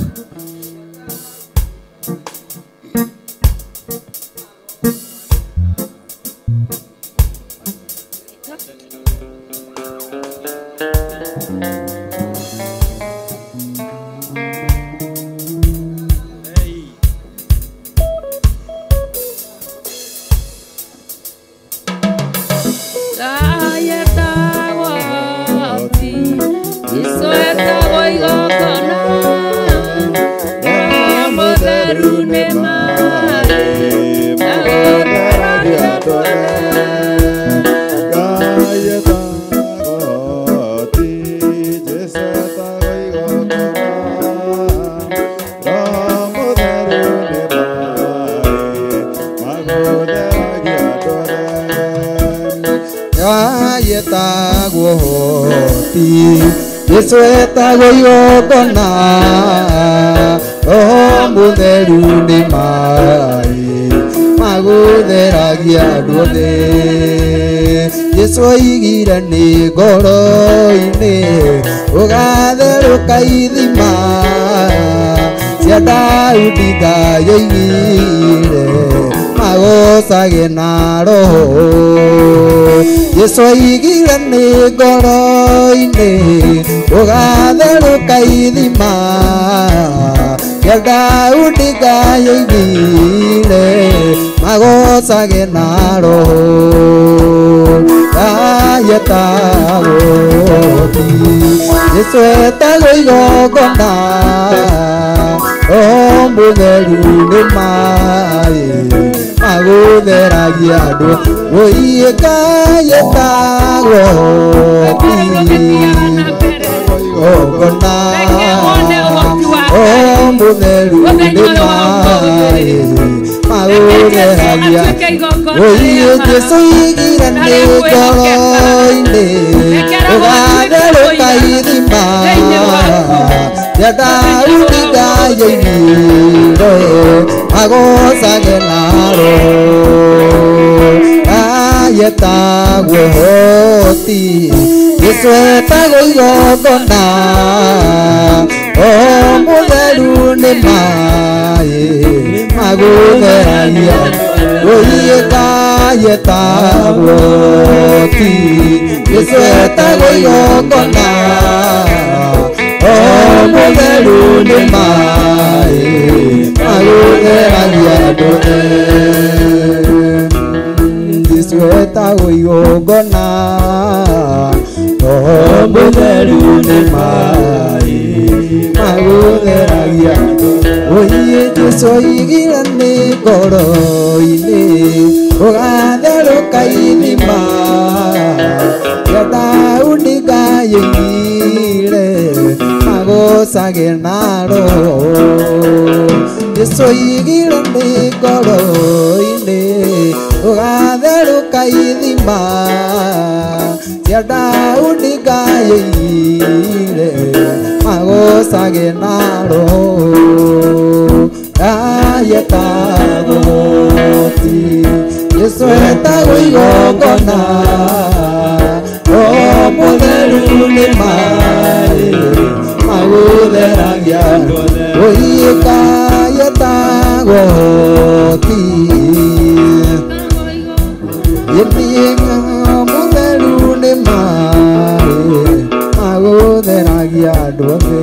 Yesu etagwo igongona, Roho Mutheru ni mai magutheragia andu othe. Yesu oigire ni ngoro-ini ugatheruka ithima cia Daudi. Ngai oigire magocage na Roho. Yesu oigire ni ngoro-ini ugatheruka ithima cia Daudi. Ngai oigire magocage na Roho. Ngai etagwo hoti, Yesu etagwo igongona, Roho Mutheru ni mai magutheragia andu. Oiye Ngai etagwo hoti, igongona, Roho Mutheru ni mai magutheragia. Oiye Jesu oigire ni ngoro-ini ugatheruka ithima cia Daudi. Ngai oigire magocage na Roho. guoti Yesu etagwo igongona o mutheru nĩ maĩ magũtheragia oiye Ngai etagwo ti Yesu etagwo igongona o mutheru nĩ maĩ magũtheragia andũ Yesu etagwo igongona o mutheru nĩ maĩ magũtheragia oiye Jesu oigire nĩ ngoro-inĩ ũgatherũka ithima rĩa Daudi Ngai oigire magũcage na roho Jesu oigire nĩ ngoro-inĩ ũgatherũka ithima rĩa Daudi Ngai oigire magũcage na roho Ngai etagwo ti Yesu etagwo igongona o mutheru nĩ maĩ magũtheragia oiye Ngai etagwo ti mutheru nĩ maĩ magũtheragia andũ othe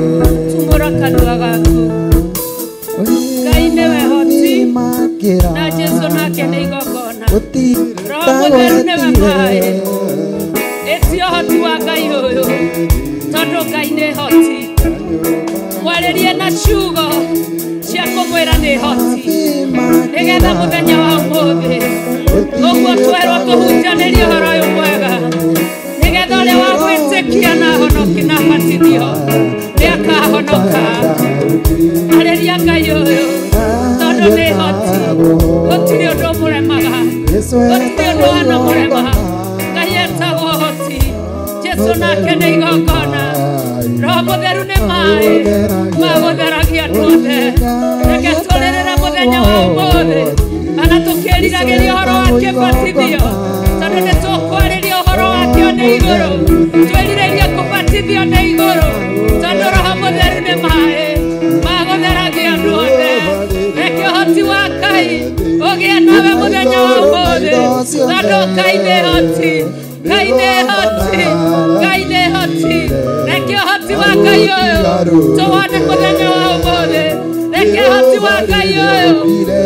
tumũra kanua gaku Ngai nĩwe hoti na Jesu nake nĩ igongona Roho Mũtheru nĩwe maĩ ĩtio hoti wa Ngai ũyũ tondũ Ngai nĩ hoti mwarĩrie na ciugo cia kũmwĩra nĩ hoti nĩgetha mũthenya wa ũmũthĩ ũguo twerwo tũhunjanĩrie ũhoro ũyũ mwega nĩgetha ũrĩa wa gwĩtĩkia na ahonoki na abatithio nĩakahonoka arĩria Ngai ũyũ tondũ nĩ hoti gũtirĩ ũndũ mũremaga gũtirĩ ũndũ wanamũrema Ngai etagwo hoti Jesu nake nĩ igongona Roho Mũtheru nĩ maĩ magũtheragia andũ othe reke tũrĩrĩre mũthenya wa ũmũthĩ ana tũkĩriragĩria ũhoro wa kĩbatithio tondũ nĩ tũkwarĩria ũhoro wakĩo nĩ igũrũ twĩrirĩrie kũbatithio nĩ igũrũ tondũ Roho Mũtheru nĩ maĩ magũtheragia andũ othe reke ũhoti wa Ngai ũgĩe nawe mũthenya wa ũmũthĩ tondũ Ngai nĩ hoti Ngai nĩ hoti Ngai nĩ hoti reke ũhoti wa Ngai ũyũ tũwone mũthenya wa ũmũthĩ reke ũhoti wa Ngai ũyũ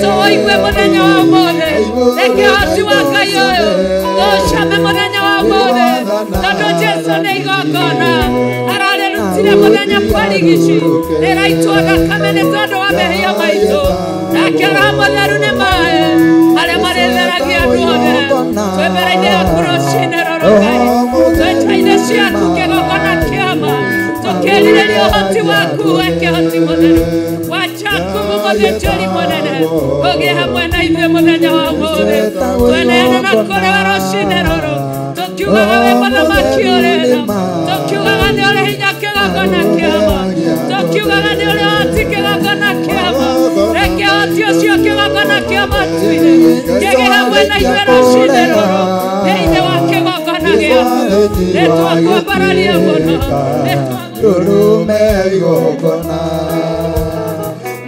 tũwĩigue mũthenya wa ũmũthĩ reke ũhoti wa Ngai ũyũ tũcame mũthenya wa ũmũthĩ tondũ Jesu nĩ igongona ararĩrutire mũthenya kwarigici rĩraitwo thakame nĩ tondũ wa mehia maitũ nake Roho Mũtheru nĩ maĩ arĩa marĩtheragia andũ othe twĩ mbere-inĩ yaku rũcinĩ rũrũ Ngai twĩta-inĩ ciaku kĩgongona kĩa ma tũkĩrirĩria ũhoti waku weke ũhoti mũtheru wachaku mũthĩnjĩri mũnene ũgĩe hamwe na ithuĩ mũthenya wa ũmũthĩ tweneane na kũrĩ we rũcinĩ rũrũ tũkiugaga wĩ mũthamaki ũrĩtha tũkiugaga nĩ ũrĩ hinya kĩgongona kĩa ma tũkiugaga nĩ ũrĩ ũhoti kĩgongona kĩa ma reke ũhoti ũcio kĩgongona kĩa ma tuire kĩgĩe hamwe na ithuĩ rũcinĩ rũrũ thĩinĩ wa kĩgongona gĩaku nĩtwakwambararia mũno tũrũme igongona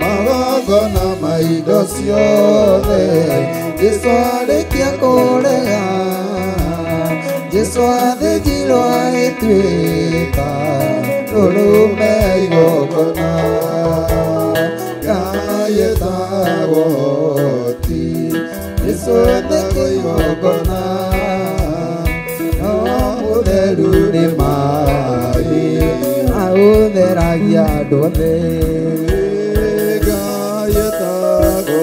magongona ma indo ciothe Jesu arĩkia kũrega Jesu athĩnjirwo agĩtuĩka tũrũme igongona Ngai etagwo hoti Jesu etagwo igongona no mũtheru nĩ maĩ agũtheragia andũ othe Ngai etagwo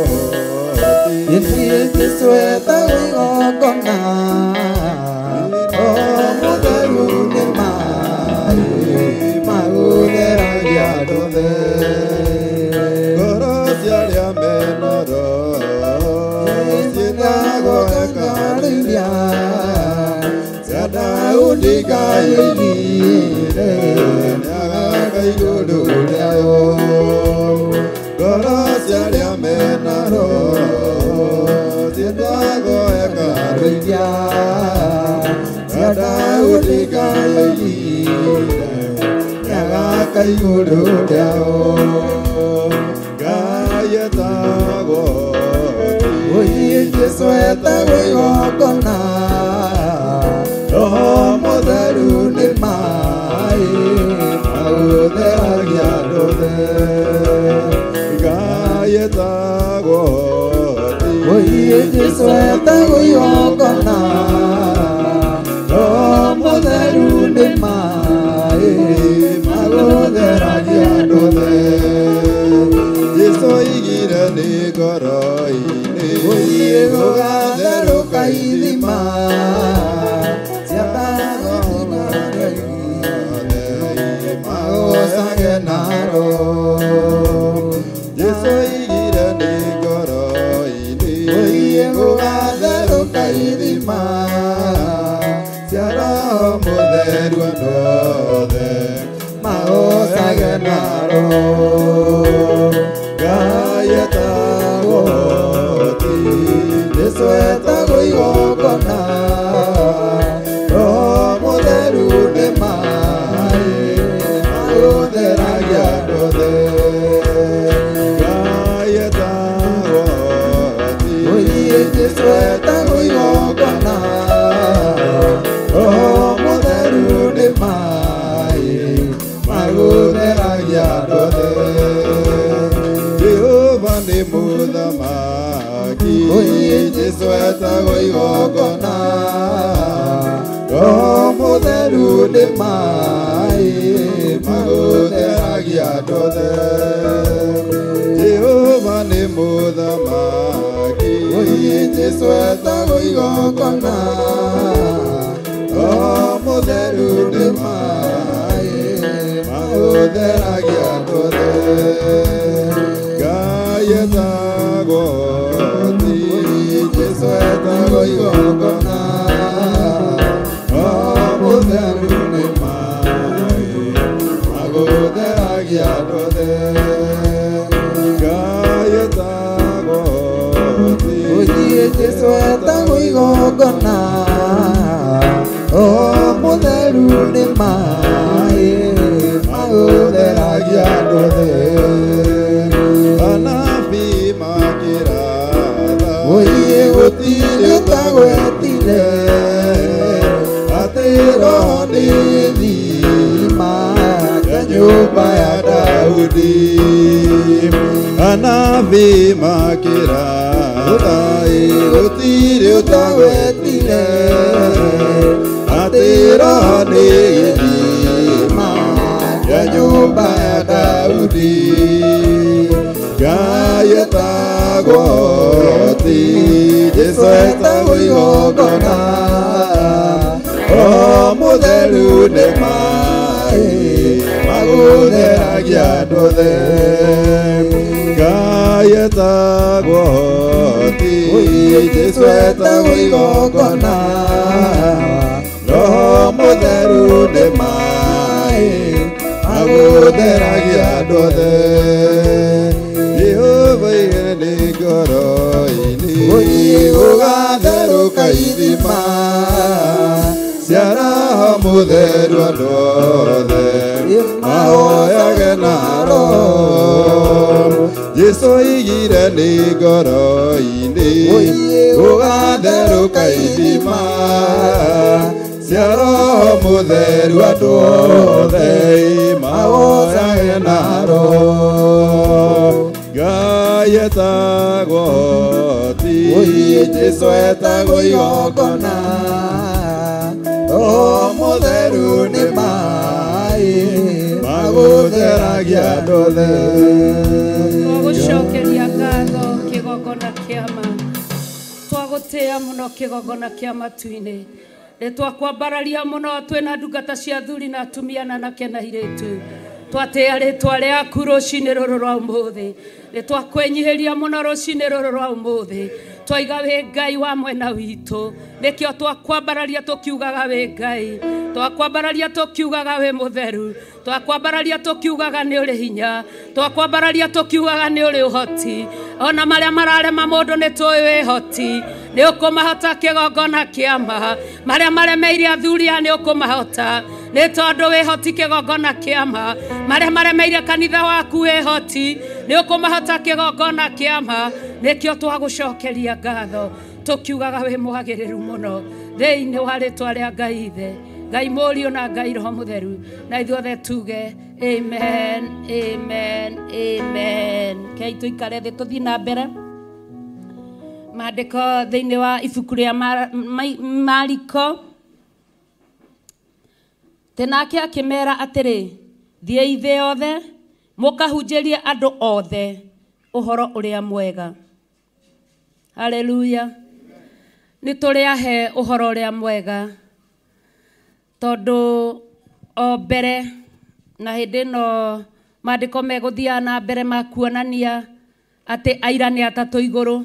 hoti Jesu etagwo igongona o mũtheru nĩ maĩ magũtheragia andũ othe ngoro cia arĩa mena roho ciĩtagwo hekarũ-inĩ cia Daudi Ngai oigire nĩagaga igũrũ rĩayo ngoro cia arĩa mena roho ciĩtagwo hekarũ-inĩ igũrũ rĩao Ngai etagwo Ũyĩ Jesũ etagwo igongona Roho Mũtheru nĩ maĩ magũtheragia andũ thĩ Ngai etagwo Ũyĩ Jesũ etagwo igongona Roho Mũtheru nĩ maĩ magũtheragia andũ thĩ Jesũ oigire nĩ ngoro-inĩ Ũyĩ gũgatherũka ithima cia thayũ magũcage naro Jesũ oigire nĩ ngoro-inĩ Ũyĩ gũgatherũka ithima cia Roho Mũtheru andũ othe magũcage naro Ngai etagwo ti Jesũ etagwo igongona Roho Mũtheru nĩ maĩ magũtheragia andũ thĩ Ngai etagwo ti Jesũ etagwo igongona Roho Mũtheru nĩ maĩ magũtheragia andũ thĩ Jehova nĩ mũthamaki Jesũ etagwo igongona Roho Mũtheru nĩ maĩ magũtheragia andũ thĩ Jehova nĩ mũthamaki Jesũ etagwo igongona Roho Mũtheru nĩ maĩ magũtheragia andũ thĩ Ngai etagwo ti Jesũ etagwo igongona Roho Mũtheru nĩ maĩ magũtheragia andũ thĩ Ngai etagwo ti Jesũ etagwo igongona Roho Mũtheru nĩ maĩ magũtheragia andũ thĩ Anabii makĩratha Ũyĩ gũtirĩ ũtagwetire atĩ Roho nĩ thima ya nyũmba ya Daudi Anabii makĩratha gũtirĩ ũtagwetire atĩ Roho nĩ thima ya nyũmba ya Daudi Ngai etagwo ti Jesũ etagwo igongona Roho Mũtheru nĩ maĩ magũtheragia andũ thĩ Ngai etagwo ti Jesũ etagwo igongona Roho Mũtheru nĩ maĩ magũtheragia andũ thĩ Jehova oigire nĩ ngoro-inĩ Ũyĩ gũgatherũka ithima cia Roho Mũtheru andũ othe mahoyage na Roho Jesũ oigire nĩ ngoro-inĩ gũgatherũka ithima cia Roho Mũtheru andũ othe mahoyage na Roho Ngai etagwo ti Jesũ etagwo igongona Roho Mũtheru nĩ maĩ magũtheragia andũ thĩ Twagũcokeria ngatho kĩgongona kĩa ma twagũtĩĩa mũno kĩgongona kĩa matu-inĩ nĩ twakwambararia mũno twĩna ndungata cia athuri na atumia na anake na airĩtu twatĩa rĩtwa rĩaku rũcinĩ rũrũ rwa ũmũthĩ nĩ twakwĩnyihĩria mũno rũcinĩ rũrũ rwa ũmũthĩ twaiga wĩ Ngai wa mwena witũ nĩkĩo twakwambararia tũkiugaga wĩ Ngai twakwambararia tũkiugaga wĩ mũtheru twakwambararia tũkiugaga nĩ ũrĩ hinya twakwambararia tũkiugaga nĩ ũrĩ ũhoti ona marĩa mararema mũndũ nĩ tũĩ wĩ hoti nĩ ũkũmahota kĩgongona kĩa ma marĩa maremeire athuri nĩ ũkũmahota nĩ tondũ wĩhoti kĩgongona kĩama marĩa maremeire kanitha waku wĩhoti nĩ ũkũmahota kĩgongona kĩama nĩkĩo twagũcokeria ngatho tũkiugaga wĩ mwagĩrĩru mũno thĩinĩ wa rĩtwa rĩa Ngai Ithe Ngai Mũriũ na Ngai Roho Mũtheru na ithuothe tuge amen amen amen. Kei tuikare thĩ tũthiĩ na mbere maandĩko thĩinĩ wa ibuku rĩa Mariko. Nake akĩmera atĩrĩ, thiĩi thĩ yothe mũkahunjĩrie andũ othe ũhoro ũrĩa mwega. Haleluya. Nĩ tũrĩahe ũhoro ũrĩa mwega tondũ o mbere na hĩndĩ ĩno maandĩko megũthiaga na mbere makuonania atĩ aira nĩ atatũ igũrũ.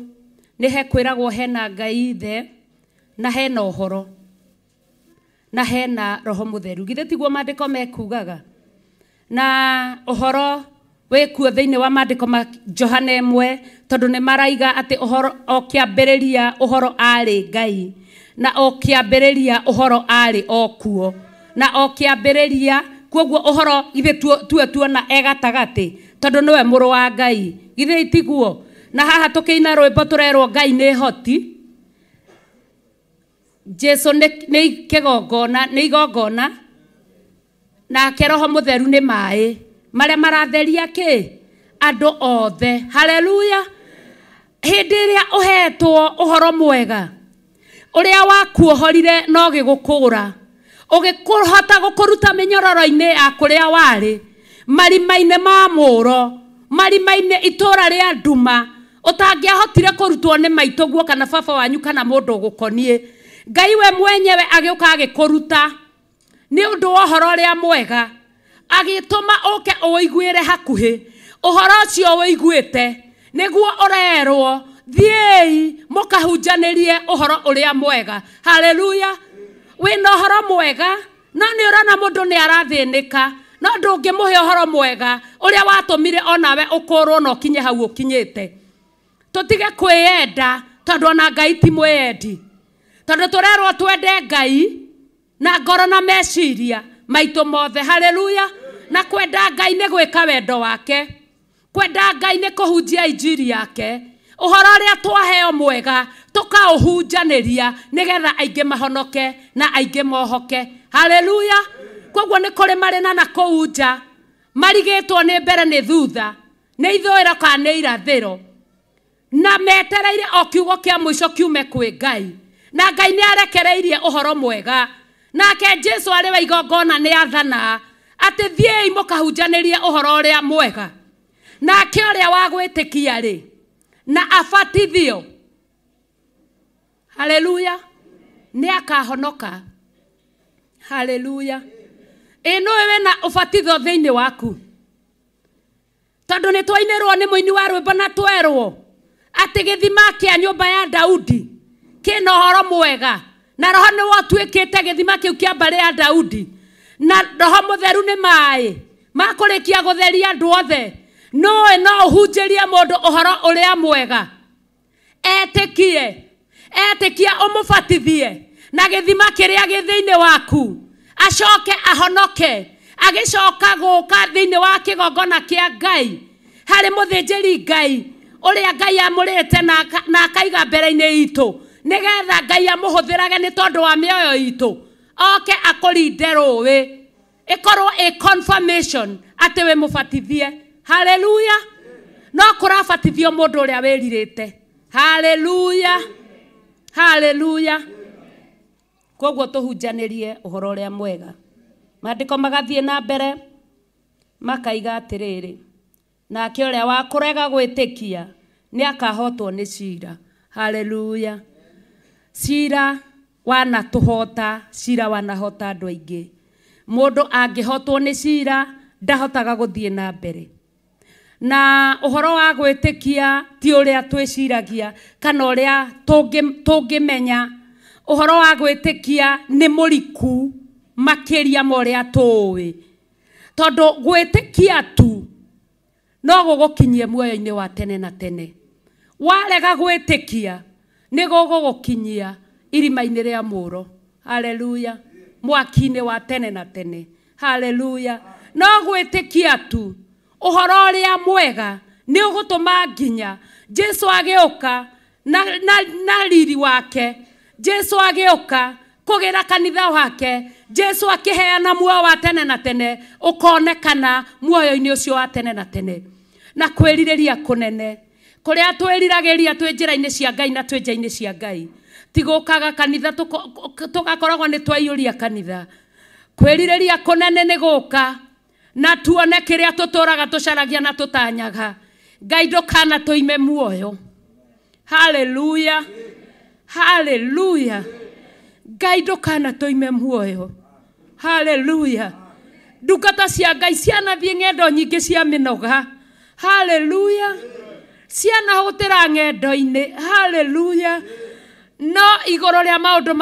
Nĩ he kwĩragwo hena Ngai Ithe na hena ũhoro na hena Roho Mũtheru. Githĩ tiguo maandĩko mekugaga? Na ũhoro wĩkuo thĩinĩ wa maandĩko ma Johana 1 tondũ nĩ maraiga atĩ ũhoro o kĩambĩrĩria ũhoro arĩ Ngai na o kĩambĩrĩria ũhoro arĩ o kuo na o kĩambĩrĩria kwoguo ũhoro githĩ tuona gatagatĩ tondũ nĩwe mũrũ wa Ngai. Githĩ itiguo? Na haha tũkĩina rwĩmbo tũrerwo Ngai nĩ hoti. Jesu nĩ kĩgongona nĩ igongona nake Roho Mũtheru nĩ maĩ marĩa maratheria kĩ andũ othe. Haleluya. Hĩndĩ ĩrĩa ũhetwo ũhoro mwega ũrĩa wakuohorire no gĩgũkũra ũgĩkũhota gũkũruta mĩnyororo-inĩ ya kũrĩa warĩ marima-inĩ ma mũũro marima-inĩ itũũra rĩa nduma ũtangĩahotire kũrutwo nĩ maitũguo kana baba wanyu kana mũndũ ũgũkoniĩ. Ngai we mwenyewe agĩũka agĩkũruta nĩ ũndũ wa ũhoro ũrĩa mwega agĩtũma ũke ũwĩiguĩre hakuhĩ. Ũhoro ũcio ũwĩiguĩte nĩguo ũrerwo thiĩi mũkahunjanĩrie ũhoro ũrĩa mwega. Haleluya. Wĩna ũhoro mwega no nĩ ũrona mũndũ nĩ arathĩnĩka no ndũngĩmũhe ũhoro mwega ũrĩa watũmire onawe ũkũrwo na ũkinye hau ũkinyĩte. Tũtige kwĩyenda tondũ ona Ngai ti mwĩyendi. Tondũ tũrerwo twende Ngai na ngoro na meciria maitũ mothe. Haleluya. Na kwenda Ngai nĩ gwĩka wendo wake. Kwenda Ngai nĩ kũhunjia injiri yake. Ũhoro ũrĩa twaheo mwega tũkaũhunjanĩria nĩgetha aingĩ mahonoke na aingĩ mohoke. Haleluya. Kwoguo nĩ kũrĩ marĩ na kũu nja marigĩtwo nĩ mbere nĩ thutha nĩ ithũĩro kana nĩ irathĩro na metereire o kiugo kĩa mũico kiume kwĩ Ngai. Na Ngai nĩ arekereirie ũhoro mwega. Nake Jesu arĩ wa igongona nĩ athana atĩ thiĩi mũkahunjanĩrie ũhoro ũrĩa mwega. Nake ũrĩa wa gwĩtĩkia rĩ na abatithio. Haleluya. Nĩ akahonoka. Haleluya. Ĩno wĩna ũbatitho thĩinĩ waku tondũ nĩ twainĩrwo nĩ mũini wa rwĩmbo na twerwo atĩ gĩthima kĩa nyũmba ya Daudi kĩna ũhoro mwega na Roho nĩwe ũtuĩkĩte gĩthima kĩu kĩa mbarĩ ya Daudi na Roho Mũtheru nĩ maĩ makũrĩkia gũtheria andũ othe. No ũhunjĩrie mũndũ ũhoro ũrĩa mwega. Etĩkia ũmũbatithie na gĩthima kĩrĩa gĩ thĩinĩ waku acoke ahonoke agĩcoka gũka thĩinĩ wa kĩgongona kĩa Ngai harĩ mũthĩnjĩri Ngai ũrĩa Ngai amũrĩte na akaiga mbere-inĩ itũ nĩgetha Ngai amũhũthĩrage nĩ tondũ wa mĩoyo itũ oke akũrinde rũĩ ĩkorwo confirmation atĩ we mũbatithie. Haleluya. No kũrabatithio mũndũ ũrĩa wĩrirĩte. Haleluya. Haleluya. Kwoguo tũhunjanĩrie ũhoro ũrĩa mwega. Maandĩko magathiĩ na mbere makaiga atĩrĩrĩ, nake ũrĩa wa kũrega gwĩtĩkia nĩ akahotwo nĩ cira. Haleluya. Cira wanatũhota, cira wanahota andũ aingĩ. Mũndũ angĩhotwo nĩ cira ndahotaga gũthiĩ na mbere. Na ũhoro wa gwĩtĩkia ti ũrĩa twĩciragia kana ũrĩa tũngĩmenya. Ũhoro wa gwĩtĩkia nĩ mũriku makĩria ma ũrĩa tũĩ. Tondũ gwĩtĩkia tu no gũgũkinyie muoyo-inĩ wa tene na tene. Warega gwĩtĩkia nĩ gũgũkinyia irima-inĩ rĩa mũũro. Haleluya. mwaki-inĩ wa tene na tene. Haleluya. No gwĩtĩkia tu ũhoro ũrĩa mwega nĩ ũgũtũma nginya Jesu agĩũka na riri wake, Jesu agĩũka kũgĩra kanitha wake, Jesu akĩheana muoyo wa tene na tene ũkonekana muoyo-inĩ ũcio wa tene na tene. Na kwĩrirĩria kũnene kũrĩa twĩriragĩria twĩ njĩra-inĩ cia Ngai na twĩ nja-inĩ cia Ngai, ti gũkaga kanitha tũgakoragwo nĩ twaiyũria kanitha. Kwĩrirĩria kũnene nĩ gũka na tuone kĩrĩa tũtũraga tũcaragia na tũtanyaga. Ngai ndũkanatũime muoyo. Haleluya, haleluya. Ngai ndũkanatũime muoyo. Haleluya. Ndungata cia Ngai cianathiĩ ng'endo nyingĩ cia mĩnoga. Haleluya. Ciana hũtĩra ng'endo-inĩ. Haleluya. No igũrũ rĩa maũndũ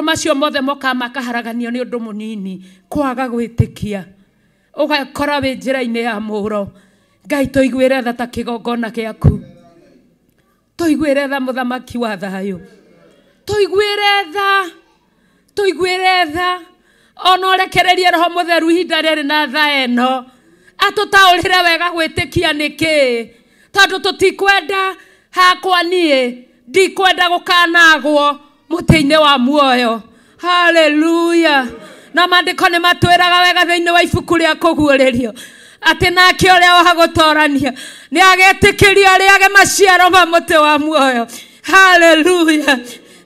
macio mothe moka makaharaganio nĩ ũndũ mũnini, kwaga gwĩtĩkia. Ũgakora wĩ njĩra-inĩ ya mũũro. Ngai tũiguĩre tha ta kĩgongona gĩaku. Tũiguĩre tha mũthamaki wa thayũ. Tũiguĩre tha. Ona ũrekererie Roho Mũtheru ihinda rĩrĩ na tha ĩno. Atũtaũrĩre wega gwĩtĩkia nĩkĩ. Tondũ tũtikwenda hakwa niĩ ndikwenda gũkanagwo mũtĩ-inĩ wa muoyo. Haleluya. Na maandĩko nĩ matwĩraga wega thĩinĩ wa ibuku rĩa kũguũrĩrio atĩ nake ũrĩa wa gũtoorania nĩ agetĩkĩrio arĩage maciaro ma mũtĩ wa muoyo. Haleluya,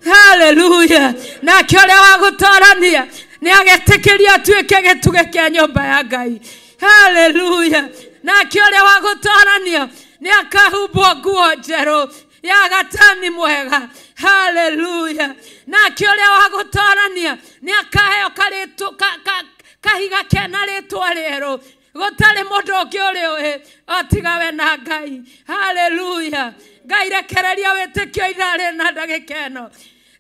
haleluya. Nake ũrĩa wa gũtoorania nĩ agetĩkĩrio atuĩke gĩtugĩ kĩa nyũmba ya Ngai. Haleluya. Nake ũrĩa wa gũtoorania nĩ akahumbwo nguo njerũ ya gatani mwega. Haleluya. Nake ũrĩa wa gũtoorania nĩ akaheo kahiga kena rĩtwa rĩerũ. Gũtarĩ mũndũ ũngĩ ũrĩ o tiga we na Ngai. Haleluya. Ngai rekereria wĩtĩkio ithaa rĩrĩ na ndagĩka ĩno.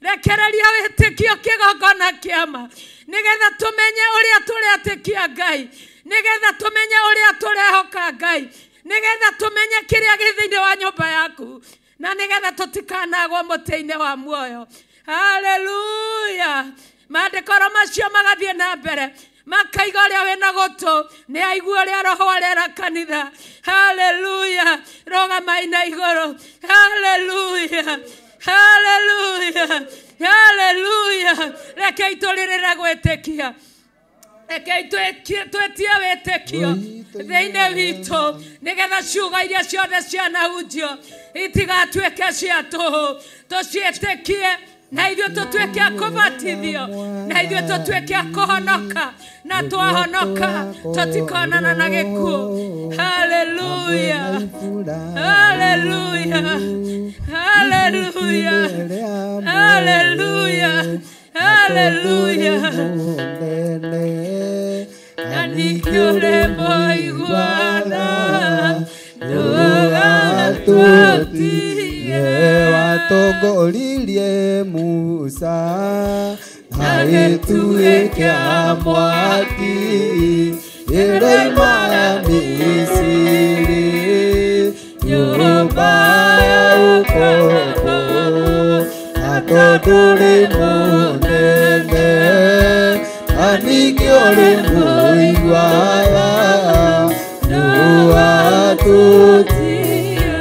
Rekereria wĩtĩkio kĩgongona kĩama, nĩgetha tũmenye ũrĩa tũretĩkia Ngai, nĩgetha tũmenye ũrĩa tũrehoka Ngai, nĩgetha tũmenye kĩrĩa gĩ thĩinĩ wa nyũmba yaku, na nĩgetha tũtikanagwo mũtĩ-inĩ wa muoyo. Haleluya. Maandĩko macio magathiĩ na mbere makaiga ũrĩa wĩna gũtũ nĩ aigua ũrĩa Roho arera kanitha. Haleluya. Rũgamai na igũrũ. Haleluya, haleluya, haleluya. Rekei tũrĩrĩre gwĩtĩkia. Rekei twĩtie wĩtĩkio thĩinĩ witũ, nĩgetha ciugo iria ciothe cianahunjio itigatuĩke cia tũhũ. Tũciĩtĩkie na ithuĩ tũtuĩke a kũbatithio, na ithuĩ tũtuĩke a kũhonoka, na twahonoka tũtikonana na gĩkuũ. Haleluya, haleluya, haleluya, haleluya, haleluya. Na nĩkĩũrĩ mũiguana ndũgatũtige watongoririe Musa agĩtuĩka mwaki ĩrĩ-inĩ ya Misiri, nyũmba ya ũkombo atondũ mũnene na ningĩ ũrĩ mũiguaga ndũgatũtige.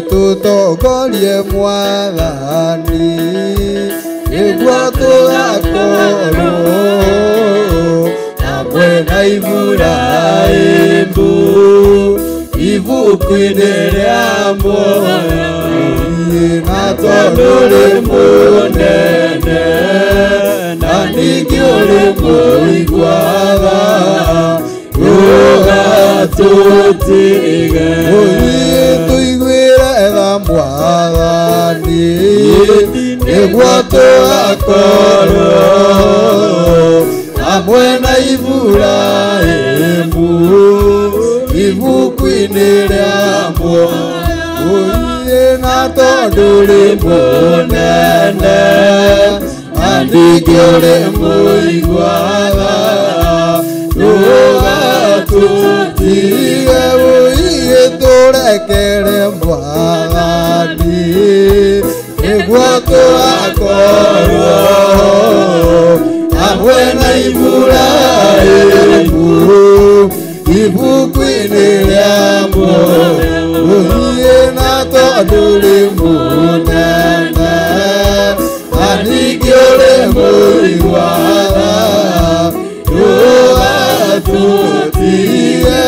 Tũtongorie Mwathani nĩguo tũgakorwo hamwe na Iburahĩmu ibuku-inĩ rĩa muoyo, na tondũ ũrĩ mũnene na ningĩ ũrĩ mũiguaga ndũgatũtige. Tũiguĩre tha Mwathani nĩguo tũgakorwo hamwe na Iburahĩmu ibuku-inĩ rĩa muoyo, na tondũ ũrĩ mũnene na ningĩ ũrĩ mũiguaga ndũgatũtige. Tũrekere Mwathani nĩguo tũgakorwo hamwe na Iburahĩmu ibuku-inĩ rĩa muoyo ũthiĩ na tondũ ũrĩ mũnene na ningĩ ũrĩ mũiguaga tũgatũtige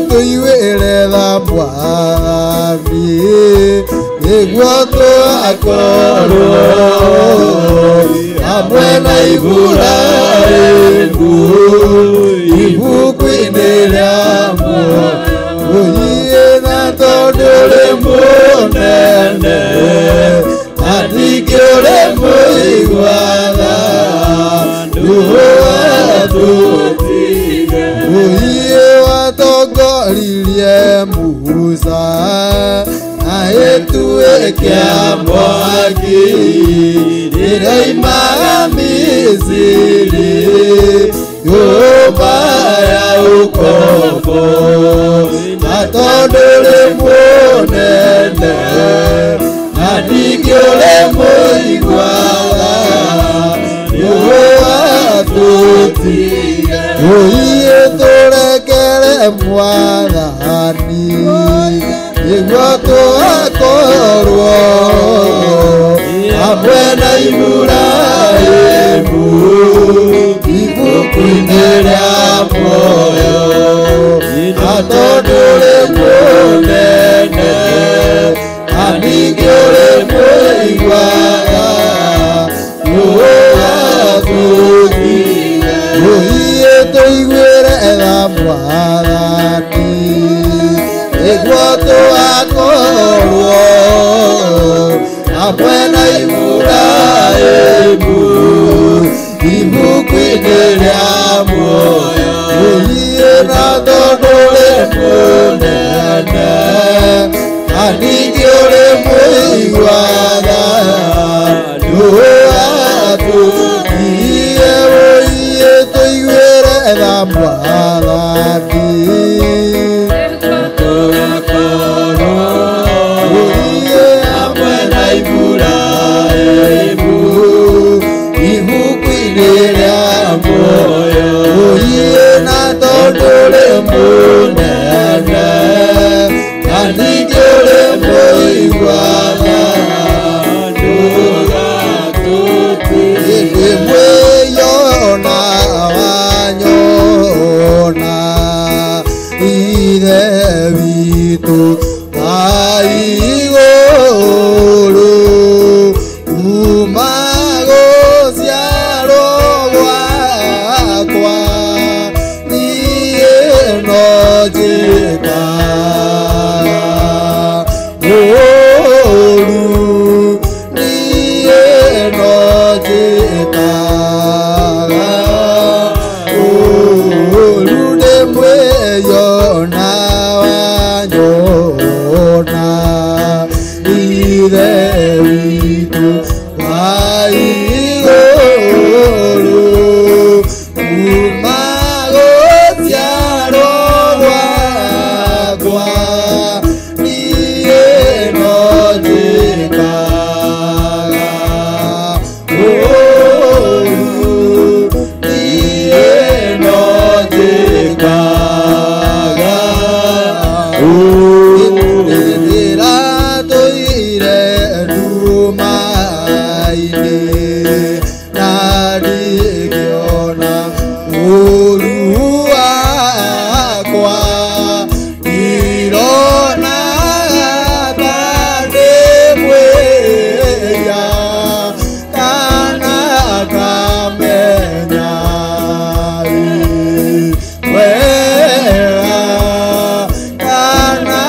tũiguĩre tha Mwathani nĩguo tũgakorwo hamwe na Iburahĩmu ibuku-inĩ rĩa muoyo ũthiĩ na tondũ ũrĩ mũnene na ningĩ ũrĩ mũiguaga ndũgatũtige ũthiĩ watongoririe Musa na gĩtugĩ kĩa mwaki rĩrĩa oimaga Misiri nyũmba ya ũkombo na tondũ ũrĩ mũnene na ningĩ ũrĩ mũiguaga ndũgatũtige ũthiĩ tũrekere Mwathani nĩguo tũgakorwo hamwe na Iburahĩmu ibuku-inĩ rĩa muoyo na tondũ ũrĩ mũnene na ningĩ ũrĩ mũiguaga ndũgatũtige ũthiĩ tũiguĩre tha Mwathani nĩguo tũgakorwo hamwe na Iburahĩmu ibuku-inĩ rĩa muoyo ũthiĩ na tondũ ũrĩ mũnene na ningĩ ũrĩ mũiguaga ndũgatũtige ũthiĩ tũiguĩre tha Mwathani Iburahĩmu ibuku-inĩ rĩa muoyo ũthiĩ na tondũ ũrĩ mũnene na ningĩ ũrĩ mũiguaga ndũgatũtige hĩndĩ mwĩyona wanyona ithe witũ wa igũrũ kuma gũciarwo gwakwa niĩ no njĩkaga ũũru niĩ no njĩkaga ũũru ndĩmwĩyona wanyona ithe witũ wa igũrũ kuma gũciarwo gwakwa niĩ no njĩkaga ũũru niĩ no njĩkaga ndĩratũire nduma-inĩ na ndingĩona ũũru wakwa ndirona ta ndĩ mwĩhia kana kamenya wega kana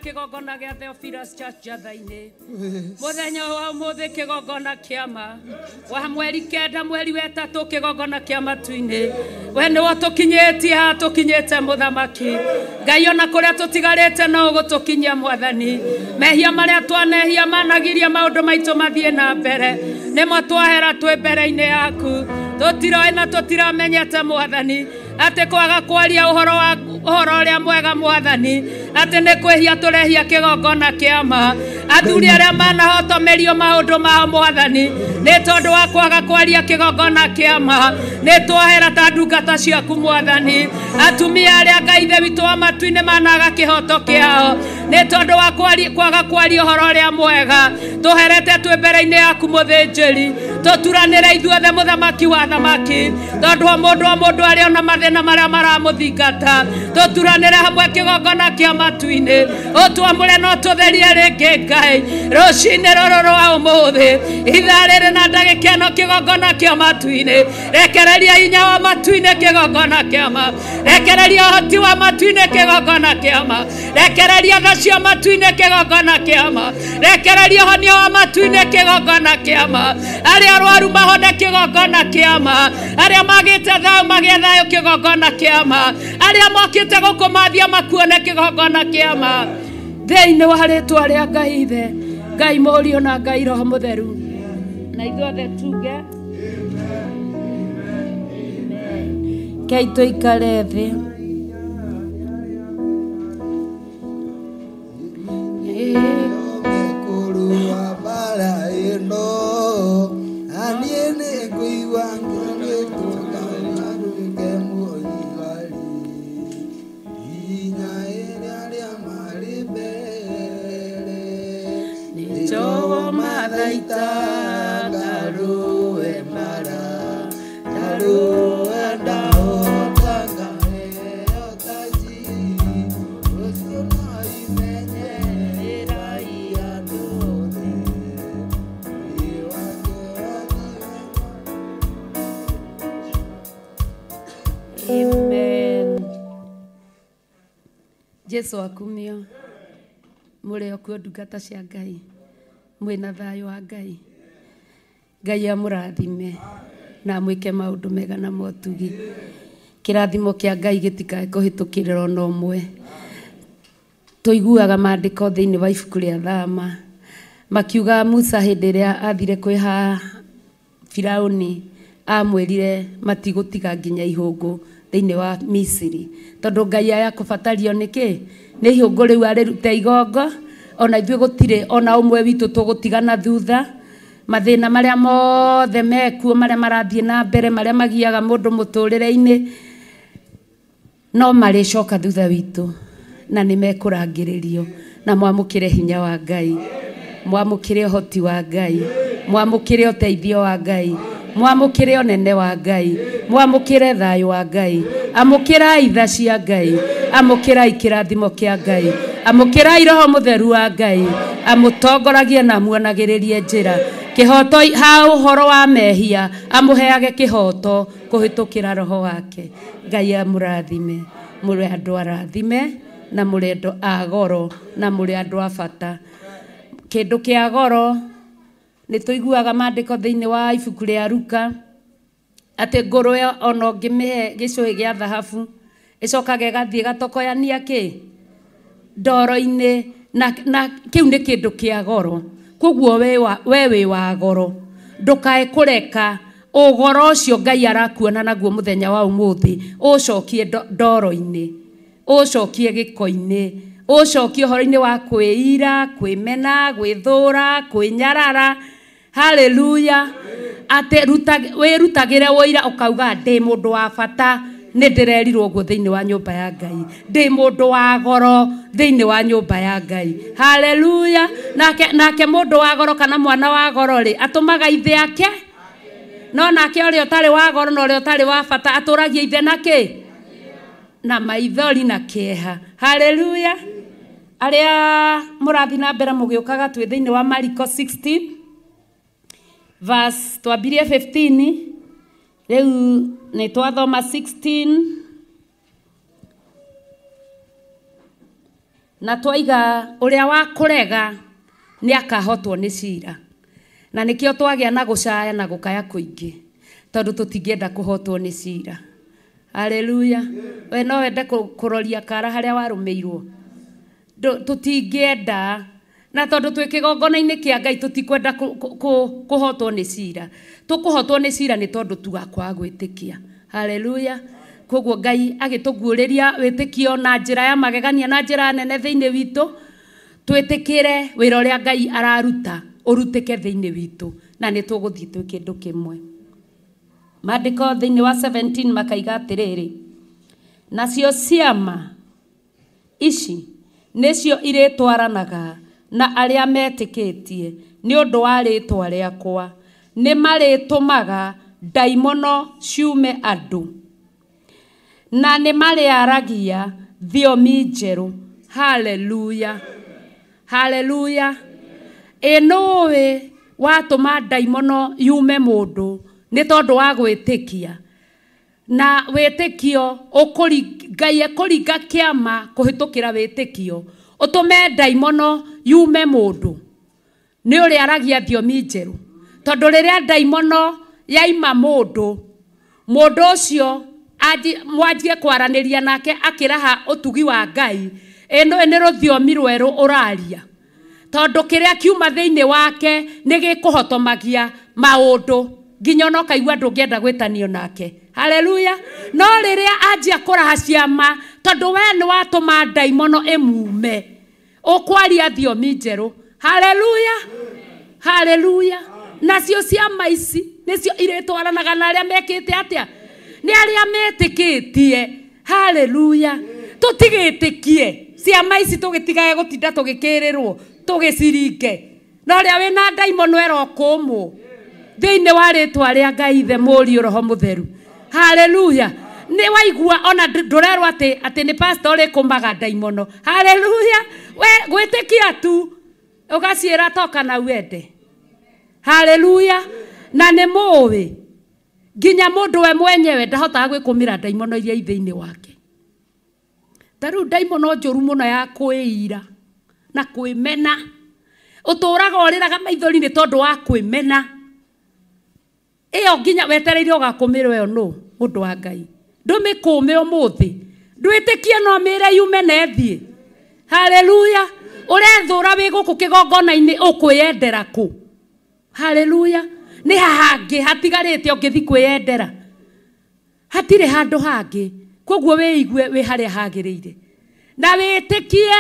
kigongona gĩa Theophilus Church Jathainĩ mũthenya wa ũmũthĩ kigongona kĩama wa mweri kenda mweri wa ĩtatũ kigongona kĩa matu-inĩ we nĩwe tũkinyĩtie haha tũkinyĩte mũthamaki Ngai ona kũrĩa tũtigarĩte no ũgũtũkinyia mwathani mehia marĩa twanehia managiria maũndũ maitũ mathiĩ na mbere nĩmo twahera twĩ mbere-inĩ yaku tũtiroĩ na tũtiramenyete mwathani atĩ kwaga kwaria ũhoro ũrĩa mwega mwathani atĩ nĩ kwĩhia tũrehia kĩgongona kĩama athuri arĩa manahotomerio maũndũ mao mwathani nĩ tondũ wa kwaga kwaria kĩgongona kĩama nĩ twahera ta ndungata ciaku mwathani atumia arĩa Ngai ithe witũ wa matu-inĩ managa kĩhoto kĩao nĩ tondũ wa kwaga kwaria ũhoro ũrĩa mwega tũherete twĩ mbere-inĩ yaku mũthĩnjĩri tũturanĩre ithuothe mũthamaki wa thamaki tondũ o mũndũ arĩa ona mathĩna marĩa maramũthingata tũturanĩre hamwe kĩgongona kĩa matu-inĩ ũtwamũre no tũtherie rĩngĩ Ngai rũcinĩ rũrũ rwa ũmũthĩ ithaa rĩrĩ na ndagĩka ĩno kĩgongona kĩa matu-inĩ rekereria hinya wa matu-inĩ kĩgongona kĩama rekereria ũhoti wa matu-inĩ kĩgongona kĩama rekereria tha cia matu-inĩ kĩgongona kĩama rekereria ũhonia wa matu-inĩ kĩgongona kĩama arĩa arwaru mahone kĩgongona kĩama arĩa magĩte thayũ magĩe thayũ kĩgongona kĩama arĩa mokĩte gũkũmathia makuone kĩgongona kĩama thĩinĩ wa rĩtwa rĩa Ngai ithe Ngai mũriũ na Ngai roho mũtheru na ithuothe tuge Ngai tũikare thĩ kurua bara ĩno aniĩ nĩ ngũigua ngĩtũga naruke mũigari hinya ĩrĩa arĩa marĩ mbere nĩnjowo mathaita ngarũe mara ngarũe ndahota ngaheo taji ũcio no imenyerera iandũthĩ Amen. Jesu akumio mũrĩ okuo ndungata cia Ngai mwĩna thayũ wa Ngai Ngai amũrathime na mwĩke maũndũ mega na motugi kĩrathimo kĩa Ngai gĩtikae kũhĩtũkĩrĩra ona ũmwe tũiguaga maandĩko thĩinĩ wa ibuku rĩa Thama makiuga Musa hĩndĩ ĩrĩa athire kwĩha Firaũni amwĩrire matigũtiga nginya ihũngũ thĩinĩ wa Misiri, tondũ Ngai aya kũbatario nĩkĩ? Nĩ ihũngũ rĩu arĩruta igongo, ona ithuĩ gũtirĩ ona ũmwe witũ tũgũtigana thutha. Mathĩna marĩa mothe mekuo marĩa marathiĩ na mbere marĩa magiaga mũndũ mũtũrĩre-inĩ no marĩcoka thutha witũ na nĩ mekũrangĩrĩrio na mwamũkĩre hinya wa Ngai, mwamũkĩre ũhoti wa Ngai, mwamũkĩre ũteithio wa Ngai, mwamũkĩre ũnene wa Ngai, mwamũkĩre thayũ wa Ngai, amũkĩrai tha cia Ngai, amũkĩrai kĩrathimo kĩa Ngai, amũkĩrai Roho Mũtheru wa Ngai, amũtongoragie na muonagĩrĩrie njĩra. Kĩhoto ha ũhoro wa mehia amũheage kĩhoto kũhĩtũkĩra Roho wake. Ngai amũrathime, mũrĩ andũ arathime na mũrĩ andũ a goro na mũrĩ andũ a bata. Kĩndũ kĩa goro nĩ tũiguaga maandĩko thĩinĩ wa ibuku rĩa Luka atĩ ngũrwe ona ũngĩmĩhe gĩcũhĩ gĩa thahabu ĩcokaga ĩgathiĩ gatokoyania kĩ ndoro-inĩ, na kĩu nĩ kĩndũ kĩa goro. Koguo we wĩ wa goro, ndũkae kũreka ũgoro ũcio Ngai arakuona naguo mũthenya wa ũmũthĩ ũcokie ndoro-inĩ, ũcokie gĩko-inĩ, ũcokie ũhoro-inĩ wa kwĩira, kwĩmena, gwĩthũra, kwĩnyarara. Haleluya! Atĩ wĩrutagĩre ũira ũkauga ndĩ mũndũ wa bata, nĩ ndĩrerirwo ũguo thĩinĩ wa nyũmba ya Ngai, ndĩ mũndũ wa goro thĩinĩ wa nyũmba ya Ngai. Haleluya! Nake mũndũ wa goro kana mwana wa goro rĩ atũmaga ithe ake, no nake ũrĩa ũtarĩ wa goro na ũrĩa ũtarĩ wa bata atũragia ithe na kĩ? Na maithori na kĩeha. Haleluya! Arĩa mũrathi na mbere mũgĩũkaga twĩ thĩinĩ wa Mariko 16 verse twambirie 15, rĩu nĩ twathoma 16 na twaiga ũrĩa wa kũrega nĩ akahotwo nĩ cira, na nĩkĩo twagĩa na gũcaya na gũkaya kũingĩ tondũ tũtingĩenda kũhotwo nĩ cira. Haleluya! We no wende kũroria kara harĩa warũmĩirwo? Tũtingĩenda, na tondũ twĩ kĩgongona-inĩ kĩa Ngai tũtikwenda kũhotwo nĩ cira. Tũkũhotwo nĩ cira nĩ tondũ tugakwaga gwĩtĩkia. Haleluya! Koguo Ngai agĩtũguũrĩria wĩtĩkio na njĩra ya magegania na njĩra nene thĩinĩ witũ, twĩtĩkĩre wĩra ũrĩa Ngai araruta ũrutĩke thĩinĩ witũ na nĩ tũgũthiĩ twĩ kĩndũ kĩmwe. Maandĩko thĩinĩ wa 17 makaiga atĩrĩrĩ, nacio ciama ici nĩcio irĩtwaranaga na arĩa metĩkĩtie nĩ ũndũ wa rĩĩtwa rĩakwa, nĩ marĩtũmaga ndaimono ciume andũ, na nĩ marĩaragia thiomi njerũ. Haleluya! Haleluya! Nũĩ watũma ndaimono yume mũndũ nĩ tondũ wa gwĩtĩkia, na wĩtĩkio Ngai ekũringa kĩama kũhĩtũkĩra wĩtĩkio ũtũme ndaimono yume mũndũ nĩ ũrĩa aragia thiomi njerũ. Tondũ rĩrĩa ndaimono yaima mũndũ ũcio mwanjie kwaranĩria nake akĩraha ũtugi wa Ngai, nĩ rũthiomi rwerũ ũraria, tondũ kĩrĩa kiuma thĩinĩ wake nĩ gĩkũhotomagia maũndũ nginya no kaigua ndũngĩenda gwĩtanio nake. Haleluya! No rĩrĩa anjia kũraha ciama, tondũ we nĩ watũma ndaimono ĩmume, ũkwaria thiomi njerũ. Haleluya! Haleluya! Nacio ciama ici nĩcio irĩtwaranaga na arĩa mekĩte atĩa? Nĩ arĩa metĩkĩtie. Haleluya! Tũtigĩtĩkie ciama ici, tũgĩtigae gũtinda tũgĩkĩrĩrwo tũgĩciringe. No rĩrĩa wĩna ndaimono ĩrokũmwo thĩinĩ wa rĩĩtwa rĩa Ngai Ithe, Mũriũ, Roho Mũtheru. Haleluya! Nĩ waigua ona ndũrerwo atĩ nĩ pastor ũrĩkũmaga ndaimono. Haleluya! We gwĩtĩkia tu ũgaciĩra toka na wende. Haleluya! Na nĩ mũĩ nginya mũndũ we mwenyewe ndahotaga gwĩkũmĩra ndaimono iria thĩinĩ wake. Tarĩu ndaimono njũru mũno ya kwĩira na kwĩmena, ũtũraga ũrĩraga maithori nĩ tondũ wa kwĩmena. Ĩyo nginya wetereire ũgakũmĩrwo ĩyo no mũndũ wa Ngai. Ndũmĩkũme ũmũthĩ, ndwĩtĩkie no mĩĩre yume na ĩthiĩ. Haleluya! urethura wi guku kigongona-ini ukwiyendera ku? Haleluya. Ni hahangi hatigarite ungithi kwiyendera? Hatire handu hangi. Koguo wiigue wi haria hagiriire na witikie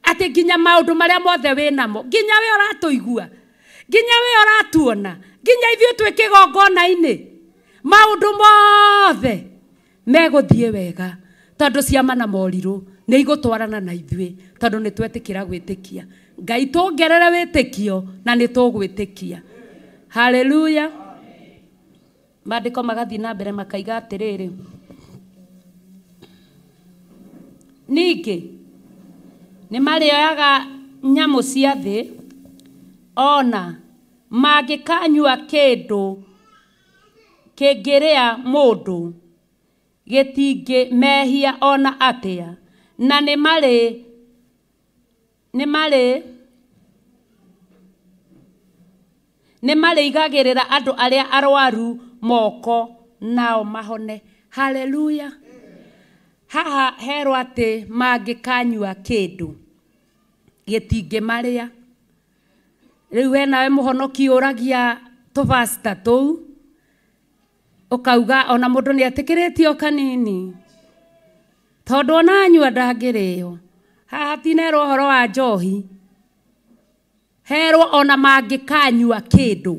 ati nginya maundu maria mothe winamo, nginya we uratuigua, nginya we uratuona, nginya ithuĩ twĩ kĩgongona-inĩ maundu mothe meguthie wega tondu ciama na morirũ nĩ igũtwarana na ithuĩ tondu nĩ twetĩkĩra gwĩtĩkia. Ngai tũngerere wĩtĩkio na nĩ tũgwĩtĩkia. Haleluya. Maandĩko magathi na mbere makaiga atĩrĩrĩ, ningĩ nĩ marĩoyaga nyamũ cia thĩ, ona mangĩkanyua kĩndũ kĩngĩrĩa mũndũ gĩtingĩmehia ona atĩa, na nĩ marĩigagĩrĩra andũ arĩa arwaru moko nao mahone. Haleluya. Haha herwo atĩ mangĩkanyua kĩndũ gĩtingĩmarĩa. Rĩu we nawe mũhonoki ũragia tũbasta tũu ũkauga ona mũndũ nĩ etĩkĩrĩtio kanini tondũ ona anyua ndangĩrĩo. Haha tinerwo ũhoro wa njohi, herwo ona mangĩkanyua kĩndũ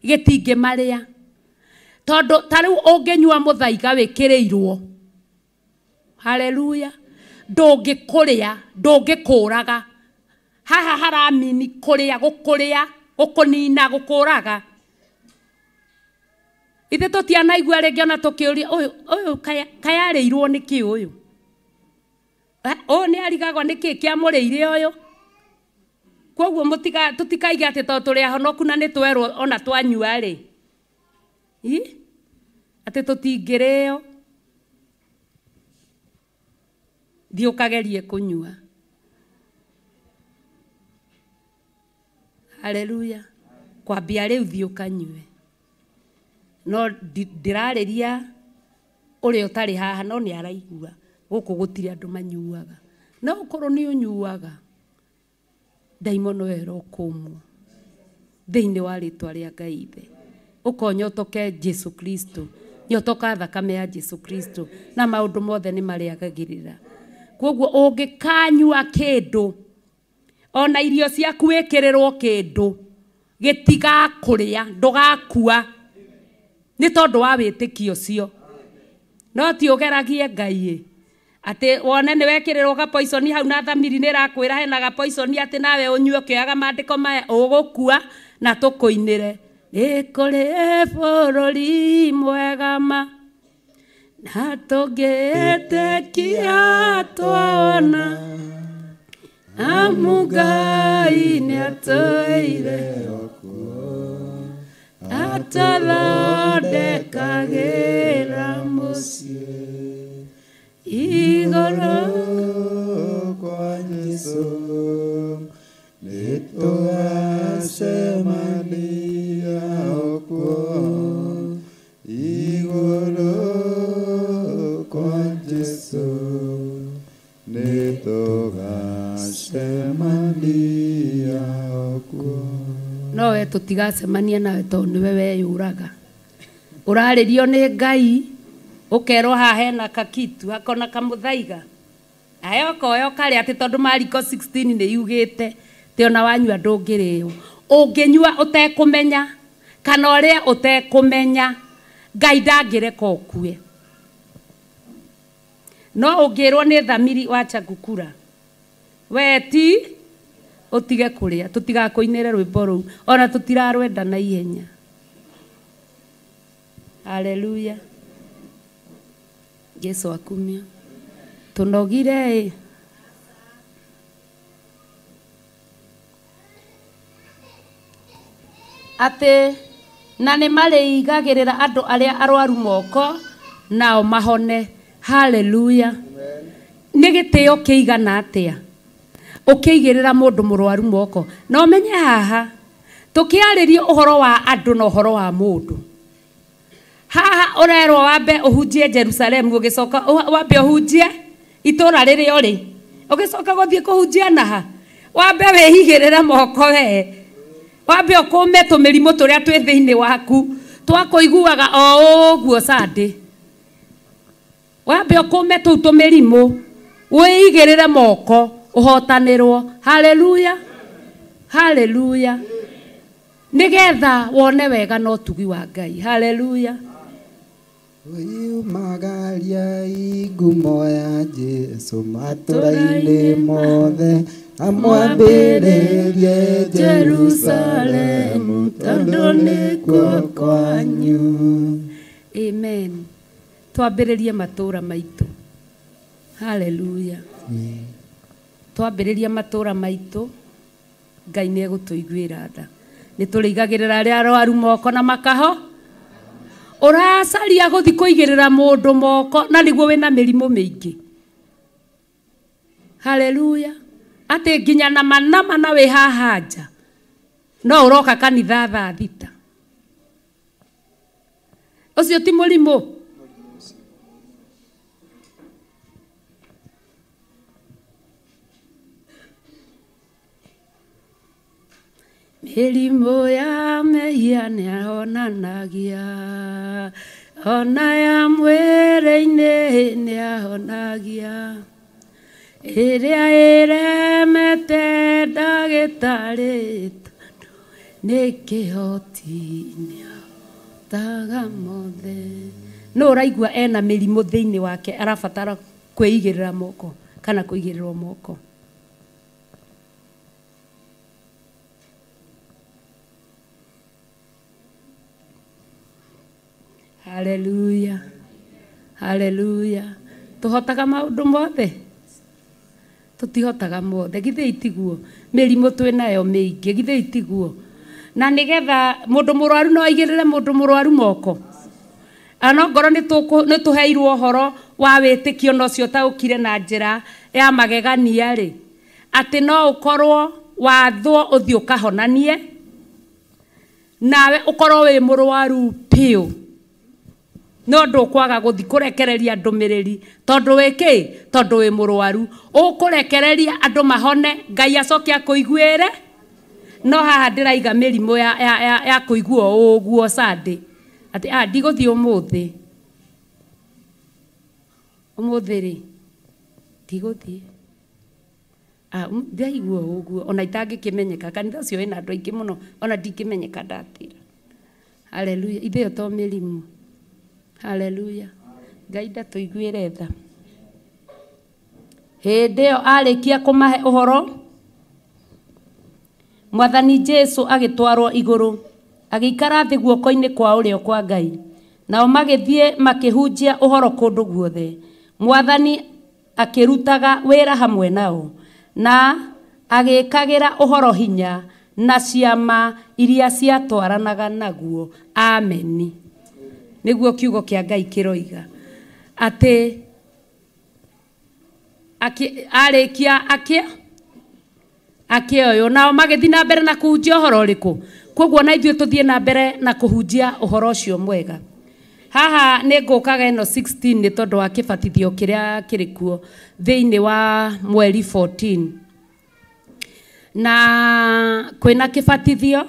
gĩtingĩmarĩa. Tondũ ta rĩu ũngĩnyua mũthaiga wĩkĩrĩirwo, haleluya, ndũngĩkũrĩa, ndũngĩkũraga. Haha haramini kũrĩa, gũkũrĩa, gũkũnina, gũkũraga. Ithe tũtianaigua rĩngĩ ona tũkĩũria ũyũ kayarĩirwo nĩkĩ ũyũ? Ũyũ nĩ arigagwo nĩkĩ kĩamũrĩire ũyũ? Koguo tũtikaige atĩ tondũ tũrĩ ahonoku na nĩ twerwo ona twanyua-rĩ atĩ tũtingĩrĩo. Thiĩ ũkagerie kũnyua. Haleluya. Kwambia rĩu thiĩ ũkanyue. No ndĩrarĩria ũrĩa ũtarĩ haha no nĩ araigua. Gũkũ gũtirĩ andũ manyuaga. No ũkorwo nĩ ũnyuaga, ndaimono ĩyo ũkũmwo thĩinĩ wa rĩtwa rĩa Ngai Ithe. Ũkonyotoke Jesu Kristo, nyotoka thakame ya Jesu Kristo, na maũndũ mothe nĩ marĩagagĩrĩra. Koguo ũngĩkanyua kĩndũ, ona irio ciaku wĩkĩrĩrwo kĩndũ gĩtigakũrĩa, ndũgakua nĩ tondũ wa wĩtĩkio ũcio. No ti ũgeragie Ngai atĩ wone nĩ wekĩrĩrwo ga poison hau na thamiri nĩ rakwĩra hena ga poison atĩ nawe ũnyue ũkĩoyaga maandĩko maya ũgũkua na tũkũinĩre. Nĩ kũrĩ bũrũri mwega ma na tũngĩĩtĩkia twona amu Ngai nĩ atũheire atathondekagĩra mũciĩ igũrũ kwa Jesũ nĩtũgacemania kuo igũrũ kwa Jesũ nĩtũgacemania kuo. No we tũtigacemania nawe tondũ nĩwe weyũraga. Ũrarĩrio nĩ Ngai ũkerwo haha hena kakitu hakona kamũthaiga. Ayo koyo karĩa atĩ tondũ Mariko 16 nĩ yugĩte te ona wanyua ndũngĩrĩo. Ũngĩnyua ũtekũmenya kana ũrĩa ũtekũmenya, Ngai ndangĩreka ũkue. No ũngĩrwo nĩ thamiri wacha gũkura, we ti ũtige kũrĩa. Tũtigakũinĩre rwĩmbo rũu ona tũtirarwenda na ihenya. Haleluya. Jesu akumia. Tunogire ate na nĩ marĩigagĩrĩra andũ arĩa arwaru moko nao mahone. Haleluya. Nĩ gĩtĩo kĩigana atĩa ũkĩigĩrĩra mũndũ mũrwaru moko? Na ũmenye haha tũkĩarĩria ũhoro wa andũ na ũhoro wa mũndũ. Haha ũrerwo wambe ũhunjie Jerusalemu, ũgĩcoka wambe ũhunjie itũra rĩrĩa ũrĩ, ũgĩcoka gũthiĩ kũhunjia naha. wambe wihigirire moko we wambe ukume tumirimu turia twi thiini waku twakuiguaga o uguo Sunday wambe ukume tu tumirimu wihigirire moko uhotanirwo. Haleluya, haleluya, nigetha wone wega no tugi wa Ngai. Haleluya. Magaria igumo ya Jesu matũra-inĩ mothe amwambĩrĩrie Jerusalemu tondũ nĩkuo kwanyu. Amen. Twambĩrĩrie matũra maitũ. Haleluya. Twambĩrĩrie matũra maitũ, Ngai nĩ egũtũiguĩra tha. Nĩ tũrĩigagĩrĩra arĩa arwaru moko na makaho. Ũracaria gũthi kũigĩrĩra mũndũ moko na nĩguo wĩna mĩrimũ mĩingĩ. Haleluya. Atĩ nginya na manama na wĩ haha nja no ũroka kanitha thaa thita. Ũcio ti mũrimũ. Mĩrimũ ya mehia nĩ ahonanagia, ona ya mwĩrĩ-inĩ nĩ ahonagia. Ĩrĩa ĩremete ndagĩtarĩ tondũ nĩ kĩhoti nĩ ahotaga mothe. No ũraigua ena mĩrimũ thĩinĩ wake arabatara kwĩigĩrĩra moko kana kũigĩrĩrwo moko. Haleluya, haleluya. Tũhotaga maũndũ mothe? Tũtihotaga mothe. Githĩ itiguo mĩrimũ twĩnayo mĩingĩ, githĩ itiguo? Na nĩgetha mũndũ mũrwaru no aigĩrĩre mũndũ mũrwaru moko. Ano ngoro nĩ tũheirwo ũhoro wa wĩtĩkio no cio taũkire na njĩra ya magegania rĩ, atĩ no ũkorwo wathwo ũthiĩ ũkahonanie nawe ũkorwo wĩ mũrwaru piũ. No ndũkwaga gũthi kũrekereria ndũmĩrĩri tondũ wĩkĩ? Tondũ wĩ mũrwaru. Ũkũrekereria andũ mahone, Ngai acoke akũiguĩre. No haha ndĩraiga mĩrimũ ya kũiguo ũguo Sunday. Atĩ ndigũthiĩ ũmũthĩ. Ũmũthĩ rĩ ndigũthiĩ. Ndaigua ũguo ona itangĩkĩmenyeka. Kanitha ũcio wĩna andũ aingĩ mũno ona ndingĩmenyeka ndatĩra. Haleluya. Ithe ĩyo to mĩrimũ. Haleluya. Ngai ndatũiguĩre tha. Hĩndĩ ĩyo arĩkia kũmahe ũhoro, Mwathani Jesu agĩtwarwo igũrũ, agĩikara thĩ guoko-inĩ kwa ũrĩo kwa Ngai. Nao magĩthiĩ makĩhunjia ũhoro kũndũ guothe. Mwathani akĩrutaga wĩra hamwe nao na agĩkagĩra ũhoro hinya na ciama iria ciatwaranaga naguo. Ameni. Nĩguo kiugo kĩa Ngai kĩroiga atĩ arĩkia akĩoyo nao magĩthiĩ na mbere na kũhunjia ũhoro ũrĩkũ. Koguo na ithuĩ tũthiĩ na mbere na kũhunjia ũhoro ũcio mwega. Haha nĩ ngũkaga ĩno 16 nĩ tondũ wa kĩbatithio kĩrĩa kĩrĩ kuo thĩinĩ wa mweri 14. Na kwĩna kĩbatithio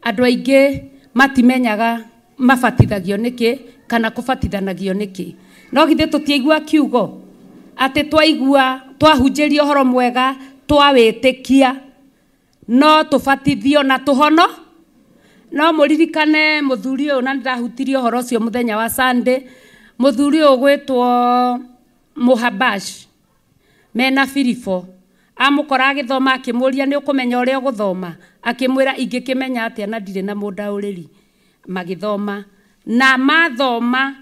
andũ aingĩ matimenyaga mabatithagio nĩkĩ kana kũbatithanagio nĩkĩ. No githĩ tũtiaigua kiugo atĩ twaigua twahunjĩrio ũhoro mwega twawĩtĩkia no tũbatithio na tũhono. No mũririkane mũthuri ũyũ na ndahutirie ũhoro ũcio mũthenya wa Sunday. Mũthuri ũyũ gwĩtwo Mũhabash mena Filipo amũkora agĩthoma akĩmũria nĩ ũkũmenya ũrĩa ũgũthoma. Akĩmwĩra ingĩkĩmenya atĩa na ndirĩ na mũndaũrĩri. Magĩthoma na mathoma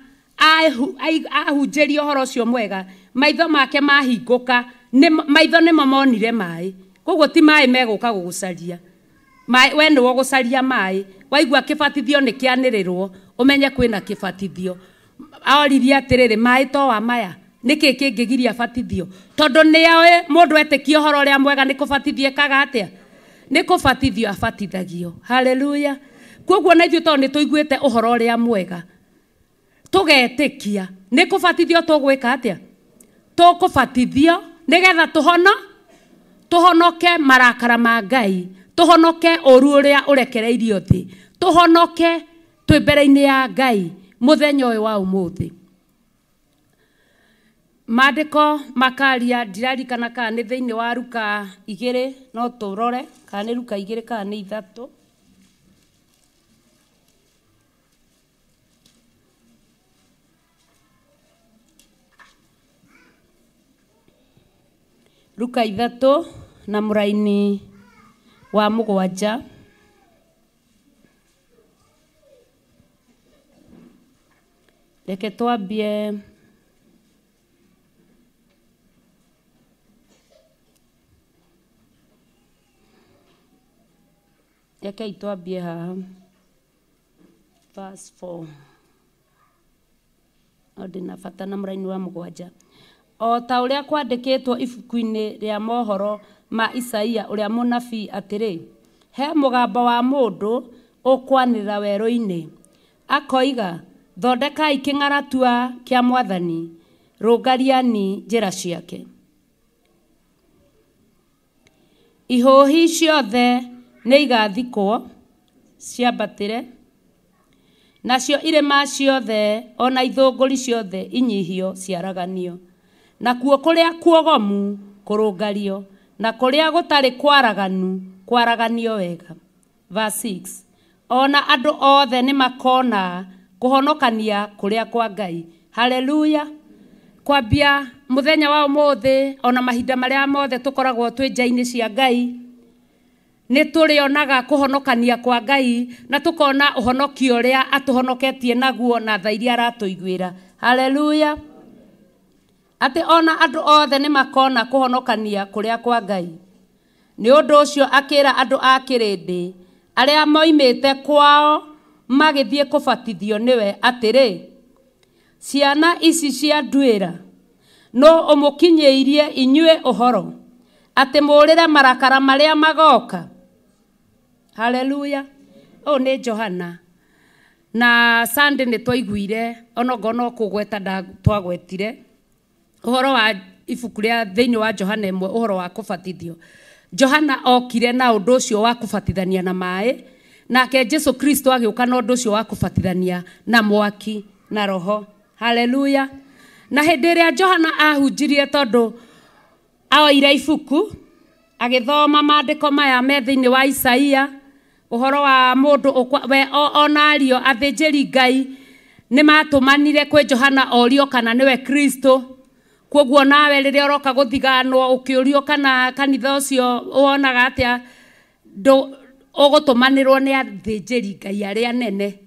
ahunjĩrio ũhoro ũcio mwega, maitho make mahingũka. Maitho nĩmo monire maĩ. Koguo ti maĩ megũka gũgũcaria. We nĩwe ũgũcaria maĩ. Waigua kĩbatithio nĩ kĩanĩrĩrwo ũmenye kwĩna kĩbatithio. Oririe atĩrĩrĩ maĩ to wa maya nĩkĩ kĩngĩgiria abatithio? Tondũ nĩoĩ mũndũ etĩkia ũhoro ũrĩa mwega nĩ kũbatithio ekaga atĩa? Nĩ kũbatithio abatithagio. Haleluya. Koguo na ithuĩ tondũ nĩ tũiguĩte ũhoro ũrĩa mwega tũgetĩkia nĩ kũbatithio tũgwĩka atĩa? Tũkũbatithio nĩgetha tuhonoke marakara ma Ngai, tuhonoke ũru ũrĩa ũrekereirio thĩ, tuhonoke twĩ mbere-inĩ ya Ngai mũthenya ũyũ wa ũmũthĩ. Maandĩko makaria ndirarikana kana nĩ thĩinĩ wa Luka 2, no tũrore kana nĩ Luka 2 kana nĩ 3. Luka 3 na mũraini wa 7. Reke twambie haha verse 4. Ndina bata na mũraini wa 7. O ta ũrĩa kwandĩkĩtwo ibuku-inĩ rĩa mohoro ma Isaia ũrĩa mũnabii atĩrĩ, he mũgambo wa mũndũ ũkwanĩrĩra werũ-inĩ, akoiga, thondekai kĩng'aratua kĩa Mwathani, rũngariani njĩra ciake. Ihũhi ciothe nĩ igathikwo ciambatĩre, nacio irĩma ciothe ona ithũngũri ciothe inyihio ciaraganio, na kuo kũrĩa kuogomu kũrũngario, na kũrĩa gũtarĩ kwaraganu kwaraganio wega. Verse 6. Ona andũ othe nĩ makona kũhonokania kũrĩa kwa Ngai. Haleluya. Kwambia mũthenya wa ũmũthĩ ona mahinda marĩa mothe tũkoragwo twĩ nja-inĩ cia Ngai, nĩ tũrĩonaga kũhonokania kwa Ngai na tũkona ũhonokio ũrĩa atũhonoketie naguo na tha iria aratũiguĩra. Haleluya. Atĩ ona andũ othe nĩ makona kũhonokania kũrĩa kwa Ngai. Nĩ ũndũ ũcio akĩra andũ a kĩrĩndĩ arĩa moimĩte kwao magĩthiĩ kũbatithio nĩwe atĩrĩ, ciana ici cia nduĩra no ũmũkinyĩirie inyuĩ ũhoro atĩ mũũrĩre marakara marĩa magoka. Haleluya. Ũyũ nĩ Johana. Na Sunday nĩ twaiguire onogo no kũgweta twagwetire ũhoro wa ibuku rĩa thĩinĩ wa Johana 1 ũhoro wa kũbatithio. Johana okire na ũndũ ũcio wa kũbatithania na maĩ, nake Jesu Kristo agĩũka na ũndũ ũcio wa kũbatithania na mwaki na roho. Haleluya. Na hĩndĩ ĩrĩa Johana ahunjirie tondũ aoire ibuku agĩthoma maandĩko maya me thĩinĩ wa Isaia, ũhoro wa mũndũ we onario athĩnjĩri Ngai nĩ matũmanire kwĩ Johana orio kana nĩwe Kristo. Kwoguo nawe rĩrĩa ũroka gũthiganwo ũkĩũrio kana kanitha ũcio wonaga atĩa, ũgũtũmanĩrwo nĩ athĩnjĩri Ngai arĩa nene,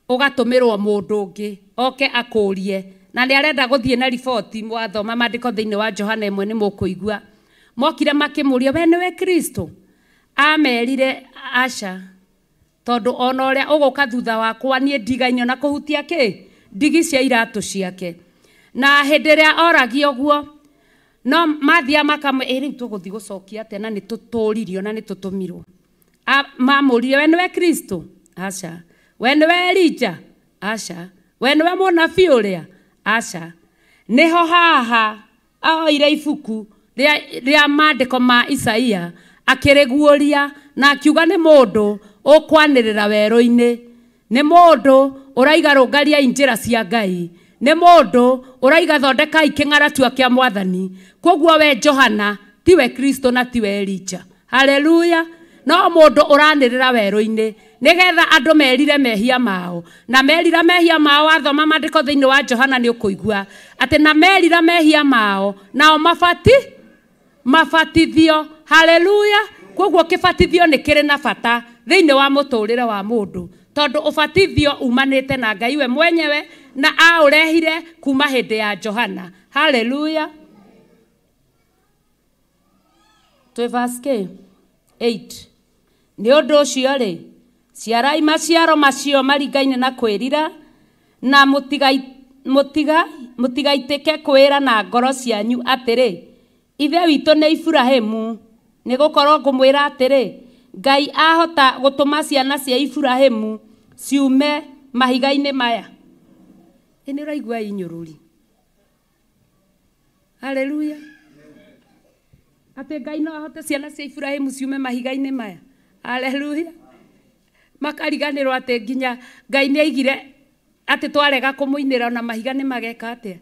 ũgatũmĩrwo mũndũ ũngĩ oke akũrie, na nĩ arenda gũthiĩ na riboti. Mwathoma maandĩko thĩinĩ wa Johana 1 nĩ mũkũigua mokire makĩmũria, we nĩwe Kristo? Amerire, aca, tondũ ona ũrĩa ũgũka thutha wakwa niĩ ndigainio na kũhutia ndigi cia iratũ ciake. Na hĩndĩ ĩrĩa oragio ũguo no mathia rĩu tũgũthiĩ gũcokia atĩa na nĩ tũtũririo na nĩ tũtũmirwo. Mamũrire, we nĩwe Kristo? Aca. We nĩwe Elija? Aca. We nĩwe mũnabii ũrĩa? Aca. Nĩho haha oire ibuku rĩa maandĩko ma Isaia akĩrĩguũria na akiuga nĩ mũndũ ũkwanĩrĩra werũ-inĩ, nĩ mũndũ ũraiga rũngaria njĩra cia Ngai, nĩ mũndũ ũraiga thondekai kĩng'aratua kĩa Mwathani. Kwoguo we Johana tiwe Kristo na tiwe Elija. Haleluya. No mũndũ ũranĩrĩra werũ-inĩ nĩgetha andũ merire mehia mao, na merira mehia mao. Athoma maandĩko thĩinĩ wa Johana nĩ ũkũigua atĩ na merira mehia mao nao mabatithio. Haleluya. Kwoguo kĩbatithio nĩ kĩrĩ na bata thĩinĩ wa mũtũũrĩre wa mũndũ, tondũ ũbatithio umanĩte na Ngai we mwenyewe na aũrehire kuma hĩndĩ ya Johana. Haleluya. Twĩ verse 8. Nĩ ũndũ ũcio rĩ, ciarai maciaro macio maringaine na kwĩrira, na mũtigaitĩke kwĩra na ngoro cianyu atĩrĩ, ithe witũ nĩ Iburahĩmu. Nĩ gũkorwo ngũmwĩra atĩrĩ, Ngai ahota gũtũma ciana cia Iburahĩmu ciume mahiga-inĩ maya. Nĩ ũraigua inyũrũri? Haleluya. Ate Ngai no ahote ciana cia Ibrahimu ciume mahiga-inĩ maya. Haleluya. Makariganĩrwo atĩ nginya Ngai nĩ aigire atĩ twarega kũmũinĩra na mahiga nĩ mageka atĩa.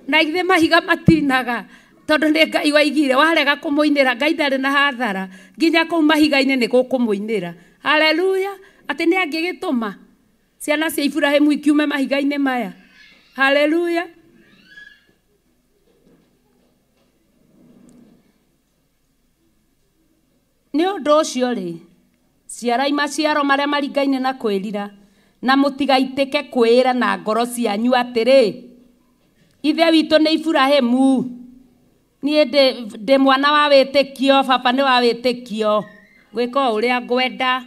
Na ithe mahiga matinaga tondũ nĩ Ngai waigire warega kũmũinĩra Ngai ndarĩ na hathara nginya kũu mahiga-inĩ nĩ gũkũmũinĩra. Haleluya. Atĩ nĩ angĩgĩtũma ciana cia Ibrahimu ikiume mahiga-inĩ maya. Haleluya. Nĩ ũndũ ũcio rĩ, ciarai maciaro marĩa maringaine na kwĩrira na mũtigaitĩke kwĩra na ngoro cianyu atĩrĩ, ithe witũ nĩ Ibrahimu, niĩ ndĩ mwana wa wĩtĩkio, baba nĩ wa wĩtĩkio, gwĩka ũrĩa ngwenda,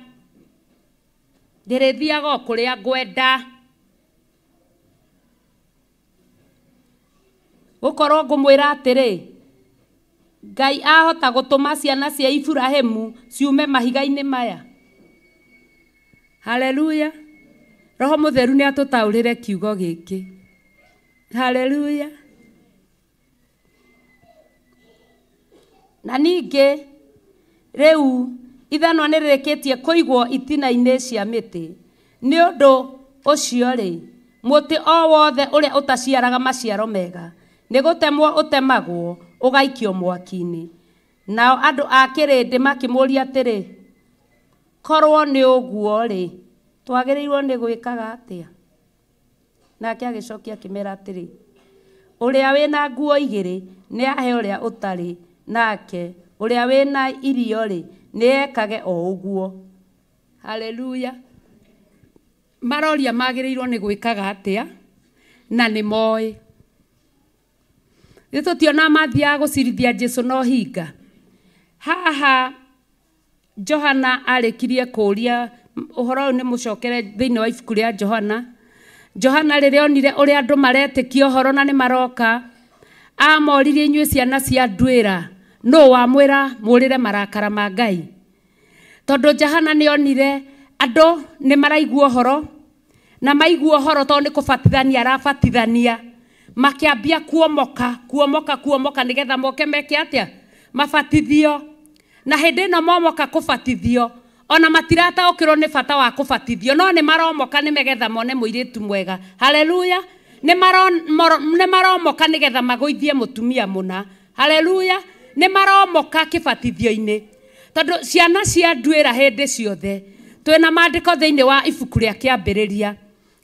ndĩrĩthiaga kũrĩa ngwenda, gũkorwo ngũmwĩra atĩrĩ, Ngai ahota gũtũma ciana cia Ibrahimu ciume mahiga-inĩ maya. Haleluya. Roho Mũtheru nĩ atũtaũrĩre kiugo gĩkĩ. Haleluya. Na ningĩ rĩu ithanwa nĩ rĩrĩkĩtie kũigwo itina-inĩ cia mĩtĩ. Nĩ ũndũ ũcio rĩ, mũtĩ o wothe ũrĩa ũtaciaraga maciaro mega nĩ gũtemwo ũtemagwo ũgaikio mwaki-inĩ. Nao andũ a kĩrĩndĩ makĩmũria atĩrĩ, korwo nĩ ũguo rĩ, twagĩrĩirwo nĩ gwĩkaga atĩa? Nake agĩcokia akĩmera atĩrĩ, ũrĩa wĩna nguo igĩrĩ nĩ ahe ũrĩa ũtarĩ, nake ũrĩa wĩna irio rĩ nĩ ekage o ũguo. Haleluya. Maroria magĩrĩirwo nĩ gwĩkaga atĩa na nĩ moĩ. Tũtiona mathiaga gũcirithia Jesũ no hinga. Haha Johana arĩkirie kũria ũhoro ũyũ nĩ mũcokere thĩinĩ wa ibuku rĩa Johana. Johana rĩrĩa onire ũrĩa andũ maretĩkia ũhoro na nĩ maroka, amoririe inyuĩ ciana cia nduĩra, nũũ wamwĩra mũrĩre marakara ma Ngai? Tondũ Johana nĩ onire andũ nĩ maraigua ũhoro na maigua ũhoro tondũ nĩ kũbatithania arabatithania, makĩambia kuomoka nĩgetha moke meke atĩa? Mabatithio. Na hĩndĩ ĩno momoka kũbatithio, ona matirataũkĩrwo nĩ bata wa kũbatithio, no nĩ maromoka nĩgetha mone mũirĩtu mwega. Haleluya. Nĩ maromoka nĩgetha magũithie mũtumia mũna. Haleluya. Nĩ maromoka kĩbatithio-inĩ. Tondũ ciana cia nduĩra hĩndĩ ciothe twĩna maandĩko thĩinĩ wa ibuku rĩa kĩambĩrĩria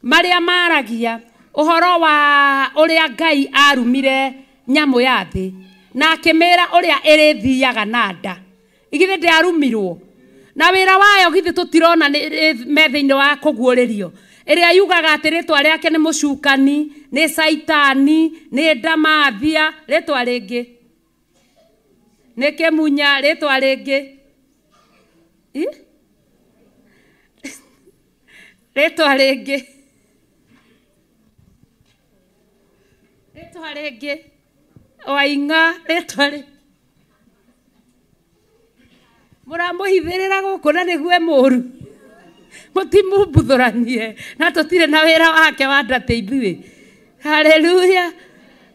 marĩa maragia ũhoro wa ũrĩa Ngai arumire nyamũ ya thĩ na akĩmĩra ũrĩa ĩrĩthiaga na nda. Igithe ndĩarumirwo na wĩra wayo githĩ tũtirona me thĩinĩ wa kũguũrĩrio, ĩrĩa yugaga atĩ rĩtwa rĩake nĩ mũcukani, nĩ Saitani, nĩ Ndamathia, rĩtwa rĩngĩ nĩ Kĩmunya, rĩtwa rĩngĩ rĩtwa rĩngĩ Waing'a, rĩtwa rĩngĩ mũramũhithĩrĩra gũkũ na nĩguo mũru, mũtimumbuthũranie na tũtirĩ na wĩra wake wa ndatĩ ithuĩ. Haleluya.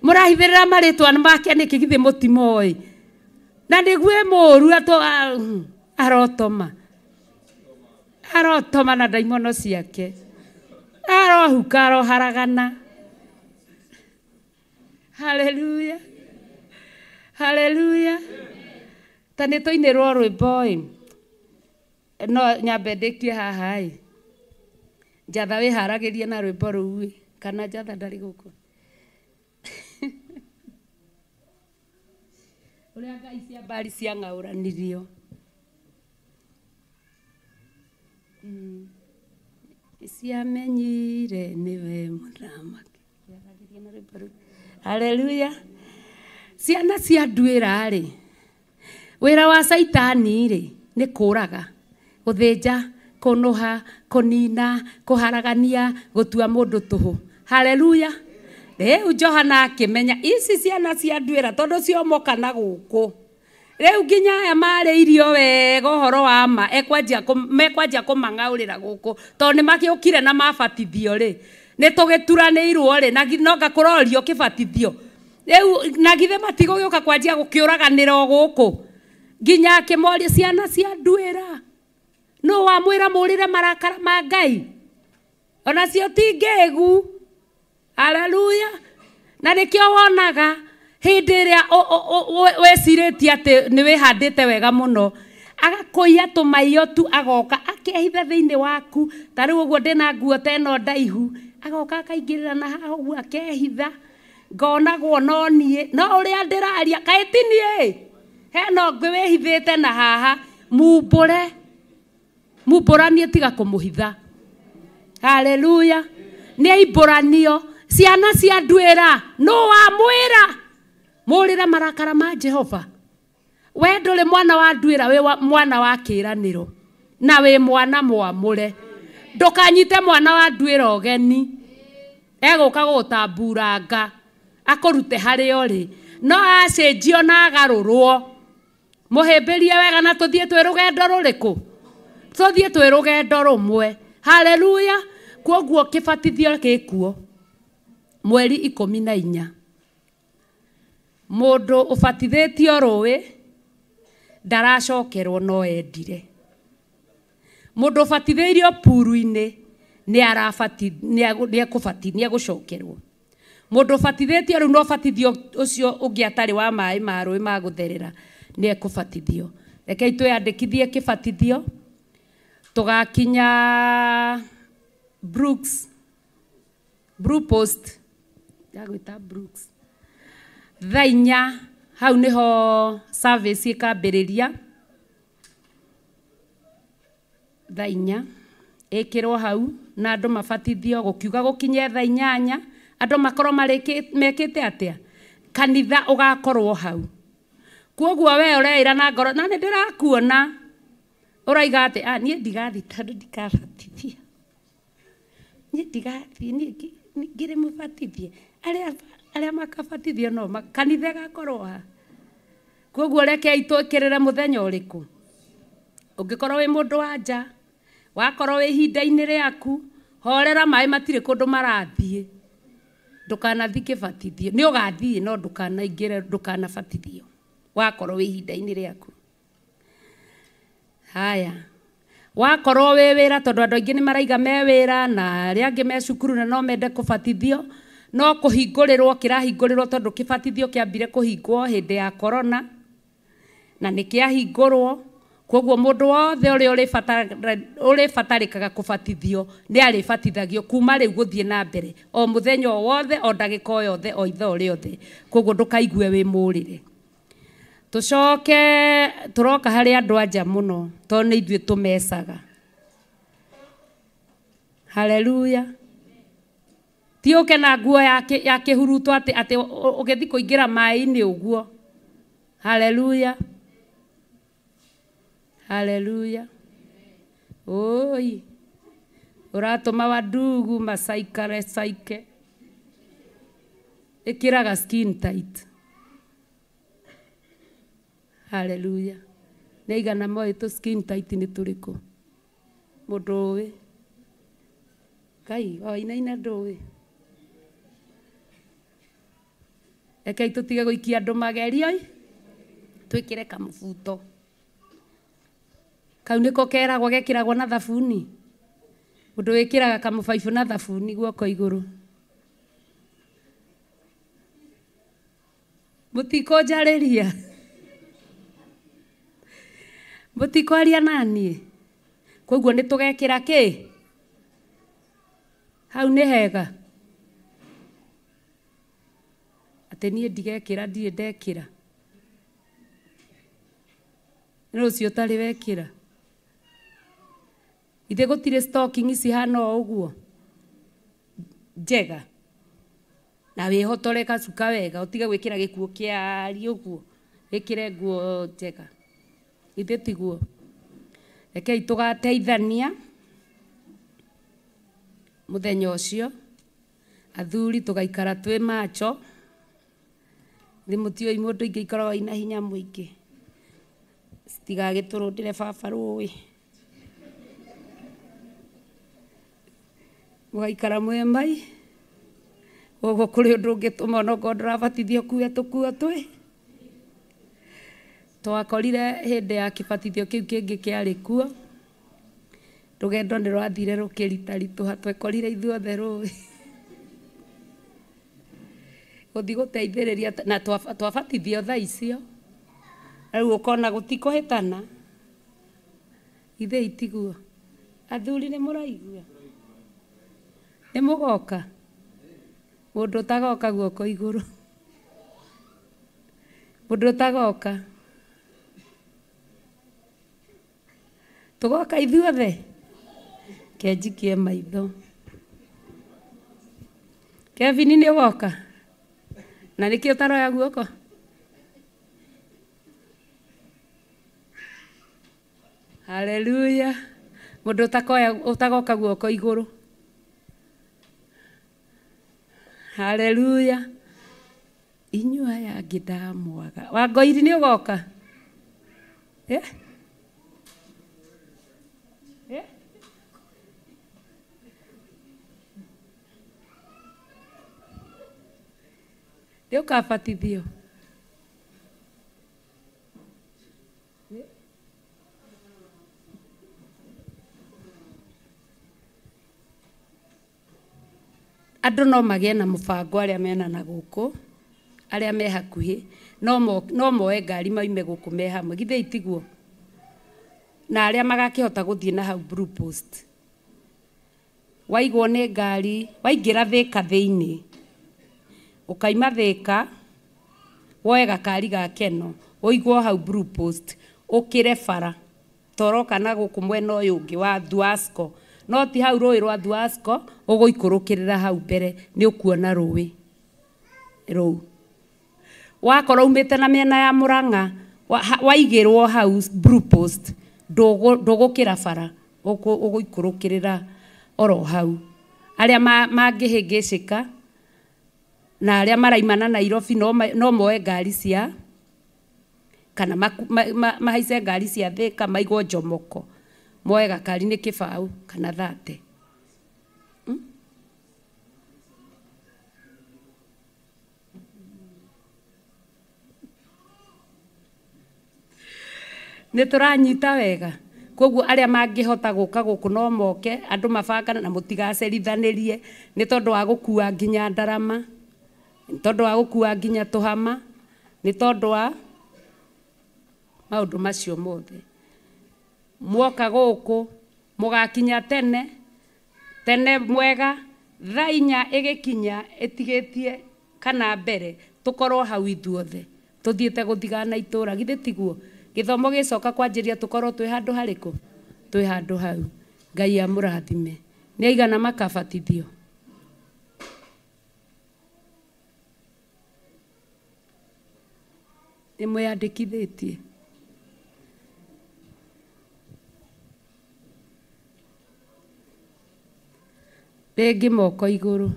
Mũrahithĩrĩra marĩtwa make nĩkĩ githĩ mũtimoĩ? Na nĩguo mũru arotoma na ndaimono ciake, arohuka aroharagana. Haleluya. Haleluya. Ta nĩ tũinĩrwo rwĩmbo no nyambe ndĩkie haha Njatha wĩharagĩrie na rwĩmbo rũu kana Njatha ndarĩ gũkũ? Ũrĩa Ngai cia mbari ciang'aũranirio. Ciamenyire nĩwe mũthamaki. Haleluya. Ciana cia nduĩra rĩ, wĩra wa Saitani rĩ nĩ kũraga, gũthĩnja, kũnũha, kũnina, kũharagania, gũtua mũndũ tũhũ. Haleluya. Rĩu Johana akĩmenya ici ciana cia nduĩra tondũ ciomoka na gũkũ, rĩu nginya aya marĩ irio wega ũhoro wa ma mekwanjia kũmang'aũrĩra gũkũ tondũ nĩ magĩũkire na mabatithio rĩ, nĩ tũgĩturanĩirwo rĩ, na no ngakũrorio kĩbatithio Rĩu na githe matigo gĩũka kwanjia gũkĩũraganĩra o gũkũ nginya akĩmoria ciana cia nduĩra no wamwĩra mũrĩre marakara ma Ngai ona cio ti ngĩgu. Haleluya. Na nĩkĩo wonaga hĩndĩ ĩrĩa wecirĩtie atĩ nĩ wĩhandĩte wega mũno agakũia tũmaiyo tu agoka akehitha thĩinĩ waku. Ta rĩu ũguo ndĩna nguo ta ĩno ndaihu agoka akaingĩrĩra na haha ũguo akehitha ngonagwo no niĩ no ũrĩa ndĩraria kaĩ ti niĩ hena ũngĩ wĩhithĩte na haha mumbũranie tiga kũmũhitha. Haleluya. Nĩ aimbũranio ciana cia nduĩra no wamwĩra mũrĩre marakara ma Jehova. We ndũrĩ mwana wa nduĩra wĩ mwana wa kĩĩranĩro na wĩ mwana mwamũre. Ndũkanyite mwana wa nduĩra ũgeni egũka gũtamburanga akũrute harĩa ũrĩ no acenjio na agarũrwo. Mũhĩmbĩrie wega na tũthiĩ twĩ rũgendo rũrĩkũ? Tũthiĩ twĩ rũgendo rũmwe. Haleluya. Kwoguo kĩbatithio gĩkuo mweri 14 mũndũ ũbatithĩtio rũĩ ndaracokerwo no endire. Mũndũ ũbatithĩirio puru-inĩ nĩ egũcokerwo. Mũndũ ũbatithĩtio rĩu no batithio ũcio ũngĩ atarĩ wa maĩ ma rũĩ ma gũtherera nĩ ekũbatithio. Rekei twĩyandĩkithie kĩbatithio tũgakinya Blue Post yagwĩta Brooks thaa 4 hau niho service ikambĩrĩria thaa 4 ĩkĩrwo hau na andũ mabatithio gũkiuga gũkinye thaa 8 andũ makorwo mekĩte atĩa kanitha ũgakorwo hau. Kwoguo we ũreĩra na ngoro na nĩ ndĩrakuona ũraiga atĩ niĩ ndigathiĩ tondũ ndikabatithia niĩ ndigathiĩ niĩ ngĩrĩ mũbatithie arĩa makabatithio no kanitha gakorwo ha. Kwoguo rekei twĩkĩrĩre mũthenya ũrĩkũ. Ũngĩkorwo wĩ mũndũ wa nja wakorwo wĩ ihinda-inĩ rĩaku horera maĩ matirĩ kũndũ marathiĩ ndũkanathiĩ kĩbatithio. Nĩ ũgathiĩ no ndũkanaingĩre ndũkanabatithio wakorwo wĩ ihinda-inĩ rĩaku. Haya wakorwo wĩ wĩra tondũ andũ aingĩ nĩ maraiga me wĩra na arĩa angĩ me cukuru na no mende kũbatithio no kũhingũrĩrwo kĩrahingũrĩrwo tondũ kĩbatithio kĩambire kũhingwo hĩndĩ ya corona na nĩ kĩahingũrwo. Kwoguo mũndũ wothe ũrĩa ũrĩbatarĩkaga kũbatithio nĩ arĩbatithagio kuma rĩu gũthiĩ na mbere o mũthenya o wothe o ndagĩka o yothe o ithaa o rĩothe. Kwoguo ndũkaigue wĩ mũrĩre. Tũcoke tũroka harĩ andũ anja mũno tondũ nĩ ithuĩ tũmecaga. Haleluya. Ti ũke na nguo ya kĩhuruto atĩ ũgĩthiĩ kũingĩra maĩ-inĩ ũguo. Haleluya. Haleluya. Oi. Ũratũma wandugu macaike. Ĩkĩraga skin tight. Haleluya. Nĩ igana moĩ tũ skin tight nĩ tũrĩkũ? Mũndũ ũĩ? Kai oinaina ndũĩ. Rekei tũtige gũikia andũ magerio twĩkĩre kamũbuto. Kau nĩko keragwo gekĩragwo na thabuni. Mũndũ wĩkĩraga kamũbaibũ na thabuni guoko igũrũ. Mũtikũnjarĩria. Mũtikwaria naniĩ. Kwoguo nĩ tũgekĩra kĩ? Hau nĩ hega. Atĩ niĩ ndigekĩra ndirĩ ndekĩra. Rũciũ ũtarĩ wekĩra. Ithe gũtirĩ stocking cihana o ũguo njega na wĩhotore gacuka wega ũtige gwĩkĩra gĩkuo kĩari ũguo wĩkĩre nguo njega. Ithe tiguo. Rekei tũgateithania mũthenya ũcio athuri tũgaikara twĩ macho. Nĩ mũtiũĩ mũndũ ingĩ ikoragwo ina hinya mũingĩ citigagĩtũrũndĩre baba rũĩ. Mũgaikara mwĩ mai Koguo kuri undu ungituma no God rabatithio kuya tukua twi. Twakorire hindi ya kibatithio kiu kingi kiari kuo. Rugendo ni rwathire rukirita rituha twekorire ithuothe rui. Guthi guteithiriria na twabatithio thaa icio. Riu ukona gutikuhitana. Ithe itiguo. Athuri ni muraigua. Ni mugoka. Mundu utagoka guoko iguru. Mundu utagoka. Tugoka ithuothe. Kenjikie maitho. Kevin ni ugoka. Na niki utaroya guoko. Hallelujah. Mundu utagoka guoko iguru. Hallelujah. Inyua ya ngidamwaga. Wangoiri ni ugoka? Eh? Eh? Ndio kabatithio. Andu no magie na mubango aria mena na guku aria me hakuhi no moe ngari maime guku me hamwe githe itiguo na aria magakihota guthie na hau Blue Post waigwo ni ngari waingira Thika thiini ukaima Thika woe gakari ga Keno uigwo hau Blue Post ukire bara toroka na guku mwena uyu ungi wa Duasco no ti hau roi rwa Duasco uguikurukirira hau mbere ni ukuona roi rou wakora umite na miena ya Murang'a waigirwo hau Blue Post ndugukira bara uguikurukirira oro hau aria mangihingicika na aria maraimana Nairobi no moe ngari cia kana mahaice ngari cia Thika maigwo Jomoko moe gakari ni kibau kana thate ni turanyita wega koguo aria mangihota guka guku no moke andu mabangana na mutigacerithanirie ni tondu wa gukua nginya Ndarama ni tondu wa gukua nginya Tuhama ni tondu wa maundu macio mothe mwoka guku mugakinya tene mwega thaa 4 igikinya etigetie kana mbere tukorwo hau ithuothe tuthiete guthigana itura githe tiguo githomo gicoka kwanjiria tukorwo twi handu hariku twi handu hau Ngai amurathime ni aigana makabatithio ni mwiyandikithitie Regi moko iguru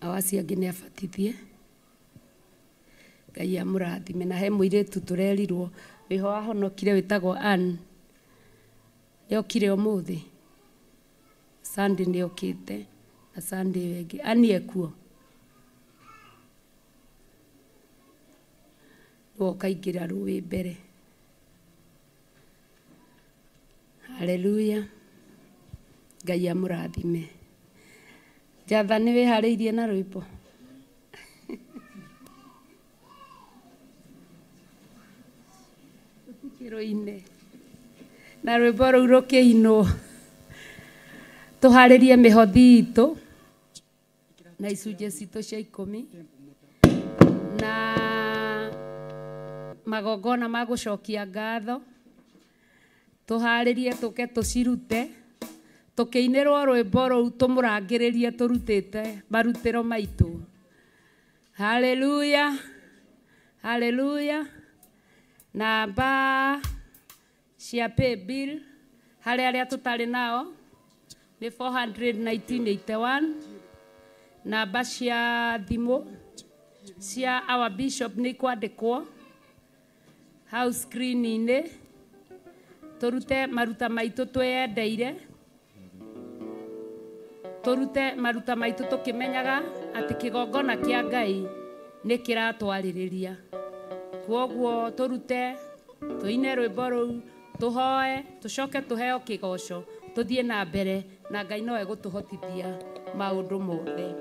awasi angi ni abatithie Ngai amurathime na he muiritu turerirwo wiho ahonokire witagwo Ann yokire umuthi Sunday ni okite na Sunday wengi ani ekuo wokaingira ruwi mbere. Hallelujah. Ngai amurathime. Jatha ni wihariirie na rwimbo. Tukiroine. Na rwimbo ruu rukiinwo. Tuharirie mihothi itu na icunjĩ citu cia 10 na magongona ma gucokia ngatho. Tuharirie tuke tucirute tukiinirwo rwimbo ruu tumurangiririe turutite marutiro maitu. Hallelujah. Hallelujah. Namba cia pay bill hari aria tutari nao ni 419.81. Namba cia thimu cia our bishop ni kwandikwo house screen-ini turute maruta maitu tweyendeire, turute maruta maitu tukimenyaga ati kigongona kia Ngai ni kiratwaririria. Kwoguo turute tuine rwimbo ruu, tuhoe, tucoke tuheo kigoco, tuthie na mbere na Ngai no egutuhotithia maundu mothe.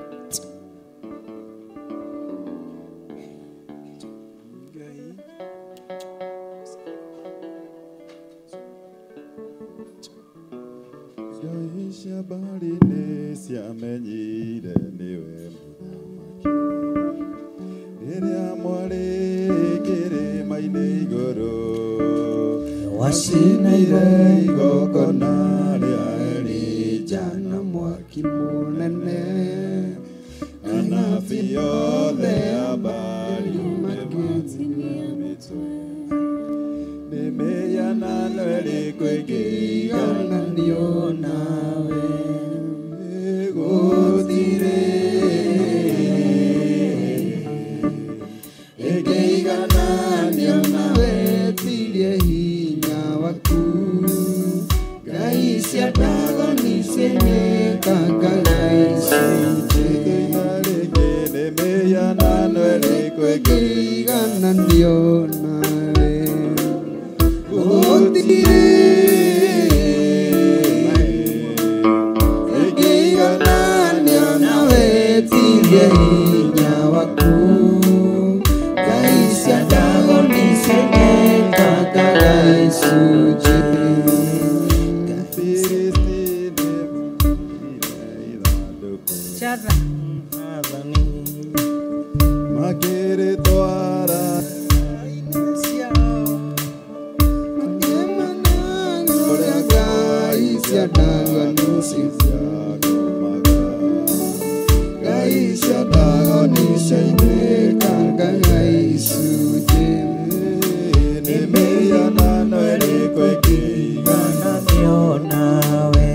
Ciambarĩ-inĩ ciamenyire nĩwe mũthamaki, rĩrĩa mwarĩ kĩrĩma-inĩ igũrũ wacinĩire igongona rĩa Elija na mwaki mũnene, anabii othe a Baali makĩtinia mĩtwe. Nĩ mĩhianano ĩrĩkũ ĩngĩigananio nawe? Gũtirĩ ĩngĩigananio nawe, tirie hinya waku. Ngai cia Dagoni cienyekangaga icunjĩ. Nĩ mĩhianano ĩrĩkũ ĩngĩigananio nawe? Gũtirĩ ĩngĩigananio nawe, tirie hinya waku. Ngai cia Dagoni cienyekangaga icunjĩ. Chadha makĩrĩtwara ũrĩa Ngai cia Dagoni ciagomaga. Ngai cia Dagoni cienyekangaga icunjĩ. Nĩ mĩhianano ĩrĩkũ ĩngĩigananio nawe?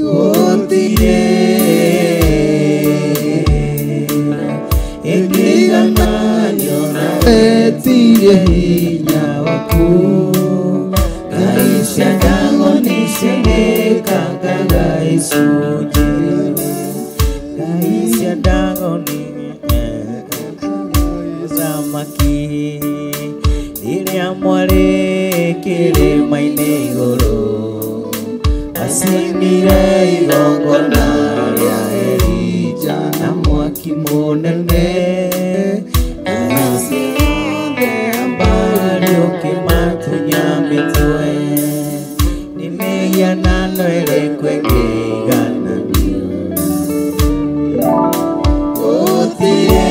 Gũtirĩ ĩngĩigananio nawe, tirie hinya waku. Ngai cia Dagoni cienyekangaga icunjĩ. Ngai cia Dagoni mũthamaki, rĩrĩa mwarĩ kĩrĩma-inĩ igũrũ acinire igongona rĩa Elija na mwaki mũnene, anabii othe a Baali ũkĩmatunya mĩtwe. Nĩ mĩhianano ĩrĩkũ ĩngĩigananio? Gũtirĩ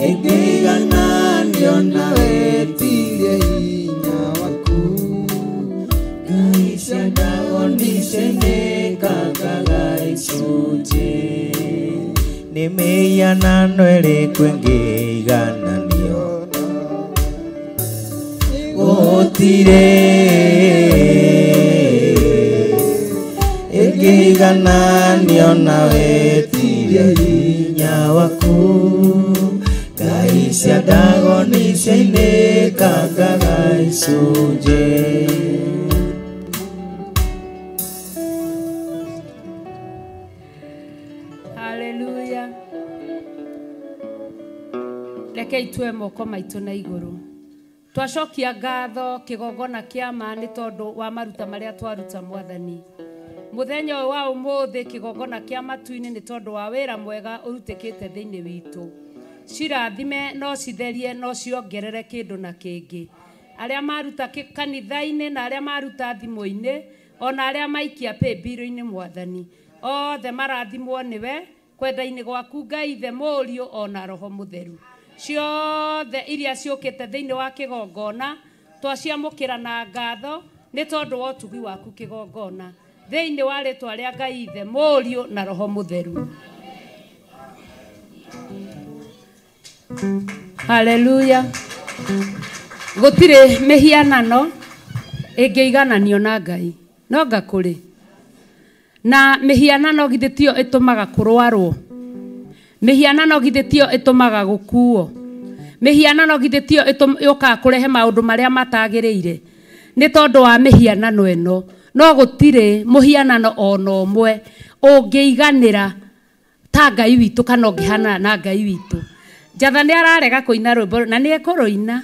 ĩngĩigananio nawe, tirie hinya waku. Ngai cia Dagoni cienyekangaga icunjĩ. Nĩ mĩhianano ĩrĩkũ ĩngĩigananio? Gũtirĩ ĩngĩigananio nawe, tirie hinya waku. Ngai cia Dagoni cienyekangaga icunjĩ. Hallelujah. Reke itue moko maitu na iguru. Twacokia ngatho kigongona kia ma ni tondu wa maruta maria twaruta Mwathani. Muthenya wa umuthi kigongona kia matu-ini ni tondu wa wira mwega urutikite thiini witu. Cirathime no citherie no ciongerere kindu na kingi. Aria maruta kanitha-ini na aria maruta thimu-ini ona aria maikia paybill-ini Mwathani. Othe marathimwo niwe kwenda-ini gwaku Ngai Ithe Mũriũ ona Roho Mũtheru. Ciothe iria ciũkĩte thĩinĩ wa kĩgongona twaciamũkĩra na ngatho nĩ tondũ wa ũtugi waku kĩgongona thĩinĩ wa rĩtwa rĩa Ngai Ithe Mũriũ na Roho Mũtheru. Hallelujah. Gũtirĩ mĩhianano ĩngĩigananio na Ngai. No ngakũrĩ na mĩhianano githĩ tio ĩtũmaga kũrwarwo. Mĩhianano githĩ tio ĩtũmaga gũkuo. Mihianano githitio yoka kurehe maundu maria matagiriire ni tondu wa mihianano eno no gutire muhianano ono umwe ungiiganira ta Ngai witu kana ungihana na Ngai witu. Njatha ni ararega kuina rwimbo na ni ekuruina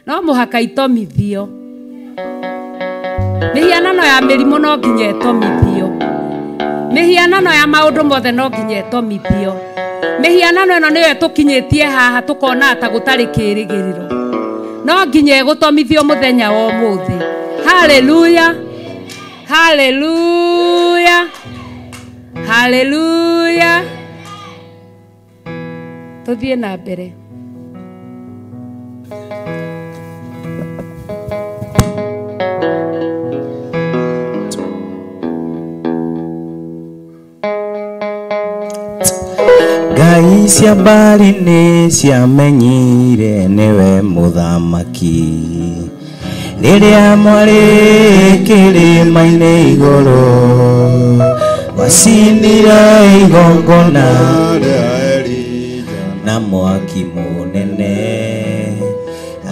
no muhaka itomithio. Mihianano ya mirimo no nginya itomithio. Mihianano ya maundu mothe no nginya itomithio. Mihianano eno niyo tukinyitie haha tukona ata gutari kirigiriro no nginya igutomithio muthenya wa umuthi. Hallelujah, hallelujah, hallelujah. Tuthie na mbere. Ngai cia mbari nĩ ciamenyire nĩwe mũthamaki rĩrĩa mwarĩ kĩrĩma-inĩ igũrũ wacinire igongona na mwaki mũnene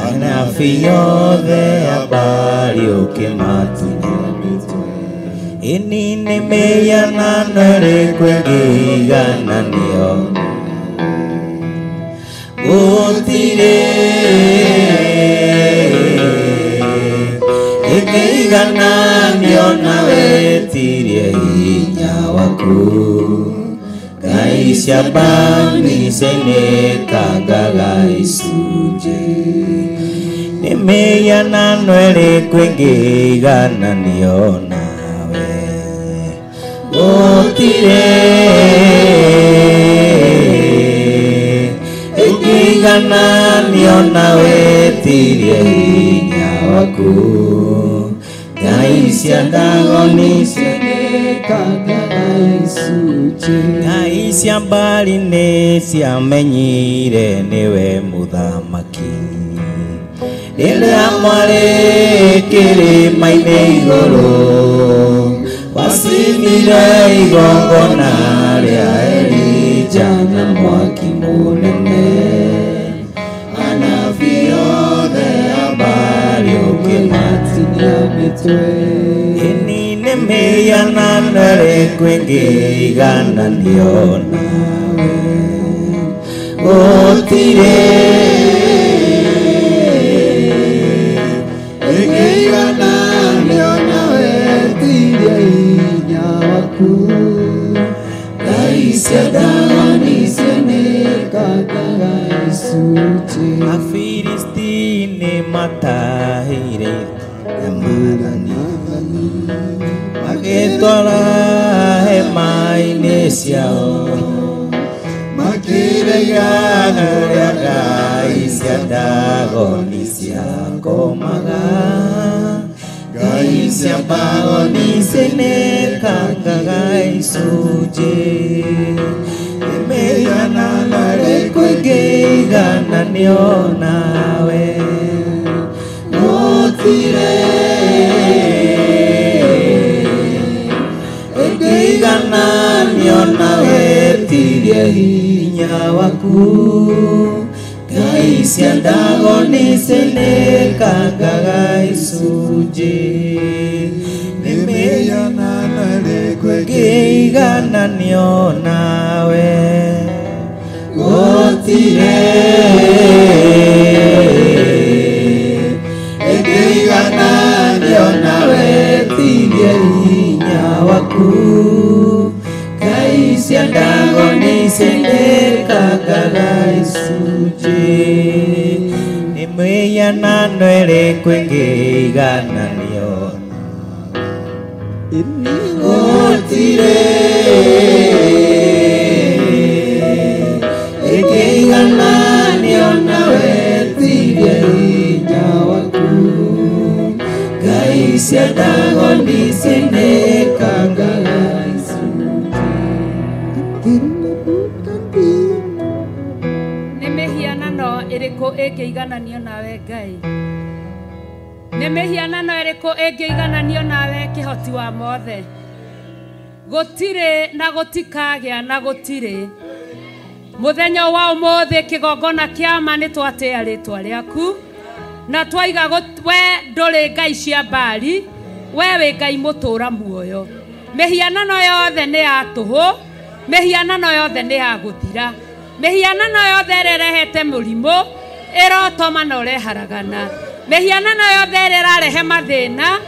anabii othe a mbari ũkĩmatunya mĩtwe. Ĩni nĩ mĩhianano ĩrĩkũ ĩngĩigananio gũtirĩ ĩngĩigananio na wetirie hinya waku. Ngai cia mbari cianĩkangaga icunjĩ nĩ mĩhianano ĩrĩkũ ĩngĩigananio nawe gũtirĩ ĩngĩigananio na wetirie hinya waku. Ngai cia ndagoni cianĩkangaga icunjĩ. Ngai cia mbari nĩ ciamenyire nĩwe mũthamaki rĩrĩa mwarĩ kĩrĩma-inĩ igũrũ wacinire igongona rĩa Elija na mwaki mũnene anabii othe a mbari ũkĩmatinia mĩtwe. Ĩni nĩ mĩhianano ĩrĩkũ ĩngĩigananio nawe gũtirĩ ĩngĩigananio na wetirie hinya waku. Ngai cia ndagoni cianĩkangaga icunjĩ. Afilisti nĩ matahĩire Maathani magĩtwara hema-inĩ ciao makĩraiga ũrĩa ngai cia ndagoni ciakomaga. Ngai cia mbagoni cianĩkangaga icunjĩ nĩ mĩhianano ĩrĩkũ ĩngĩigananio nawe gũtirĩ ĩngĩigananio na wetirie hinya waku. Ngai cia ndagoni cianĩkangaga icunjĩ nĩ mĩhianano ĩrĩkũ ĩngĩigananio nawe gũtirĩ ĩngĩigananio na wetirie hinya waku. Ngai cia ndagoni cianĩkangaga icunjĩ nĩ mĩhianano ĩrĩkũ ĩngĩigananio gũtirĩ ĩngĩigananio na wetirie hinya waku. Ngai cia ndagoni cianĩkangaga ĩrĩkũ ĩngĩigananio nawe Ngai? Nĩ mĩhianano ĩrĩkũ ĩngĩigananio nawe kĩhoti wa mothe? Gũtirĩ na gũtikagĩa na gũtirĩ muthenya wa umuthi kigongona kiama ni twatea ritwa riaku na twaiga we nduri ngai cia mbari we wi ngai mutura muoyo mihianano yothe ni ya tuhu mihianano yothe ni ya guthira mihianano yothe irehete murimu irotoma na ureharagana mihianano yothe irarehe mathina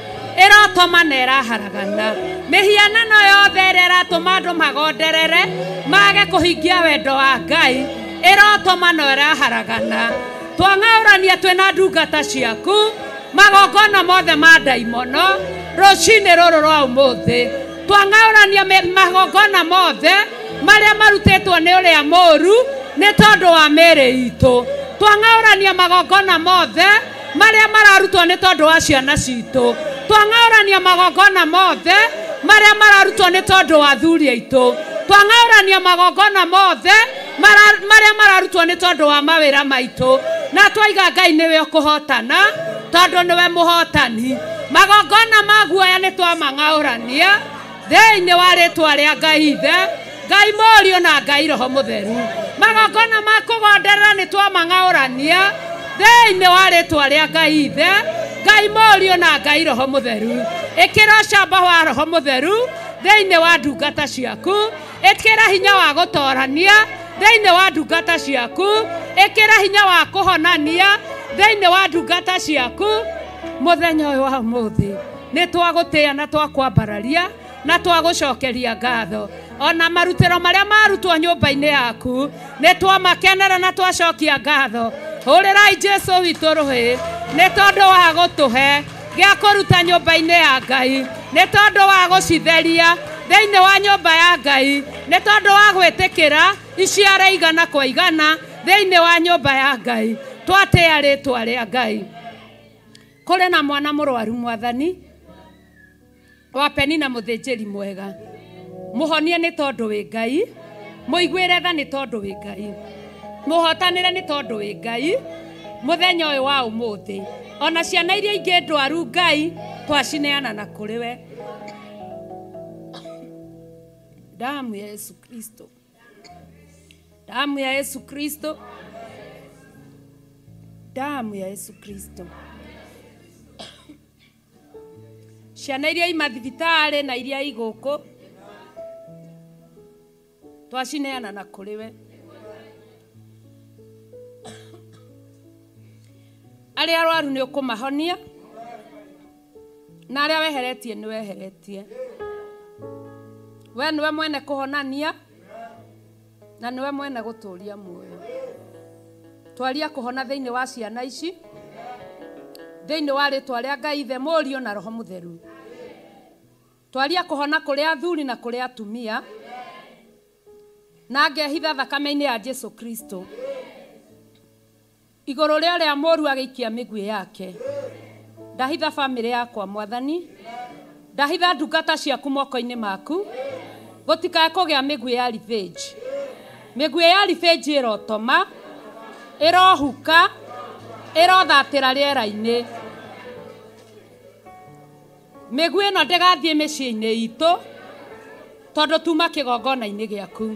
irotoma na iraharagana mihianano yothe iratuma andu magonderere mage kuhingia wendo wa ngai irotoma na iraharagana twang'aurania twina ndungata ciaku magongona mothe ma ndaimono rucini ruru rwa umuthi twang'aurania magongona mothe maria marutitwo ni uria moru ni tondu wa miri itu twang'aurania magongona mothe maria mararutwo ni tondu wa ciana citu twang'aurania magongona mothe maria mararutwo ni tondu wa thuri aitu twang'aurania magongona mothe maria mararutwo ni tondu wa mawira maitu na twaiga ngai niwe ukuhotana tondu niwe muhotani magongona maguoya ni twamang'aurania thiini wa ritwa ria ngai ithe ngai morio na ngai roho mutheru magongona ma kugonderera ni twamang'aurania thiini wa ritwa ria ngai ithe ngai morio na ngai roho mutheru ikira camba wa roho mutheru thiini wa ndungata ciaku ikira hinya wa gutorania thiini wa ndungata ciaku ikira hinya wa kuhonania thiini wa ndungata ciaku muthenya uyu wa umuthi ni twagutia na twakwambararia na twagucokeria ngatho ona marutiro maria marutwo nyumba-ini yaku ni twamakenera na twacokia ngatho hurirai Jesu witu ruhi ni tondu wa gutuhe gia kuruta nyumba-ini ya ngai ni tondu wa gucitheria thiini wa nyumba ya ngai ni tondu wa gwitikira iciara igana kwa igana thiini wa nyumba ya ngai twatea ritwa ria ngai kuri na mwana murwaru mwathani wa Penina muthinjiri mwega muhonie ni tondu wi ngai muigwire tha ni tondu wi ngai muhotanire ni tondu wi ngai muthenya uyu wa umuthi ona ciana iria ingi ndwaru ngai twacineana na kuri we damu ya Yesu Kristo damu ya Yesu Kristo damu ya Yesu Kristo ciana iria imathibitari na iria iguku twacineana na kuri we aria arwaru ni ukumahonia na aria weheretie ni weheretie we niwe mwene kuhonania na niwe mwene guturia muoyo twaria kuhona thiini wa ciana ici thiini wa ritwa ria ngai ithe murio na roho mutheru twaria kuhona kuri athuri na kuri atumia na ngehitha thakame-ini ya Jesu Kristo iguru ria moru agiikia migui yake ndahitha family yakwa mwathani ndahitha ndungata ciaku moko-ini maku gutikae kugia migui ya revenge migui ya revenge irotoma irohuka irothatira riera-ini migui ino ndigathie micii-ini itu tondu tuma kigongona-ini giaku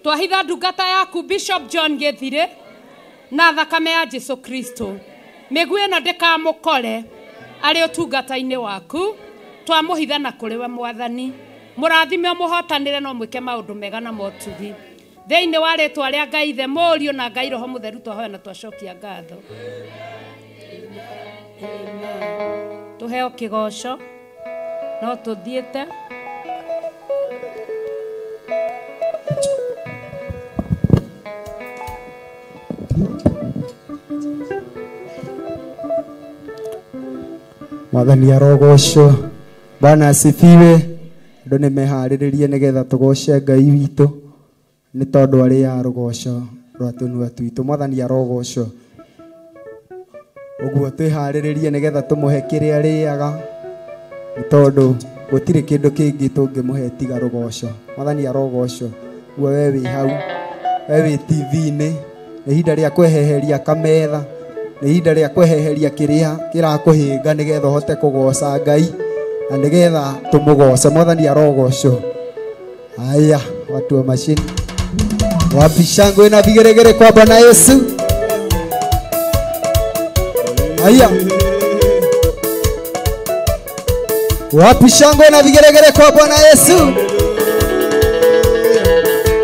twahitha ndungata yaku Bishop John Githire na thakame ya Jesu Kristo migui ino ndikamukore ari utungata-ini waku twamuhitha na kuri we mwathani murathime muhotanire no mwike maundu mega na motugi thiini wa ritwa ria ngai ithe murio na ngai roho mutheru twahoya na twacokia ngatho tuheo kigoco no tuthiete Mwathani arogocwo Bwana asifiwe andu ni mehariririe nigetha tugoce ngai witu ni tondu ari ya rugoco rwa tunua twitu Mwathani arogocwo uguo twihariririe nigetha tumuhe kiria ariaga ni tondu gutiri kindu kingi tungimuhe tiga rugoco Mwathani arogocwo uguo we wi hau we wi TV-ini ni hinda ria kweheheria kametha ni hinda ria kweheheria kiria kirakuhinga nigetha uhote kugoca ngai na nigetha tumugoce Mwathani arogocwo aya watu wa machine Wapi shangwe na vigeregere kwa Bwana Yesu? Haya. Wapi shangwe na vigeregere kwa Bwana Yesu?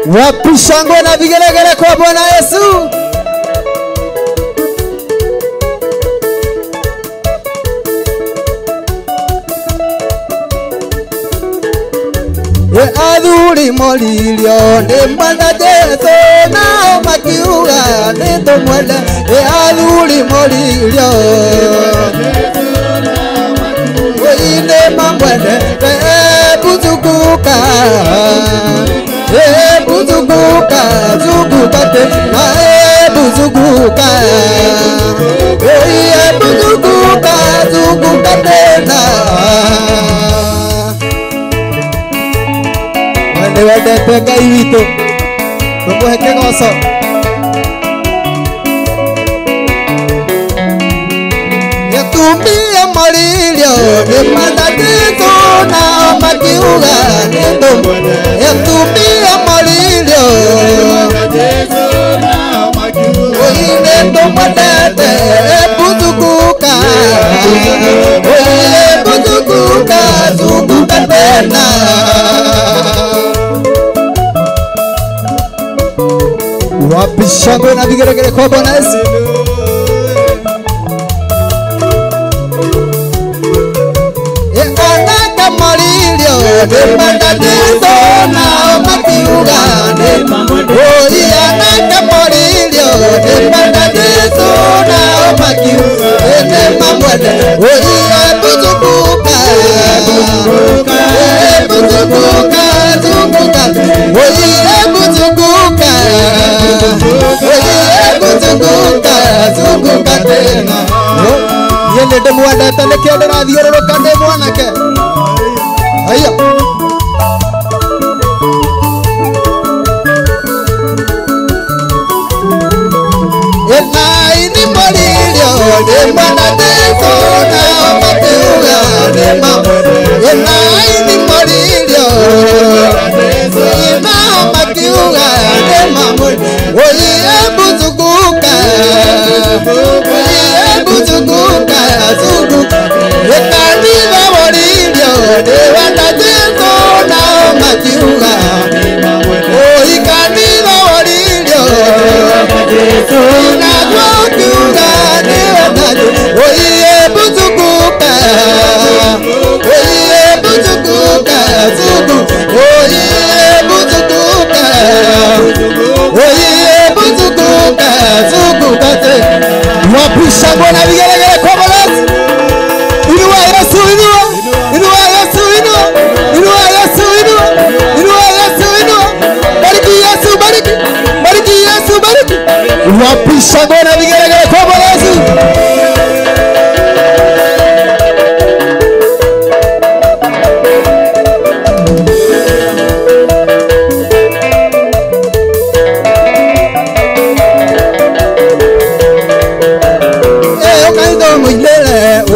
Wapi shangwe na vigeregere kwa Bwana Yesu? Adhuri molilio ni mwana Jesu nao makiuga ni tumwele. Adhuri molilio ine mamwele buzukuka buzukuka zukuka tena buzukuka buzukuka zukuka tena. Wende pega iwito tumuheke goso yatumia molilio ni matatizo na makiuga ni tumwele. Yatumia molilio oine tumwele buzukuka buzukuka zukuka tena. Wapi shangwe na vigeregere kwa Bwana Yesu? Anaka molilio ni matatizo na makiuga ni mamwele. Anaka molilio ni matatizo na makiuga ni mamwele. Buzukuka buzukuka buzukuka buzukuka zukuka tena. Yende de mwanda teleke de na dioro kande mwanake. Haya. Ini molilio de mwana teso na mateuga de mamwele. Ini molilio na makiuga de mamwele. Oye buzukuka buzukuka zukuka. Ekaniva molilio de mwana teso na makiuga de mamwele. Oye kaniva molilio na makiuga de mamwele. Oye buzukuka buzukuka zukuka. Oye buzukuka buzukuka zukuka tena. Wapi shangwe na vigelegele kwa Bwana Yesu? Inua Yesu, inua. Inua Yesu, inua. Inua Yesu, inua. Inua Yesu, inua. Bariki Yesu, bariki. Bariki Yesu, bariki. Wapi shangwe na vigelegele kwa Bwana Yesu?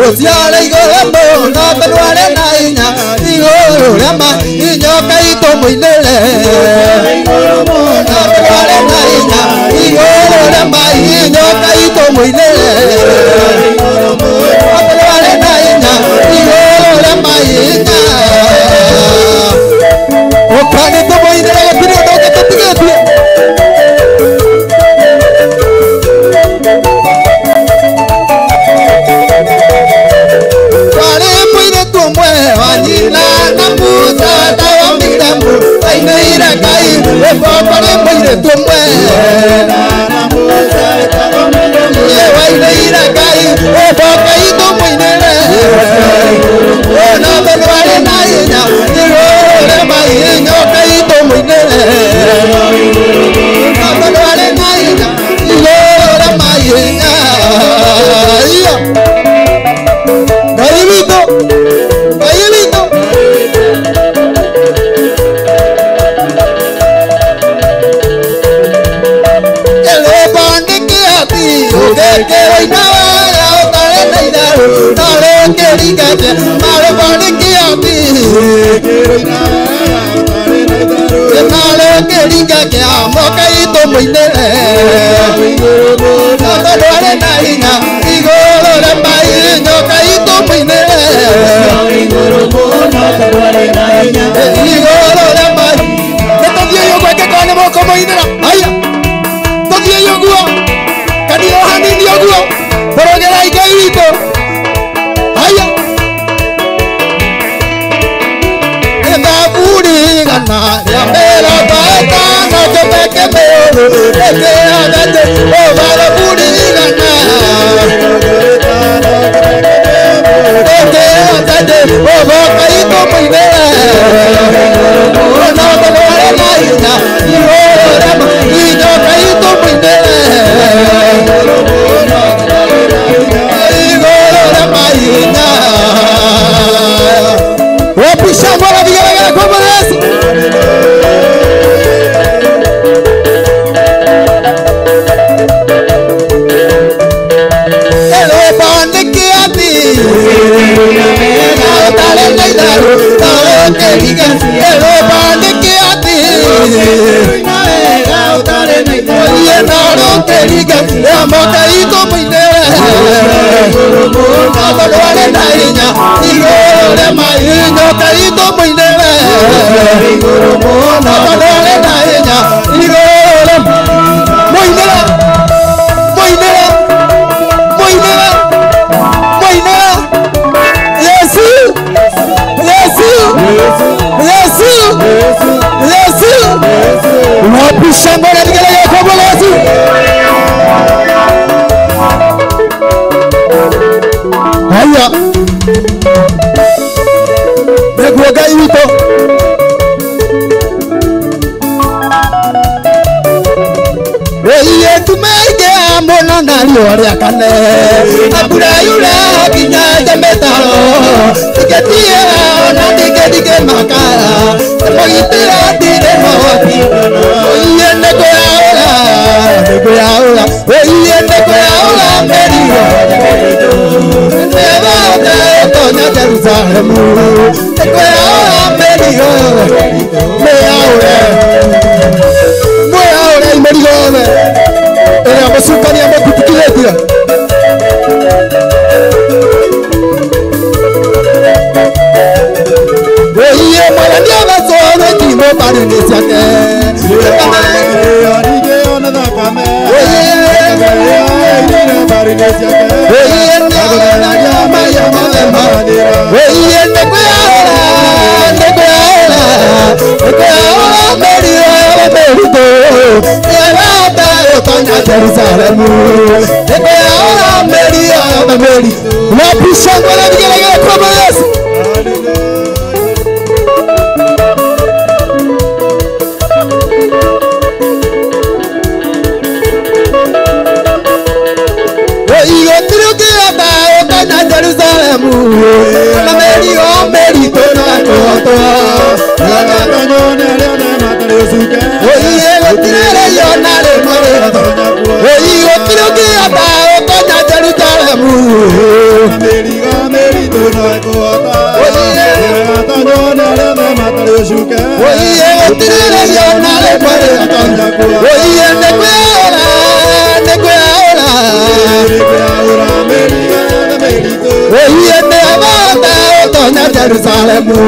Osiale igoramo na belwale na inya igoro rama inyoka ito muilele igoramo na belwale na inya igoro rama inyoka ito muilele igoramo na belwale na inya igoro rama inya okani to muilele pire to ketige Anina na musa tawa mirambu aina ira kai ebo pare moire tumwe na musa tawa mirambu aina ira kai ebo kai tumwe nere na belwale na inya iro le mai nyo kai tumwe nere na belwale na inya iro le mai inya Gaivito Mokai muinere no tondu ari na hinya iguru ria mai nyoka itu muinere iguru ria mai nituthie yo gweke kone moko muinera aya tuthie yo guo kanio hanini oguo borogera Ngai witũ aya ethabũrigana rĩa mĩrongo ĩtano kĩmeke mĩũru ĩkĩagate ũbarabũrigana ĩkĩagate ũgoka itũ mũinere no tũgore na hinya ihũrema inyoka itũ mũinere Pisha bola vigela como esse. Hello bande que ati. Tale naidaro, tale que diga. Hello bande que ati. Tale naidaro, naidaro que diga. Amor caído muy nere. Amor na inya, igore mainyo caído muy nere. Amor na inya, igore muy nere. Muy nere. Muy nere. Muy nere. Yesu. Yesu. Yesu. Yesu. Wapisha ngora digala yakobo Yesu. Aya. Negwo Ngai witũ. Wĩie tumenge mũno na riũa rĩa kane. Mbura yura nginya njametaro. Iketie ona ndige makara. Mũgitĩra ndirĩ mohoti. Wĩie nĩngũyaũra. Nĩngũyaũra. Wĩie nĩngũyaũra mĩrigo. Tonya Jerusalemu, nĩngũyaũra mĩrigo. Mĩyaũre. Mwĩyaũre mĩrigo yothe ĩrĩa mũcukania mũkutikithĩtie. Wĩie mwathani agacoore ngimo mbarĩ-inĩ ciake. Jerusalemu, nĩngũyaũra mĩri yothe mĩri. Wapisha ngora vigelegele kwa Yesu. Jerusalemu, na meri o meri tono akoto. Oye gotirere yo nare more. Oye gotiroki aba o tonya Jerusalemu. Na meri o meri tono akoto. Oye gotirere yo nare more. Oye nekwera nekwera. Oye nebata otonya Jerusalemu.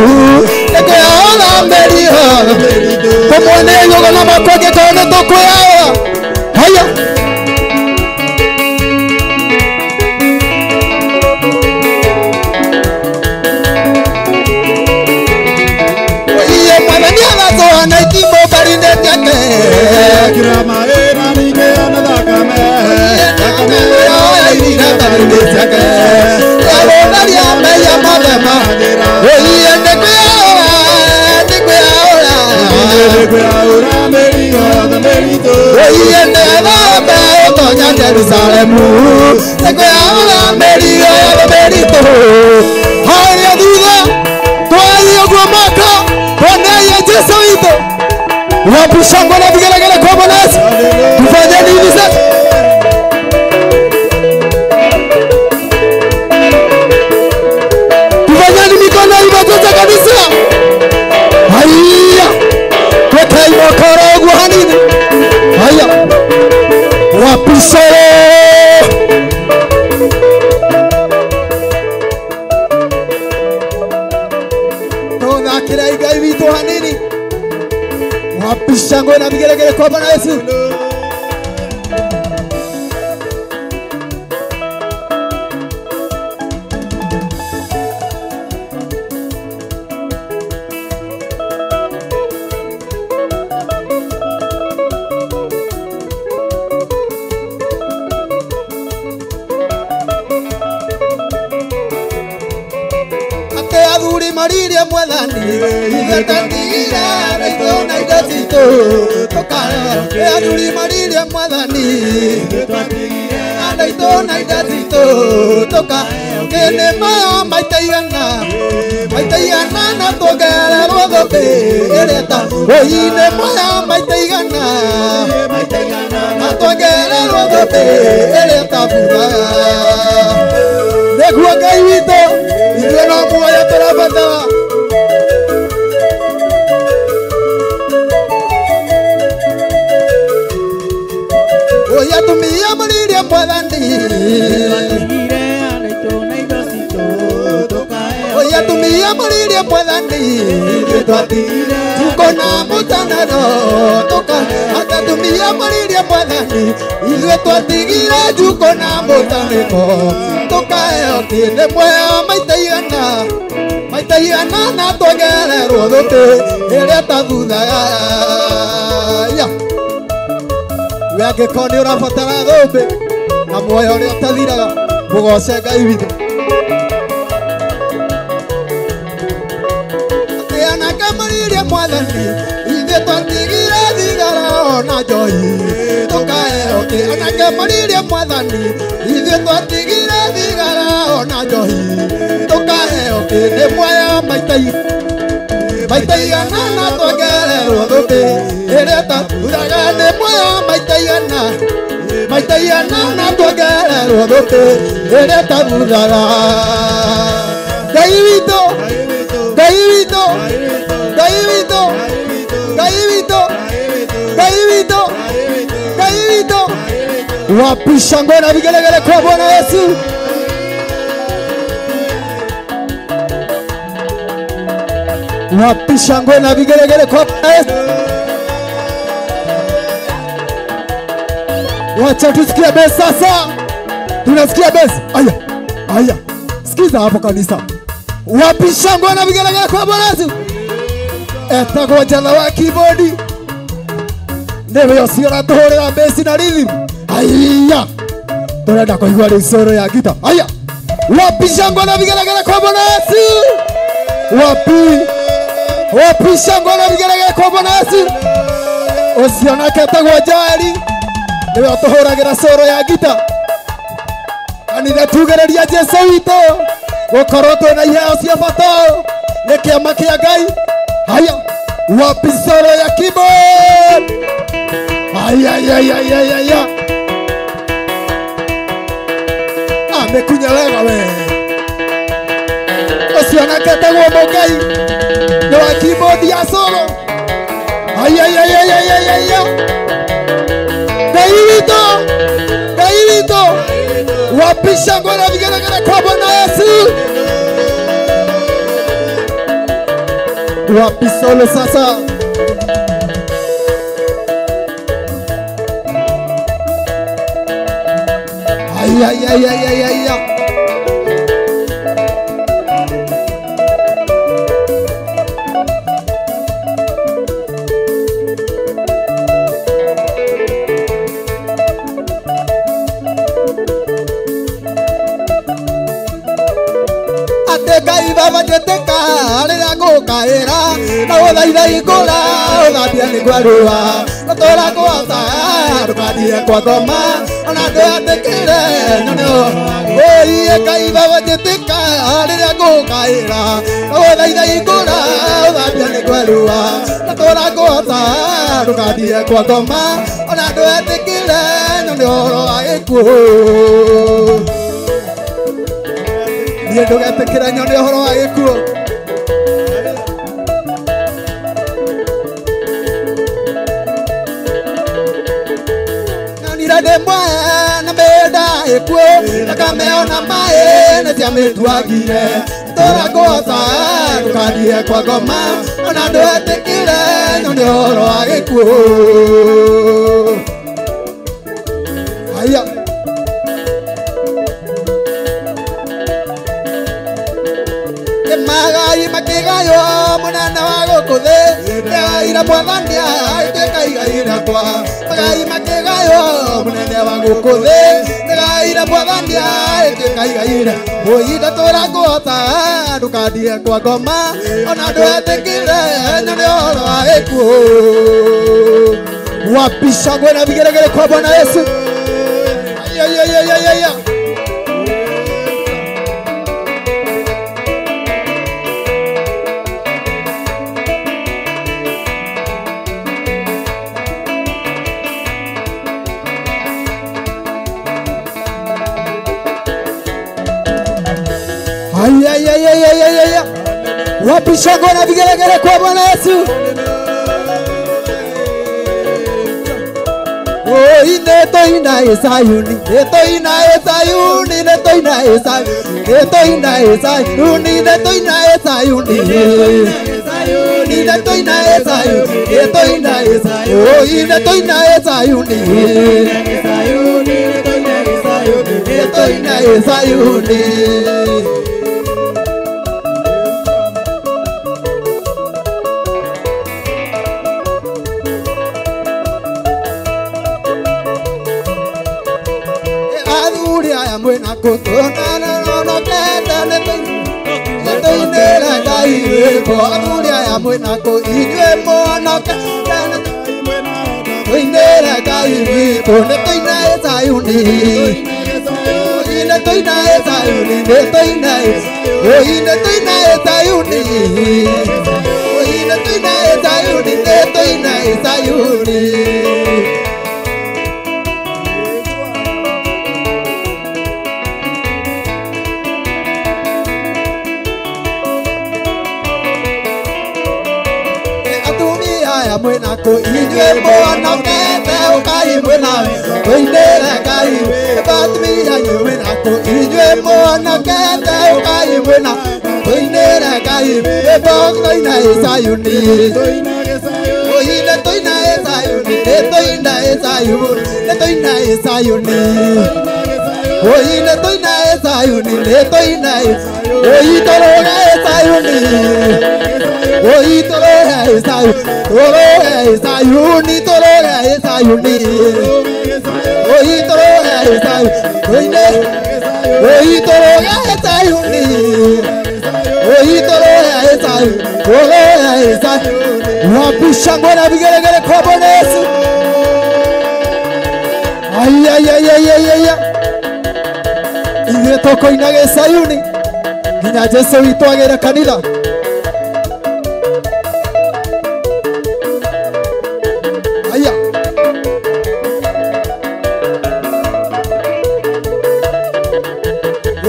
Nekwera meri o. Como nego na makoge kono tokwera. Haya. Oye mwanani agazoana ikimo barinde yake. Kirama era nige anadakame. Dakame oya ina barinde yake. Yabona liame ya mabema. Oye nekwera nekwera. Nekwera meri o merito. Oye nebata otonya Jerusalemu. Nekwera meri o merito. Haya duda. Twali ogwamaka. Onaye Yesu wito. Wapishango na vigelegele kwa Bwana Yesu. Tufanye nini sasa? Tufanye nini mikono imekosa kabisa? Haya. Kwa taimo korogu hanini. Haya. kwa Bwana Yesu. Aduri mariria mwathani igatandira na itona igatito tokare aduri mariria mwathani na itona igatito toka kene ma maitayana na togara rodote ereta oine ma maitayana na togara rodote ereta buda negua kaivito Yo no voy a trabajar. Voy a tu mía morir a Puadandi. Voy a tu mía morir a Puadandi. Tu con amutana no toca. Hasta tu mía morir a Puadandi. Y yo tu atigira tu con amutana no. Toka tiene muea maitayana na togere rodote ereta duda ya wake koni urafatara dobe na moya uri atadiraga mugoce gaibito ateana kamaririe mwathani ithe twandigira thigara ona njoi toka kamaririe mwathani ithe twandigira thigara ona njoi ne moya maitayana na togere rodote ereta uraga ne moya maitayana na togere rodote ereta uraga gaivito wapisha ngona vigelegele kwa Bwana Yesu. Wapisha ngona vigelegele kwa Yesu. Wacha tusikie besi sasa. Tunasikia besi. Aya. Sikiza hapo kanisa. Wapisha ngona vigelegele kwa Bwana Yesu. Eta kwa jana wa keyboard. Ndewe yosiora tuhorera besi na rhythm. Aya. Tunataka kuigua risoro ya gita. Aya. Wapisha ngona vigelegele kwa Bwana Yesu. Wapisha ngona vigelegele kwa Bwana Yesu. Usiona ketagwa jari. Ndewe atuhoragira soro ya gita. Kanitha tugereria Jesu wito. Gukorwo twina iheo cia bata. Nĩ kĩama kĩa Ngai. Haya. Wapi soro ya keyboard. Aya. Amekunya wega we. Usiona ketagwo Mũngai. Nĩ wa keyboard ya solo. Aya. Gaivito. Wapisha ngona vigelegele kwa Bwana Yesu. Wapi solo sasa. Aya. Jeteka rĩrĩa ngũkaĩra na gũthaitha igũra ũthambia nĩ kwarũa gũtũra gwata ndũgathiĩ kwa ngoma ona ndwĩyandĩkĩre nyonio ũiye Ngai baba jeteka rĩrĩa ngũkaĩra na gũthaitha igũra ũthambia nĩ kwarũa gũtũra gwata ndũgathiĩ kwa ngoma ona ndwĩyandĩkĩre nyonio ũhoro wa gĩkuũ ndũgetĩkĩre nyone ũhoro wa gĩkuũ nyonire ndĩmwe na mĩnda ĩkuũ thakame ona maĩ nĩciamĩtuagire tora kota ndukanie kwa ngoma ona ndwetikire nyone horo wa gikuo haya magai makigayo munene wa gukuthi ira mwathania ituika igaira kwa magai makigayo munene wa gukuthi ira mwathania ituika igaira oida tora kota ndukandie kwa ngoma ona ndwetikire nyone horo wa gikuo wapisha gwena vigeregere kwa Bwana Yesu ya wapisha gwena vigeregere kwa Bwana Yesu Netoina Sayuni, Netoina Sayuni, Netoina Sayuni, Netoina Sayuni, Netoina Sayuni, Netoina Sayuni, Netoina Sayuni, Netoina Sayuni, Netoina Sayuni. Mwena kutona no kenda netoinera dai ko amuria ya mwena ko inywe mono kenda netoinera dai ko netoina Sayuni netoina Sayuni netoina netoina Sayuni netoina Sayuni netoina Sayuni mwena ko inywe mono kete ukai mwena koinera kai batmi ya mwena ko inywe mono kete ukai mwena koinera kai boktoina Sayuni oine toina Sayuni toina Sayuni toina Sayuni oine toina Sayuni toina oitoroga Sayuni oitoroga Sayuni Sayuni toroga Sayuni oitoroga Sayuni oitoroga Sayuni oitoroga Sayuni wapisha ngona vigeregere kwa Bwana Yesu ay ithuĩ tũkoinage Sayuni nginya Jesu witũ agĩre kanitha aya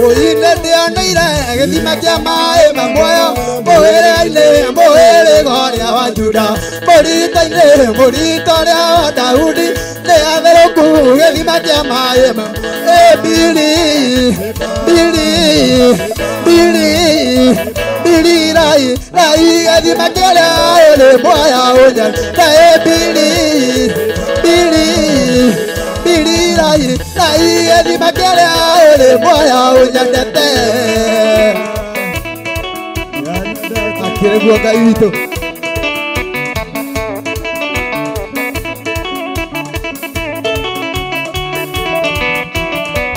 ũine ndĩoneire gĩthima kĩa maĩ ma muoyo mũhĩrĩga-inĩ mũhĩrĩga ũrĩa wa Juda mũrita-inĩ mũrita ũrĩa wa Daudi nĩ atherũku gĩthima kĩa maĩ ma Bili rai gĩthima kĩrĩa ũrĩ muoyo ũnya Bili rai gĩthima kĩrĩa ũrĩ muoyo ũnyendete akĩrĩguo Ngai witũ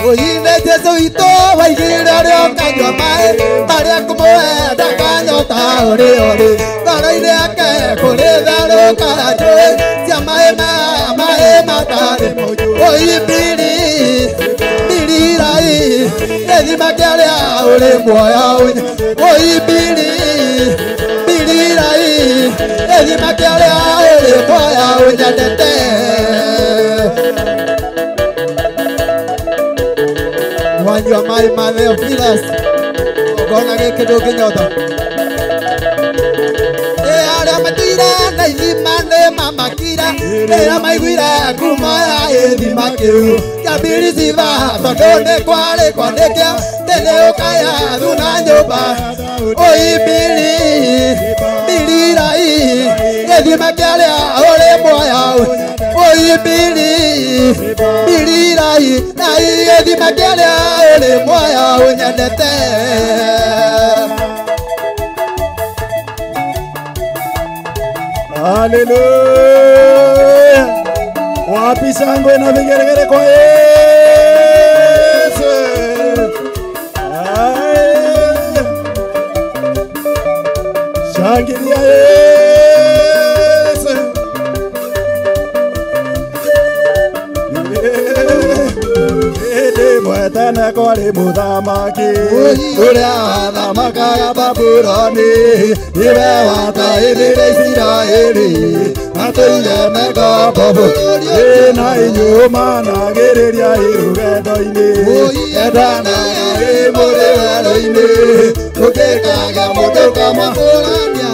oine Jesu witũ waigĩre ũrĩa ũkanyua maĩ marĩa kũmũenda kanyota ũrĩ ngoro-inĩ yake kũrĩ therũka njũĩ cia maĩ matarĩ mũiyũ Bili rai gĩthima kĩrĩa ũrĩ muoyo Bili rai gĩthima kĩrĩa ũrĩ muoyo ũnyendete wanyua maĩ ma Theophilus ngona gĩkĩ ndũngĩnyota arĩa matuire na ithima nĩ mamakire rĩrĩa maiguire ngumo ya gĩthima kĩu kĩa Birisiba tondũ nĩ kwarĩ kwandĩke tene ũkaya thuna nyũmba oimbiri bilirai gĩthima kĩarĩa ũrĩ muoya oimbiri bilirai na gĩthima kĩarĩa ũrĩ muoya ũnyendete Hallelujah. Wapi shangwe na vigeregere kwa Yesu. Shangilia Yesu. Mwetene kwari muthamaki uria wathamakaga Babuloni iwe wataithire Isiraeli atũire mekombo na inyuĩ managĩrĩria rũgendo-inĩ endanaga mũrĩ werũ-inĩ mũkĩkaga mũndũ kamwakũrania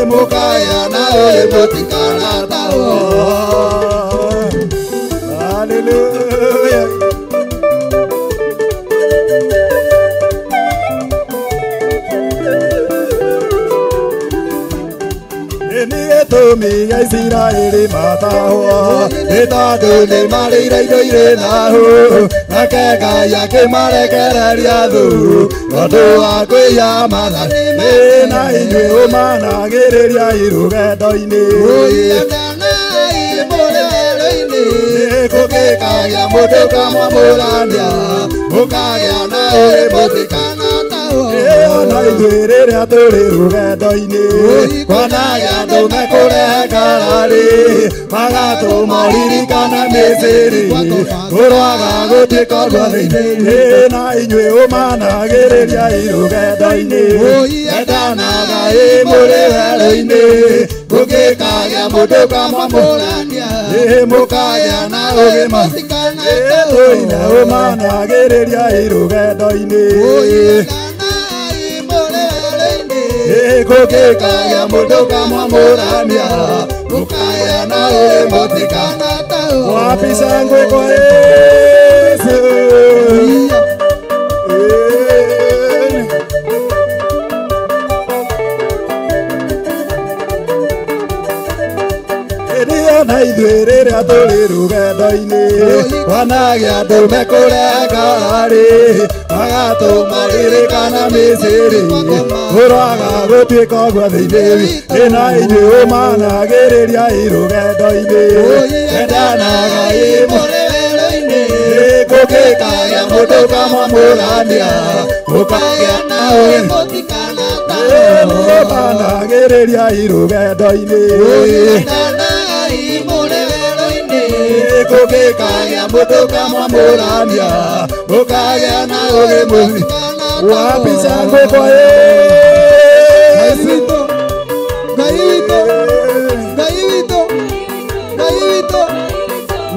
mũkaya na ũrĩ mũtikanatawo. Hallelujah. Tũmiga Isiraeli matahwo nĩ tondũ nĩ marĩire indo irĩ thahũ nake Ngai akĩmarekereria thũũ tondũ wa kwĩyambatha na inyuĩ ũmanagĩrĩria rũgendo-inĩ gũgĩkagĩa mũndũ kamwamũrania mũkagĩa na ũrĩ mũtikanatawo ona ithuĩ rĩrĩa tũrĩ rũgendo-inĩ kwanagia andũ mekũrehe ngarari magatũmaririkana Misiri kũrwaga gũtuĩka ũguo thĩinĩ na inyuĩ ũmanagĩrĩria rũgendo-inĩ endanaga mũrĩ werũ-inĩ gũgĩkagĩa mũndũ kamwamũrania mũkagĩa na ũgĩ mũtikanatawo ũmanagĩrĩria rũgendo-inĩ gũgĩkagĩa mũndũ kamwamũrania mũkagĩa na ũrĩ mũtikanatawo. Wapi shangwe kwa Yesu. Na ithuĩ rĩrĩa tũrĩ rũgendo-inĩ kwanagia andũ mekũrehe ngarari magatũmaririkana Misiri kũrwaga gũtuĩka ũguo thĩinĩ na inyuĩ ũmanagĩrĩria rũgendo-inĩ endanaga mũrĩ werũ-inĩ gũgĩkagĩa mũndũ kamwamũrania mũkagĩa na ũrĩ mũtikanatawo ũmanagĩrĩria rũgendo-inĩ gũgĩkagĩa mũndũ kamwamũrania mũkagĩa na ũgĩ mũtikanatawo. Wapi shangwe kwa Yesu. Ngai witũ Ngai witũ Ngai witũ.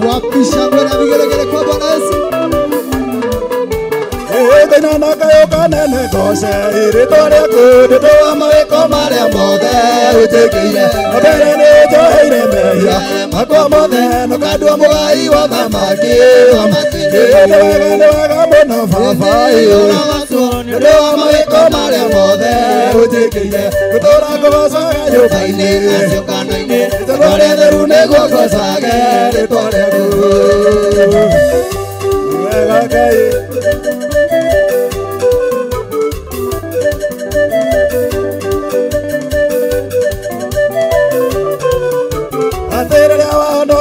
Wapi shangwe na vigelegele kwa Bwana Yesu. Thĩna na kayo kanene goce rĩtwa rĩaku ndĩtũa mawĩko marĩa mothe ũnjĩkĩire mbere nĩ njoheire mehia makwa mothe nũkandua mũgai wa thamaki nĩ wega mũno baba ndĩtũa mawĩko marĩa mothe ũnjĩkĩire gũtũra ngũgocaga nyũmba-inĩ rĩtwa rĩa theru nĩguo ngocage rĩtwa rĩaku wega Ngai.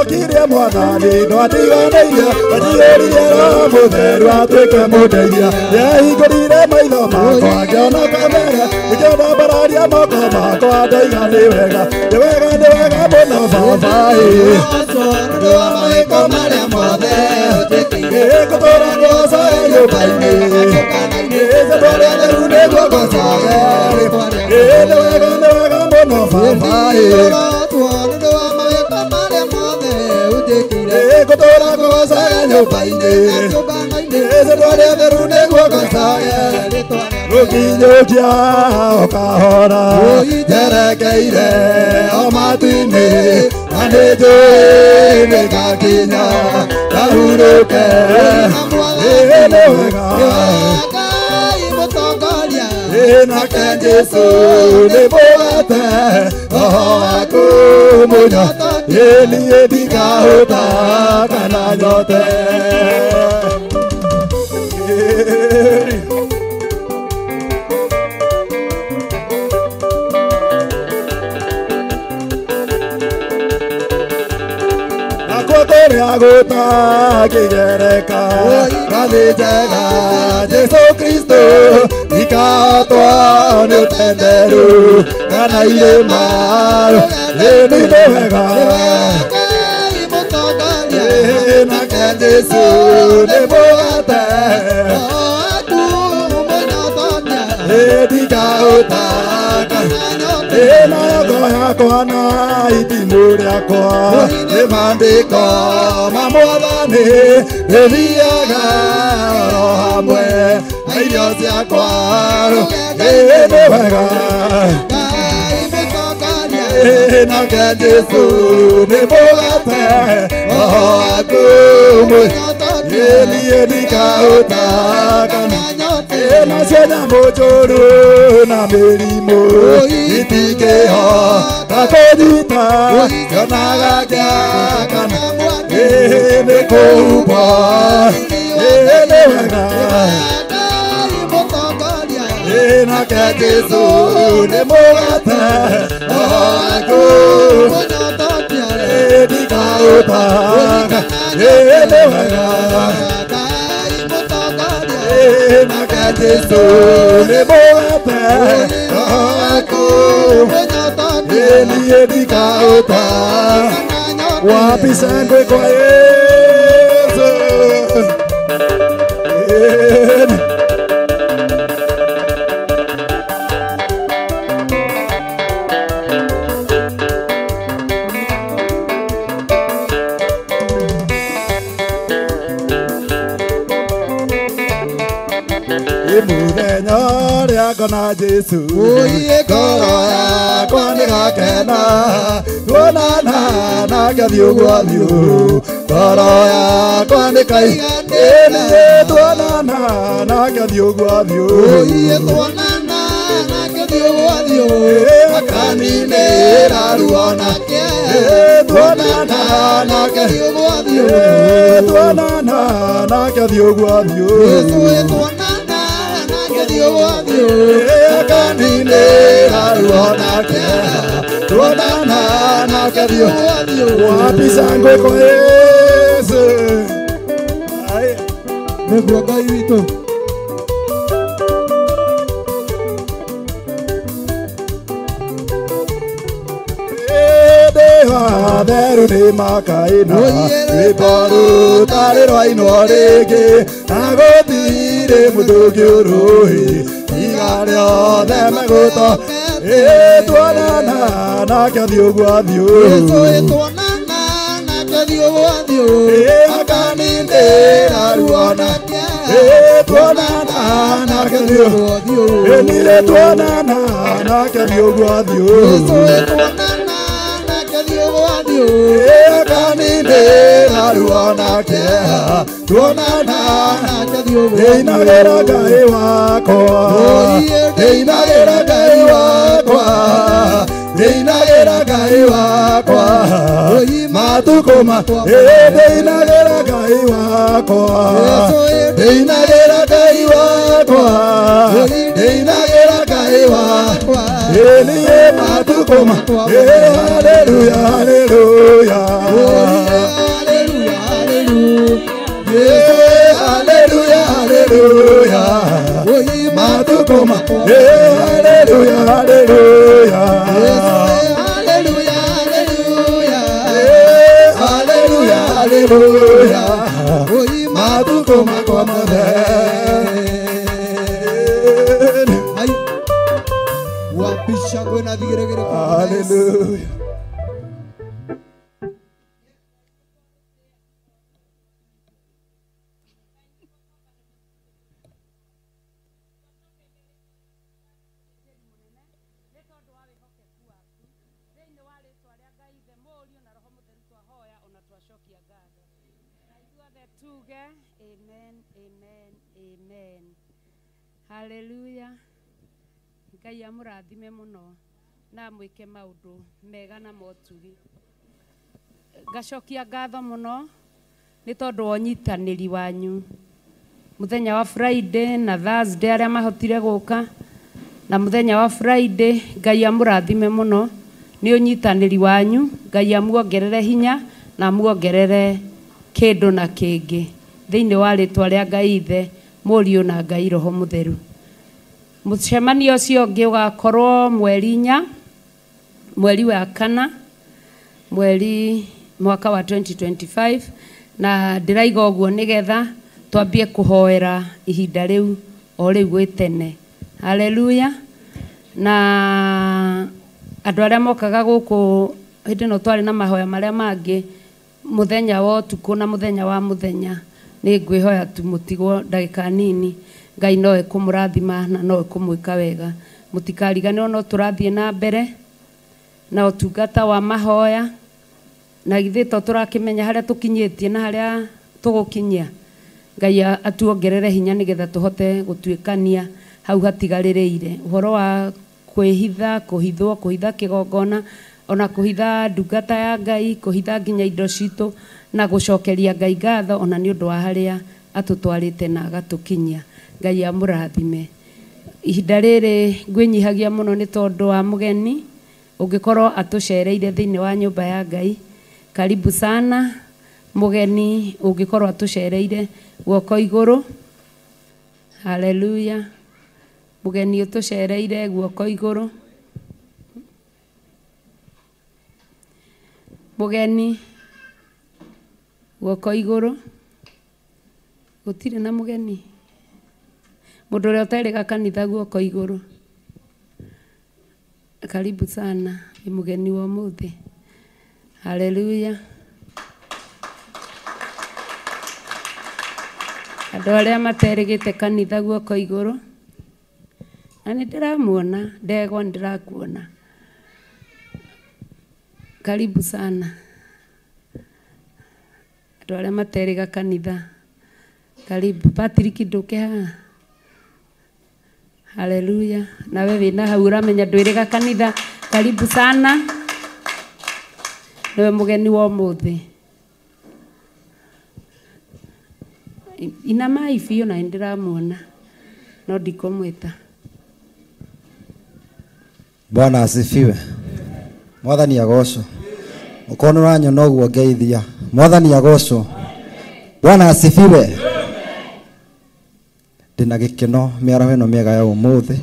Kiria mwathani ndwatiganĩirie ajiũrire Roho Mũtheru atuĩke mũndeithia nĩahingũrire maitho makwa ngĩona kamere ngĩona mbararia moko makwa ndoiga nĩ wega mũno baba mawĩko marĩa mothe ngũtũra ngũgocaga nyũmba-inĩ rĩtwa rĩa theru nĩguo ngocage nĩ wega mũno baba gũtũra ngũgocaga nyũmba-inĩ rĩtwa rĩa theru nĩguo ngocage gũkinyũkia ũkahora njerekeire o matu-inĩ na nanĩnjũĩ nĩgakinya ngahurũke nĩ wega nake Jesu nĩ mũgate roho waku mũnyote niĩ ndingahũta kana nyote Tũrĩa gũtakĩgereka ngathĩ njega Jesu Kristo ikatwa nĩ ũtenderu kana irĩma nĩ wega nake Jesu nĩ mũgate ndingahũta na ngo yakwa na itimũ rĩakwa nĩ maandĩko ma Mwathani gĩthiaga oro hamwe na irio ciakwa nĩ wega nake Jesu nĩ mũgate roho waku niĩ ndingahũta kana nacio nyamũ njũru na mĩrimũ itingĩhota kũnyita kĩonaga gĩakana nĩ kũhumbwo nĩ wega nake Jesu nĩ mũgate roho waku ndingahũta nĩ wega nake Jesu nĩ mũgate roho waku niĩ ndingahũta wapi shangwe kwa Yesu mũthenya ũrĩa ngona Jesu ngoro yakwa nĩgakena tuonana nake thiũ gwa thiũ ngoro yakwa nĩkaiganĩre tuonana nake thiũ gwa thiũ akaninĩra ruo nake tuonana nake thiũ gwa thiũ tuonana nake thiũ gwa thiũ akaninĩra ruo nake tuonana nake thiũ wapi shangwe kwa Yesu nĩguo Ngai witũ theru nĩ makaĩna rwĩmbo rũtarĩ rwainwo rĩngĩ na gũtirĩ mũndũ ũngĩũrũĩ iga rĩothe megũto tuonana nake thiũ gwa thiũ akaninĩra ruo nake tuonana nake thiũ nire tuonana nake thiũ gwa thiũ akaninĩra ruo nake tuonana ndĩinagĩra Ngai wakwa ndĩinagĩra Ngai wakwa ndĩinagĩra Ngai wakwa matukũ ndĩinagĩra Ngai wakwa ndĩinagĩra Ngai wakwa ndĩinagĩra Ngai wakwa niĩ matukũ haleluya haleluya haleluya haleluya matukũ haleluya haleluya haleluya haleluya matukũ makwa mothe wapisha kwena thigeregere haleluya Thĩinĩ wa rĩtwa rĩa Ngai ithe mũriũ na roho gũcokia ngatho na ithuothe tuge amen amen amen haleluya Ngai amũrathime mũno na mwĩke maũndũ mega na motugi ngacokia ngatho mũno nĩ tondũ wa ũnyitanĩri wanyu muthenya wa Friday na Thursday arĩa mahotire gũka na muthenya wa Friday Ngai amũrathime mũno nĩ ũnyitanĩri wanyu Ngai amuongerere hinya na amuongerere kĩndũ na kĩngĩ thĩinĩ wa rĩtwa rĩa Ngai Ithe Mũriũ na Ngai Roho Mũtheru mũcemanio ũcio ũngĩ ũgakorwo mweri 4 mweri wa 4 mwaka wa 2025 na ndĩraiga ũguo nĩgetha twambie kũhoera ihinda rĩu o rĩu gwĩtene haleluya na andũ arĩa mokaga gũkũ hĩndĩ ĩno twarĩ na mahoya marĩa mangĩ mũthenya wa ũtukũ na mũthenya wa mũthenya nĩ ngwĩhoya tu mũtigwo ndagĩka nini Ngai no ekũmũrathima na no ekũmwĩka wega mũtikarigane no tũrathiĩ na mbere na ũtungata wa mahoya na githĩ to tũrakĩmenya harĩa tũkinyĩtie na harĩa tũgũkinyia Ngai atuongerere hinya nĩgetha tũhote gũtuĩkania hau hatigarĩrĩire ũhoro wa kwĩhitha kũhitha kĩgongona ona kũhitha ndungata ya Ngai kũhitha nginya indo citũ na gũcokeria Ngai ngatho ona nĩ ũndũ wa harĩa atũtwarĩte na agatũkinyia Ngai amũrathime ihinda rĩrĩ ngwĩnyihagia mũno nĩ tondũ wa mũgeni ũngĩkorwo atũcereire thĩinĩ wa nyũmba ya Ngai karibu sana mũgeni ũngĩkorwo atũcereire guoko igũrũ haleluya mũgeni ũtũcereire guoko igũrũ mũgeni guoko igũrũ gũtirĩ na mũgeni mũndũ ũrĩa ũterĩga kanitha guoko igũrũ karibu sana ni mũgeni wa ũmũthĩ haleluya andũ arĩa materĩgĩte kanitha guoko igũrũ na nĩ ndĩramuona ndegwa ndĩrakuona karibu sana andũ arĩa materĩga kanitha karibu Patrick ndũke haha haleluya nawe wĩna hau ũramenya ndwĩrĩga kanitha karibu sana niwe mũgeni wa ũmũthĩ inamai biũ na ndĩramuona no ndikũmwĩta Bwana asifiwe Mwathani agocwo ũkono ũranyona ũguo ngeithia Mwathani agocwo Bwana asifiwe ndĩna gĩkeno mĩaraho ĩno mĩega ya ũmũthĩ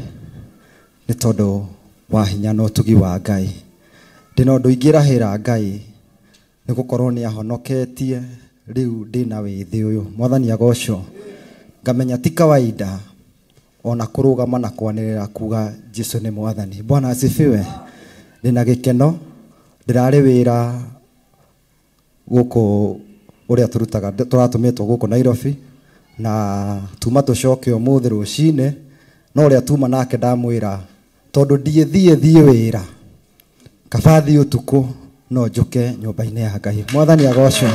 nĩ tondũ wa hinya na ũtugi wa Ngai ndĩna ũndũ ingĩrahĩra Ngai nĩ gũkorwo nĩ ahonoketie rĩu ndĩna wĩthĩ ũyũ Mwathani agocwo ngamenya ti kawaida ona kũrũgama na kwanĩrĩra kuga Jesũ nĩ Mwathani Bwana asifiwe ndĩna gĩkeno ndĩrarĩ wĩra gũkũ ũrĩa tũratũmĩtwo gũkũ Nairobi na tuma tũcoke ũmũthĩ rũcinĩ no ũrĩa tuma nake ndamwĩra tondũ thiĩ wĩra kabathi ũtukũ no njoke nyũmba-inĩ ya Ngai Mwathani agocwo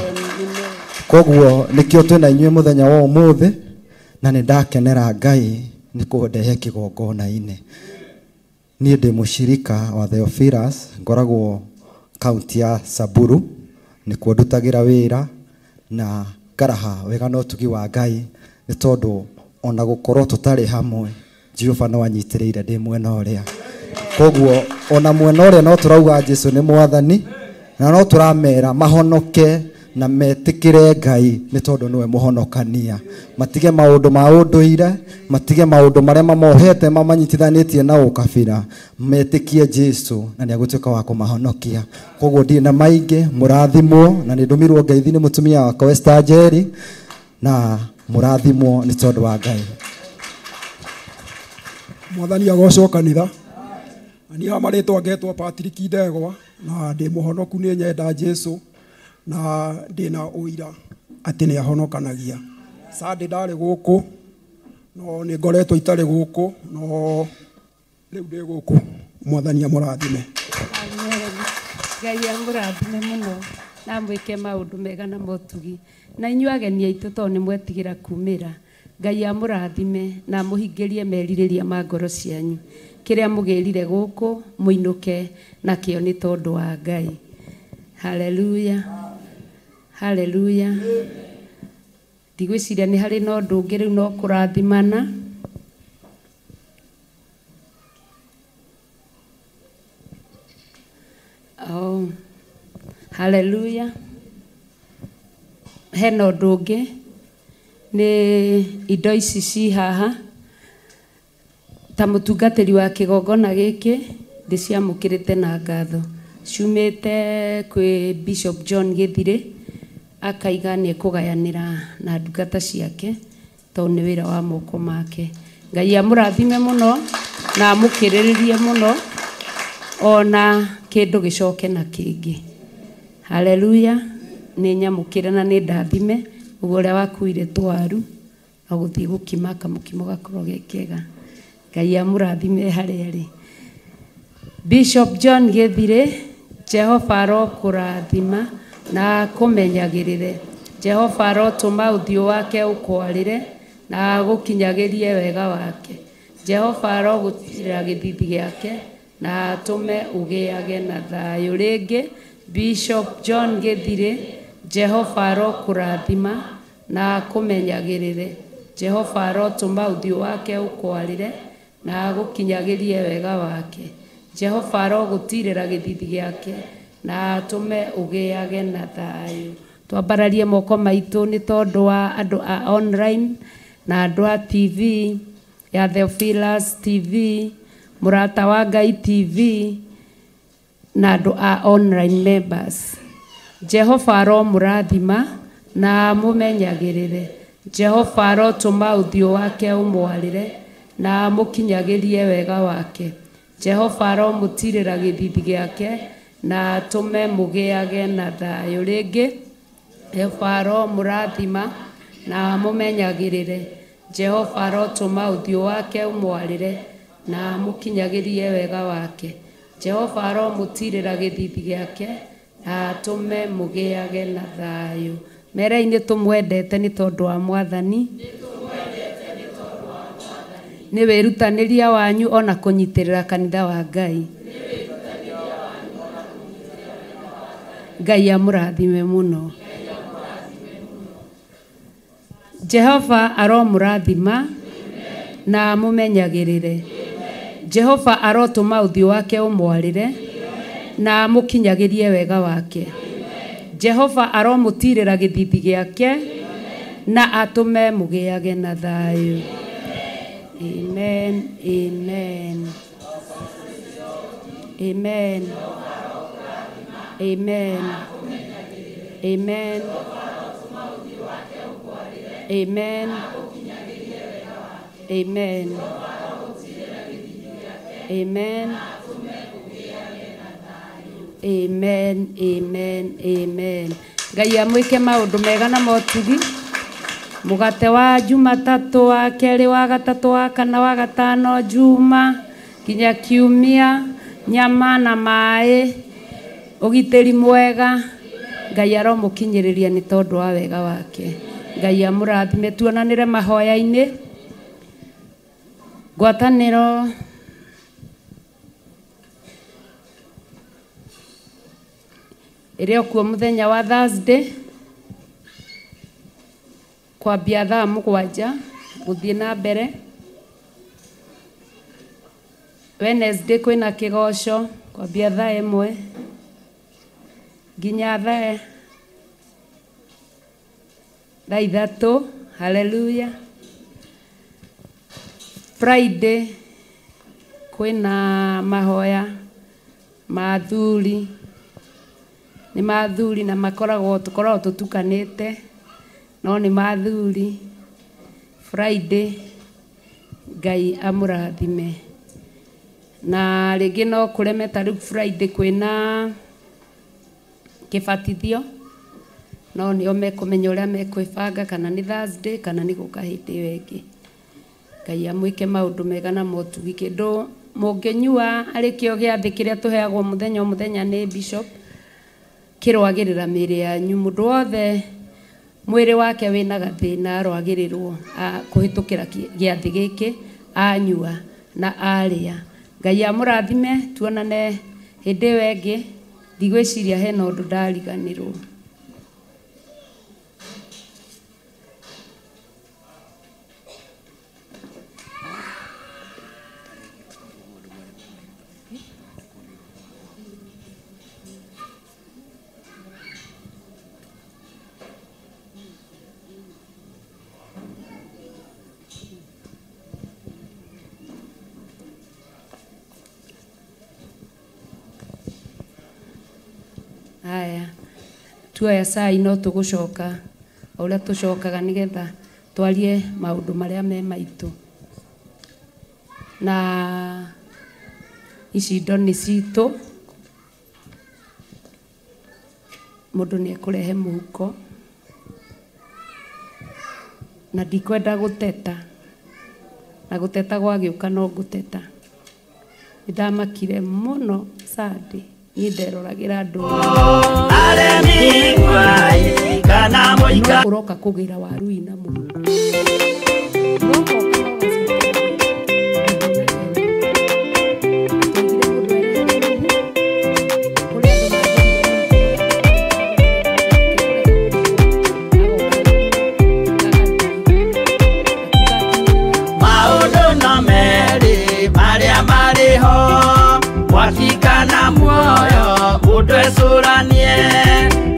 koguo nĩkĩo twĩna inyuĩ mũthenya wa ũmũthĩ na nĩ ndakenera Ngai nĩ kũndehe kĩgongona-inĩ niĩ ndĩ mũcirika wa Theophilus ngoragwo kaunti ya Samburu nĩkuo ndutagĩra wĩra na ngaraha wega no ũtugi wa Ngai nĩ tondũ ona gũkorwo tũtarĩ hamwe Jehova no anyitĩrĩire ndĩ mwena ũrĩa koguo ona mwena ũrĩa no tũrauga Jesũ nĩ Mwathani na no tũramera mahonoke na metĩkĩre Ngai nĩ tondũ nĩwe mũhonokania matige maũndũ ma ũndũire matige maũndũ marĩa mamohete mamanyitithanĩtie na ũkabira metĩkie Jesũ na nĩ agũtuĩka wa kũmahonokia koguo ndirĩ na maingĩ mũrathimwo na nĩ ndũmirwo ngeithi nĩ mũtumia wakwa Esther Njeri na mũrathimwo nĩ tondũ wa Ngai Mwathani agocwo kanitha ani ha marĩtwa ngetwo Patrick Ndegwa na ndĩ mũhonoku nĩ nyenda Jesũ na ndĩna ũira atĩ nĩ ahonokanagia Sunday ndarĩ gũkũ no nĩ ngoretwo itarĩ gũkũ no rĩu ndĩ gũkũ Mwathani amũrathime Ngai amũrathime mũno na mwike maundu mega na motugi na inyuĩ ageni aitũ tondũ nĩ mwetigĩra kumĩra. Ngai amũrathime na mũhingĩrie merirĩria ma ngoro cianyu. Kĩrĩa mũgĩrire gũkũ mũinũke nakĩo nĩ tondũ wa Ngai. Haleluya. Haleluya. Ndigwĩciria nĩ harĩ na ũndũ ũngĩ rĩu no kũrathimana. Oh. Haleluya. Hena ũndũ ũngĩ nĩ indo ici ci haha ta mũtungatĩri wa kĩgongona gĩkĩ ndĩciamũkĩrĩte na ngatho. Ciumĩte kwĩ Bishop John Gĩthirĩ akaiga nĩ kũgayanĩra na ndungata ciake tondũ nĩ wĩra wa moko make. Ngai amũrathime mũno na amũkĩrĩrĩrie mũno ona kĩndũ gĩcoke na kĩngĩ. Haleluya. Nĩ nyamũkĩre na nĩ ndathime ũguo ũrĩa wakuire twaru na gũthiĩ gũkima kamũkimo gakorwo ge kega. Ngai amũrathime harĩa arĩ. Bishop John Gĩthirĩ, Jehova arokũrathima na akũmenyagĩrĩre. Jehova arotũma ũthiũ wake ũkwarĩre na agũkinyagĩrie wega wake. Jehova arogũtirĩra gĩthithi gĩake na atũme ũgĩage na thayũ. Rĩngĩ Bishop John Gĩthirĩ, Jehova arokũrathima na akũmenyagĩrĩre. Jehova arotũma ũthiũ wake ũkwarĩre na agũkinyagĩrie wega wake. Jehova arogũtirĩra gĩthithi gĩake na atũme ũgĩage na thayũ. Twambararie moko maitũ nĩ tondũ wa andũ a online na andũ a TV ya Theophilus TV, Mũrata wa Ngai TV na andũ a online members. Jehova aromũrathima na amũmenyagĩrĩre. Jehova arotũma ũthiũ wake ũmwarĩre na amũkinyagĩrie wega wake. Jehova aromũtirĩra gĩthithi gĩake na atũme mũgĩage na thayũ. Rĩngĩ Jehova aromũrathima na amũmenyagĩrĩre. Jehova arotũma ũthiũ wake ũmwarĩre na amũkinyagĩrie wega wake. Jehova aromũtirĩra gĩthithi gĩake na atũme mũgĩage na thayũ. Merei nĩ tũmwendete nĩ tondũ wa Mwathani. Nĩ wĩrutanĩria wanyu ona kũnyitĩrĩra kanitha wa Ngai. Ngai amũrathime mũno. Jehova aromũrathima na amũmenyagĩrĩre. Jehova arotũma ũthiũ wake ũmwarĩre na amũkinyagĩrie wega wake. Jehova aromũtirĩra gĩthithi gĩake na atũme mũgĩage na thayũ. Amen. Amen. Amen. Amen. Amen. Amen. Amen. Amen. Amen. Amen. Amen. Ngai amwĩke maũndũ mega na motugi. Mũgate wa Jumatatũ, wa kerĩ, wa gatatũ, wa kana, wa gatano, Juma kinya Kiumia, nyama na maĩ, ũgitĩri mwega. Ngai aromũkinyĩrĩria nĩ tondũ wa wega wake. Ngai amũrathime. Tuonanĩre mahoya-inĩ. Ngwatanĩro ĩrĩ okuo mũthenya wa Thursday kwambia thaa 7 gũthiĩ na mbere. Wednesday kwĩna kĩgoco kwambia thaa 1 nginya thaa 3. Haleluya. Friday kwĩna mahoya mathuri. Nĩ mathuri na tukoragwo tũtukanĩte no nĩ mathuri. Friday Ngai amũrathime. Na rĩngĩ no kũreme ta rĩu Friday kwĩna kĩbatithio no nĩo mekũmenya ũrĩa mekwĩbanga kana nĩ Thursday kana nĩ gũka hĩndĩ ĩyo ĩngĩ. Ngai amwĩke maũndũ mega na motugi. Kĩndũ mũngĩnyua arĩ kĩo gĩathĩ kĩrĩa tũheagwo mũthenya nĩ Bishop kirwagirira mĩĩrĩ yanyu mũndũ wothe mwĩrĩ wake wĩna gathĩna arwagĩrĩrwo kũhĩtũkĩra gĩathĩ gĩkĩ anyua na arĩa. Ngai amũrathime, tuonane hĩndĩ ĩyo ĩngĩ. Ndigwĩciria hena ũndũ ndariganĩrwo. Haya, tuoya saa ino tũgũcoka o ũrĩa tũcokaga nĩgetha twarie maũndũ marĩa me maitũ. Na ici indo nĩ citũ, mũndũ nĩ ekũrehe mũhuko, na ndikwenda gũteta, na gũteta gwagĩũka no gũteta. Nĩndamakire mũno Sunday. Nĩnderoragĩra andũ ũroka kũgĩra waru ina mũno. Maũndũ no merĩ marĩa marĩ ho wakikana muoyo mũndũ ecũranie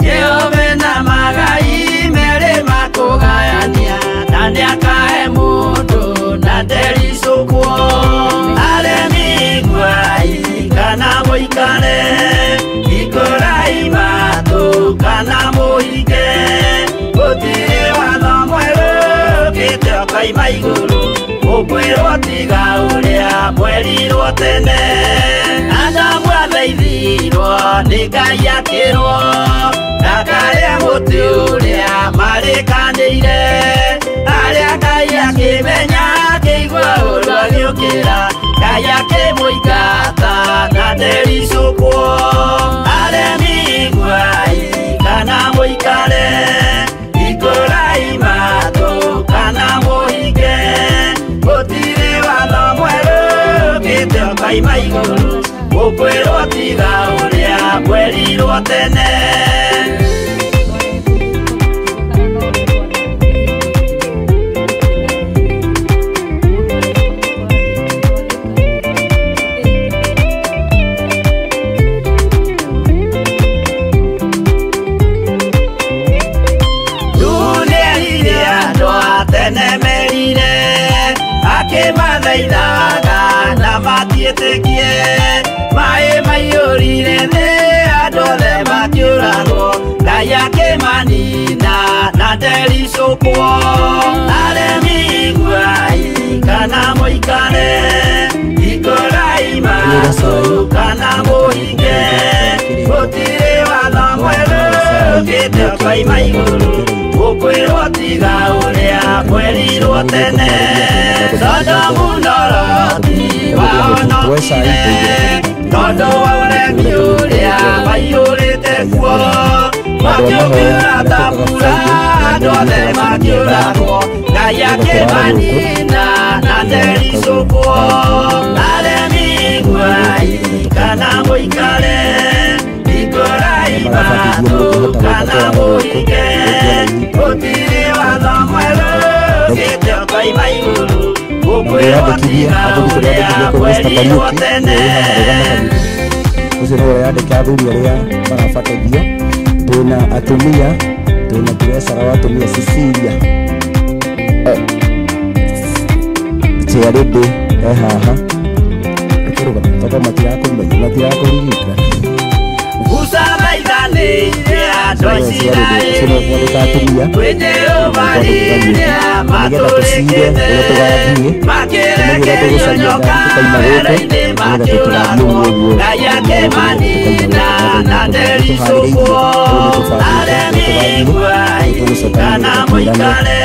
Jehova na magai merĩ makũgayania na nĩakahe mũndũ na ndericũkwo aremi ngwai kana mũikare ikũrai matũ kana mũhinge gũtirĩ watho mwerũ ũkĩte ũkaima igũrũ ũkwĩrwo tiga ũrĩa mwerirwo tene. Adamu athaithirwo nĩ Ngai akĩrwo ndakarĩe mũtĩ ũrĩa marĩkanĩire. Arĩa Ngai akĩmenya akĩigua ũndũ agĩũkĩra Ngai akĩmũingata na ndericũkwo. Aremi ngwai kana mũikare ikũrai matũ kana mũhinge gũtirĩ watho mwerũ ũkĩte ũkaima igũrũ ũkwĩrwo tiga ũrĩa mwerirwo tene. Ndũnĩrire andũ a tene merire akĩmathaithaga na matiĩtĩkie maĩ maiyũrire thĩ andũ othe makĩũragwo Ngai akĩmanina na ndericũkwo. Aremi ngwai kana mũikare ikũrai matũ kana mũhinge gũtirĩ watho mwerũ ũkĩte ũkaima igũrũ ũkwĩrwo tiga ũrĩa mwerirwo tene. Sodomu na Loti wahonokire tondũ wa ũremi ũrĩa maiyũrĩte kuo makĩũkĩra ta mbura andũ othe makĩũragwo Ngai akĩmanina na ndericũkwo. Aremi ngwai kana mũikare ikũrai matũ kana mũhinge gũtirĩ watho mwerũ ũkĩte ũkaima igũrũ ũkwĩrwo tiga ũrĩa mwerirwo tene. Ũcio nĩ ũreyandĩka athuri arĩa marabatithio. Twĩna atumia, twĩna tũrecara wa atumia Cecilia Cherede haha ũkĩrũgama tondũ matirakũmenya matirakũririkana. Usamaithanĩire andũ a Isiraeli kwĩ Jehova rĩrĩa matũrĩkĩte makĩrekerio nyoka werũ-inĩ makĩũragwo Ngai akĩmanina na ndericũkwo. Aremi ngwai kana mũikare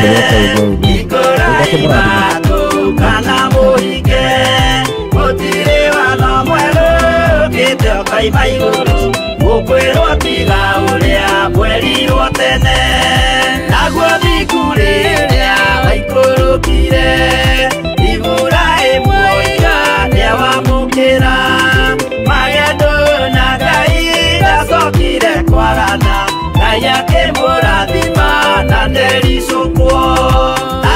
ikũrai matũ kana mũhinge gũtirĩ watho mwerũ ũkĩte ũkaima igũrũ ukwirwo tiga uria mwerirwo tene naguo thiku riria waikurukire Iburaimu oiga niawamukira magendo na Ngai ndacokire kwarana Ngai akimurathima na ndericukwo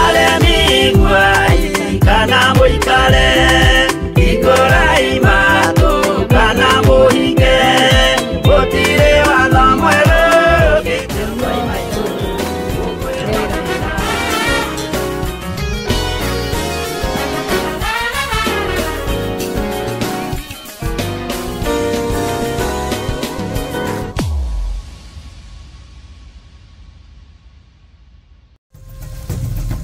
aremi ngwai kana muikare ikorai matu kana muhinge gutire watho mweru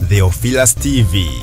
Theophilus TV.